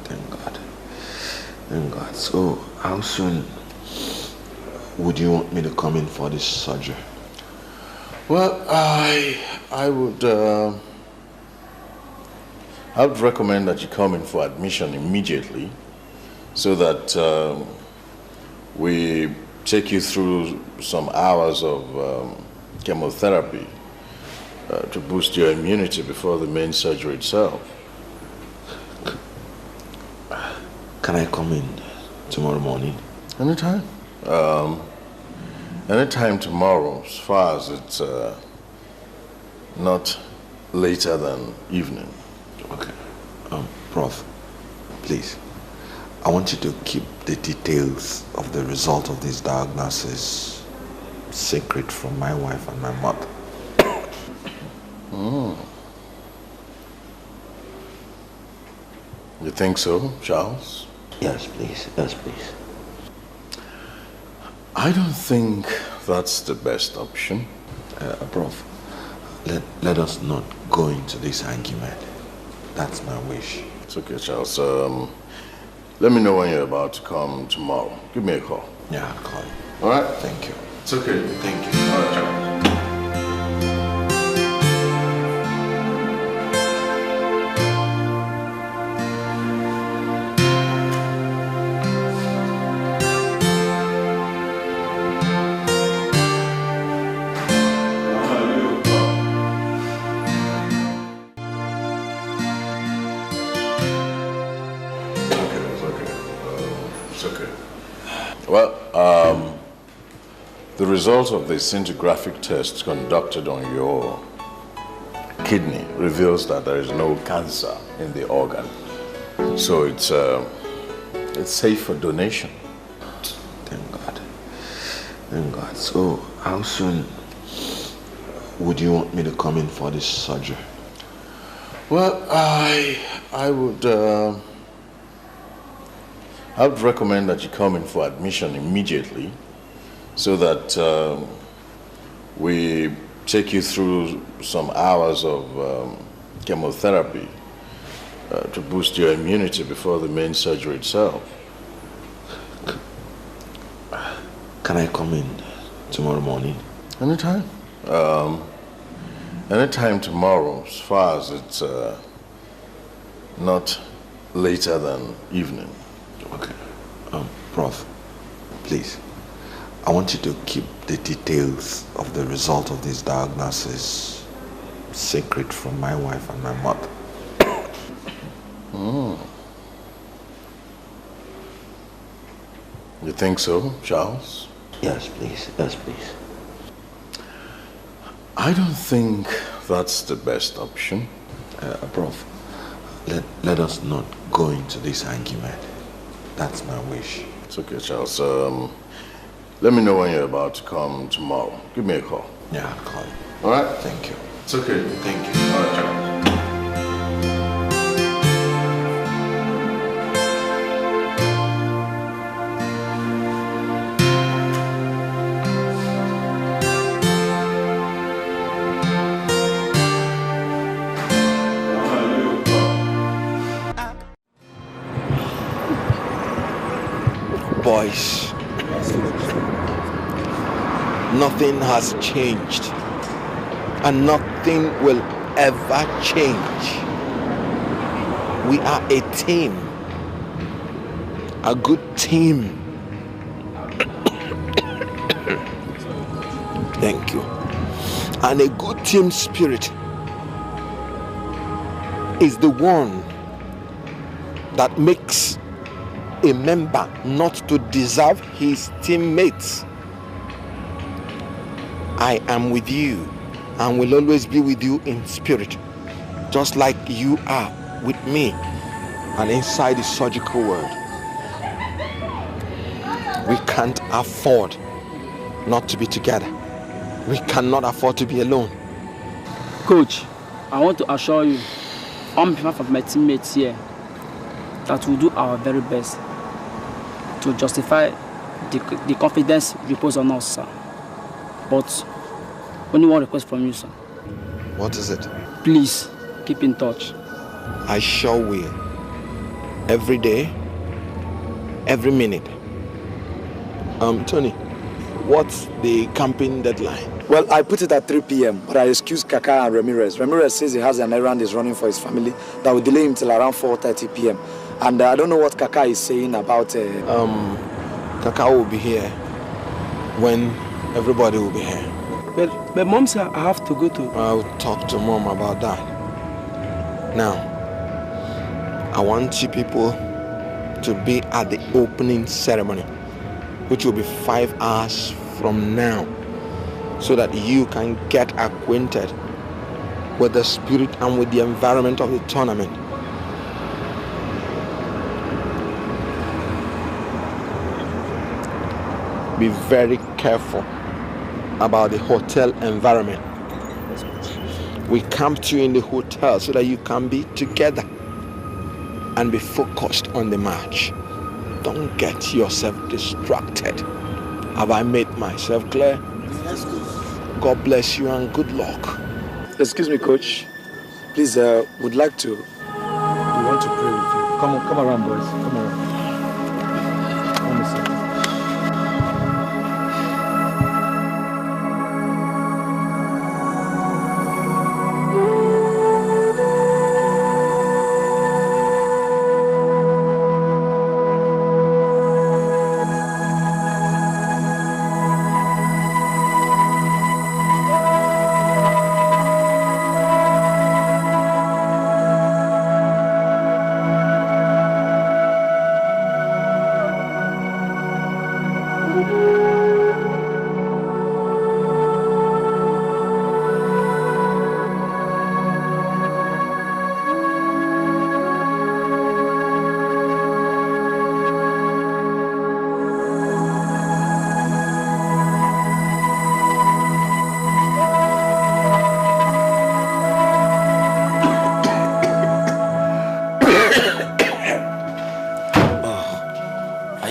Thank God. Thank God. So how soon would you want me to come in for this surgery? Well, I would recommend that you come in for admission immediately so that we take you through some hours of chemotherapy to boost your immunity before the main surgery itself. Can I come in tomorrow morning? Anytime. Anytime tomorrow, as far as it's not later than evening. Okay. Prof, please, I want you to keep the details of the result of this diagnosis secret from my wife and my mother. You think so, Charles? Yes, please. Yes, please. I don't think that's the best option. Prof, let us not go into this argument. That's my wish. It's okay, Charles. Let me know when you're about to come tomorrow. Give me a call. Yeah, I'll call you. All right? Thank you. It's okay. Thank you. All right, Charles. Well, the result of the scintigraphic test conducted on your kidney reveals that there is no cancer in the organ. So it's safe for donation. Thank God. Thank God. So how soon would you want me to come in for this surgery? Well, I would recommend that you come in for admission immediately, so that we take you through some hours of chemotherapy to boost your immunity before the main surgery itself. Can I come in tomorrow morning? Anytime. Anytime tomorrow, as far as it's not later than evening. Okay. Prof, please, I want you to keep the details of the result of this diagnosis secret from my wife and my mother. You think so, Charles? Yes, please. Yes, please. I don't think that's the best option. Prof, let us not go into this argument. That's my wish. It's okay, Charles. Let me know when you're about to come tomorrow. Give me a call. Yeah, I'll call you. All right? Thank you. It's okay. Thank you. All right, Charles. Boys, nothing has changed, and nothing will ever change. We are a team, a good team. Thank you. And a good team spirit is the one that makes a member not to deserve his teammates. I am with you and will always be with you in spirit, just like you are with me and inside the surgical world. We can't afford not to be together. We cannot afford to be alone. Coach, I want to assure you, on behalf of my teammates here, that we'll do our very best to justify the confidence reposed on us, sir. But only one request from you, sir. What is it? Please, keep in touch. I sure will. Every day, every minute. Tony, what's the camping deadline? Well, I put it at 3 p.m., but I excuse Kaka and Ramirez. Ramirez says he has an errand he's running for his family that will delay him till around 4:30 p.m. And I don't know what Kaka is saying about... Kaka will be here when everybody will be here. But Mom said I have to go to... I'll talk to Mom about that. Now, I want you people to be at the opening ceremony, which will be 5 hours from now, so that you can get acquainted with the spirit and with the environment of the tournament. Be very careful about the hotel environment. We camped you in the hotel so that you can be together and be focused on the match. Don't get yourself distracted. Have I made myself clear? Yes, God bless you and good luck. Excuse me, Coach. Please, would like to... We want to pray with you. Come around, boys. Come around. Let me see.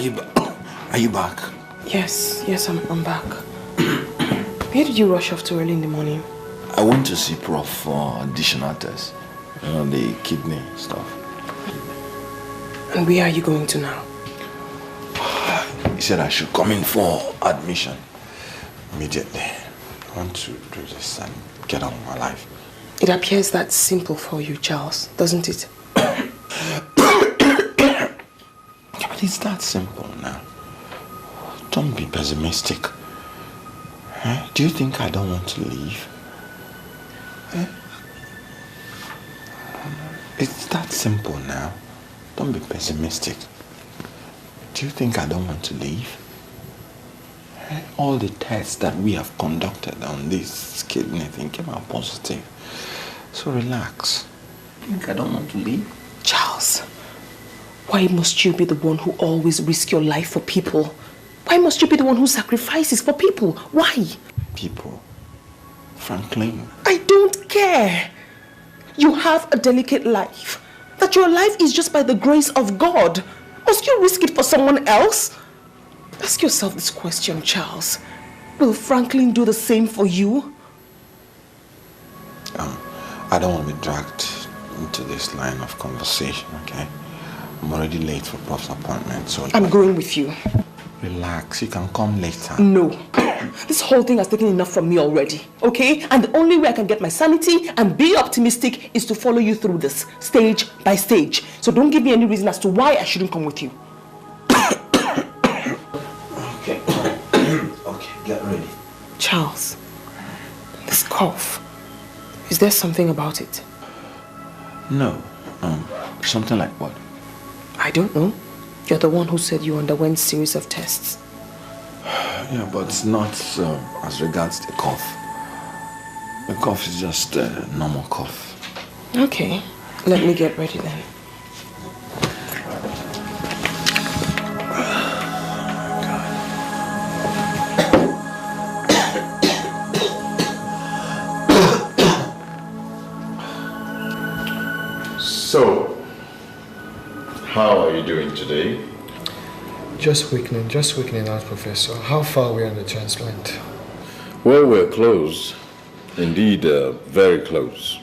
Are you back? Yes, I'm back. Where did you rush off to early in the morning? I went to see Prof for additional tests. You know, the kidney stuff. And where are you going to now? He said I should come in for admission immediately. I want to do this and get on with my life. It appears that simple for you, Charles, doesn't it? But it's that simple now. Don't be pessimistic. Do you think I don't want to leave? It's that simple now. Don't be pessimistic. Do you think I don't want to leave? All the tests that we have conducted on this kidney thing came out positive. So relax. You think I don't want to leave? Charles, why must you be the one who always risks your life for people? Why must you be the one who sacrifices for people? Why? People? Franklin. I don't care. You have a delicate life. That your life is just by the grace of God. Must you risk it for someone else? Ask yourself this question, Charles. Will Franklin do the same for you? I don't want to be dragged into this line of conversation, okay? I'm already late for Prof's appointment, so... I'm going with you. Relax, you can come later. No. This whole thing has taken enough from me already, okay? And the only way I can get my sanity and be optimistic is to follow you through this, stage by stage. So don't give me any reason as to why I shouldn't come with you. Okay. Okay, get ready. Charles, this cough, is there something about it? No. Something like what? I don't know. You're the one who said you underwent a series of tests. Yeah, but it's not as regards the cough. The cough is just a normal cough. Okay, let me get ready then. So, how are you doing today? Just weakening out, Professor. How far are we on the transplant? Well, we're close. Indeed, very close.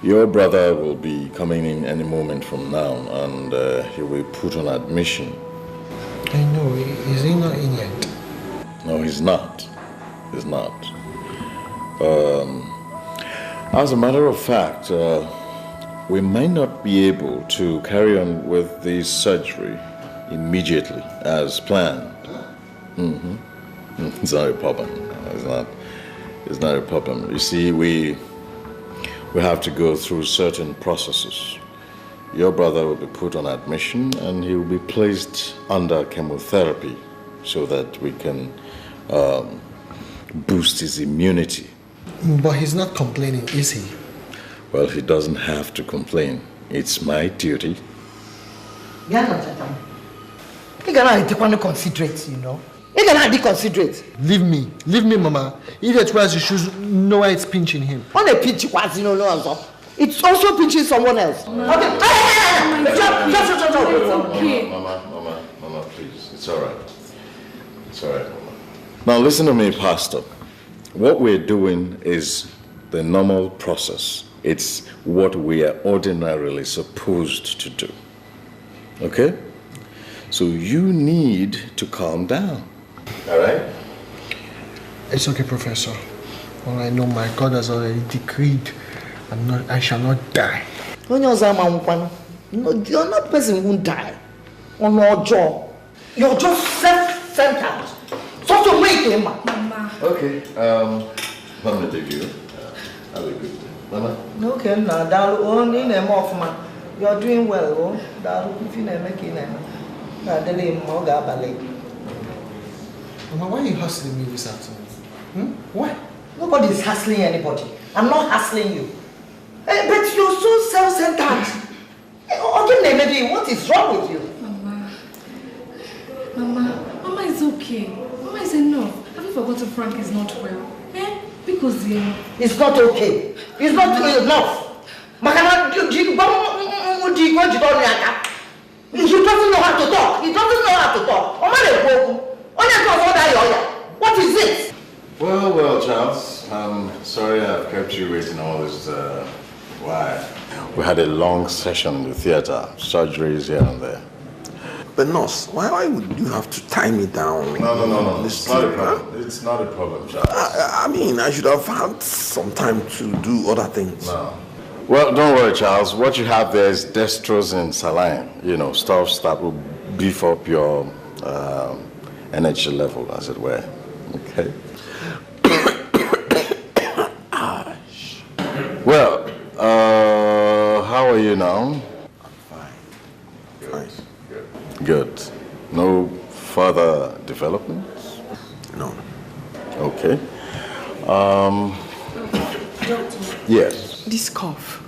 Your brother will be coming in any moment from now, and he will be put on admission. I know. Is he not in yet? No, he's not. He's not. As a matter of fact, we might not be able to carry on with the surgery immediately as planned. It's not a problem. It's not a problem. You see, we have to go through certain processes. Your brother will be put on admission and he will be placed under chemotherapy so that we can boost his immunity. But he's not complaining, is he? Well, he doesn't have to complain. It's my duty. You cannot considerate, you know. You cannot be considerate. Leave me, Mama. If it was, you should know why it's pinching him. On a pinch, you know, it's also pinching someone else. Okay. Mama, please. It's all right. It's all right, Mama. Now listen to me, Pastor. What we're doing is the normal process. It's what we are ordinarily supposed to do. Okay? So you need to calm down. All right? It's okay, Professor. All I know, my God has already decreed I shall not die. You're not the person who die. On your jaw. You're just self-centered. So to make him. Mama. Okay. Let me take you. Have a good day. Mama? Okay, now, you're doing well. Mama, why are you hustling me this afternoon? Why? Nobody's hustling anybody. I'm not hustling you. But you're so self-centered. Maybe what is wrong with you? Mama is okay. Mama is enough. Have you forgotten Frank is not well? Because it's not okay. It's not enough. He doesn't know how to talk. He doesn't know how to talk. What is it? Well, Charles. I'm sorry I've kept you waiting all this while. We had a long session in the theater, surgeries here and there. But nurse, why would you have to tie me down? No. It's not a problem. It's not a problem, Charles. I mean, I should have had some time to do other things. No. Well, don't worry, Charles. What you have there is dextrose and saline. You know, stuff that will beef up your energy level, as it were. Okay. Well, how are you now? Good. No further developments? No. Okay. Doctor. Yes. This cough.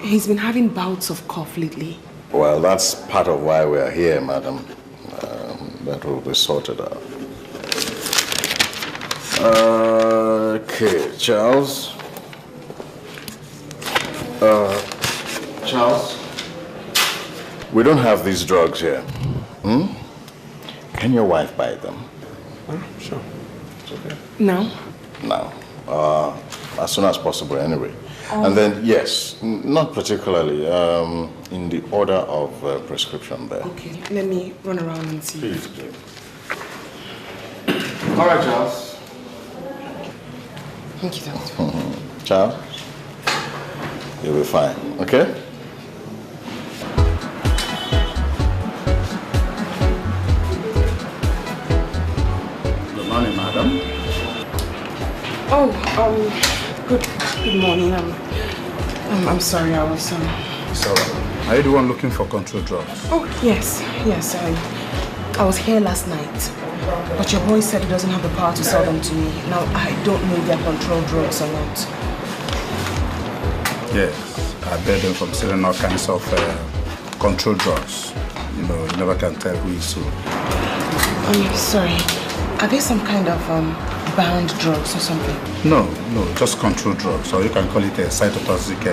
He's been having bouts of cough lately. Well, that's part of why we are here, madam. That will be sorted out. Okay, Charles. Charles? We don't have these drugs here. Can your wife buy them? Sure. It's okay. Now? Now. As soon as possible, anyway. And then, yes, not particularly, in the order of prescription there. Okay, let me run around and see. Please do. All right, Charles. Thank you, Doctor. Charles, you'll be fine, okay? Good morning, madam. Oh, good morning. I'm sorry, I was It's all right. Are you the one looking for control drugs? Oh, yes. I was here last night, but your boy said he doesn't have the power to sell them to me. Now, I don't know if they're controlled drugs or not. Yes, I bear them from selling all kinds of controlled drugs. You know, you never can tell who is who. I'm sorry. Are they some kind of bound drugs or something? No, just controlled drugs. Or you can call it a cytotoxic,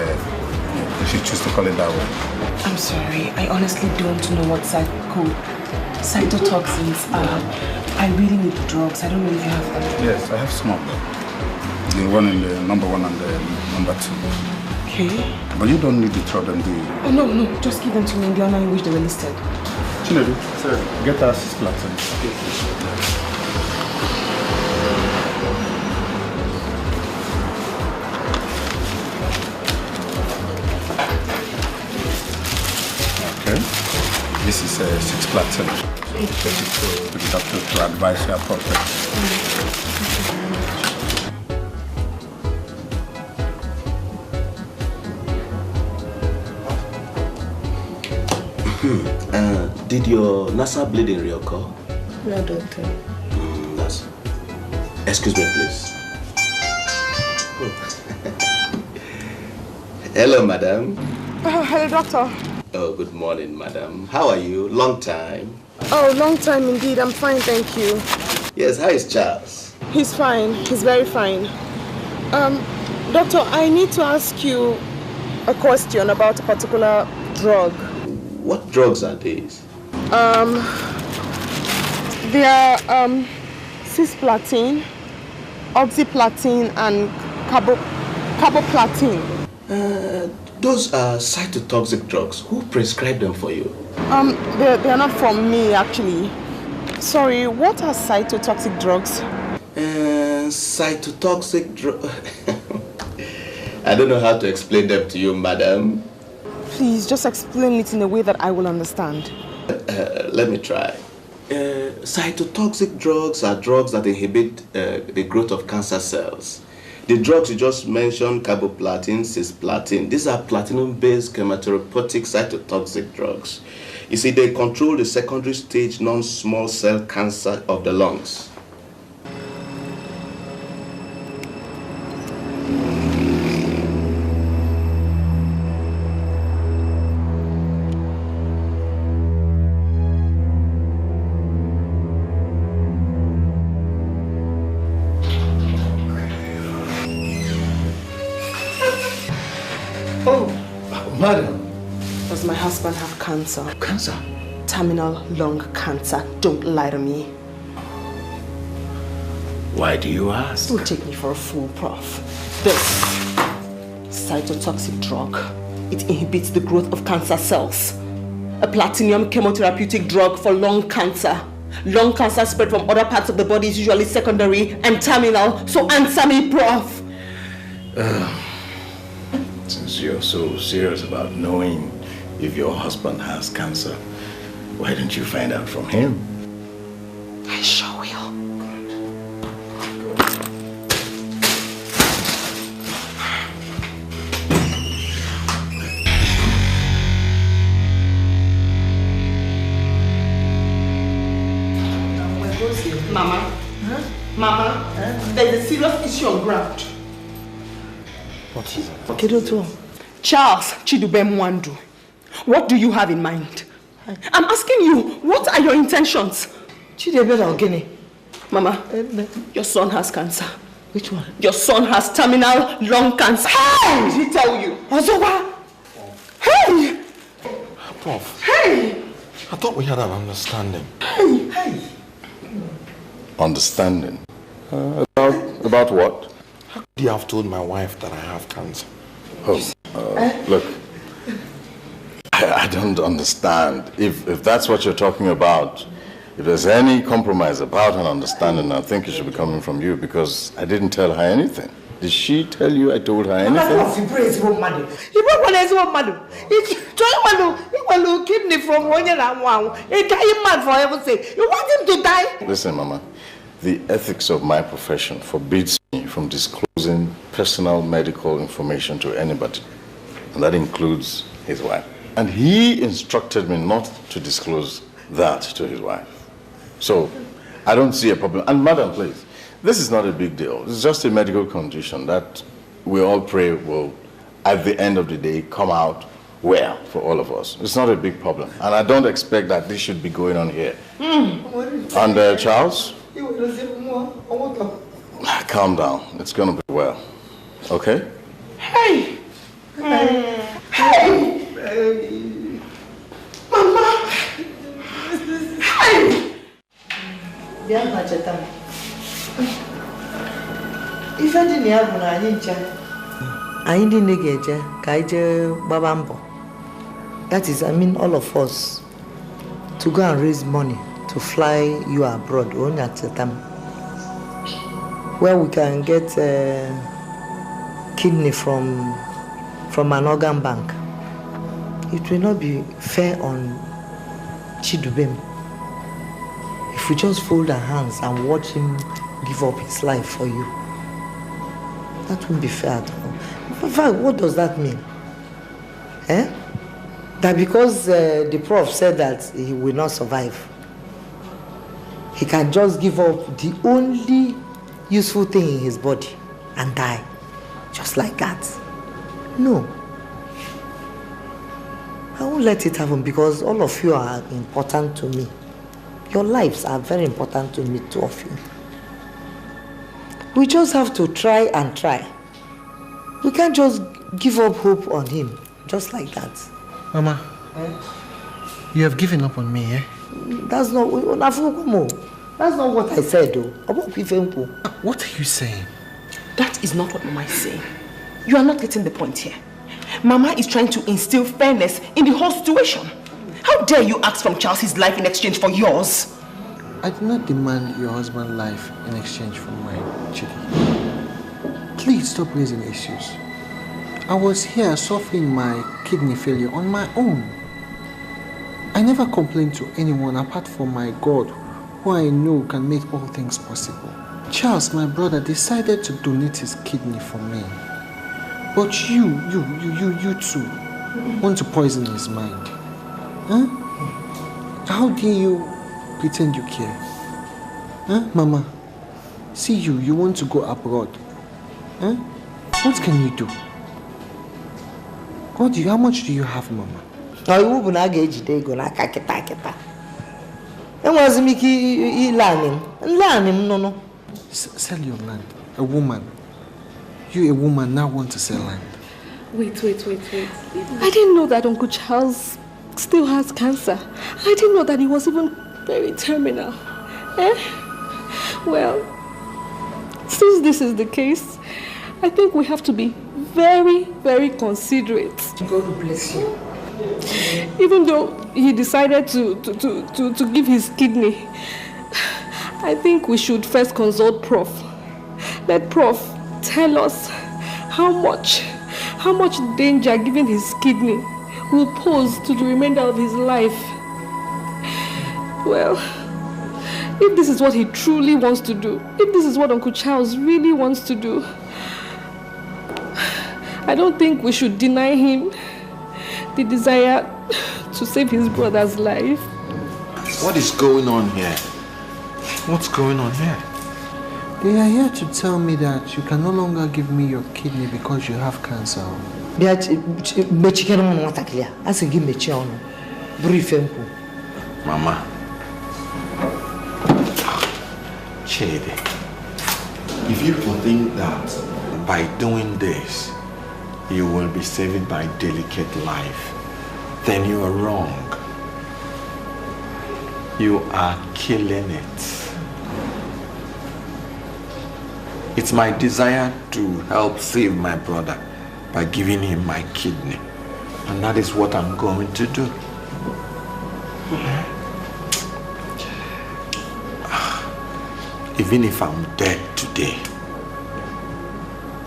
if you choose to call it that way. I'm sorry. I honestly don't know what cytotoxins are. I really need the drugs. I don't know if you have them. Yes, I have some of them. The one in the number 1 and the number 2. Okay. But you don't need to throw them, do you? Oh, no. Just give them to me in the order in which they were listed. Chinedu, sir, get us Cisplatin. Okay. This is 6 platinum. Take it to the doctor to advise you appropriately. Did your nasal bleeding reoccur? No, doctor. That's... Excuse me, please. Hello, madam. Hello, doctor. Oh, good morning, madam. How are you? Long time. Oh, long time indeed. I'm fine, thank you. Yes, how is Charles? He's fine. He's very fine. Doctor, I need to ask you a question about a particular drug. What drugs are these? They are cisplatin, oxyplatin, and carboplatin. Those are cytotoxic drugs. Who prescribed them for you? They are not from me, actually. Sorry, what are cytotoxic drugs? Cytotoxic drugs... I don't know how to explain them to you, madam. Please, just explain it in a way that I will understand. Let me try. Cytotoxic drugs are drugs that inhibit the growth of cancer cells. The drugs you just mentioned, carboplatin, cisplatin, these are platinum-based chemotherapeutic cytotoxic drugs. You see, they control the secondary stage non-small cell cancer of the lungs. Oh, madam. Does my husband have cancer? Cancer? terminal lung cancer. Don't lie to me. Why do you ask? Don't take me for a fool, Prof. This cytotoxic drug, it inhibits the growth of cancer cells. A platinum chemotherapeutic drug for lung cancer. Lung cancer spread from other parts of the body is usually secondary and terminal. So answer me, Prof. Since you're so serious about knowing if your husband has cancer, why don't you find out from him? I sure will. Mama, Mama, there's a serious issue on ground. What is it? Okay, Charles Chidubem Wandu, what do you have in mind? I'm asking you, what are your intentions? Chidubem Mama, your son has cancer. Which one? Your son has terminal lung cancer. Hey! Did he tell you? Ozowa! Hey! Prof. Hey! I thought we had an understanding. Hey! Hey! Understanding? About what? How could you have told my wife that I have cancer? Oh, look. I don't understand. If that's what you're talking about, if there's any compromise about an understanding, I think it should be coming from you, because I didn't tell her anything. Did she tell you I told her anything? Kidney from one year and one. It can't mad for heaven's sake. You want him to die? Listen, Mama, the ethics of my profession forbids me from disclosing personal medical information to anybody, and that includes his wife. And he instructed me not to disclose that to his wife. So, I don't see a problem. And madam, please, this is not a big deal. It's just a medical condition that we all pray will, at the end of the day, come out well for all of us. It's not a big problem. And I don't expect that this should be going on here. And Charles? Calm down. It's going to be well. Okay? Hey! Hey! Mama! Hey! If I didn't have I didn't get Babambo. That is, I mean, all of us to go and raise money to fly you abroad only at the time where we can get kidney from an organ bank. It will not be fair on Chidubem if we just fold our hands and watch him give up his life for you. That won't be fair at all. In fact, what does that mean? That because the prof said that he will not survive, he can just give up the only useful thing in his body and die, just like that? No. I won't let it happen, because all of you are important to me. Your lives are very important to me, two of you. We just have to try and try. We can't just give up hope on him, just like that. Mama, you have given up on me, eh? That's not what I said, though. What are you saying? That is not what Mama is saying. You are not getting the point here. Mama is trying to instill fairness in the whole situation. How dare you ask from Charles his life in exchange for yours? I do not demand your husband's life in exchange for mine, Chidi. Please stop raising issues. I was here suffering my kidney failure on my own. I never complained to anyone apart from my God, who I know can make all things possible. Charles, my brother, decided to donate his kidney for me. But you too, want to poison his mind. Huh? How dare you pretend you care? Huh, Mama? See you want to go abroad. Huh? What can you do? How much do you have, Mama? Sell your land. A woman. You, a woman, now want to sell land. Wait. I didn't know that Uncle Charles still has cancer. I didn't know that he was even very terminal. Well, since this is the case, I think we have to be very, very considerate. God bless you. Even though he decided to give his kidney, I think we should first consult Prof. Let Prof tell us how much danger giving his kidney will pose to the remainder of his life. Well, if this is what he truly wants to do, if this is what Uncle Charles really wants to do, I don't think we should deny him the desire to save his brother's life. What is going on here? What's going on here? They are here to tell me that you can no longer give me your kidney because you have cancer. Mama. Chidi, if you think that by doing this, you will be saving my delicate life, then you are wrong. You are killing it. It's my desire to help save my brother by giving him my kidney. And that is what I'm going to do. Even if I'm dead today,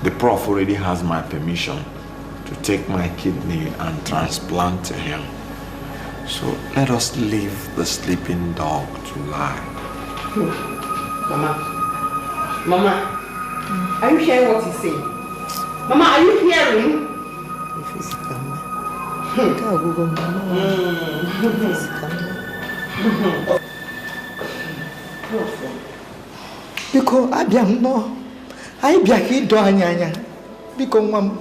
the Prof already has my permission to take my kidney and transplant to him. So let us leave the sleeping dog to lie. Mama, are you hearing what he's saying? Mama, are you hearing? Because I am no, I be a kid do anyanya. Because mom,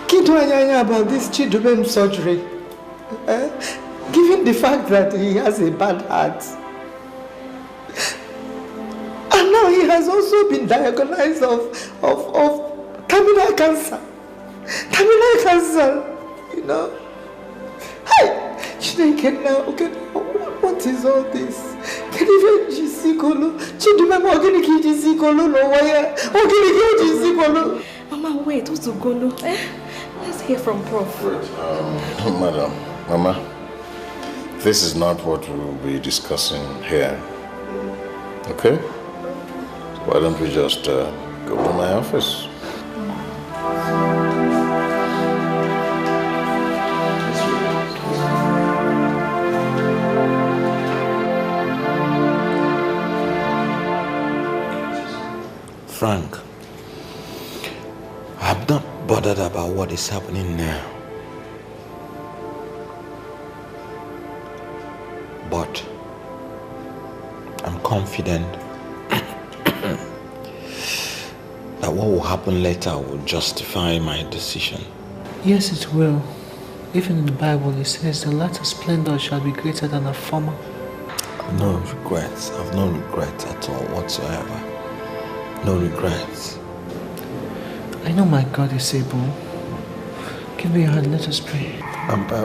kid do anyanya about this children surgery. Given the fact that he has a bad heart, and now he has also been diagnosed of terminal cancer. Terminal cancer, you know. Hi, Chineke now, okay, what is all this? Can even Jisikolo? Chidumemo organiki Jisikolo no wire. Organiki Jisikolo. Mama, wait, what's the golo? Let's hear from Prof. Madam, Mama, this is not what we will be discussing here. Okay? Why don't we just go to my office? Frank, I'm not bothered about what is happening now. But I'm confident that what will happen later will justify my decision. Yes, it will. Even in the Bible it says the latter splendor shall be greater than the former. I've no regrets. I've no regrets at all whatsoever. No regrets. I know my God is able. Give me your hand, let us pray.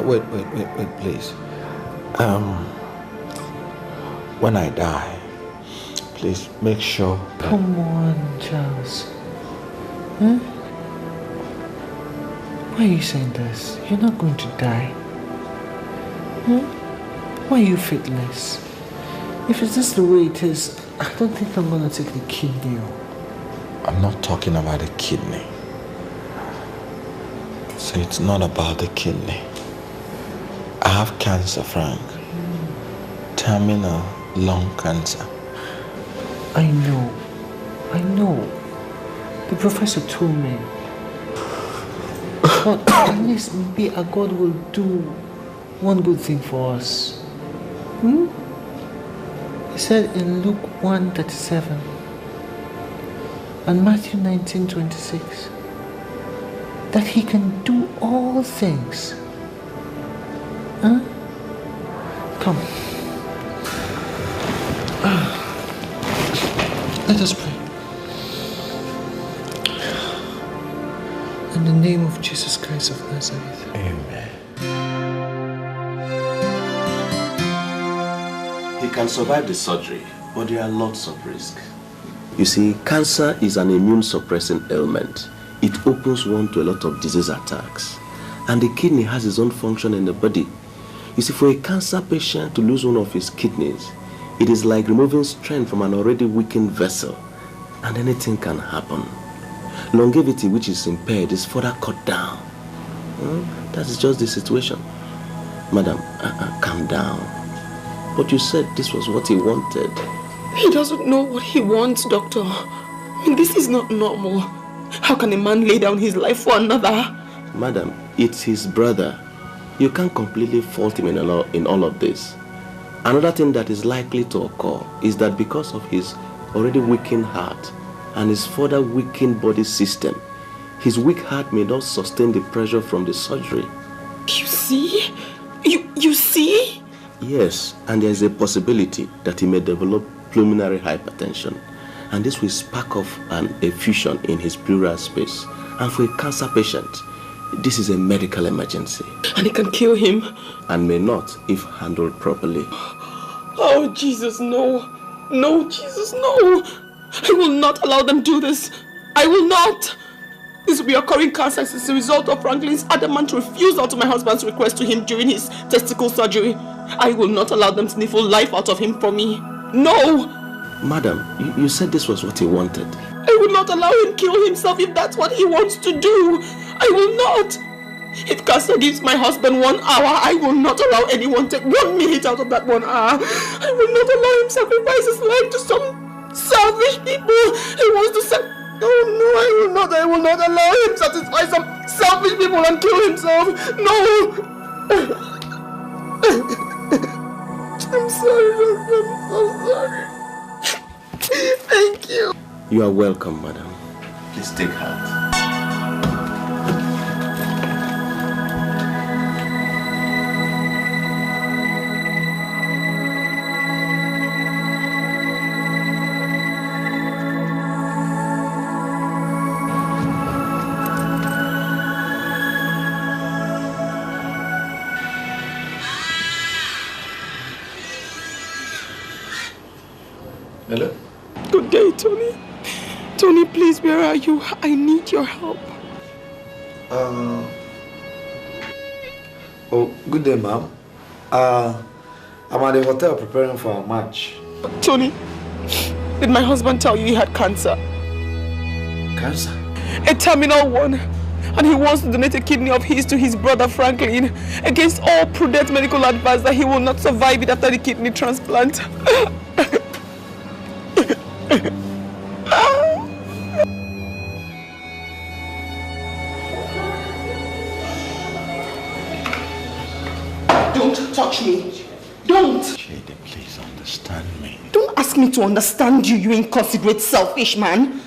Wait, please. When I die, please make sure that... Come on, Charles. Huh? Why are you saying this? You're not going to die. Huh? Why are you faithless? If it's just the way it is, I don't think I'm going to take the kidney. I'm not talking about the kidney. So it's not about the kidney. I have cancer, Frank. Terminal lung cancer. I know. The professor told me. But at least maybe our God will do one good thing for us. He said in Luke 1:37 and Matthew 19:26 that he can do all things. Huh? Come. Let us pray. In the name of Jesus Christ of Nazareth. Amen. He can survive the surgery, but there are lots of risks. You see, cancer is an immune-suppressing ailment. It opens one to a lot of disease attacks. And the kidney has its own function in the body. You see, for a cancer patient to lose one of his kidneys, it is like removing strength from an already weakened vessel, and anything can happen. Longevity, which is impaired, is further cut down. That is just the situation. Madam, calm down. But you said this was what he wanted. He doesn't know what he wants, doctor. I mean, this is not normal. How can a man lay down his life for another? Madam, it's his brother. You can't completely fault him in all of this. Another thing that is likely to occur is that because of his already weakened heart and his further weakened body system, his weak heart may not sustain the pressure from the surgery. You see? You see? Yes, and there is a possibility that he may develop pulmonary hypertension, and this will spark off an effusion in his pleural space. And for a cancer patient, this is a medical emergency. And it can kill him. And may not if handled properly. Oh, Jesus, no. No, Jesus, no. I will not allow them to do this. I will not. This will be occurring cancer as a result of Franklin's adamant refusal to my husband's request to him during his testicle surgery. I will not allow them to sniffle life out of him for me. No. Madam, you said this was what he wanted. I will not allow him kill himself if that's what he wants to do. I will not. If cancer gives my husband 1 hour, I will not allow anyone to take 1 minute out of that 1 hour. I will not allow him sacrifice his life to some selfish people. He wants to say, oh no, I will not allow him satisfy some selfish people and kill himself. No. I'm sorry, doctor. I'm so sorry. Thank you. You are welcome, madam. Please take heart. Hello? Good day, Tony. Tony, please, where are you? I need your help. Oh, good day, ma'am. I'm at the hotel preparing for a match. Tony, did my husband tell you he had cancer? Cancer? A terminal one. And he wants to donate a kidney of his to his brother Franklin against all prudent medical advice that he will not survive it after the kidney transplant. Don't touch me. Don't. Jade, please understand me. Don't ask me to understand you, you inconsiderate, selfish man.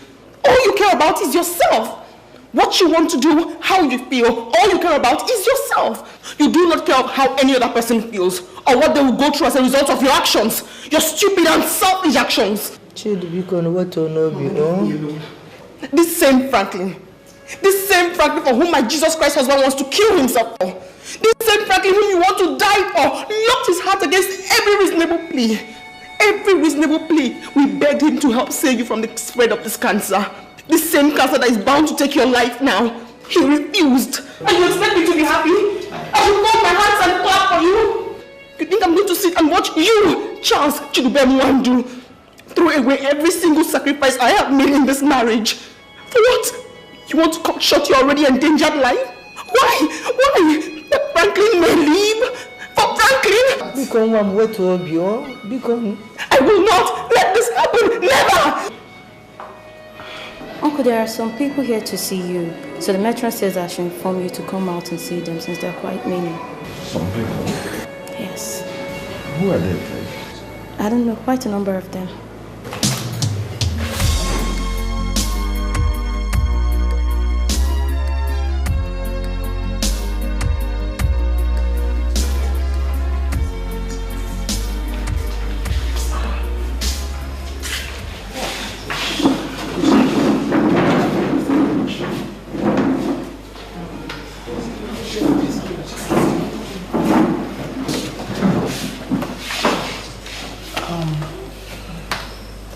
All you care about is yourself. What you want to do, how you feel, all you care about is yourself. You do not care how any other person feels or what they will go through as a result of your actions. Your stupid and selfish actions. This same Franklin for whom my Jesus Christ husband wants to kill himself for. This same Franklin whom you want to die for locked his heart against every reasonable plea. Every reasonable plea. We begged him to help save you from the spread of this cancer. This same cancer that is bound to take your life now. He refused. And you expect me to be happy? I should fold my hands and clap for you? You think I'm going to sit and watch you, Charles Chidubemwandu, throw away every single sacrifice I have made in this marriage? For what? You want to cut short your already endangered life? Why? Why? That Franklin may leave? For Franklin? I will not let this happen. Never! Uncle, there are some people here to see you. So the matron says I should inform you to come out and see them since they're quite many. Some people? Yes. Who are they, please? I don't know, quite a number of them.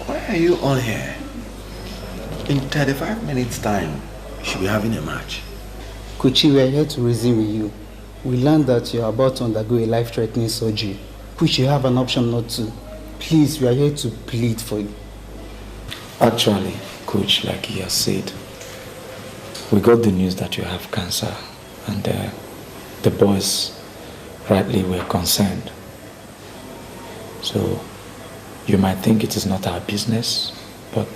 Why are you all here? In 35 minutes time, you should be having a match. Kochi, we are here to reason with you. We learned that you are about to undergo a life-threatening surgery, which you have an option not to. Please, we are here to plead for you. Actually, Coach, like he has said, we got the news that you have cancer, and the boys rightly were concerned. So, you might think it is not our business, but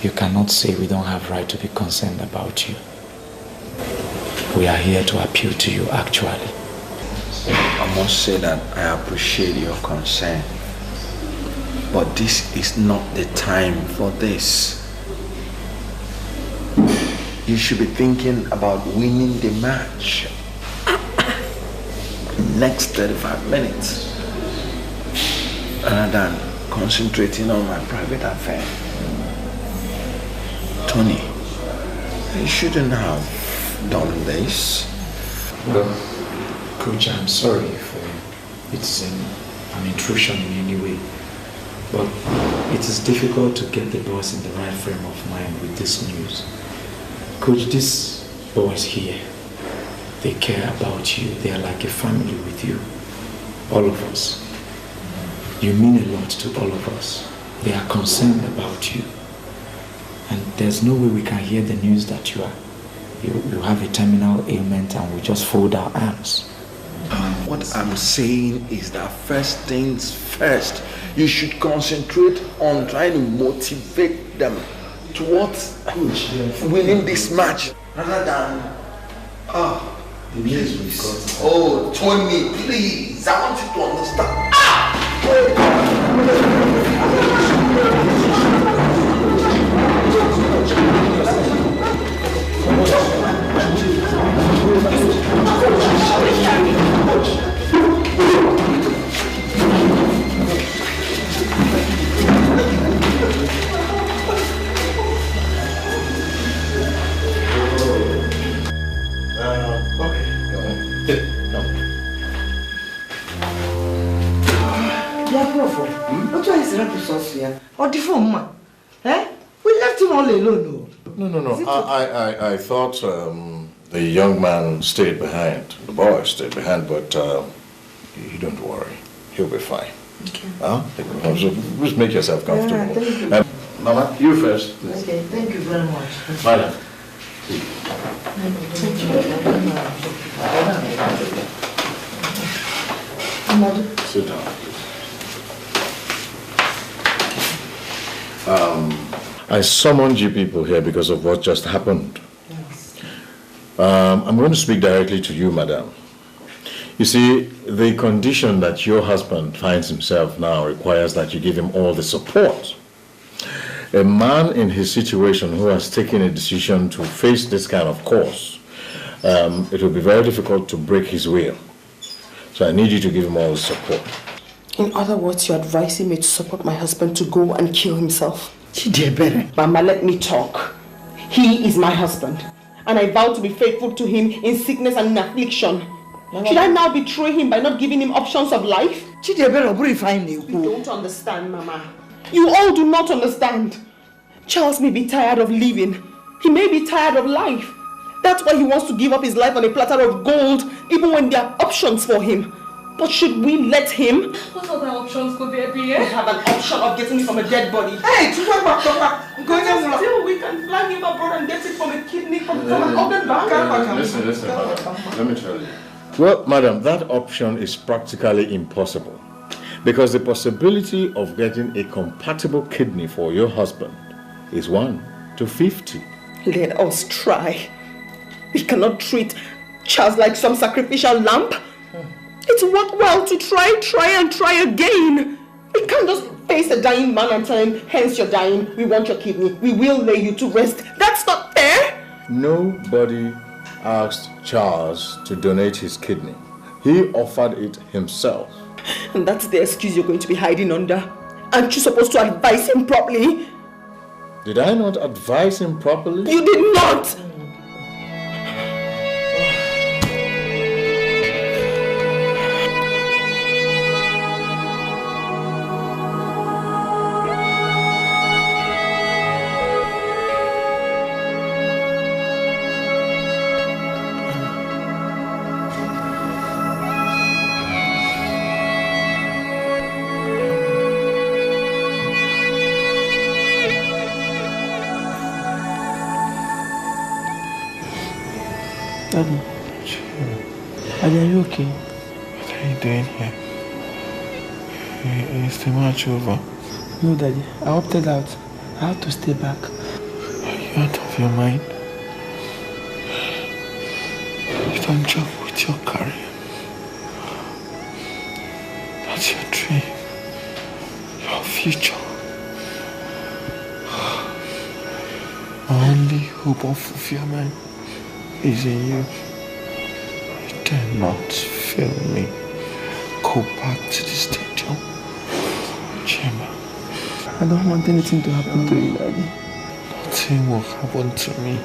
you cannot say we don't have right to be concerned about you. We are here to appeal to you, actually. I must say that I appreciate your concern, but this is not the time for this. You should be thinking about winning the match. Next 35 minutes, rather than concentrating on my private affair. Tony, you shouldn't have done this. Well, Coach, I'm sorry if it's an intrusion in any way, but it is difficult to get the boys in the right frame of mind with this news. Coach, these boys here, they care about you. They are like a family with you. All of us. You mean a lot to all of us. They are concerned about you. And there's no way we can hear the news that you have a terminal ailment and we just fold our arms. What I'm saying is that first things first, you should concentrate on trying to motivate them towards winning this match rather than please. Oh, Tony, please, I want you to understand. Or the phone, ma? Eh? We left him all alone. No. I thought the young man stayed behind. The boy stayed behind, but you don't worry. He'll be fine. Okay. Huh? So just make yourself comfortable. Thank you. Mama, you first. Please. Okay, thank you very much. Madam. Sit down. I summoned you people here because of what just happened. Yes. I'm going to speak directly to you, madam. You see, the condition that your husband finds himself now requires that you give him all the support. A man in his situation who has taken a decision to face this kind of course, it will be very difficult to break his will. So I need you to give him all the support. In other words, you're advising me to support my husband to go and kill himself. Chidebere. Mama, let me talk. He is my husband, and I vow to be faithful to him in sickness and in affliction. Mama, should I now betray him by not giving him options of life? Chidebere, you don't understand, Mama. You all do not understand. Charles may be tired of living. He may be tired of life. That's why he wants to give up his life on a platter of gold, even when there are options for him. But should we let him? What other options could there be? We have an option of getting it from a dead body. Hey, still we can fly him abroad and get it from a kidney from an organ bank. Listen, let me tell you. Well, madam, that option is practically impossible because the possibility of getting a compatible kidney for your husband is 1 to 50. Let us try. We cannot treat Charles like some sacrificial lamb. It's worthwhile to try again. We can't just face a dying man and tell him, hence you're dying, we want your kidney, we will lay you to rest. That's not fair. Nobody asked Charles to donate his kidney. He offered it himself. And that's the excuse you're going to be hiding under. Aren't you supposed to advise him properly? Did I not advise him properly? You did not! Daddy. Daddy, are you okay? What are you doing here? Is the match over? No, Daddy. I opted out. I have to stay back. Are you out of your mind? You don't joke with your career. That's your dream. Your future. My only hope of fulfillment is in you. You dare not fail me. Go back to the stadium. Chima. I don't want anything to happen to you, Daddy. Nothing will happen to me.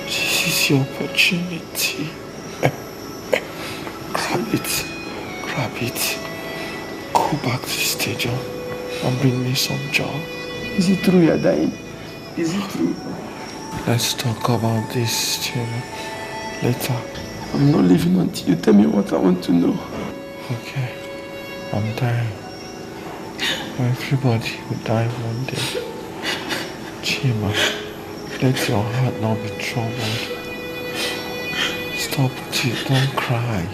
This is your opportunity. Grab it. Grab it. Go back to the stadium and bring me some joy. Is it true you're dying? Is it true? Let's talk about this, Chima, later. I'm not leaving until you tell me what I want to know. Okay, I'm dying. Everybody will die one day. Chima, let your heart not be troubled. Stop it, don't cry.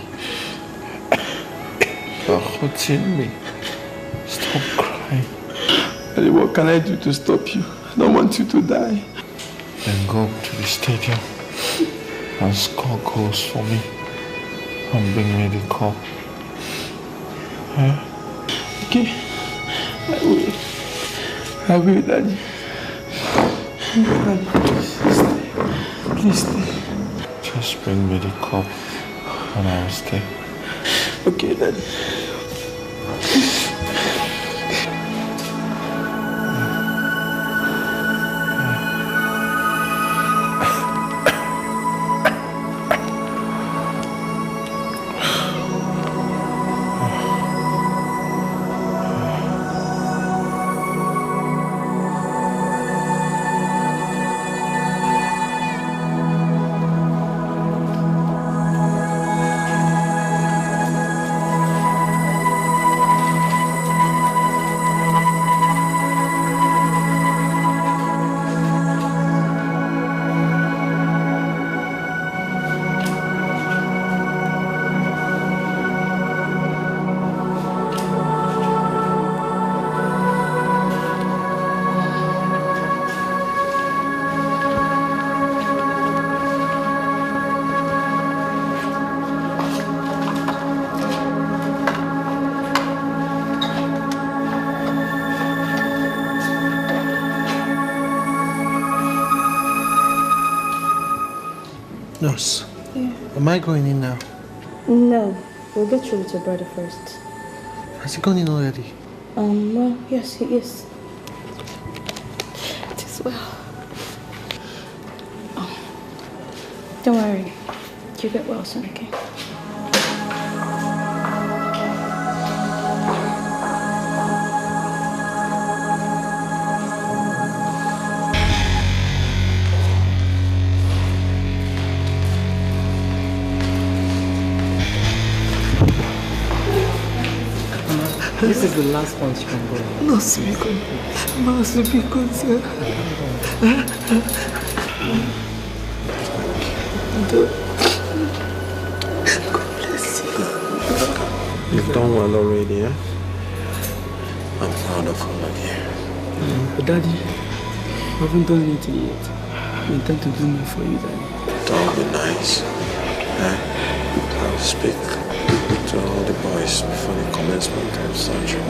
You're hurting me. Stop crying. Daddy, what can I do to stop you? I don't want you to die. Then go to the stadium and score goals for me and bring me the cup. Huh? Okay. I will, Daddy. Daddy, please stay. Please stay. Just bring me the cup and I'll stay. Okay, Daddy. Nurse. Yeah. Am I going in now? No, we'll get through with your brother first. Has he gone in already? Well, yes, he is. It is well. Oh, don't worry. You get well soon, okay? This is the last one you can go. No, speaking. No, speaking, sir. God bless you. You've done well already, eh? I'm proud of all of you. But Daddy, I haven't done anything yet. I intend to do more for you, Daddy. That would be nice. I'll speak to all the boys before the commencement of surgery.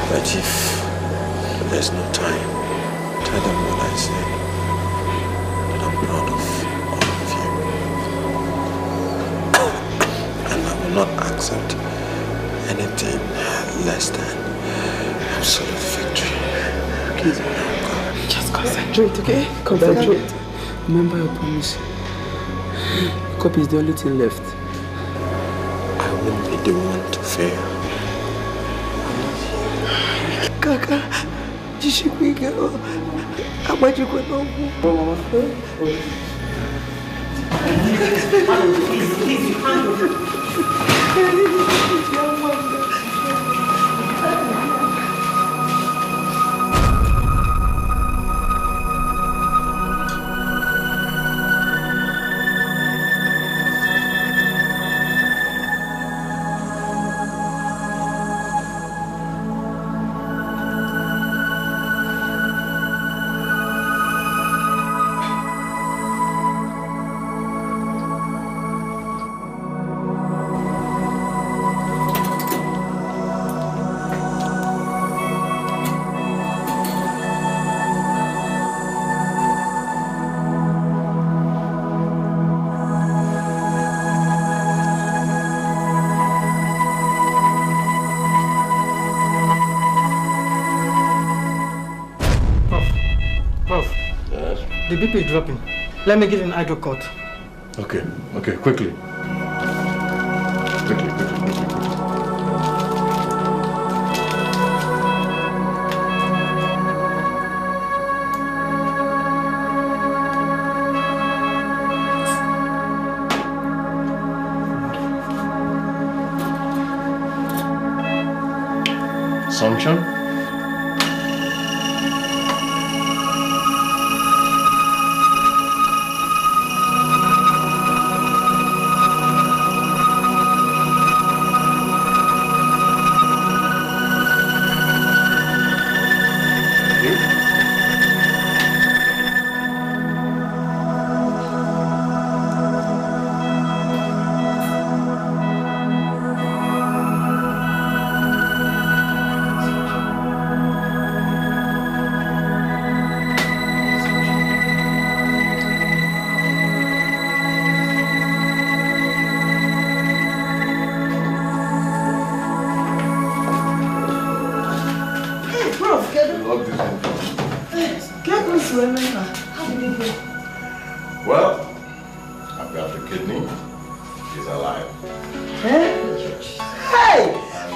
But if there's no time, tell them what I said. That I'm proud of all of you. And I will not accept anything less than absolute victory. Please, just concentrate, okay? Concentrate. Remember your promise. The cup is the only thing left. I won't be the one to fail. Kaka, jishikwiga. Amajikwe no. Please, you can't go. BP is dropping. Let me get an hydro cut. Okay, quickly. Quickly. Assumption? Well, I've got the kidney. She's alive. Hey!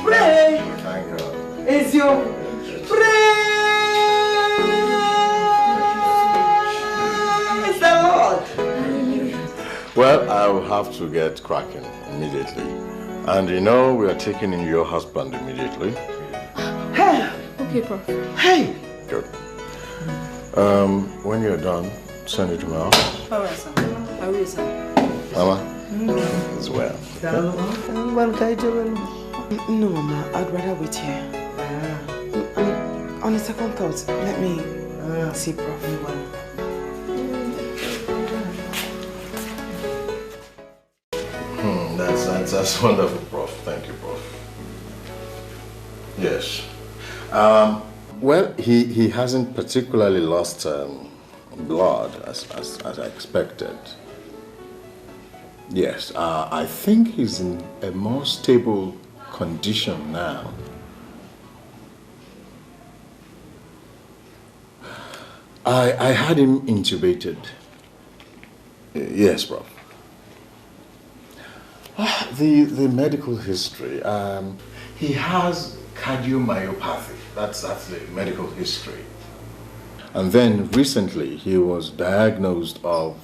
Pray! Thank God. It's your praise the Lord. Well, I will have to get cracking immediately. And you know, we are taking in your husband immediately. Hey! Okay, Prof. Hey! Good. When you're done, send it to my office. All right, sir. I will, sir. Mama, as well. No, Mama, I'd rather wait here. On a second thought, let me see Prof. That's wonderful, Prof. Thank you, Prof. Yes. Well, he hasn't particularly lost blood as I expected. Yes, I think he's in a more stable condition now. I had him intubated. Yes, Prof. The medical history. He has cardiomyopathy. That's the medical history. And then recently he was diagnosed of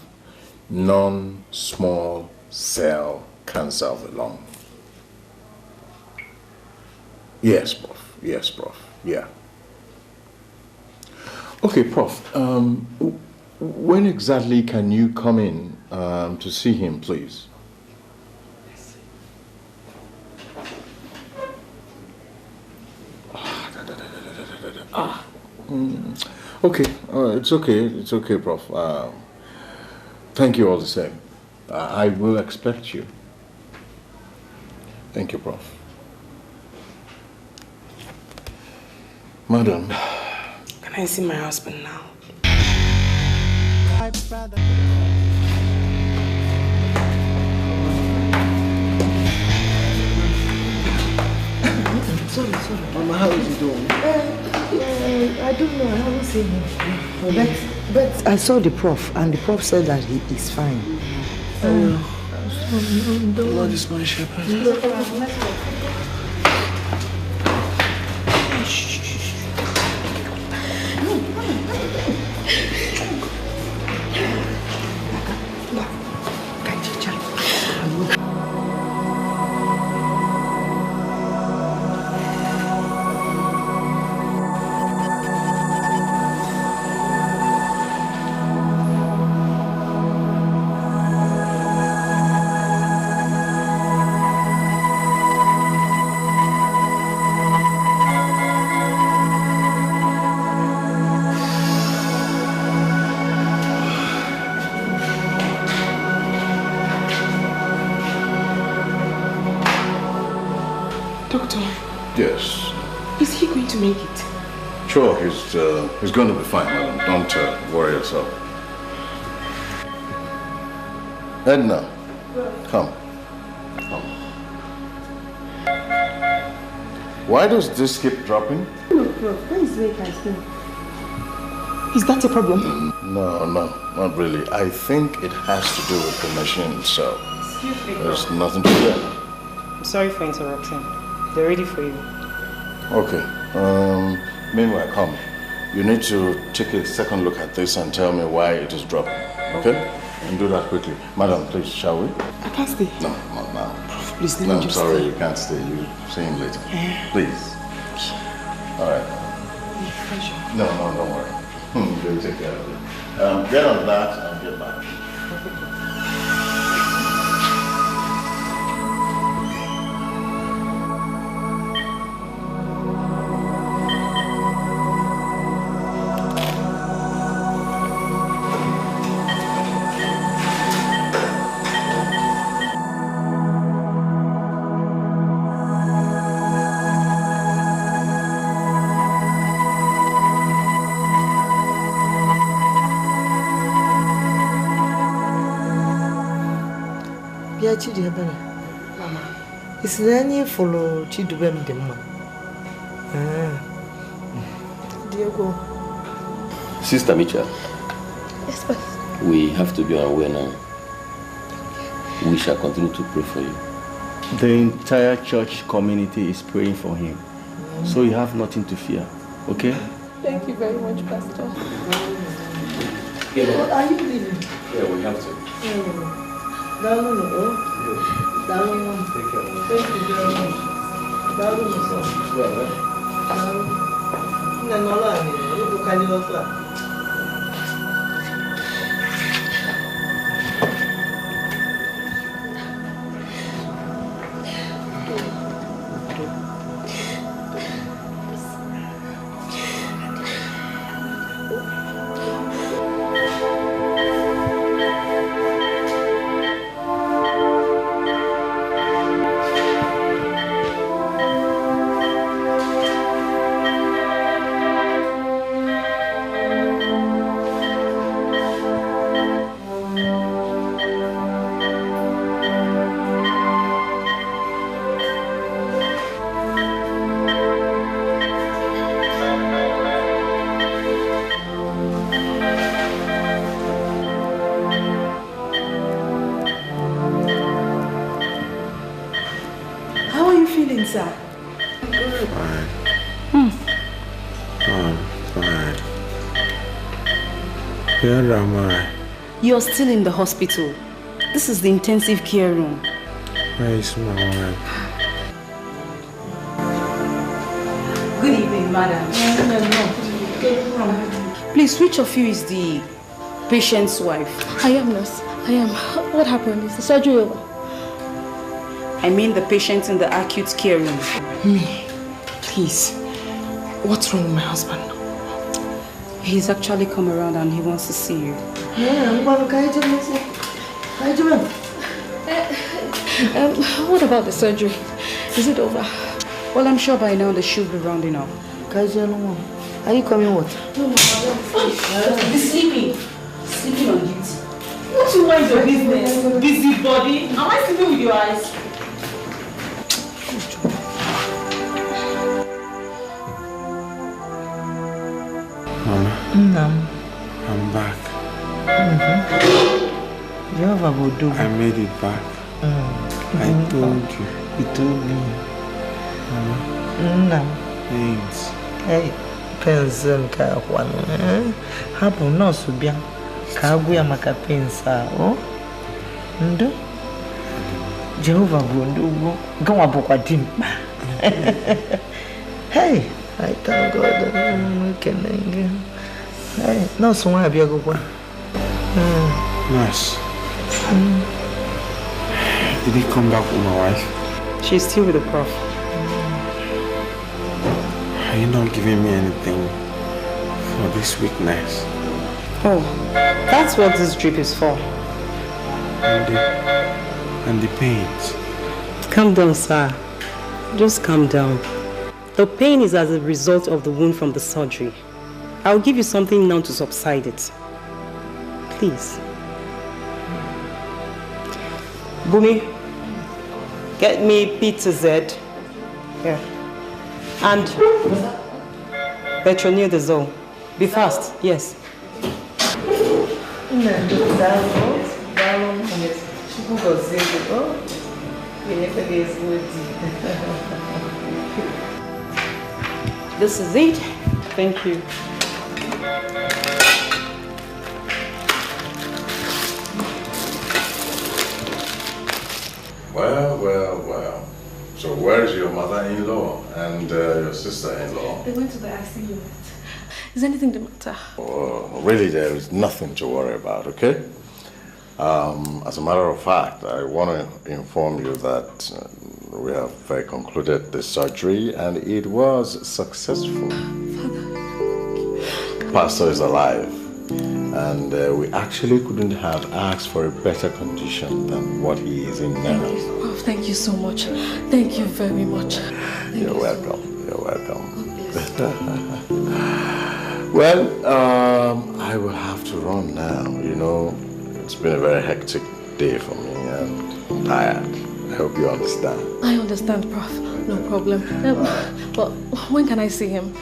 non-small cell cancer of the lung. Yes, Prof. Yes, Prof. Yeah. Okay, Prof. When exactly can you come in to see him, please? Okay, it's okay, Prof. Thank you all the same. I will expect you. Thank you, Prof. Madam. Can I see my husband now? Sorry. Mama, how is he doing? I don't know. I haven't seen him. But I saw the prof, and the prof said that he is fine. Lord is my shepherd. Sure, he's going to be fine, madam. Don't worry yourself. Edna, come. Why does this keep dropping? No, Prof. That is where it has been. Is that a problem? No, not really. I think it has to do with the machine itself. Excuse me. There's nothing to fear. I'm sorry for interrupting. They're ready for you. Okay. Meanwhile, come. You need to take a second look at this and tell me why it is dropping. Okay? And do that quickly. Madam, please, shall we? I can't stay. No, not now. Please, let no, me I'm just sorry, stay. you can't stay. You'll see him later. Please. All right. No, don't worry. We'll take care of it. Get on that and get back. Chidebere. Mama. Is there any follow Chidubem the man? Diego. Sister Mitchell. Yes, but We have to be on our way now. We shall continue to pray for you. The entire church community is praying for him. So you have nothing to fear. Okay? thank you very much, Pastor. What are you leaving? Yeah, we have to. No. Thank you very much. Sir. Fine. I'm fine. Where am I? You're still in the hospital. This is the intensive care room. Where is my wife? Good evening, madam. Please, which of you is the patient's wife? I am, nurse. I am. What happened? Is the surgery over? I mean the patient in the acute care room. Me? Please. What's wrong with my husband? He's actually come around and he wants to see you. What about the surgery? Is it over? Well, I'm sure by now they should be rounding up. Are you coming what? No, Mama. Be sleeping. Sleeping on duty. Don't you mind your business, busy body? Am I sleeping with your eyes? Mama, I'm back. I made it back. I told you. You told me. Mama. Thanks. Hey, pension ka kwano. Hapo nurse bia. Ka agu ya maka pensa, oh. Ndo. Jehovah Bundu, go abokwa dimpa. Hey, I thank God that I'm again. Hey, no so wa bia go kwa. Nurse. Did he come back with my wife? She's still with the prof. Are you not giving me anything for this weakness? Oh, that's what this drip is for. And the pains. Calm down, sir. Just calm down. The pain is as a result of the wound from the surgery. I'll give you something now to subside it. Please. Bumi, get me P to Z. Yeah. And Betronidazole. Be fast, yes. This is it. Thank you. Well. So where's your mother-in-law and your sister-in-law? They went to the ICU unit. Is anything the matter? Oh, really, there is nothing to worry about, okay? As a matter of fact, I want to inform you that we have concluded the surgery and it was successful. Pastor is alive and we actually couldn't have asked for a better condition than what he is in now. Oh, thank you so much. Thank you very much. You're welcome. You're welcome. Well, I will have to run now. You know, it's been a very hectic day for me and I'm tired. I hope you understand. I understand, Prof. No problem. But when can I see him?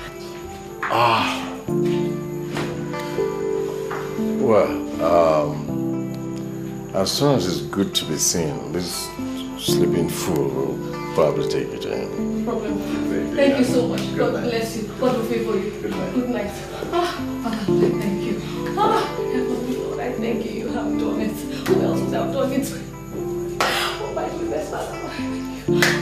As soon as it's good to be seen, this sleeping fool will probably take you to him. No problem. Thank you so much. God bless you. God will favor you. Good night. Good night. Father, thank you. Heavenly Lord, I thank you. You have done it. Who else would have done it? Oh my goodness, Father. Thank you.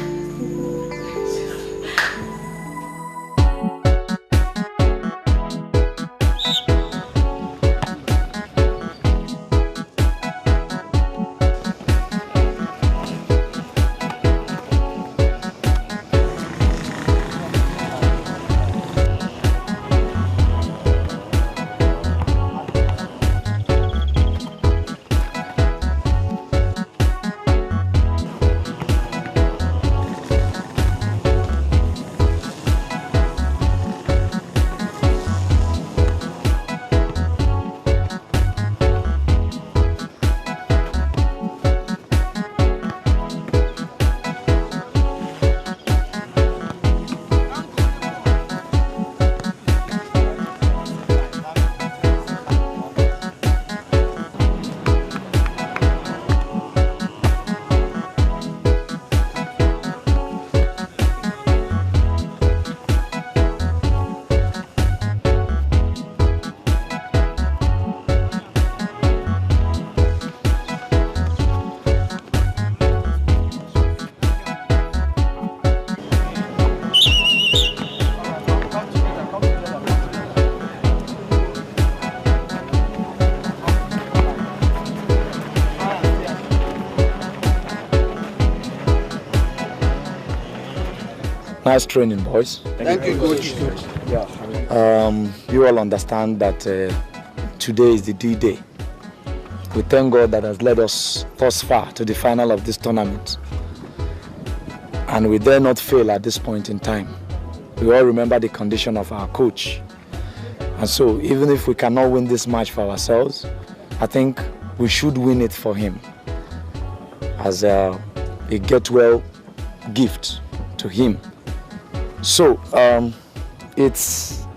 Nice training, boys. Thank you, Coach. You all understand that today is the D-Day. We thank God that has led us thus far to the final of this tournament. And we dare not fail at this point in time. We all remember the condition of our coach. And so, even if we cannot win this match for ourselves, I think we should win it for him as a get-well gift to him. So, it's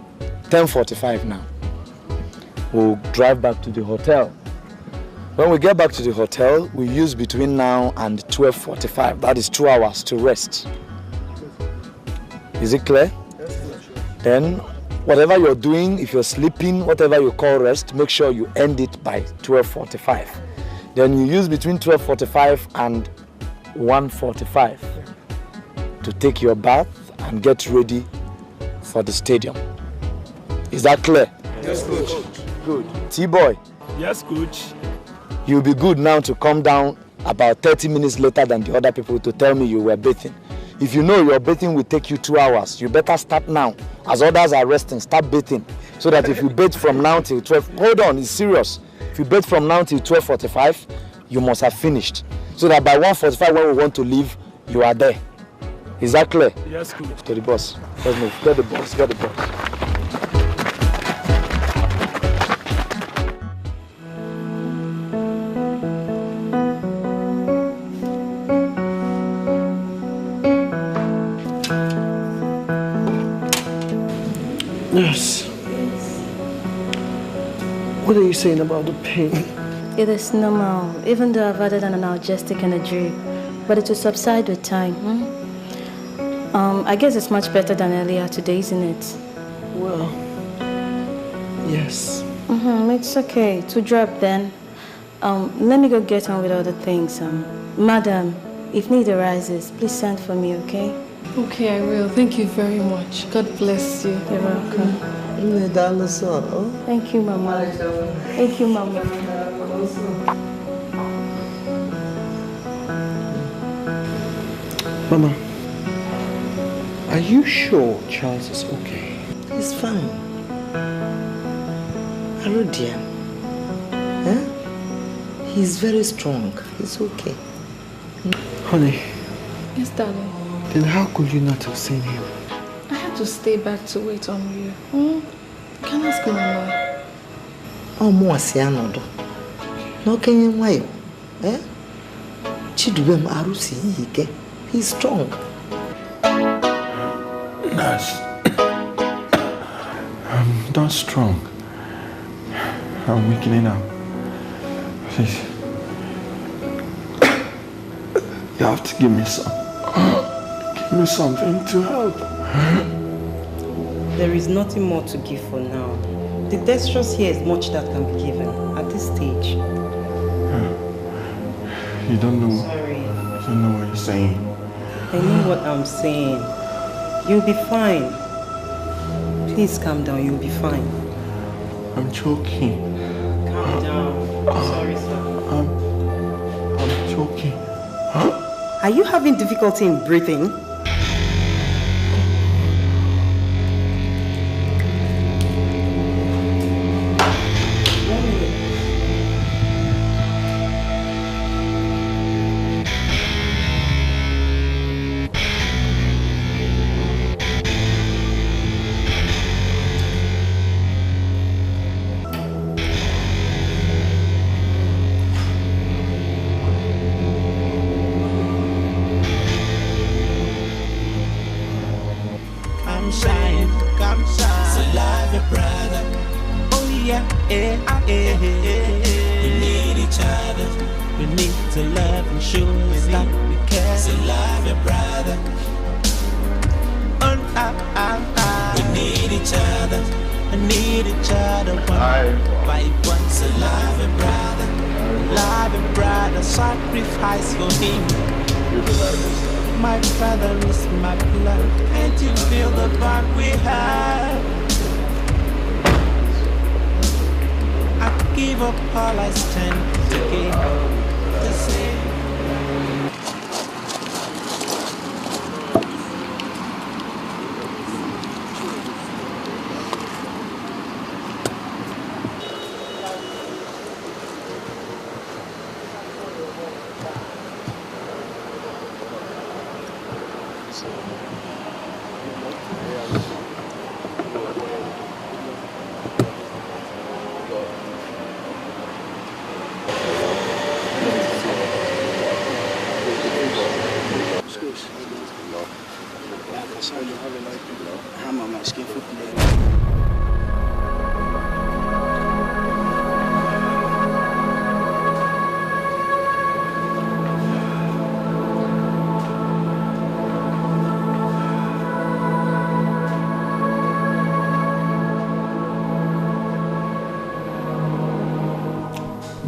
10:45 now. We'll drive back to the hotel. When we get back to the hotel, we use between now and 12:45. That is 2 hours to rest. Is it clear? Then, whatever you're doing, if you're sleeping, whatever you call rest, make sure you end it by 12:45. Then you use between 12:45 and 1:45 to take your bath and get ready for the stadium. Is that clear? Yes, Coach. Good. T-Boy. Yes, Coach. You'll be good now to come down about 30 minutes later than the other people to tell me you were bathing. If you know your bathing will take you 2 hours, you better start now. As others are resting, start bathing. So that if you bathe from now till 12, hold on, it's serious. If you bathe from now till 12:45, you must have finished. So that by 1:45 when we want to leave, you are there. Is that clear? Yes, Coach. To the boss. Let's move. Get the boss. Get the boss. Yes. What are you saying about the pain? It is normal, even though I've added an analgesic and a drip, but it will subside with time. I guess it's much better than earlier today, isn't it? Well, yes. It's okay. To drop then. Let me go get on with other things. Madam, if need arises, please send for me, okay? Okay, I will. Thank you very much. God bless you. You're welcome. Thank you, Mama. Thank you, Mama. Mama, are you sure Charles is okay? He's fine. Hello, dear. Huh? He's very strong. He's okay. Honey. Yes, darling. Then how could you not have seen him? I had to stay back to wait on you. You can ask Mama. Oh, Moasianodo. No, can you why? Eh? Chidubem Arusi Yike. He's strong. Nurse. I'm not strong. I'm weakening up. Please. You have to give me some. Give me something to help. There is nothing more to give for now. The dextrose here is much that can be given at this stage. You don't know. Sorry. You don't know what you're saying. I know what I'm saying. You'll be fine. Please calm down, you'll be fine. I'm choking. Calm down. Sorry, sir. I'm choking. Are you having difficulty in breathing?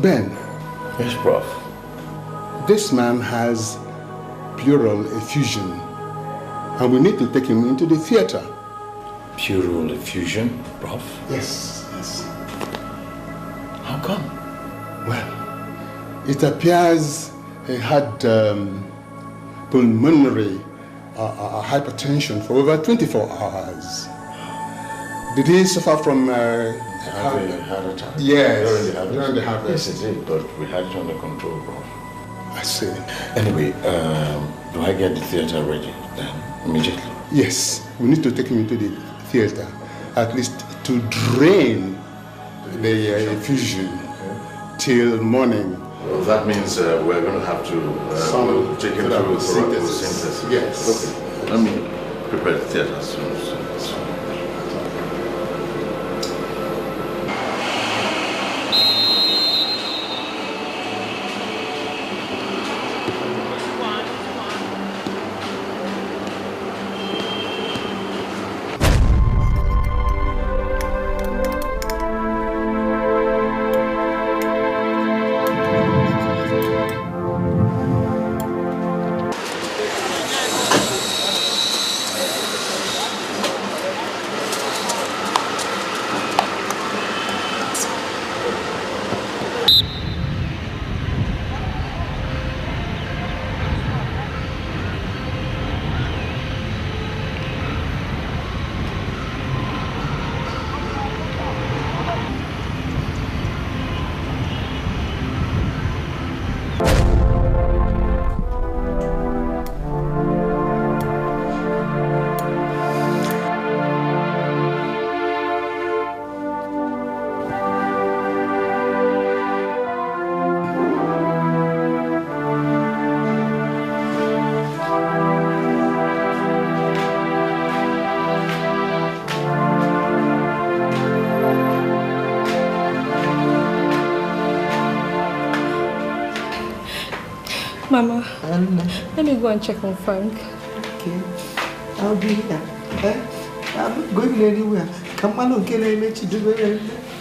Ben. Yes, Prof. This man has pleural effusion, and we need to take him into the theater. Pleural effusion, Prof? Yes, yes. How come? Well, it appears he had pulmonary hypertension for over 24 hours. Did he suffer from heart attack? Yes. During the heart attack. Yes, it did, but we had it under control, Prof. I see. Anyway, do I get the theater ready then, immediately? Yes, we need to take him into the theater, at least to drain the effusion till morning. Well, that means we're going to have to take him through synthesis. Yes. Okay. Let me prepare the theater as soon as Mama, let me go and check on Frank. Okay, I'll be here. I'm not going anywhere. Come on,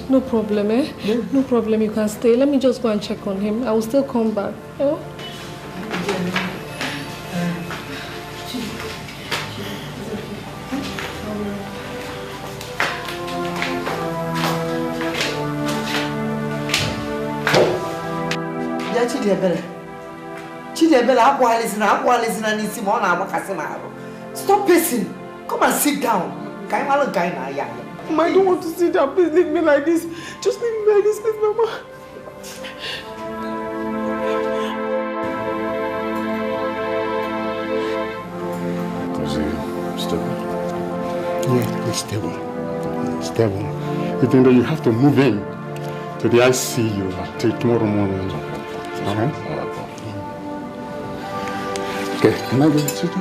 No problem, eh? No problem, you can stay. Let me just go and check on him. I will still come back. Oh? Stop pacing. Come and sit down. I don't want to sit down. Please leave me like this. Just leave me like this, please, Mama. Is he stable? Yeah, he's stable. He's stable. Even though you have to move in to the ICU till tomorrow morning. Alright? Okay, can I go to you?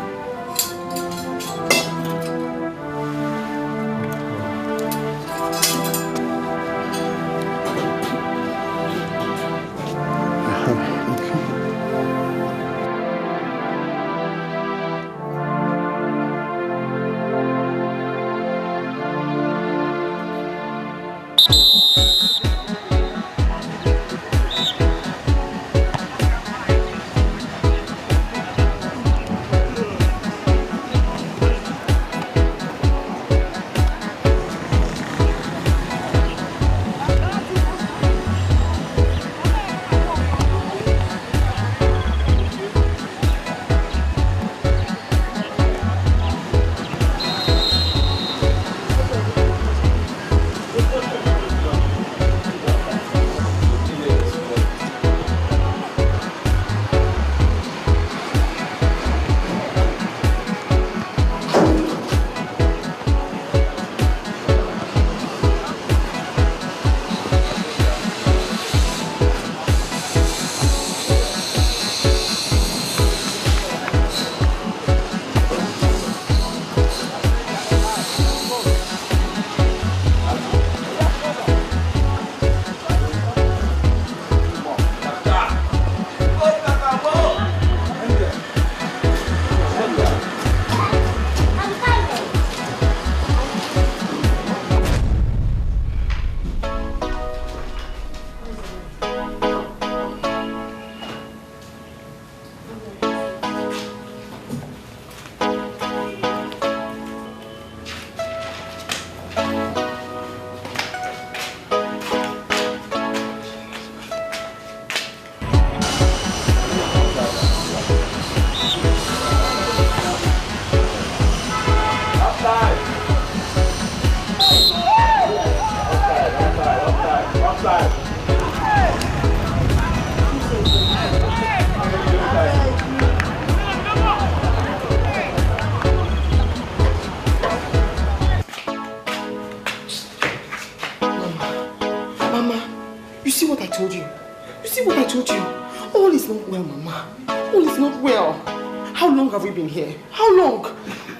Have we been here? How long?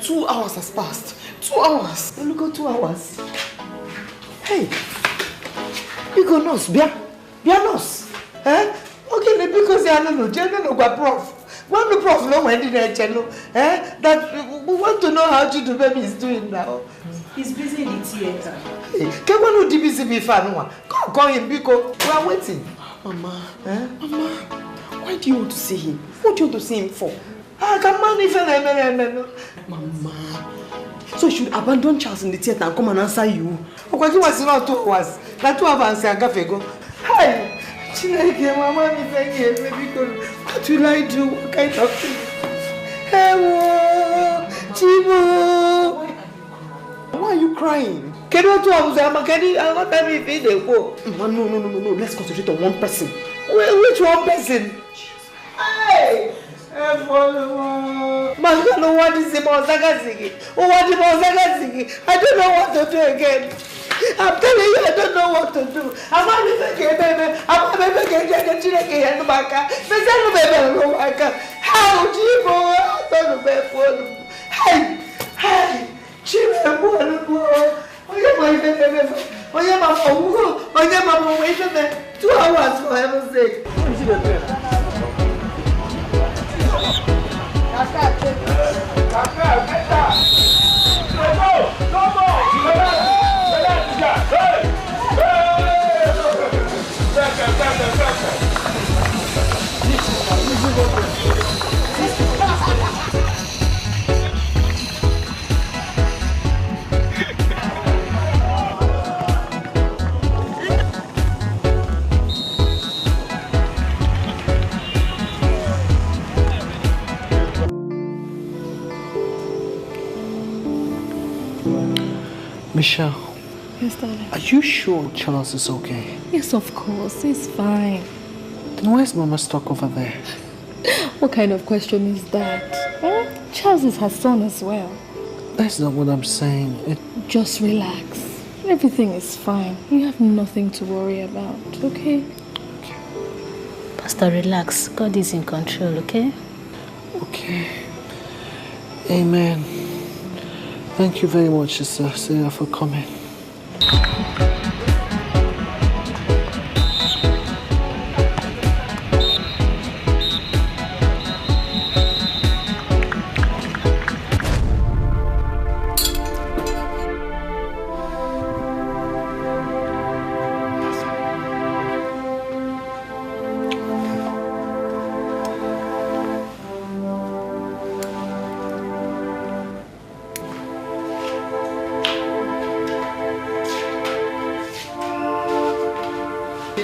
2 hours has passed. 2 hours. Look at 2 hours. Hey, you go nurse, Bia nurse. Eh? Okay, because you are no prof. When the prof no when did I tell you? That we want to know how the baby is doing now. He's busy in the theater. Hey, come on, who busy be fan one? Call him because we are waiting. Mama, Mama, why do you want to see him? What do you want to see him for? Come on, if Mama. So you should abandon Charles in the theater and come and answer you. Okay, you was not 2 hours. That 2 hours and half ago. Hi, Chineke, Mama, what will I do? What kind of thing? Hello, Chibo. Why are you crying? Can you do I'm not having if they go. No. Let's concentrate on one person. Which one person? Hey! I don't know what to do again. I'm telling you, I don't know what to do. I'm not even how Chibo? Hey, Chibo, wait a minute. 2 hours for heaven's sake. Michelle. Yes, darling. Are you sure Charles is okay? Yes, of course. He's fine. Then where's Mama stuck over there? What kind of question is that? Charles is her son as well. That's not what I'm saying. Just relax. Everything is fine. You have nothing to worry about, okay? Pastor, relax. God is in control, okay? Okay. Amen. Thank you very much, Sister Sarah, for coming.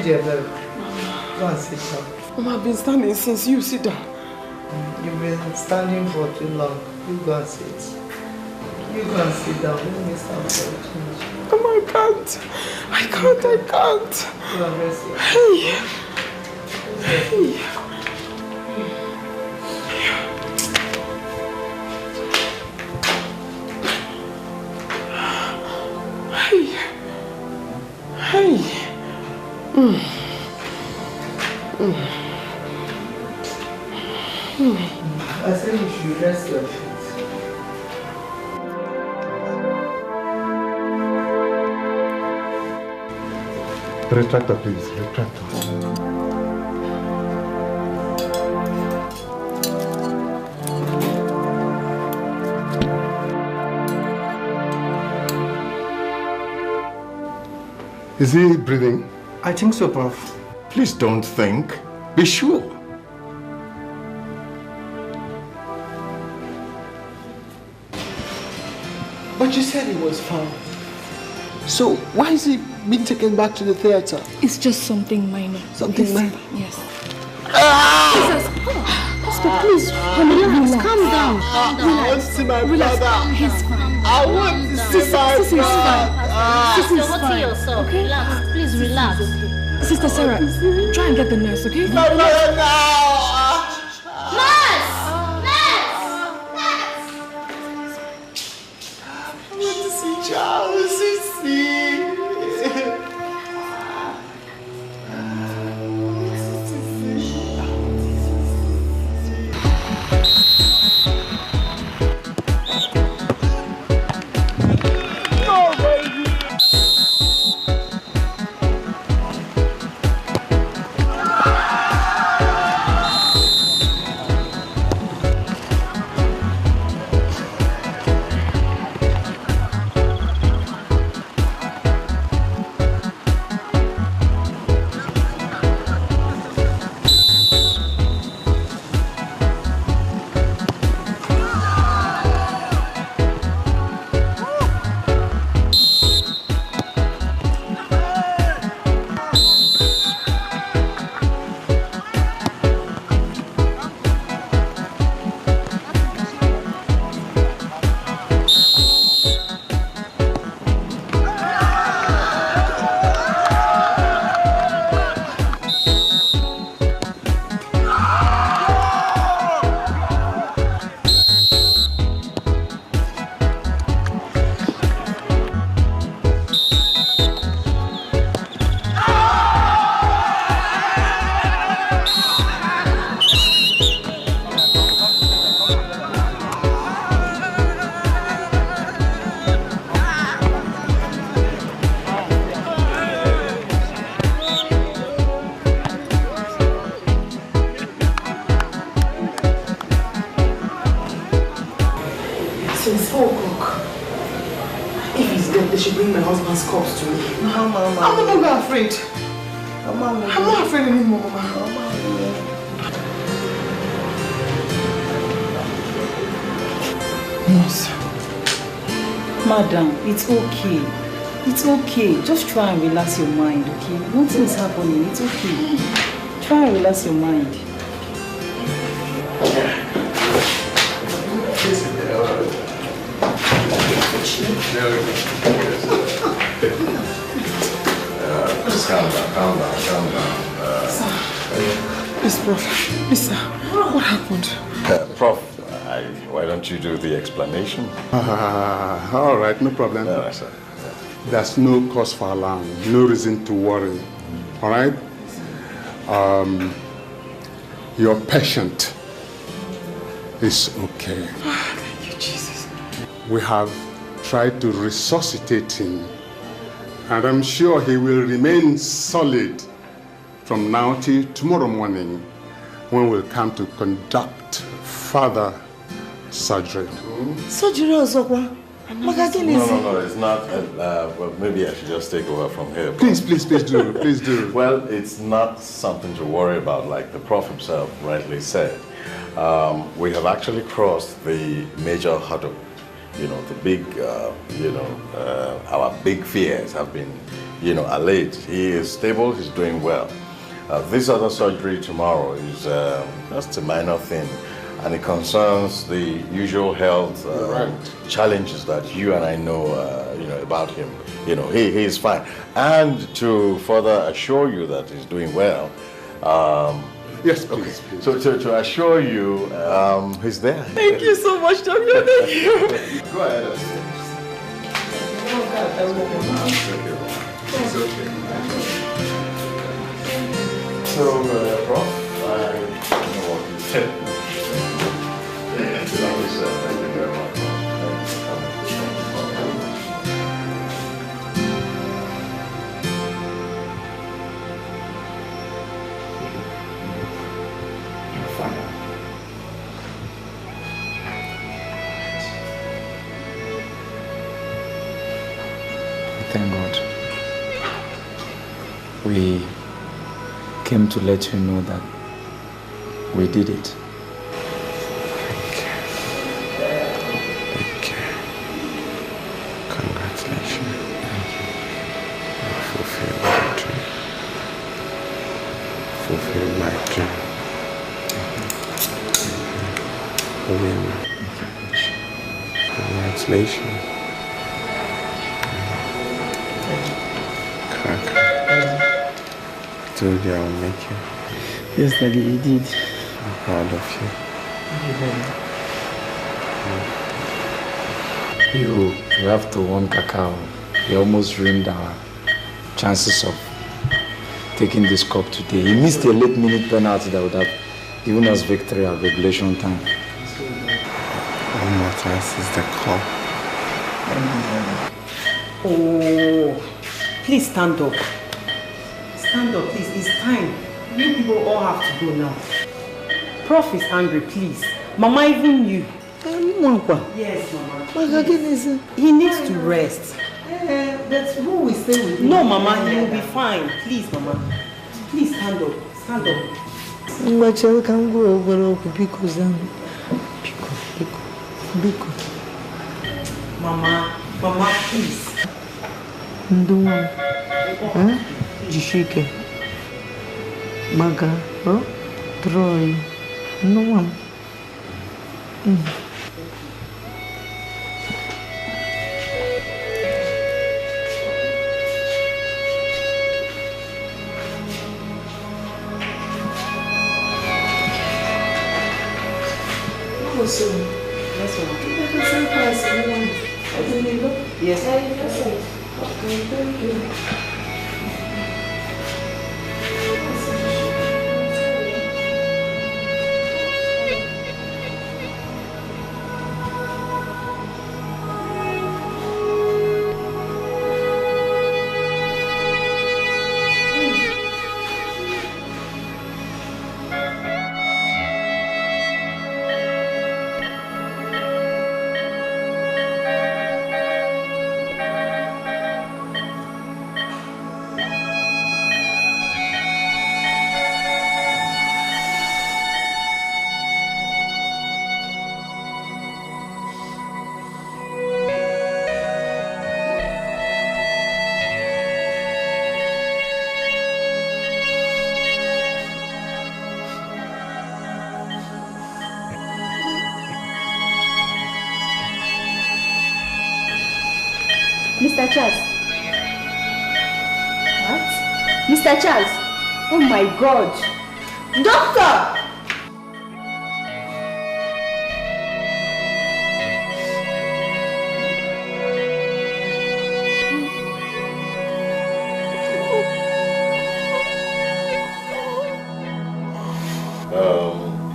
Dear babe, go and sit down. Mama, I've been standing since you sit down. You've been standing for too long. You go and sit. You go and sit down. Let me stand for a change. Mama, I can't. I can't. Go and rest your Hey. Hey. I said you should rest your feet. Retractor, please. Retractor. Is he breathing? I think so, Prof. Please don't think. Be sure. But you said he was fine. So why is he being taken back to the theater? It's just something minor. Something minor? Yes. Jesus! Pastor, please, relax. Calm down. I want to see my brother. He's fine. I want to see my Sissy is fine. Sissy is You're fine. yourself. Relax. Please relax. Sister Sarah, try and get the nurse, okay? My brother now! Nurse! I want to see Charles. So it's 4 o'clock. If he's dead, they should bring my husband's corpse to me. No, Mama. I'm no longer afraid. Mama. I'm not afraid anymore, Mama. Nurse. Madam, it's okay. It's okay. Just try and relax your mind, okay? Nothing is happening. It's okay. Try and relax your mind. Just calm down. Yes, Prof. Yes, sir. What happened? Prof, why don't you do the explanation? All right, no problem. No, sir. There's no cause for alarm, no reason to worry. All right? Your patient is okay. Thank you, Jesus. We have tried to resuscitate him, and I'm sure he will remain solid from now till tomorrow morning when we'll come to conduct further surgery. Surgery also? No, it's not. Well, maybe I should just take over from here. Please do. Well, it's not something to worry about, like the Prof himself rightly said. We have actually crossed the major hurdle. You know, the big, our big fears have been, allayed. He is stable, he's doing well. This other surgery tomorrow is just a minor thing, and it concerns the usual health challenges that you and I know, about him. He is fine. And to further assure you that he's doing well, yes, please. So to assure you, he's there. Thank you so much, Doctor. Thank you. Go ahead. It's okay. So, Prof, I don't know what you said. Thank you very much. You're fine. Thank God. We came to let you know that we did it. Thank you. Congratulations. You fulfilled my dream. Fulfilled my dream. Women. Congratulations. Kaka. I told you I would make you. Yes, Daddy, you did. I'm proud of you. You have to warn Kaka. He almost ruined our chances of taking this cup today. He missed a late minute penalty that would have given us victory at regulation time. What matters is the cup. Oh, please stand up. Stand up, please. It's time. You people all have to go now. Prof is angry, please. Mama, even you. Yes, Mama. He needs to rest. That's who we stay with. No, Mama, he will be fine. Please, Mama. Please stand up. Stand up. Mbachel can go over because Biko. Mama, please. Nduma. Jishike. Maga. Troy. No one. Yes. Okay, thank you. Mr. Charles. What? Mr. Charles. Oh my God. Doctor!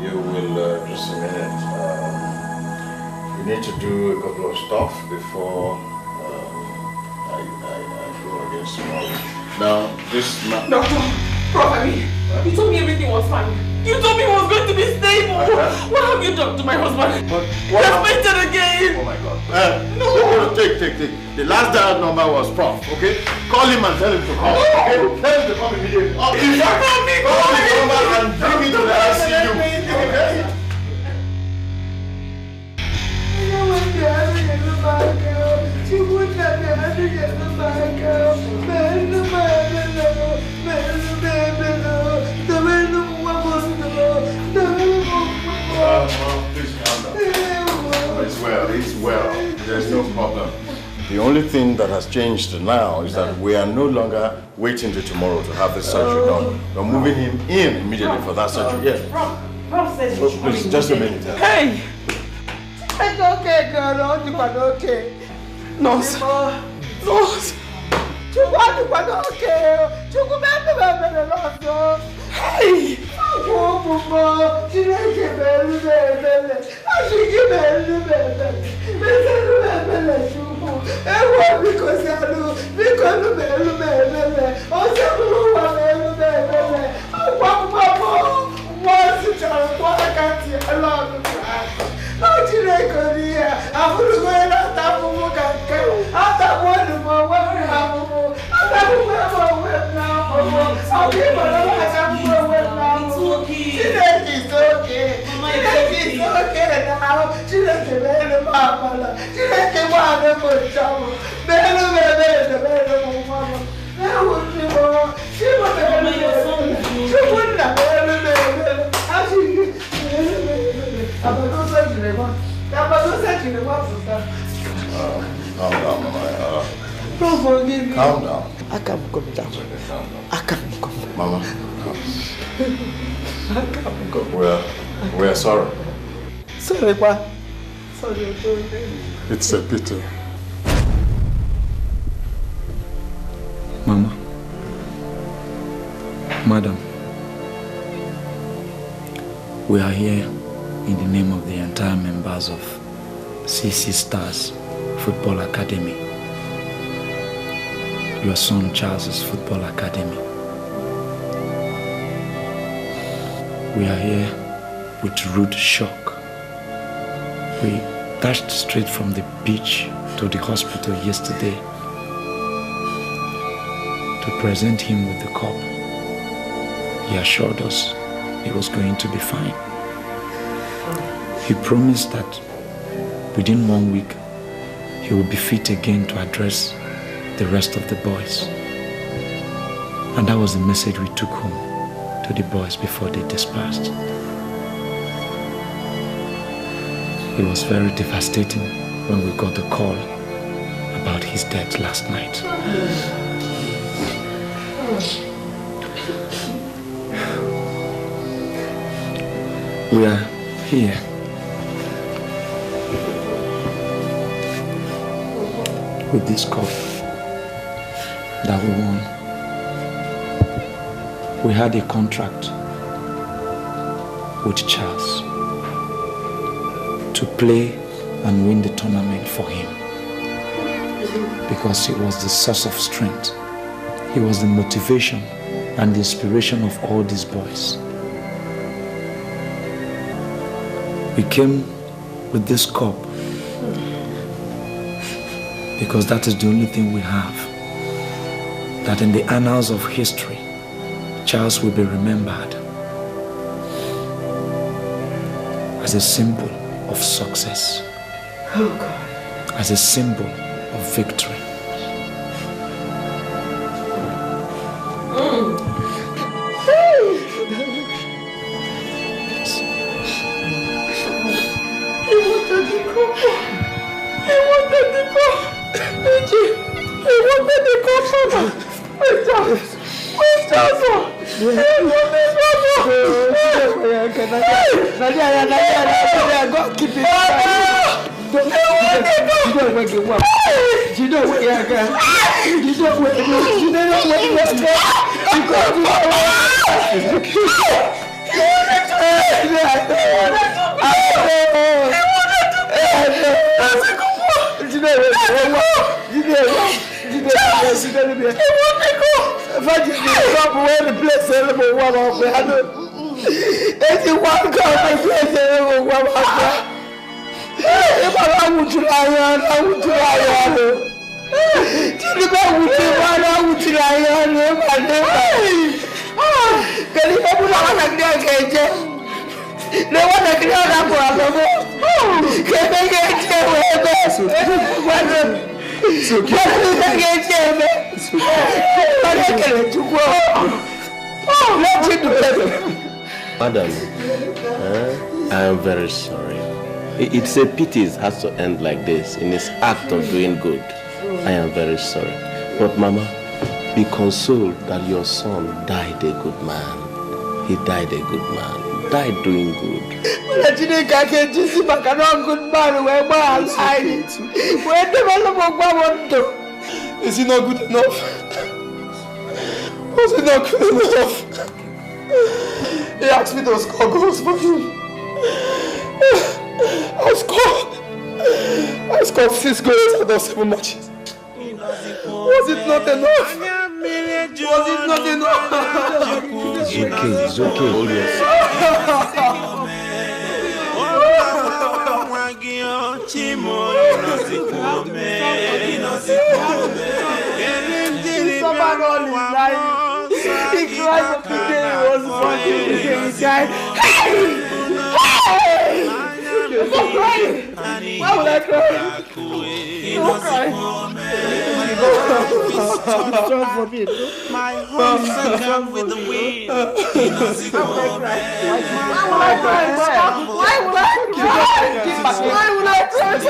You will just a minute. You need to do a couple of stuff before I go against tomorrow. Now, this man. Doctor, Prof, you told me everything was fine. You told me he was going to be stable. What have you done to my husband? What He's fainted again. Oh my God. No. Take. The last dial number was Prof, okay? Call him and tell him to come. Okay? Tell him to come immediately. In fact, call the number and bring it to the ICU. Okay? Please calm down. It's well. There's no problem. The only thing that has changed now is that we are no longer waiting till tomorrow to have the surgery done. We're moving him in immediately for that surgery. Yes. Prof says Please, just a minute. Hey! It's okay, girl. It's okay. Nurse. Nurse. Hey! Calm down, Mama. Calm down. I can't come down. I can't come down. Mama. I can't go. We're sorry. Sorry, Pa. Sorry. It's a pity. Mama. Madam. We are here in the name of the entire members of CC Stars Football Academy, your son Charles's Football Academy. We are here with rude shock. We dashed straight from the beach to the hospital yesterday to present him with the cup. He assured us he was going to be fine. He promised that within 1 week, he will be fit again to address the rest of the boys. And that was the message we took home to the boys before they dispersed. It was very devastating when we got the call about his death last night. We are here with this cup that we won. We had a contract with Charles to play and win the tournament for him because he was the source of strength. He was the motivation and the inspiration of all these boys. We came with this cup because that is the only thing we have that in the annals of history, Charles will be remembered as a symbol of success, as a symbol of victory. He wanted the cup. Madam, I am very sorry. It's a pity it has to end like this in its act of doing good. I am very sorry. But Mama, be consoled that your son died a good man. He died a good man. He died doing good. Is he not good enough? Was he not good enough? He asked me to score goals for him. I scored 6 goals out of 7 matches. Was it not enough? Was it not enough? It's okay. Hold yourself. Someone all his life. He cried for the day he was born. He died. Stop crying. Why would I cry? Don't cry. My hopes are come with the wind. Why would I cry? Why would I cry?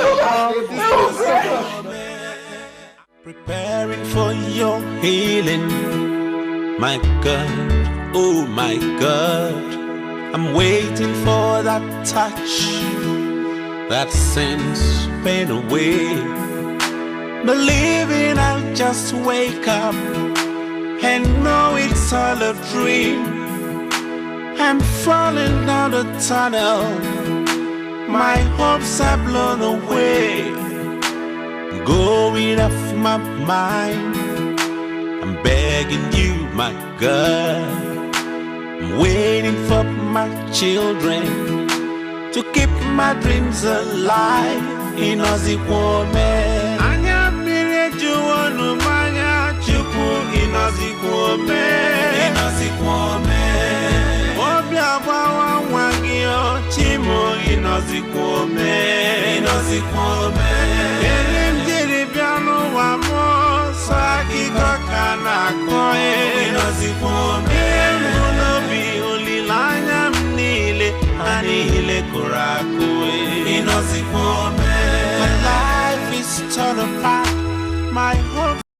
Preparing for your healing. My God, oh my God, I'm waiting for that touch that sends pain away. Believing I'll just wake up and know it's all a dream. I'm falling down the tunnel, my hopes are blown away. Going off my mind, I'm begging you, my God. I'm waiting for my children to keep my dreams alive. In Ozzy Kwome, Anya Mire Juwanu Manya Chupu. In Ozzy Kwome, in Ozzy Kwome, Obiawa Wangio Chimo. In Ozzy Kwome, in Ozzy Kwome. Kaka na koe inazikuome Munobi ulilanya mnile Anihile kurakoe inazikuome. My life is torn apart, my hopes